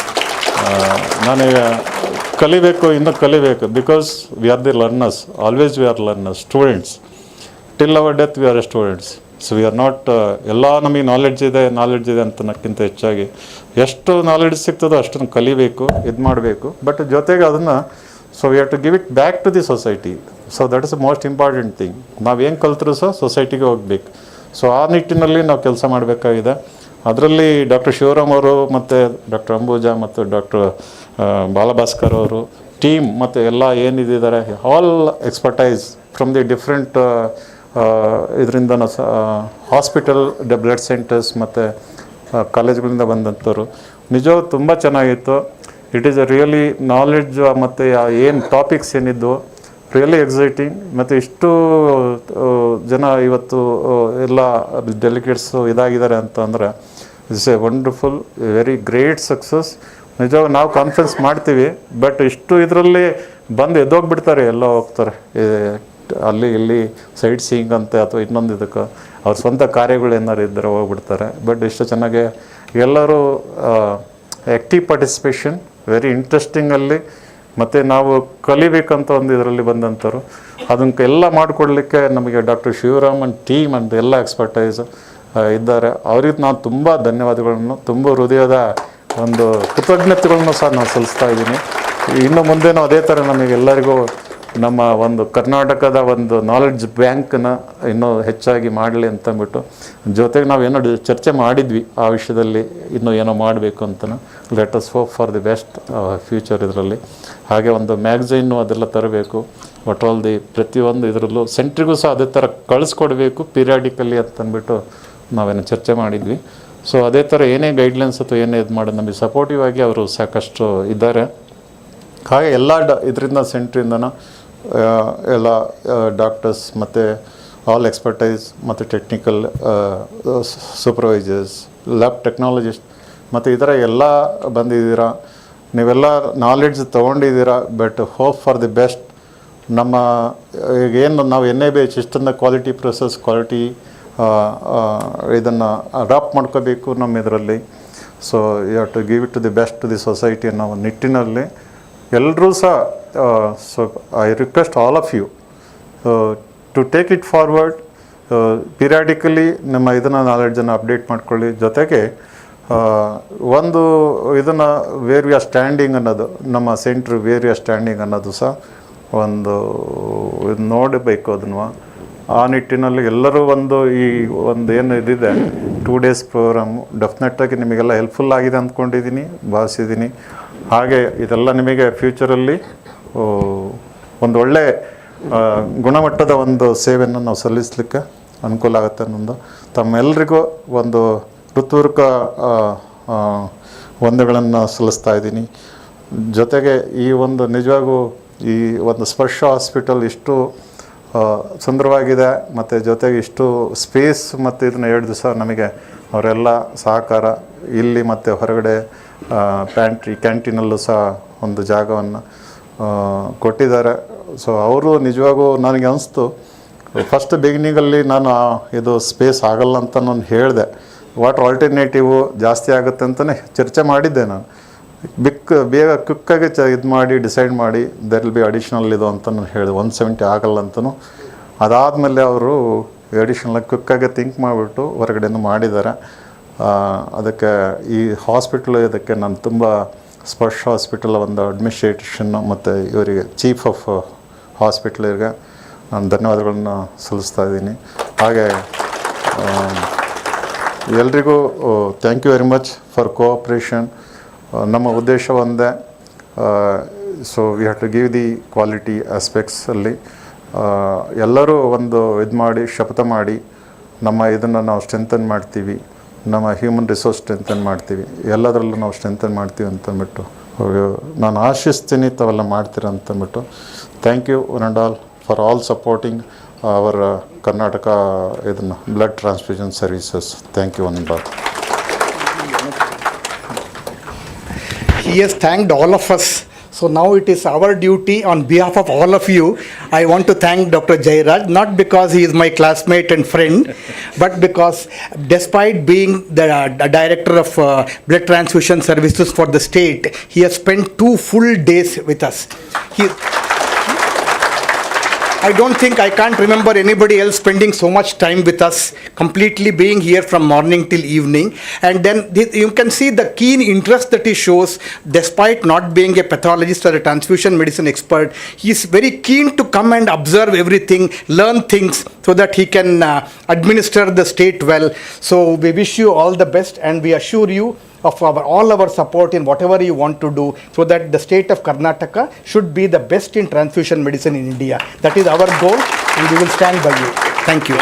ನಾನೀಗ ಕಲಿಬೇಕು, ಇನ್ನೂ ಕಲಿಬೇಕು. Because we are the learners, always we are learners, students. Till our death we are a students. So we are not ಎಲ್ಲ ನಮಗೆ ನಾಲೆಡ್ಜ್ ಇದೆ ಅಂತನಕ್ಕಿಂತ ಹೆಚ್ಚಾಗಿ ಎಷ್ಟು ನಾಲೆಡ್ಜ್ ಸಿಗ್ತದೋ ಅಷ್ಟನ್ನು ಕಲಿಬೇಕು, ಇದು ಮಾಡಬೇಕು. ಬಟ್ ಜೊತೆಗೆ ಅದನ್ನು so we have to give it back to the society. So that is the most important thing. ನಾವೇನು ಕಲ್ತರೂ ಸಹ ಸೊಸೈಟಿಗೆ ಹೋಗ್ಬೇಕು. ಸೊ ಆ ನಿಟ್ಟಿನಲ್ಲಿ ನಾವು ಕೆಲಸ ಮಾಡಬೇಕಾಗಿದೆ. ಅದರಲ್ಲಿ ಡಾಕ್ಟರ್ ಶಿವರಾಮ್ ಅವರು ಮತ್ತು ಡಾಕ್ಟರ್ ಅಂಬೂಜಾ ಮತ್ತು ಡಾಕ್ಟರ್ ಬಾಲಭಾಸ್ಕರ್ ಅವರು ಟೀಮ್ ಮತ್ತು ಎಲ್ಲ ಏನಿದ್ದಾರೆ all expertise from the different ಇದರಿಂದ ಹಾಸ್ಪಿಟಲ್, ಬ್ಲಡ್ ಸೆಂಟರ್ಸ್ ಮತ್ತು ಕಾಲೇಜ್ಗಳಿಂದ ಬಂದಂಥವ್ರು. ನಿಜವಾಗೂ ತುಂಬ ಚೆನ್ನಾಗಿತ್ತು. It is a really knowledge ಮತ್ತು ಏನು ಟಾಪಿಕ್ಸ್ ಏನಿದ್ದು ರಿಯಲಿ ಎಕ್ಸೈಟಿಂಗ್. ಮತ್ತು ಇಷ್ಟು ಜನ ಇವತ್ತು ಎಲ್ಲ ಡೆಲಿಗೇಟ್ಸು ಇದಾಗಿದ್ದಾರೆ ಅಂತಂದರೆ it's a wonderful, very great success. ನಿಜವಾಗ ನಾವು ಕಾನ್ಫರೆನ್ಸ್ ಮಾಡ್ತೀವಿ, ಬಟ್ ಇಷ್ಟು ಇದರಲ್ಲಿ ಬಂದು ಎದ್ದೋಗ್ಬಿಡ್ತಾರೆ, ಎಲ್ಲ ಹೋಗ್ತಾರೆ ಅಲ್ಲಿ ಇಲ್ಲಿ ಸೈಟ್ ಸೀಯಿಂಗ್ ಅಂತ ಅಥವಾ ಇನ್ನೊಂದು ಇದಕ್ಕೆ ಅವ್ರ ಸ್ವಂತ ಕಾರ್ಯಗಳು ಏನಾರು ಇದ್ದರೆ ಹೋಗ್ಬಿಡ್ತಾರೆ. ಬಟ್ ಇಷ್ಟು ಚೆನ್ನಾಗಿ ಎಲ್ಲರೂ ಆ್ಯಕ್ಟಿವ್ ಪಾರ್ಟಿಸಿಪೇಷನ್, ವೆರಿ ಇಂಟ್ರೆಸ್ಟಿಂಗಲ್ಲಿ ಮತ್ತು ನಾವು ಕಲಿಬೇಕಂತ ಒಂದು ಇದರಲ್ಲಿ ಬಂದಂಥವ್ರು. ಅದಕ್ಕೆ ಎಲ್ಲ ಮಾಡಿಕೊಡ್ಲಿಕ್ಕೆ ನಮಗೆ doctor Shivaram and team and ಎಲ್ಲ ಎಕ್ಸ್ಪರ್ಟೈಸ್ ಇದ್ದಾರೆ. ಅವ್ರಿಗೆ ನಾನು ತುಂಬ ಧನ್ಯವಾದಗಳನ್ನು, ತುಂಬ ಹೃದಯದ ಒಂದು ಕೃತಜ್ಞತೆಗಳನ್ನು ಸಹ ನಾನು ಸಲ್ಲಿಸ್ತಾ ಇದ್ದೀನಿ. ಇನ್ನು ಮುಂದೇನೂ ಅದೇ ಥರ ನಮಗೆಲ್ಲರಿಗೂ ನಮ್ಮ ಒಂದು ಕರ್ನಾಟಕದ ಒಂದು ನಾಲೆಡ್ಜ್ ಬ್ಯಾಂಕನ್ನು ಇನ್ನೂ ಹೆಚ್ಚಾಗಿ ಮಾಡಲಿ ಅಂತಂದ್ಬಿಟ್ಟು, ಜೊತೆಗೆ ನಾವೇನೋ ಚರ್ಚೆ ಮಾಡಿದ್ವಿ ಆ ವಿಷಯದಲ್ಲಿ, ಇನ್ನೂ ಏನೋ ಮಾಡಬೇಕು ಅಂತಲೂ. Let us hope for the best future ಇದರಲ್ಲಿ. ಹಾಗೆ ಒಂದು ಮ್ಯಾಗ್ಝೈನು ಅದೆಲ್ಲ ತರಬೇಕು. ವಾಟ್ ಆಲ್ ದಿ ಪ್ರತಿಯೊಂದು ಇದರಲ್ಲೂ ಸೆಂಟ್ರಿಗೂ ಸಹ ಅದೇ ಥರ ಕಳಿಸ್ಕೊಡ್ಬೇಕು ಪೀರಿಯಾಡಿಕಲಿ ಅಂತಂದ್ಬಿಟ್ಟು ನಾವೇನೋ ಚರ್ಚೆ ಮಾಡಿದ್ವಿ. ಸೊ ಅದೇ ಥರ ಏನೇ ಗೈಡ್ಲೈನ್ಸ್ ಅಥವಾ ಏನೇ ಇದು ಮಾಡೋದು ನಮಗೆ ಸಪೋರ್ಟಿವ್ ಆಗಿ ಅವರು ಸಾಕಷ್ಟು ಇದ್ದಾರೆ. ಹಾಗೆ ಎಲ್ಲ ಇದರಿಂದ ಸೆಂಟ್ರಿಂದನೂ ಎಲ್ಲ ಡಾಕ್ಟರ್ಸ್ ಮತ್ತು ಆಲ್ ಎಕ್ಸ್ಪರ್ಟೈಸ್ ಮತ್ತು ಟೆಕ್ನಿಕಲ್ ಸೂಪರ್ವೈಸರ್ಸ್, ಲ್ಯಾಬ್ ಟೆಕ್ನಾಲಜಿಸ್ಟ್ ಮತ್ತು ಈ ಥರ ಎಲ್ಲ ಬಂದಿದ್ದೀರಾ. ನೀವೆಲ್ಲ ನಾಲೆಡ್ಜ್ ತೊಗೊಂಡಿದ್ದೀರಾ. But hope for the best. ನಮ್ಮ ಈಗೇನು ನಾವು NABH ಇಷ್ಟೊಂದು ಕ್ವಾಲಿಟಿ ಪ್ರೊಸೆಸ್, ಕ್ವಾಲಿಟಿ ಇದನ್ನು ಅಡಾಪ್ಟ್ ಮಾಡ್ಕೋಬೇಕು ನಮ್ಮ ಇದರಲ್ಲಿ. So you have to give it to the best to the society ಅನ್ನೋ ನಿಟ್ಟಿನಲ್ಲಿ ಎಲ್ಲರೂ ಸಹ so I request all of you to take it forward periodically ನಮ್ಮ ಇದನ್ನು ನಾಲೆಡ್ಜನ್ನು ಅಪ್ಡೇಟ್ ಮಾಡ್ಕೊಳ್ಳಿ. ಜೊತೆಗೆ ಒಂದು ಇದನ್ನು ವೇರ್ ವಿ ಆರ್ ಸ್ಟ್ಯಾಂಡಿಂಗ್ ಅನ್ನೋದು, ನಮ್ಮ centre where we are standing ಅನ್ನೋದು ಸಹ ಒಂದು ಇದು ನೋಡಬೇಕು. ಅದನ್ನು ಆ ನಿಟ್ಟಿನಲ್ಲಿ ಎಲ್ಲರೂ ಈ ಒಂದು ಏನು ಇದಿದೆ 2 days ಪ್ರೋಗ್ರಾಮು ಡೆಫಿನೆಟ್ಟಾಗಿ ನಿಮಗೆಲ್ಲ ಹೆಲ್ಪ್ಫುಲ್ ಆಗಿದೆ ಅಂದ್ಕೊಂಡಿದ್ದೀನಿ, ಭಾವಿಸಿದ್ದೀನಿ. ಹಾಗೆ ಇದೆಲ್ಲ ನಿಮಗೆ ಫ್ಯೂಚರಲ್ಲಿ ಒಂದು ಒಳ್ಳೆ ಗುಣಮಟ್ಟದ ಒಂದು ಸೇವೆಯನ್ನು ನಾವು ಸಲ್ಲಿಸಲಿಕ್ಕೆ ಅನುಕೂಲ ಆಗುತ್ತೆ ಅನ್ನೋದು ತಮ್ಮೆಲ್ಲರಿಗೂ ಒಂದು ಹೃತ್ಪೂರ್ವಕ ವಂದನೆಗಳನ್ನು ಸಲ್ಲಿಸ್ತಾ ಇದ್ದೀನಿ. ಜೊತೆಗೆ ಈ ಒಂದು ನಿಜವಾಗೂ ಈ ಒಂದು ಸ್ಪರ್ಶ ಹಾಸ್ಪಿಟಲ್ ಇಷ್ಟು ಸುಂದರವಾಗಿದೆ ಮತ್ತು ಜೊತೆಗೆ ಇಷ್ಟು ಸ್ಪೇಸ್ ಮತ್ತು ಇದನ್ನು 2 ದಿವಸ ನಮಗೆ ಅವರೆಲ್ಲ ಸಹಕಾರ ಇಲ್ಲಿ ಮತ್ತು ಹೊರಗಡೆ ಪ್ಯಾಂಟ್ರಿ ಕ್ಯಾಂಟೀನಲ್ಲೂ ಸಹ ಒಂದು ಜಾಗವನ್ನು ಕೊಟ್ಟಿದ್ದಾರೆ. ಸೊ ಅವರು ನಿಜವಾಗೂ ನನಗೆ ಅನಿಸ್ತು, ಫಸ್ಟ್ ಬಿಗಿನಿಂಗಲ್ಲಿ ನಾನು ಇದು ಸ್ಪೇಸ್ ಆಗಲ್ಲ ಅಂತ ನಾನು ಹೇಳಿದೆ. ವಾಟ್ ಆಲ್ಟರ್ನೇಟಿವು ಜಾಸ್ತಿ ಆಗುತ್ತೆ ಅಂತಲೇ ಚರ್ಚೆ ಮಾಡಿದ್ದೆ ನಾನು. ಬೇಗ ಕ್ವಿಕ್ಕಾಗಿ ಇದು ಮಾಡಿ ಡಿಸೈಡ್ ಮಾಡಿ ದೆರ್ ವಿಲ್ ಬಿ ಅಡಿಷ್ನಲ್ ಇದು ಅಂತ ನಾನು ಹೇಳಿದೆ. 170 ಆಗಲ್ಲ ಅಂತಲೂ. ಅದಾದಮೇಲೆ ಅವರು ಅಡಿಷ್ನಲಾಗಿ ಕ್ವಿಕ್ಕಾಗಿ ಥಿಂಕ್ ಮಾಡಿಬಿಟ್ಟು ಹೊರಗಡೆನೂ ಮಾಡಿದ್ದಾರೆ. ಅದಕ್ಕೆ ಈ ಹಾಸ್ಪಿಟ್ಲು ಇದಕ್ಕೆ ನಾನು ತುಂಬ ಸ್ಪರ್ಶ ಹಾಸ್ಪಿಟಲ್ ಒಂದು ಅಡ್ಮಿನಿಸ್ಟ್ರೇಷನ್ನು ಮತ್ತು ಇವರಿಗೆ ಚೀಫ್ ಆಫ್ ಹಾಸ್ಪಿಟ್ಲಿಗೆ ನಾನು ಧನ್ಯವಾದಗಳನ್ನು ಸಲ್ಲಿಸ್ತಾ ಇದ್ದೀನಿ. ಹಾಗೆ ಎಲ್ರಿಗೂ thank you very much for cooperation. ನಮ್ಮ ಉದ್ದೇಶ ಒಂದೇ, so we have to give the quality ಆಸ್ಪೆಕ್ಟ್ಸಲ್ಲಿ ಎಲ್ಲರೂ ಒಂದು ಇದು ಮಾಡಿ ಶಪಥ ಮಾಡಿ ನಮ್ಮ ಇದನ್ನು ನಾವು ಸ್ಟ್ರೆಂಥನ್ ಮಾಡ್ತೀವಿ, ನಮ್ಮ ಹ್ಯೂಮನ್ ರಿಸೋರ್ಸ್ ಸ್ಟ್ರೆಂಥನ್ ಮಾಡ್ತೀವಿ, ಎಲ್ಲದರಲ್ಲೂ ನಾವು ಸ್ಟ್ರೆಂಥನ್ ಮಾಡ್ತೀವಿ ಅಂತಂದ್ಬಿಟ್ಟು ನಾನು ಆಶಿಸ್ತೀನಿ. ತಾವೆಲ್ಲ ಮಾಡ್ತೀರ ಅಂತಂದ್ಬಿಟ್ಟು thank you one and all for all supporting our Karnataka ಇದನ್ನು blood transfusion services. Thank you one and all. He has thanked all of us. So now it is our duty on behalf of all of you. I want to thank Dr. Jairaj, not because he is my classmate and friend, but because despite being the director of blood transfusion services for the state, he has spent 2 full days with us. I don't think, I can't remember anybody else spending so much time with us, completely being here from morning till evening. And then you can see the keen interest that he shows, despite not being a pathologist or a transfusion medicine expert. He is very keen to come and observe everything, learn things so that he can administer the state well. So we wish you all the best, and we assure you of all our support in whatever you want to do, so that the state of Karnataka should be the best in transfusion medicine in India. That is our goal, and we will stand by you. Thank you.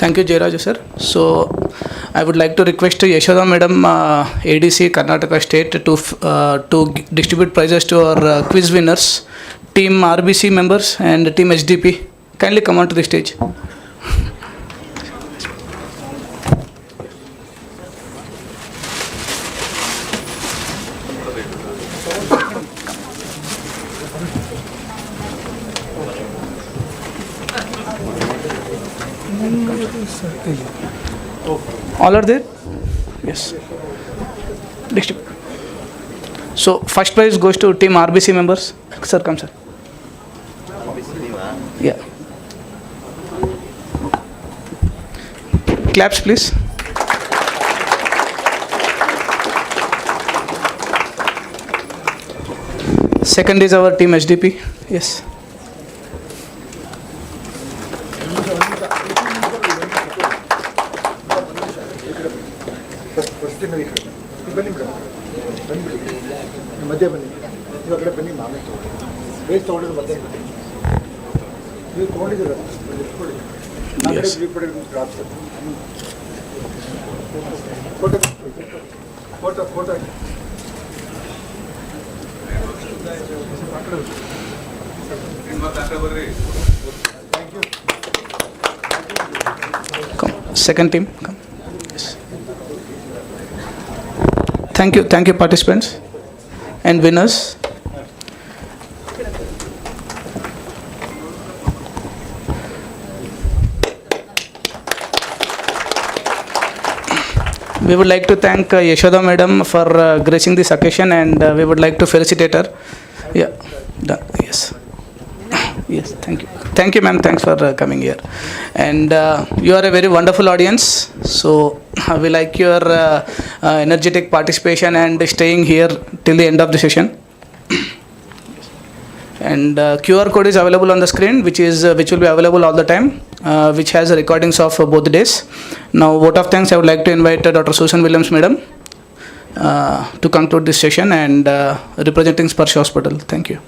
Thank you, Jairaj sir. So I would like to request Yeshwadha Madam, ADC Karnataka State, to distribute prizes to our quiz winners, team RBC members and team HDP. Kindly come on to the stage. All are there? Yes. So first prize goes to team RBC members. Sir, come sir. Yeah. Claps please. Second is our team HDP. Yes. ಮಧ್ಯೆ ಬನ್ನಿ, ನೀವು ಕಡೆ ಬನ್ನಿ. ನಾನೇ base ತೊಗೊಂಡಿದ್ದು ಮಧ್ಯೆ ಬನ್ನಿ. ನೀವು ತೊಗೊಂಡಿದ್ದೀರ photo photo Come. Second team. Come. Yes. Thank you participants and winners. We would like to thank Yeshwadha Madam for gracing this occasion, and we would like to felicitate her. Yeah, done. Yes. Yes, thank you. Thank you, ma'am. Thanks for coming here. And you are a very wonderful audience. So we like your energetic participation and staying here till the end of the session. And QR code is available on the screen, which will be available all the time, which has recordings of both the days. Now, vote of thanks. I would like to invite Dr. Susan Williams, madam, to conclude this session and representing SPARSH Hospital. Thank you.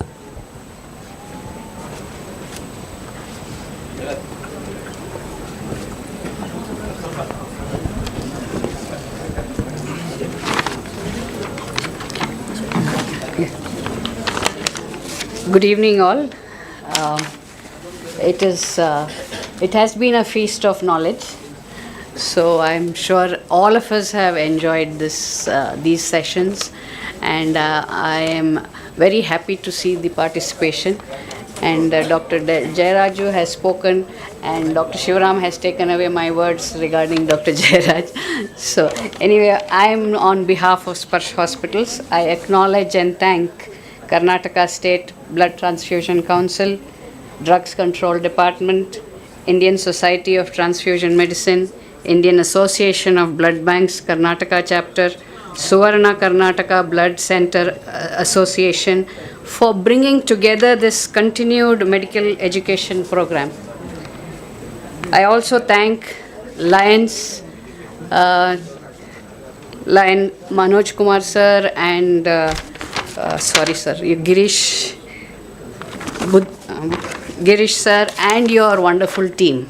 Good evening, all. It has been a feast of knowledge. So I'm sure all of us have enjoyed these sessions, and I am very happy to see the participation. And Dr. Jayaraju has spoken, and Dr. Shivaram has taken away my words regarding Dr. Jayaraj. So anyway, I am on behalf of SPARSH Hospitals. I acknowledge and thank Karnataka State Blood Transfusion Council, Drugs Control Department, Indian Society of Transfusion Medicine, Indian Association of Blood Banks, Karnataka Chapter, Suvarna Karnataka Blood Center Association for bringing together this continued medical education program. I also thank Lions, Lion Manoj Kumar sir and Girish sir and your wonderful team.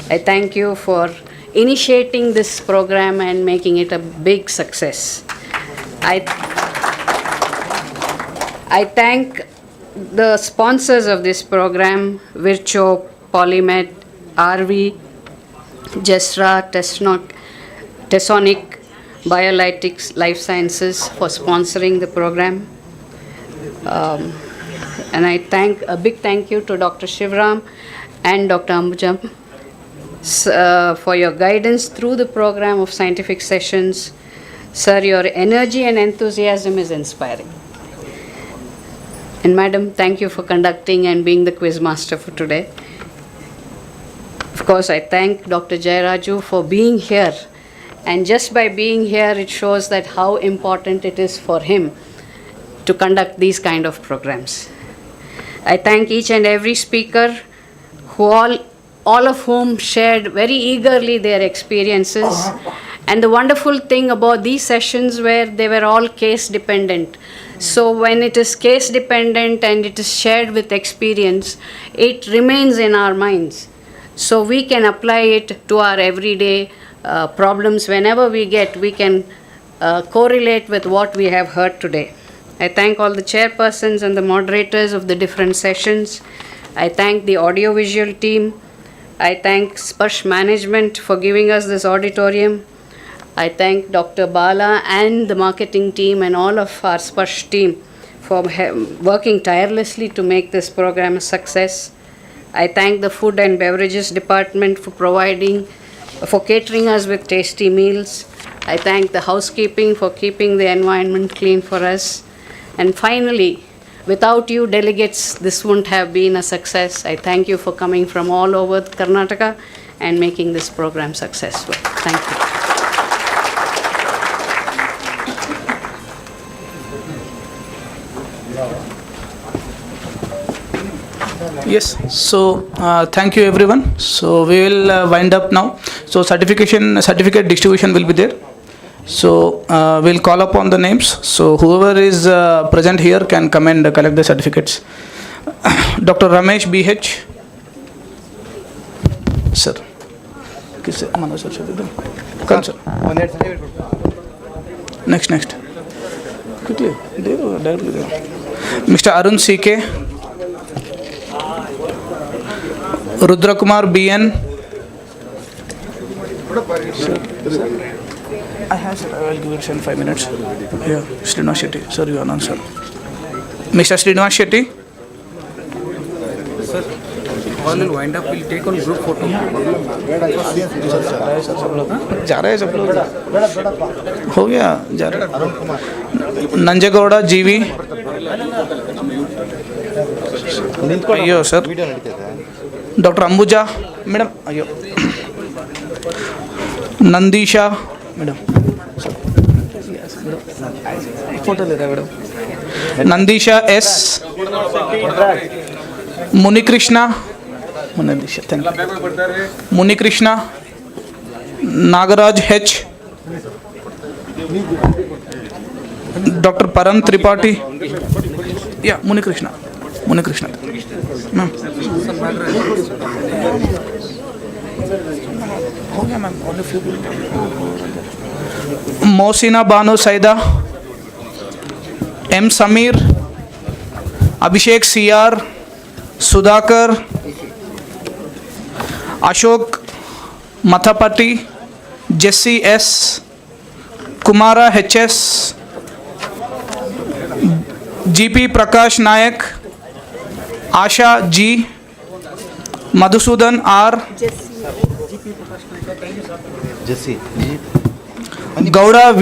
I thank you for initiating this program and making it a big success. I thank the sponsors of this program, Vircho, Polymed, RV, Jesra, Tesonic, Biolytics, Life Sciences for sponsoring the program. And I thank a big thank you to Dr. Shivaram and Dr. Ambujam for your guidance through the program of scientific sessions. Sir, your energy and enthusiasm is inspiring. And Madam, thank you for conducting and being the quiz master for today. Of course, I thank Dr. Jayaraju for being here. And just by being here, it shows that how important it is for him to conduct these kind of programs. I thank each and every speaker, who all of whom shared very eagerly their experiences. And the wonderful thing about these sessions where they were all case dependent. So when it is case dependent and it is shared with experience, it remains in our minds. So we can apply it to our everyday problems. Whenever we can correlate with what we have heard today. I thank all the chairpersons and the moderators of the different sessions. I thank the audiovisual team. I thank SPARSH management for giving us this auditorium. I thank Dr. Bala and the marketing team and all of our SPARSH team for working tirelessly to make this program a success. I thank the food and beverages department for catering us with tasty meals. I thank the housekeeping for keeping the environment clean for us. And finally, without you delegates, this wouldn't have been a success. I thank you for coming from all over Karnataka and making this program successful. Thank you. Yes, so thank you everyone. So we will wind up now. So certificate distribution will be there. So we'll call upon the names. So whoever is present here can come and collect the certificates. Dr. Ramesh BH. Sir. Come, sir. Next. Quickly. Mr. Arun CK. Rudra Kumar BN. I have, sir. I will give it in 5 minutes. Yeah, Srinivas Shetty. Sir, you announce, sir. Mr. Srinivas Shetty. Sir, all will wind up. We'll take on group photo. जा रहा है सब लोग हो गया जा रहा नंजेगौड़ा जीवी ಅಯ್ಯೋ ಸರ್. Doctor Ambuja madam. ಅಯ್ಯೋ. ನಂದೀಶಾ ಮೇಡಮ್. ಫೋಟೋಲಿದೆ madam. Nandisha S. Munikrishna. Munikrishna. Nagaraj H. Doctor Param Tripathi. Yeah Munikrishna. Ma'am हो गया ma'am. Only few. Mosina Bano Saida. M Sameer. Abhishek CR. Sudhakar. Ashok Mathapati. J C S. Kumara HS. GP Prakash Nayak. Asha G. Madhusudan R. Gowda V.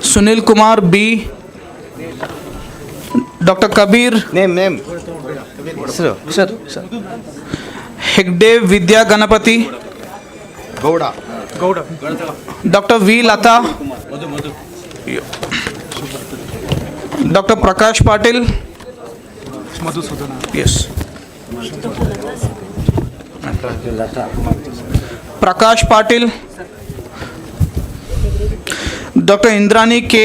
Sunil Kumar B. Doctor Kabir. Name sir. Hegde Vidya Ganapati. Gowda. Doctor V. Lata. Doctor Prakash Patil. Yes. Prakash Patil. Doctor Indrani K.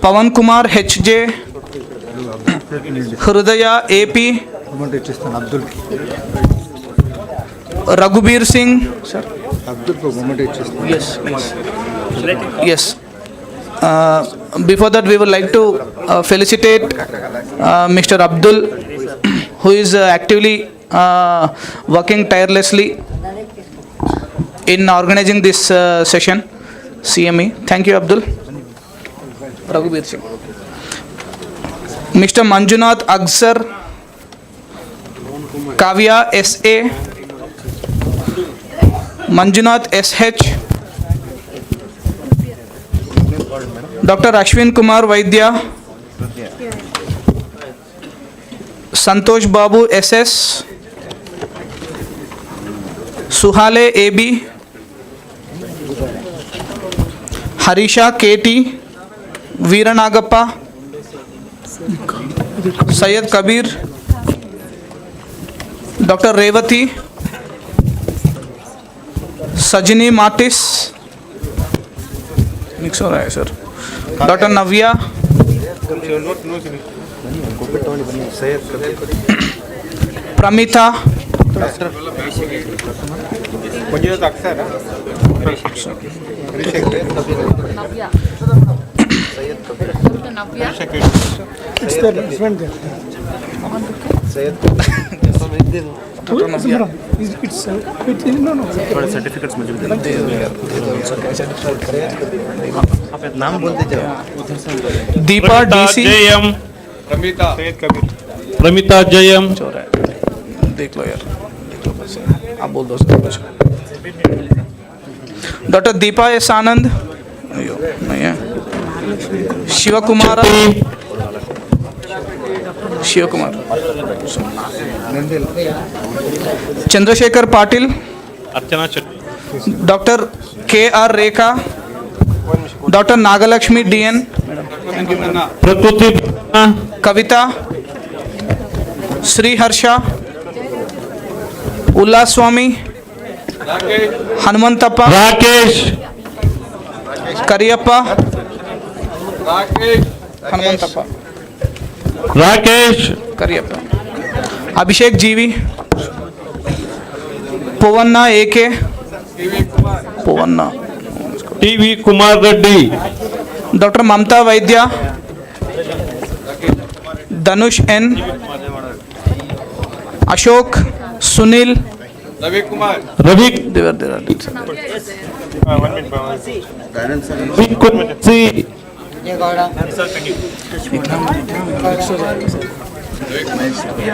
Pawan Kumar HJ. हृदया AP. Raghubir Singh. Yes. Before that, we would like to felicitate Mr. Abdul, who is actively working tirelessly in organizing this session, CME. Thank you, Abdul. Raghuveer Singh. Mr. Manjunath Agsar. Kavya SA. Manjunath SH. Dr. Ashwin Kumar Vaidya. Santosh Babu SS. Suhale AB. Harisha KT. Veeranagappa. Syed Kabir. Dr. Revati. Sajini Matis. Mix हो रहा है sir. Doctor नव्या. प्रमिता. नाम बोलते जाओ. Deepa DC. Pramita Jayam. देख लो यार. आप बोल दो sir. Doctor Deepa S Anand. नहीं है. Shiv Kumar. Chandrashekar Patil. Archana. Doctor KR Rekha. Doctor Nagalakshmi DN. Prakriti. कविता. श्री हर्षा. उल्लास स्वामी. Hanumantappa. Rakesh. Cariappa. Hanumantappa. Rakesh. Kariappa. Abhishek G V. Povanna AK. Povanna. TV Kumar Reddy. Doctor Mamata Vaidya. Dhanush N. Ashok. Sunil. Ravi.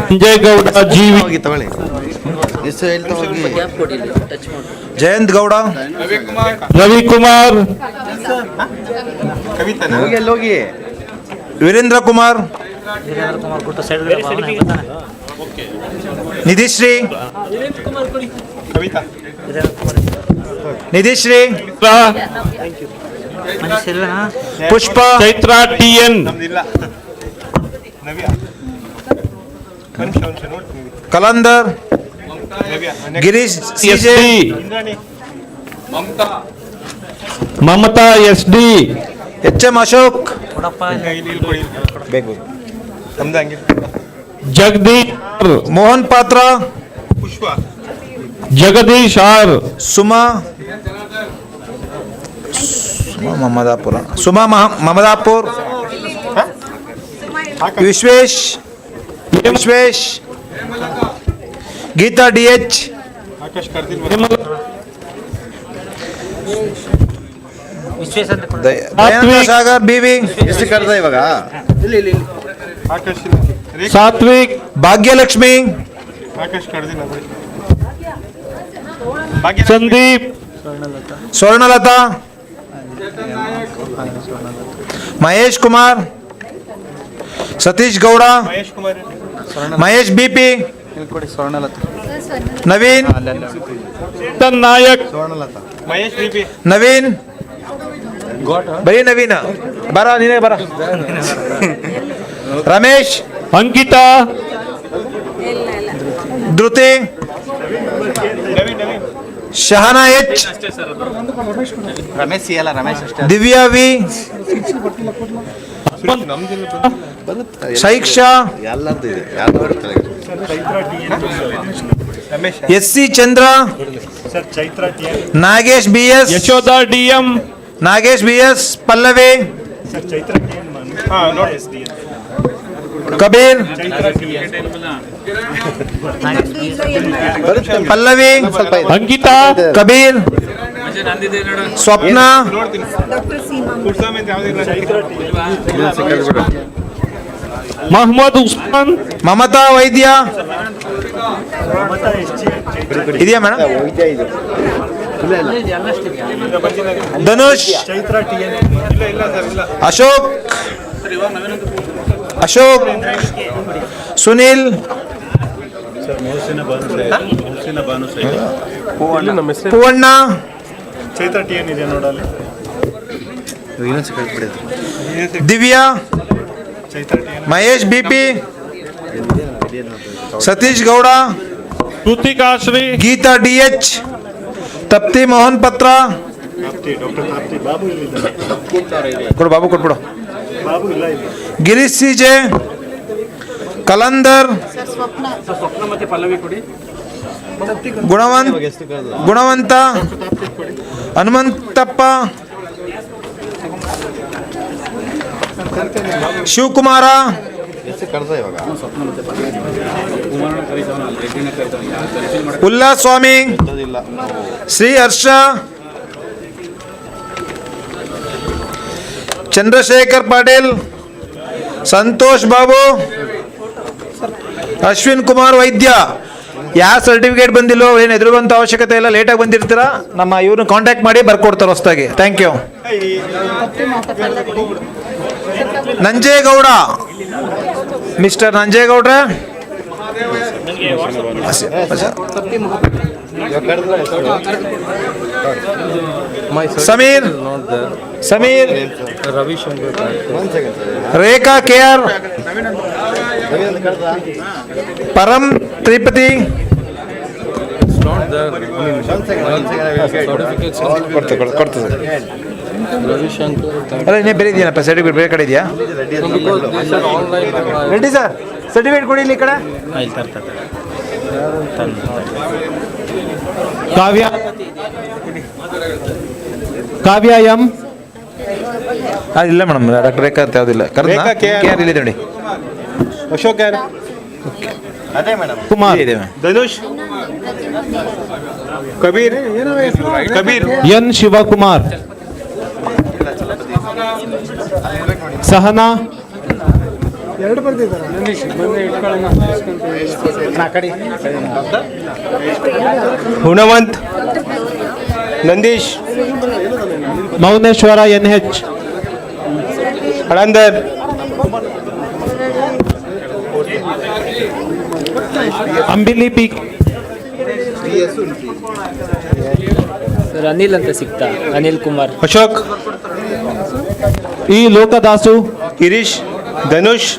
Sanjay Gowda जीवी. जयंत गौड़ा. रवि कुमार. ವೀರೇಂದ್ರ ಕುಮಾರ್, ನಿಧಿಶ್ರೀ, ನಿಧಿಶ್ರೀ, ಪುಷ್ಪ, Chaitra TN, Kalandar, Girish CJ, Mamata SD, HM Ashok, Jagadish R, Mohan ಪಾತ್ರ, Jagadish R, Suma Mamadapur, Mamadapur, Vishwesh, Geetha DH, Dayananda Sagar BV, Satwik, Bhagyalakshmi, Sandeep, Swarnalatha, Mahesh Kumar, Satish Gowda, Mahesh BP, Naveen, Nayak, Naveen, ಬರೀ ನವೀನ, ಬರ ನೀನೇ ಬರ, Ramesh, Ankita, Dhriti, Shahana H, Divya V, ಶೈಕ್ಷಾ, SC ಚಂದ್ರ, Nagesh BS, Yashoda DM, Nagesh BS, Pallavi, Kabir, Pallavi, Ankita, Kabir, ಸ್ವಪ್ನ, ಮಹಮ್ಮದ್ ಉಸ್ಮಾನ್, ಮಮತಾ ವೈದ್ಯ ಇದೆಯಾ madam, Dhanush, Ashok, Sunil, Poovanna, Divya, Mahesh BP, Satish Gowda, Kritika Shri, Geeta DH, Tapti Mohan ಪತ್ರ, ಕೊಡು ಬಾಬು ಕೊಟ್ಬಿಡು, ಗಿರೀಶ್ CJ, ಕಲಂದರ್, ಗುಣವಂತ, ಹನುಮಂತಪ್ಪ, ಶಿವಕುಮಾರ, ಉಲ್ಲಾಸ್ ಸ್ವಾಮಿ, ಶ್ರೀ ಹರ್ಷ, ಚಂದ್ರಶೇಖರ್ ಪಾಟೀಲ್, ಸಂತೋಷ್ ಬಾಬು, ಅಶ್ವಿನ್ ಕುಮಾರ್ ವೈದ್ಯ. ಯಾವ ಸರ್ಟಿಫಿಕೇಟ್ ಬಂದಿಲ್ಲೋ ಏನು ಎದುರುವಂಥ ಅವಶ್ಯಕತೆ ಇಲ್ಲ, ಲೇಟಾಗಿ ಬಂದಿರ್ತೀರಾ, ನಮ್ಮ ಇವ್ರನ್ನ ಕಾಂಟ್ಯಾಕ್ಟ್ ಮಾಡಿ ಬರ್ಕೊಡ್ತಾರೆ ಹೊಸದಾಗಿ. Thank you. ನಂಜೇಗೌಡ, ಮಿಸ್ಟರ್ ನಂಜೇಗೌಡ್ರ, ಸಮೀರ್, ರೇಖಾ KR, ಪರಂ ತ್ರಿಪತಿ, ಅಲ್ಲ ಇನ್ನೇ ಬೇರೆ ಇದೆಯಾ ಸರ್ಟಿಫಿಕೇಟ್, ಬೇರೆ ಕಡೆ ಇದೆಯಾ? ರೆಡ್ಡಿ ಸರ್ ಸರ್ಟಿಫಿಕೇಟ್ ಕೊಡಿ ಇಲ್ಲಿ ಈ ಕಡೆ. ಕಾವ್ಯ M, ಇಲ್ಲ ಮೇಡಮ್, ಡಾಕ್ಟರ್ ರೇಖಾ ಅಂತ ಯಾವುದಿಲ್ಲ, KR ಇಲ್ಲಿದೆ ನೋಡಿ. ಅಶೋಕ್ ಯಾರು? Kumar, Dhanush, Kabir, N Shivakumar, Sahana, Hunavanth, Nandish, Mouneshwara NH, Halandar, Ambili P sir Anil ಅಂತ ಸಿಗ್ತಾ ಅನಿಲ್ ಕುಮಾರ್. ಅಶೋಕ್ ಇ ಲೋಕದಾಸು ಗಿರೀಶ್ ಧನುಷ್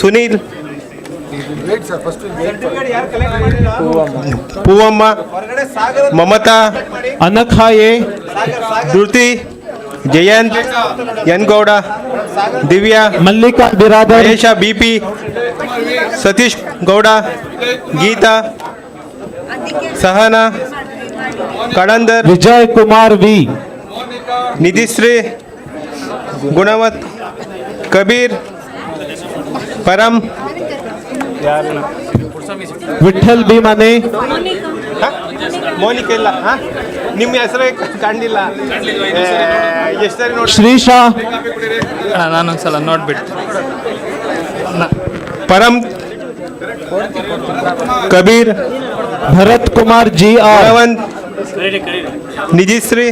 ಸುನೀಲ್ ಪೂವಮ್ಮ ಮಮತಾ ಅನಖಾಯೆ Dhriti Jayanth N Gowda Divya Mallika Biradar Mahesha B P Satish Gowda Geeta Sahana Kalandar Vijay Kumar V Nidhishree Gunavath Kabir Param Vittal B ಮನೆ ಮೋನಿಕ ಇಲ್ಲ ನಿಮ್ಮ ಹೆಸರೇ ಕಂಡಿಲ್ಲ ಎಷ್ಟು ಸರಿ ನೋಡಿ ಶ್ರೀಶಾ ನಾನೊಂದ್ಸಲ ನೋಡ್ಬಿಟ್ಟು Param Kabir Bharath Kumar G R Gunavanth Nidhishree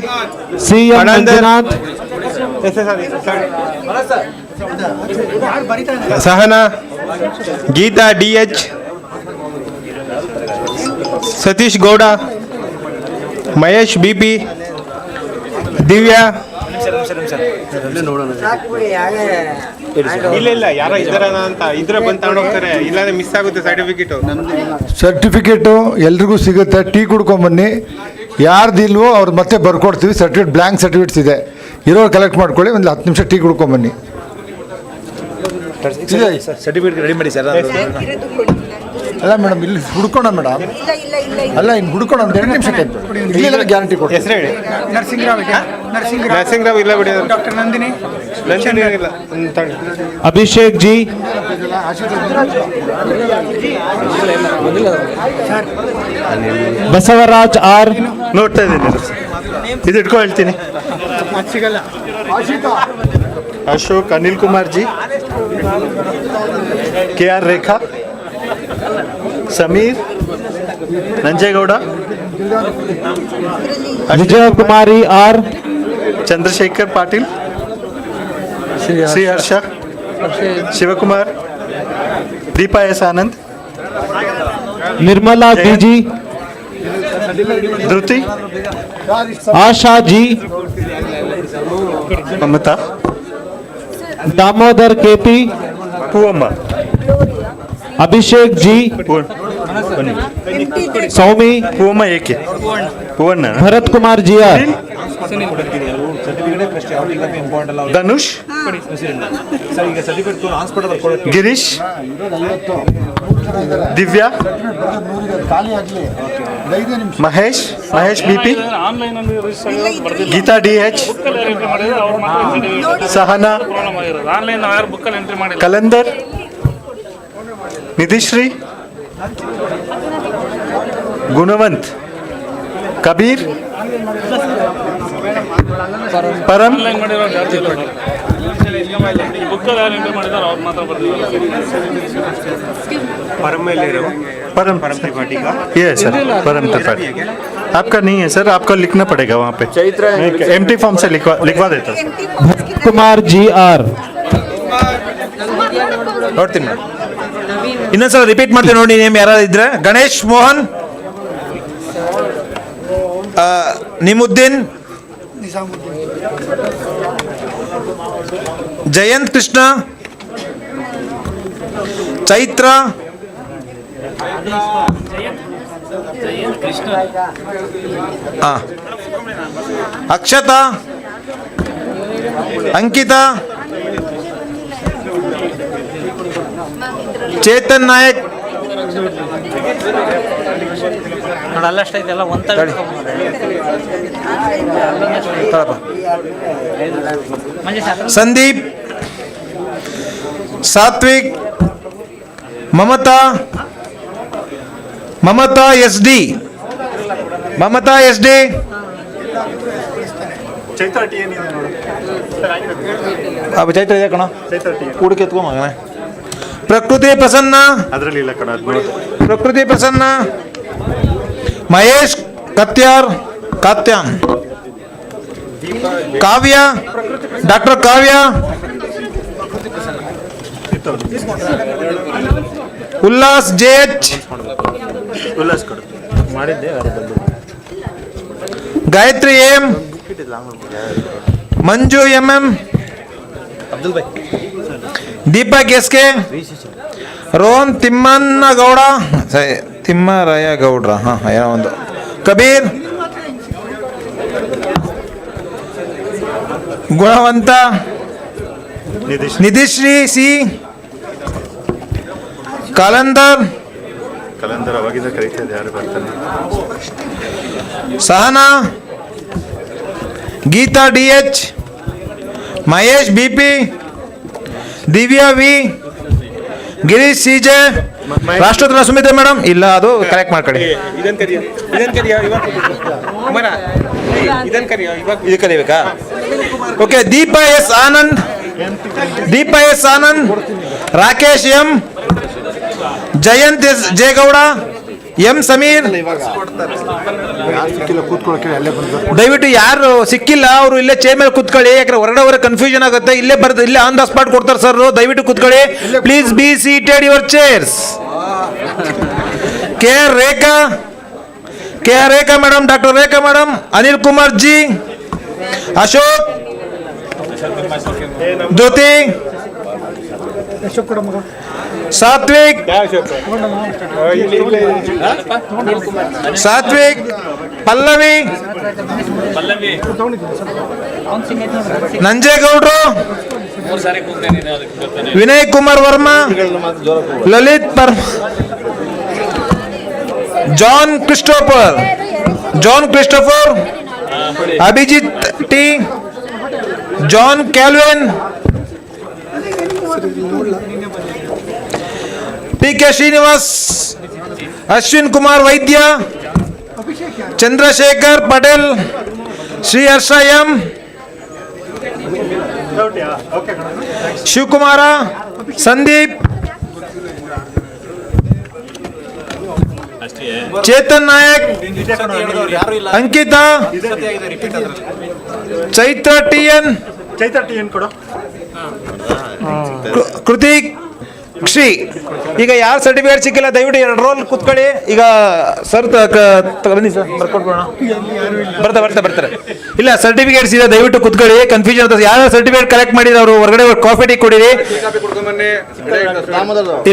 C M Manjunath Sahana Geeta D H Satish Gowda Mahesh B P Divya ಇಲ್ಲ ಯಾರೋ ಇದ್ದಾರ ಅಂತ ಇದ್ರೆ ಬಂದು ತಗೊಂಡು ಹೋಗ್ತಾರೆ ಇಲ್ಲಾಂದ್ರೆ ಮಿಸ್ ಆಗುತ್ತೆ ಸರ್ಟಿಫಿಕೇಟು ಎಲ್ರಿಗೂ ಸಿಗುತ್ತೆ. ಟೀ ಕುಡ್ಕೊಂಬನ್ನಿ. ಯಾರ್ದಿಲ್ವೋ ಅವ್ರು ಮತ್ತೆ ಬರ್ಕೊಡ್ತೀವಿ. ಸರ್ಟಿಫಿಕೇಟ್ ಬ್ಲ್ಯಾಂಕ್ ಸರ್ಟಿಫಿಕೇಟ್ಸ್ ಇದೆ, ಇರೋರು ಕಲೆಕ್ಟ್ ಮಾಡ್ಕೊಳ್ಳಿ. ಒಂದು 10 ನಿಮಿಷ ಟೀ ಕುಡ್ಕೊಂಬನ್ನಿ. ಸರ್ಟಿಫಿಕೇಟ್ ರೆಡಿ ಮಾಡಿ ಸರ್. ಅಲ್ಲ ಮೇಡಮ್, ಇಲ್ಲಿ ಹುಡ್ಕೋಣ ಮೇಡಮ್. ಅಲ್ಲ ಇನ್ನು ಹುಡ್ಕೋಣ ಒಂದು 2 ನಿಮಿಷ ಟೈಮ್ ಇಲ್ಲ ಗ್ಯಾರಂಟಿ ಕೊಡಿ. ಹೆಸರು ಹೇಳಿ. ನರಸಿಂಗರಾವ್ ಇಲ್ಲ ಬಿಡಿ. ಡಾಕ್ಟರ್ ನಂದಿನಿ ಇಲ್ಲ. ಅಭಿಷೇಕ್ ಜಿ ಬಸವರಾಜ್ ಆರ್ ನೋಡ್ತಾ ಇದ್ದೀನಿ, ಇದು ಇಟ್ಕೊ ಹೇಳ್ತೀನಿ. Ashok Anil Kumar G, KR Rekha, Sameer Nanjegowda, Vijayakumari R Chandrashekhar Patil, Shri Harsha, Shivakumar, Deepa S Anand, Nirmala D G, Dhriti, Asha G, Mamata, Damodar K P, Poovamma, Abhishek G, Saumi, Poovamma ಏಕೆ, Poovanna, Bharat Kumar G R Dhanush, Girish, Divya, Mahesh B P, Geeta DH, Sahana, Kalandar, Nidhishree, Gunavanth, Kabir, Param, Param Tripathi का ये है सर, परम त्रिपाठी आपका नहीं है सर, आपको लिखना पड़ेगा वहाँ पे। एम्प्टी फॉर्म से लिखवा देता हूँ। कुमार जी आर ನೋಡ್ತೀನಿ ಮೇಡಮ್. ಇನ್ನೊಂದ್ಸಲ ರಿಪೀಟ್ ಮಾಡ್ತೀನಿ ನೋಡಿ ನೇಮ್ ಯಾರಾದ್ರು ಇದ್ರೆ. ಗಣೇಶ್ ಮೋಹನ್, ನಿಮುದ್ದೀನ್, ಜಯಂತ್ ಕೃಷ್ಣ, ಚೈತ್ರ, ಅಕ್ಷತಾ, ಅಂಕಿತಾ, ಚೇತನ್ ನಾಯಕ್, ಸಂದೀಪ್, ಸಾತ್ವಿಕ್, ಮಮತಾ ಎಸ್ ಡಿ, ಚೈತ್ರ ಇದೆ ಕಣ, ಹುಡುಕಿ ಎತ್ಕೊ ಮಗನೇ. ಪ್ರಕೃತಿ ಪ್ರಸನ್ನ, ಅದರಲ್ಲಿ ಇಲ್ಲ ಕಣ, ಪ್ರಕೃತಿ ಪ್ರಸನ್ನ, ಮಹೇಶ್ ಕತ್ಯಾನ್, ಕಾವ್ಯ, ಡಾಕ್ಟರ್ ಕಾವ್ಯ, ಉಲ್ಲಾಸ್ JH, ಉಲ್ಲಾಸ್ ಕೊಡು ಮಾಡಿದ್ದೆ ಅದು ಬಂದಿಲ್ಲ. ಗಾಯತ್ರಿ M, ಮಂಜು MM, ಅಬ್ದುಲ್ ಭಾಯ್, ದೀಪಕ್ SK, ರೋಹನ್ ತಿಮ್ಮನಗೌಡ, ತಿಮ್ಮರಾಯ ಗೌಡ್ರ, ಏನೋ ಒಂದು, ಕಬೀರ್, ಗುಣವಂತ, ನಿಧಿಶ್ರೀ C, ಕಲಂದರ್ ಅವಾಗಿಂದ ಕರೀತಾ ಇದೆ, ಯಾರು ಬರ್ತಾನೆ. Sahana, Geeta DH, Mahesh BP, Divya V, Girish CJ, ರಾಷ್ಟ್ರೋತ್ತರ ಸುಮಿತ್ರಾ ಮೇಡಮ್ ಇಲ್ಲ, ಅದು ಕರೆಕ್ಟ್ ಮಾಡ್ಕೊಳ್ಳಿ. ಇದು ಕಲಿಬೇಕಾ? Okay. Deepa S Anand, Rakesh M, Jayanth J Gowda, M Sameer. ದಯವಿಟ್ಟು ಯಾರು ಸಿಕ್ಕಿಲ್ಲ ಅವರು ಇಲ್ಲೇ ಚೇ ಮೇಲೆ ಕುತ್ಕೊಳ್ಳಿ, ಯಾಕಂದ್ರೆ ಹೊರಗಡೆ ಕನ್ಫ್ಯೂಷನ್ ಆಗುತ್ತೆ. ಇಲ್ಲೇ ಬರ್ದು ಇಲ್ಲೇ ಆನ್ ದ ಸ್ಪಾಟ್ ಕೊಡ್ತಾರೆ ಸರ್. ದಯವಿಟ್ಟು ಕುತ್ಕೊಳ್ಳಿ, please be seated your chairs. K R Rekha madam, doctor Rekha madam, Anil Kumar G, Ashok, Jyothi, Satvik, Pallavi, ನಂಜೇಗೌಡ್ರು, Vinay Kumar Varma, Lalit John Christopher, Abhijit T, John Calvin, PK Srinivas, Ashwin Kumar Vaidya, Chandrashekhar Patel, Shri ಹರ್ಷ M, ಶಿವಕುಮಾರ, ಸಂದೀಪ್, ಚೇತನ್ ನಾಯಕ್, ಅಂಕಿತಾ, ಚೈತ್ರ TN ಕೊಡು. ಕೃತಿಕ್ ಶ್ರೀ. ಈಗ ಯಾರು ಸರ್ಟಿಫಿಕೇಟ್ ಸಿಕ್ಕಿಲ್ಲ ದಯವಿಟ್ಟು 2 ರೋಲ್ ಕುತ್ಕೊಳ್ಳಿ. ಈಗ ಸರ್ ಬನ್ನಿ ಸರ್, ಬರ್ತಾರೆ. ಇಲ್ಲ ಸರ್ಟಿಫಿಕೇಟ್ಸ್ ಇದೆ, ದಯವಿಟ್ಟು ಕುತ್ಕೊಳ್ಳಿ. ಕನ್ಫ್ಯೂಷನ್ ಇರ್ತದೆ. ಯಾರು ಸರ್ಟಿಫಿಕೇಟ್ ಕಲೆಕ್ಟ್ ಮಾಡಿದ್ರೆ ಅವರು ಹೊರಗಡೆ ಕಾಫಿ ಟೀ ಕುಡೀರಿ.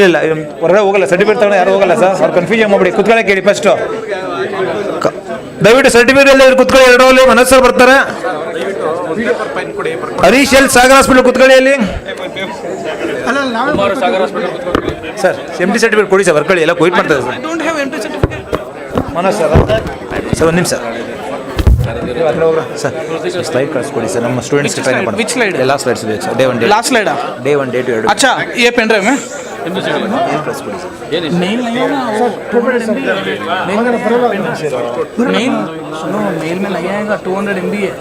ಇಲ್ಲ ಹೊರಗಡೆ ಹೋಗಲ್ಲ, ಸರ್ಟಿಫಿಕೇಟ್ ತಗೊಂಡು ಯಾರು ಹೋಗಲ್ಲ ಸರ್. ಅವ್ರು ಕನ್ಫ್ಯೂಷನ್ ಮಾಡ್ಬಿಡಿ, ಕುತ್ಕೊಳ್ಳಿ ಕೇಳಿ ಫಸ್ಟ್. ದಯವಿಟ್ಟು ಸರ್ಟಿಫಿಕೇಟ್ ಎಲ್ಲ ಕುತ್ಕೊಳ್ಳಿ. 2 ರೋಲ್ ಮನೋಜ್ ಸರ್ ಬರ್ತಾರೆ. ಹರೀಶ್ ಎಲ್ ಸಾಗರ್ ಹಾಸ್ಪಿಟಲ್ ಕುತ್ಕೊಳ್ಳಿ ಅಲ್ಲಿ ಸರ್. MT ಸರ್ಟಿಫಿಕೇಟ್ ಕೊಡಿ ಸರ್, ಬರ್ಕೊಳ್ಳಿ. ಎಲ್ಲ ವೇಟ್ ಮಾಡ್ತಾರೆ ಸರ್. ಮನೋಜ್ ಸರ್ ಒಂದು ನಿಮಿಷ ಸರ್, ಸ್ಲೈಡ್ ಕಳಿಸ್ಕೊಡಿ ಸರ್. ನಮ್ಮ ಸ್ಟೂಡೆಂಟ್ಸ್ ಟ್ರೈನ್ ಮಾಡಿ. ಎಲ್ಲ ಸ್ಲೈಡ್ಸ್ ಬೇಕು ಸರ್. Day 1 day 2. अच्छा ये पेन ड्राइव में मेल में नहीं आएगा. 200 MB है.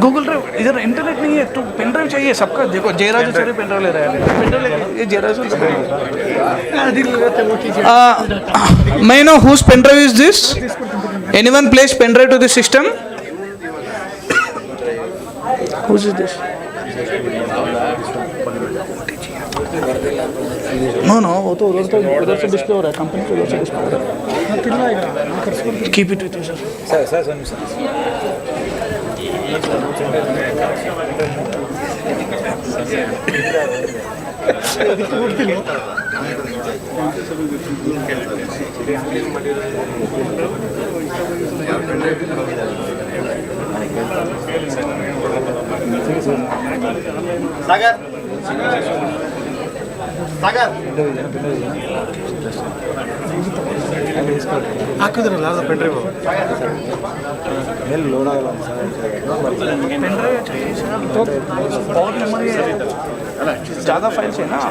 गूगल ड्राइव इधर इंटरनेट नहीं है तो पेन ड्राइव चाहिए सबका. देखो जयराज सर पेन ड्राइव ले रहा है. पेन ड्राइव ये जयराज मैं no whose pen drive is this? Anyone place pen drive to this system? Whose is this? No वो तो उधर से डिस्प्ले हो रहा है. कंपनी से उधर से डिस्प्ले हो रहा है. Keep it with you sir. Sir Sagar ಹಾಕಿದ್ರಲ್ಲ ಅದು ಪೆನ್ ಡ್ರೈವ್ ಮೇಲೆ ಲೋಡ್ ಆಗಲ್ಲ पेन ड्राइव चाहिए सर. तो और मेमोरी ज़्यादा फाइल्स है ना.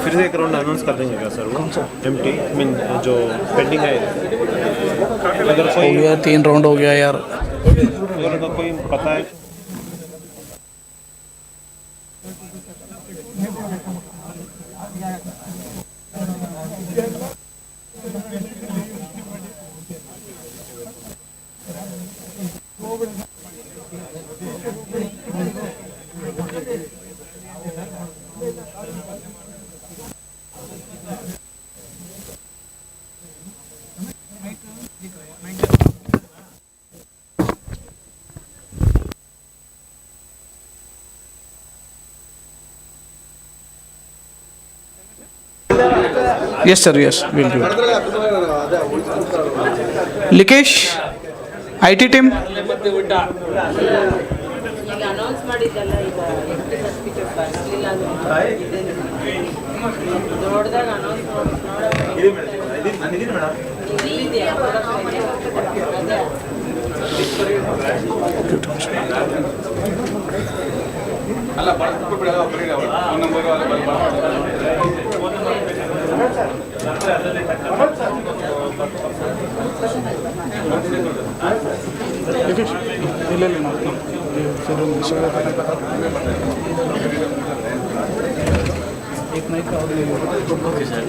फिर से एक राउंड अनाउंस कर देंगे क्या सर? वो MT मीन जो पेंडिंग है अगर हो गया 3 राउंड हो गया यार. अगर कोई पता है Yes, sir. Yes, we'll do it. Likesh, IT team. एक माइक और ले लो। Okay sir.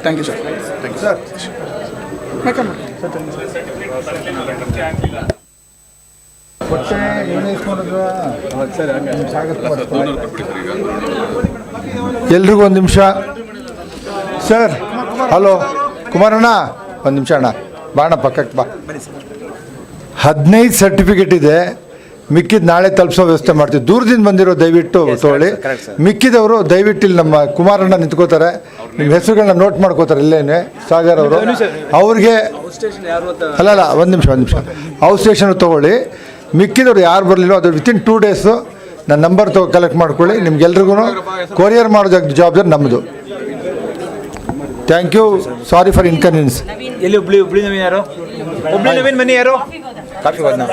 Thank you, sir. Thank you, sir. ಎಲ್ರಿಗೂ ಒಂದು ನಿಮಿಷ ಸರ್. ಹಲೋ ಕುಮಾರಣ್ಣ, ಒಂದು ನಿಮಿಷ ಅಣ್ಣ, ಬಾಣ ಪಕ್ಕಕ್ಕೆ ಬಾ. 15 ಸರ್ಟಿಫಿಕೇಟ್ ಇದೆ, ಮಿಕ್ಕಿದ ನಾಳೆ ತಲುಪಿಸೋ ವ್ಯವಸ್ಥೆ ಮಾಡ್ತೀವಿ. ದೂರದಿಂದ ಬಂದಿರೋ ದಯವಿಟ್ಟು ತೊಗೊಳ್ಳಿ. ಮಿಕ್ಕಿದವರು ದಯವಿಟ್ಟು ಇಲ್ಲಿ ನಮ್ಮ ಕುಮಾರಣ್ಣ ನಿಂತ್ಕೋತಾರೆ, ನಿಮ್ಮ ಹೆಸರುಗಳನ್ನ ನೋಟ್ ಮಾಡ್ಕೋತಾರೆ. ಇಲ್ಲೇನೆ ಸಾಗರ್ ಅವರು, ಅವ್ರಿಗೆ ಅಲ್ಲ ಒಂದು ನಿಮಿಷ ಔಟ್ ಸ್ಟೇಷನ್ ತೊಗೊಳ್ಳಿ. ಮಿಕ್ಕಿದವರು ಯಾರು ಬರಲಿಲ್ಲ ಅದು ವಿತಿನ್ 2 ಡೇಸು ನನ್ನ ನಂಬರ್ ಕಲೆಕ್ಟ್ ಮಾಡ್ಕೊಳ್ಳಿ. ನಿಮ್ಗೆಲ್ರಿಗೂ ಕೊರಿಯರ್ ಮಾಡೋ ಜವಾಬ್ದಾರಿ ನಮ್ಮದು. Thank you, sorry for inconvenience. ಎಲ್ಲಿ ಹುಬ್ಳಿ ನವೀನ್ ಯಾರು? ಹುಬ್ಳಿ ನವೀನ್ ಮನಿ ಯಾರು? ಕಾಫಿ ಒಂದು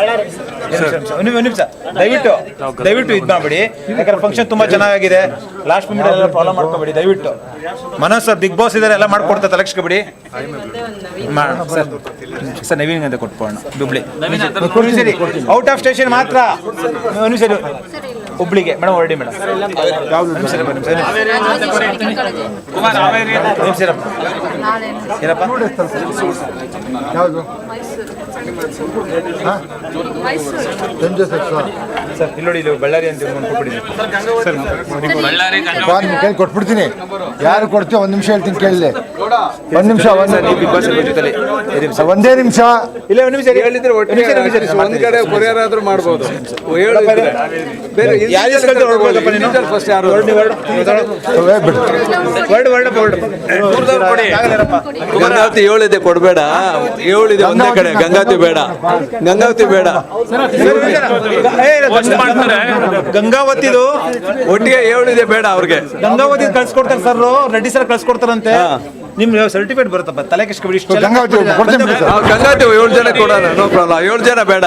ನಿಮಿಷ ದಯವಿಟ್ಟು ಇದು ಮಾಡಬೇಡಿ, ಯಾಕಂದ್ರೆ ಫಂಕ್ಷನ್ ತುಂಬ ಚೆನ್ನಾಗಿದೆ. ಲಾಸ್ಟ್ ಮಿನಿಟ್ ಎಲ್ಲ ಫಾಲೋ ಮಾಡ್ಕೋಬೇಡಿ ದಯವಿಟ್ಟು. ಮನೋಜ್ ಸರ್ ಬಿಗ್ ಬಾಸ್ ಇದ್ದಾರೆ, ಎಲ್ಲ ಮಾಡ್ಕೊಡ್ತಾ ತಲೆಕ್ಷಕಬೇಡಿ ಸರ್. ನವೀನ್ ಅಂತ ಕೊಟ್ಬೋಣ ಹುಬ್ಳಿ. ಔಟ್ ಆಫ್ ಸ್ಟೇಷನ್ ಮಾತ್ರ ಸರಿ ಹುಬ್ಳಿಗೆ ಮೇಡಮ್ ಹೊರಡಿ ಮೇಡಮ್. ಏನಪ್ಪ ಸರ್ ಇಲ್ಲಿ ನೋಡಿ, ಇಲ್ಲಿ ಬಳ್ಳಾರಿ ಅಂತ ಕೊಟ್ಬಿಡ್ತೀನಿ. ಯಾರು ಕೊಡ್ತೀವಿ? ಒಂದು ನಿಮಿಷ ಹೇಳ್ತೀನಿ ಕೇಳಿದೆ. ಒಂದು ನಿಮಿಷ ಒಂದೇ ನಿಮಿಷ ಇಲ್ಲ, ಒಂದು ನಿಮಿಷ ಹೇಳಿದ್ರೆ ಒಂದ್ ಕಡೆ ಕೊರಿಯರ್ ಆದ್ರೂ ಮಾಡ್ಬೋದು. ಗಂಗಾವತಿ 7 ಇದೆ, ಕೊಡ್ಬೇಡ. 7 ಇದೆ ಒಂದೇ ಕಡೆ, ಗಂಗಾವತಿ ಬೇಡ. ಗಂಗಾವತಿದು ಒಟ್ಟಿಗೆ 7 ಇದೆ, ಬೇಡ ಅವ್ರಿಗೆ. ಗಂಗಾವತಿ ಕಳ್ಸ್ಕೊಡ್ತಾರೆ ಸರ್, ರೆಡ್ಡಿ ಸರ್ ಕಳ್ಸ್ಕೊಡ್ತಾರಂತೆ. ನಿಮ್ ಸರ್ಟಿಫಿಕೇಟ್ ಬರುತ್ತಪ್ಪ, ತಲೆ ಕೆಸ್ಕೊಬಿಡಿ. ಗಂಗಾವತಿ 7 ಜನ ಕೊಡೋಣ, ನೋ ಪ್ರಾಬ್ಲಮ್. 7 ಜನ ಬೇಡ.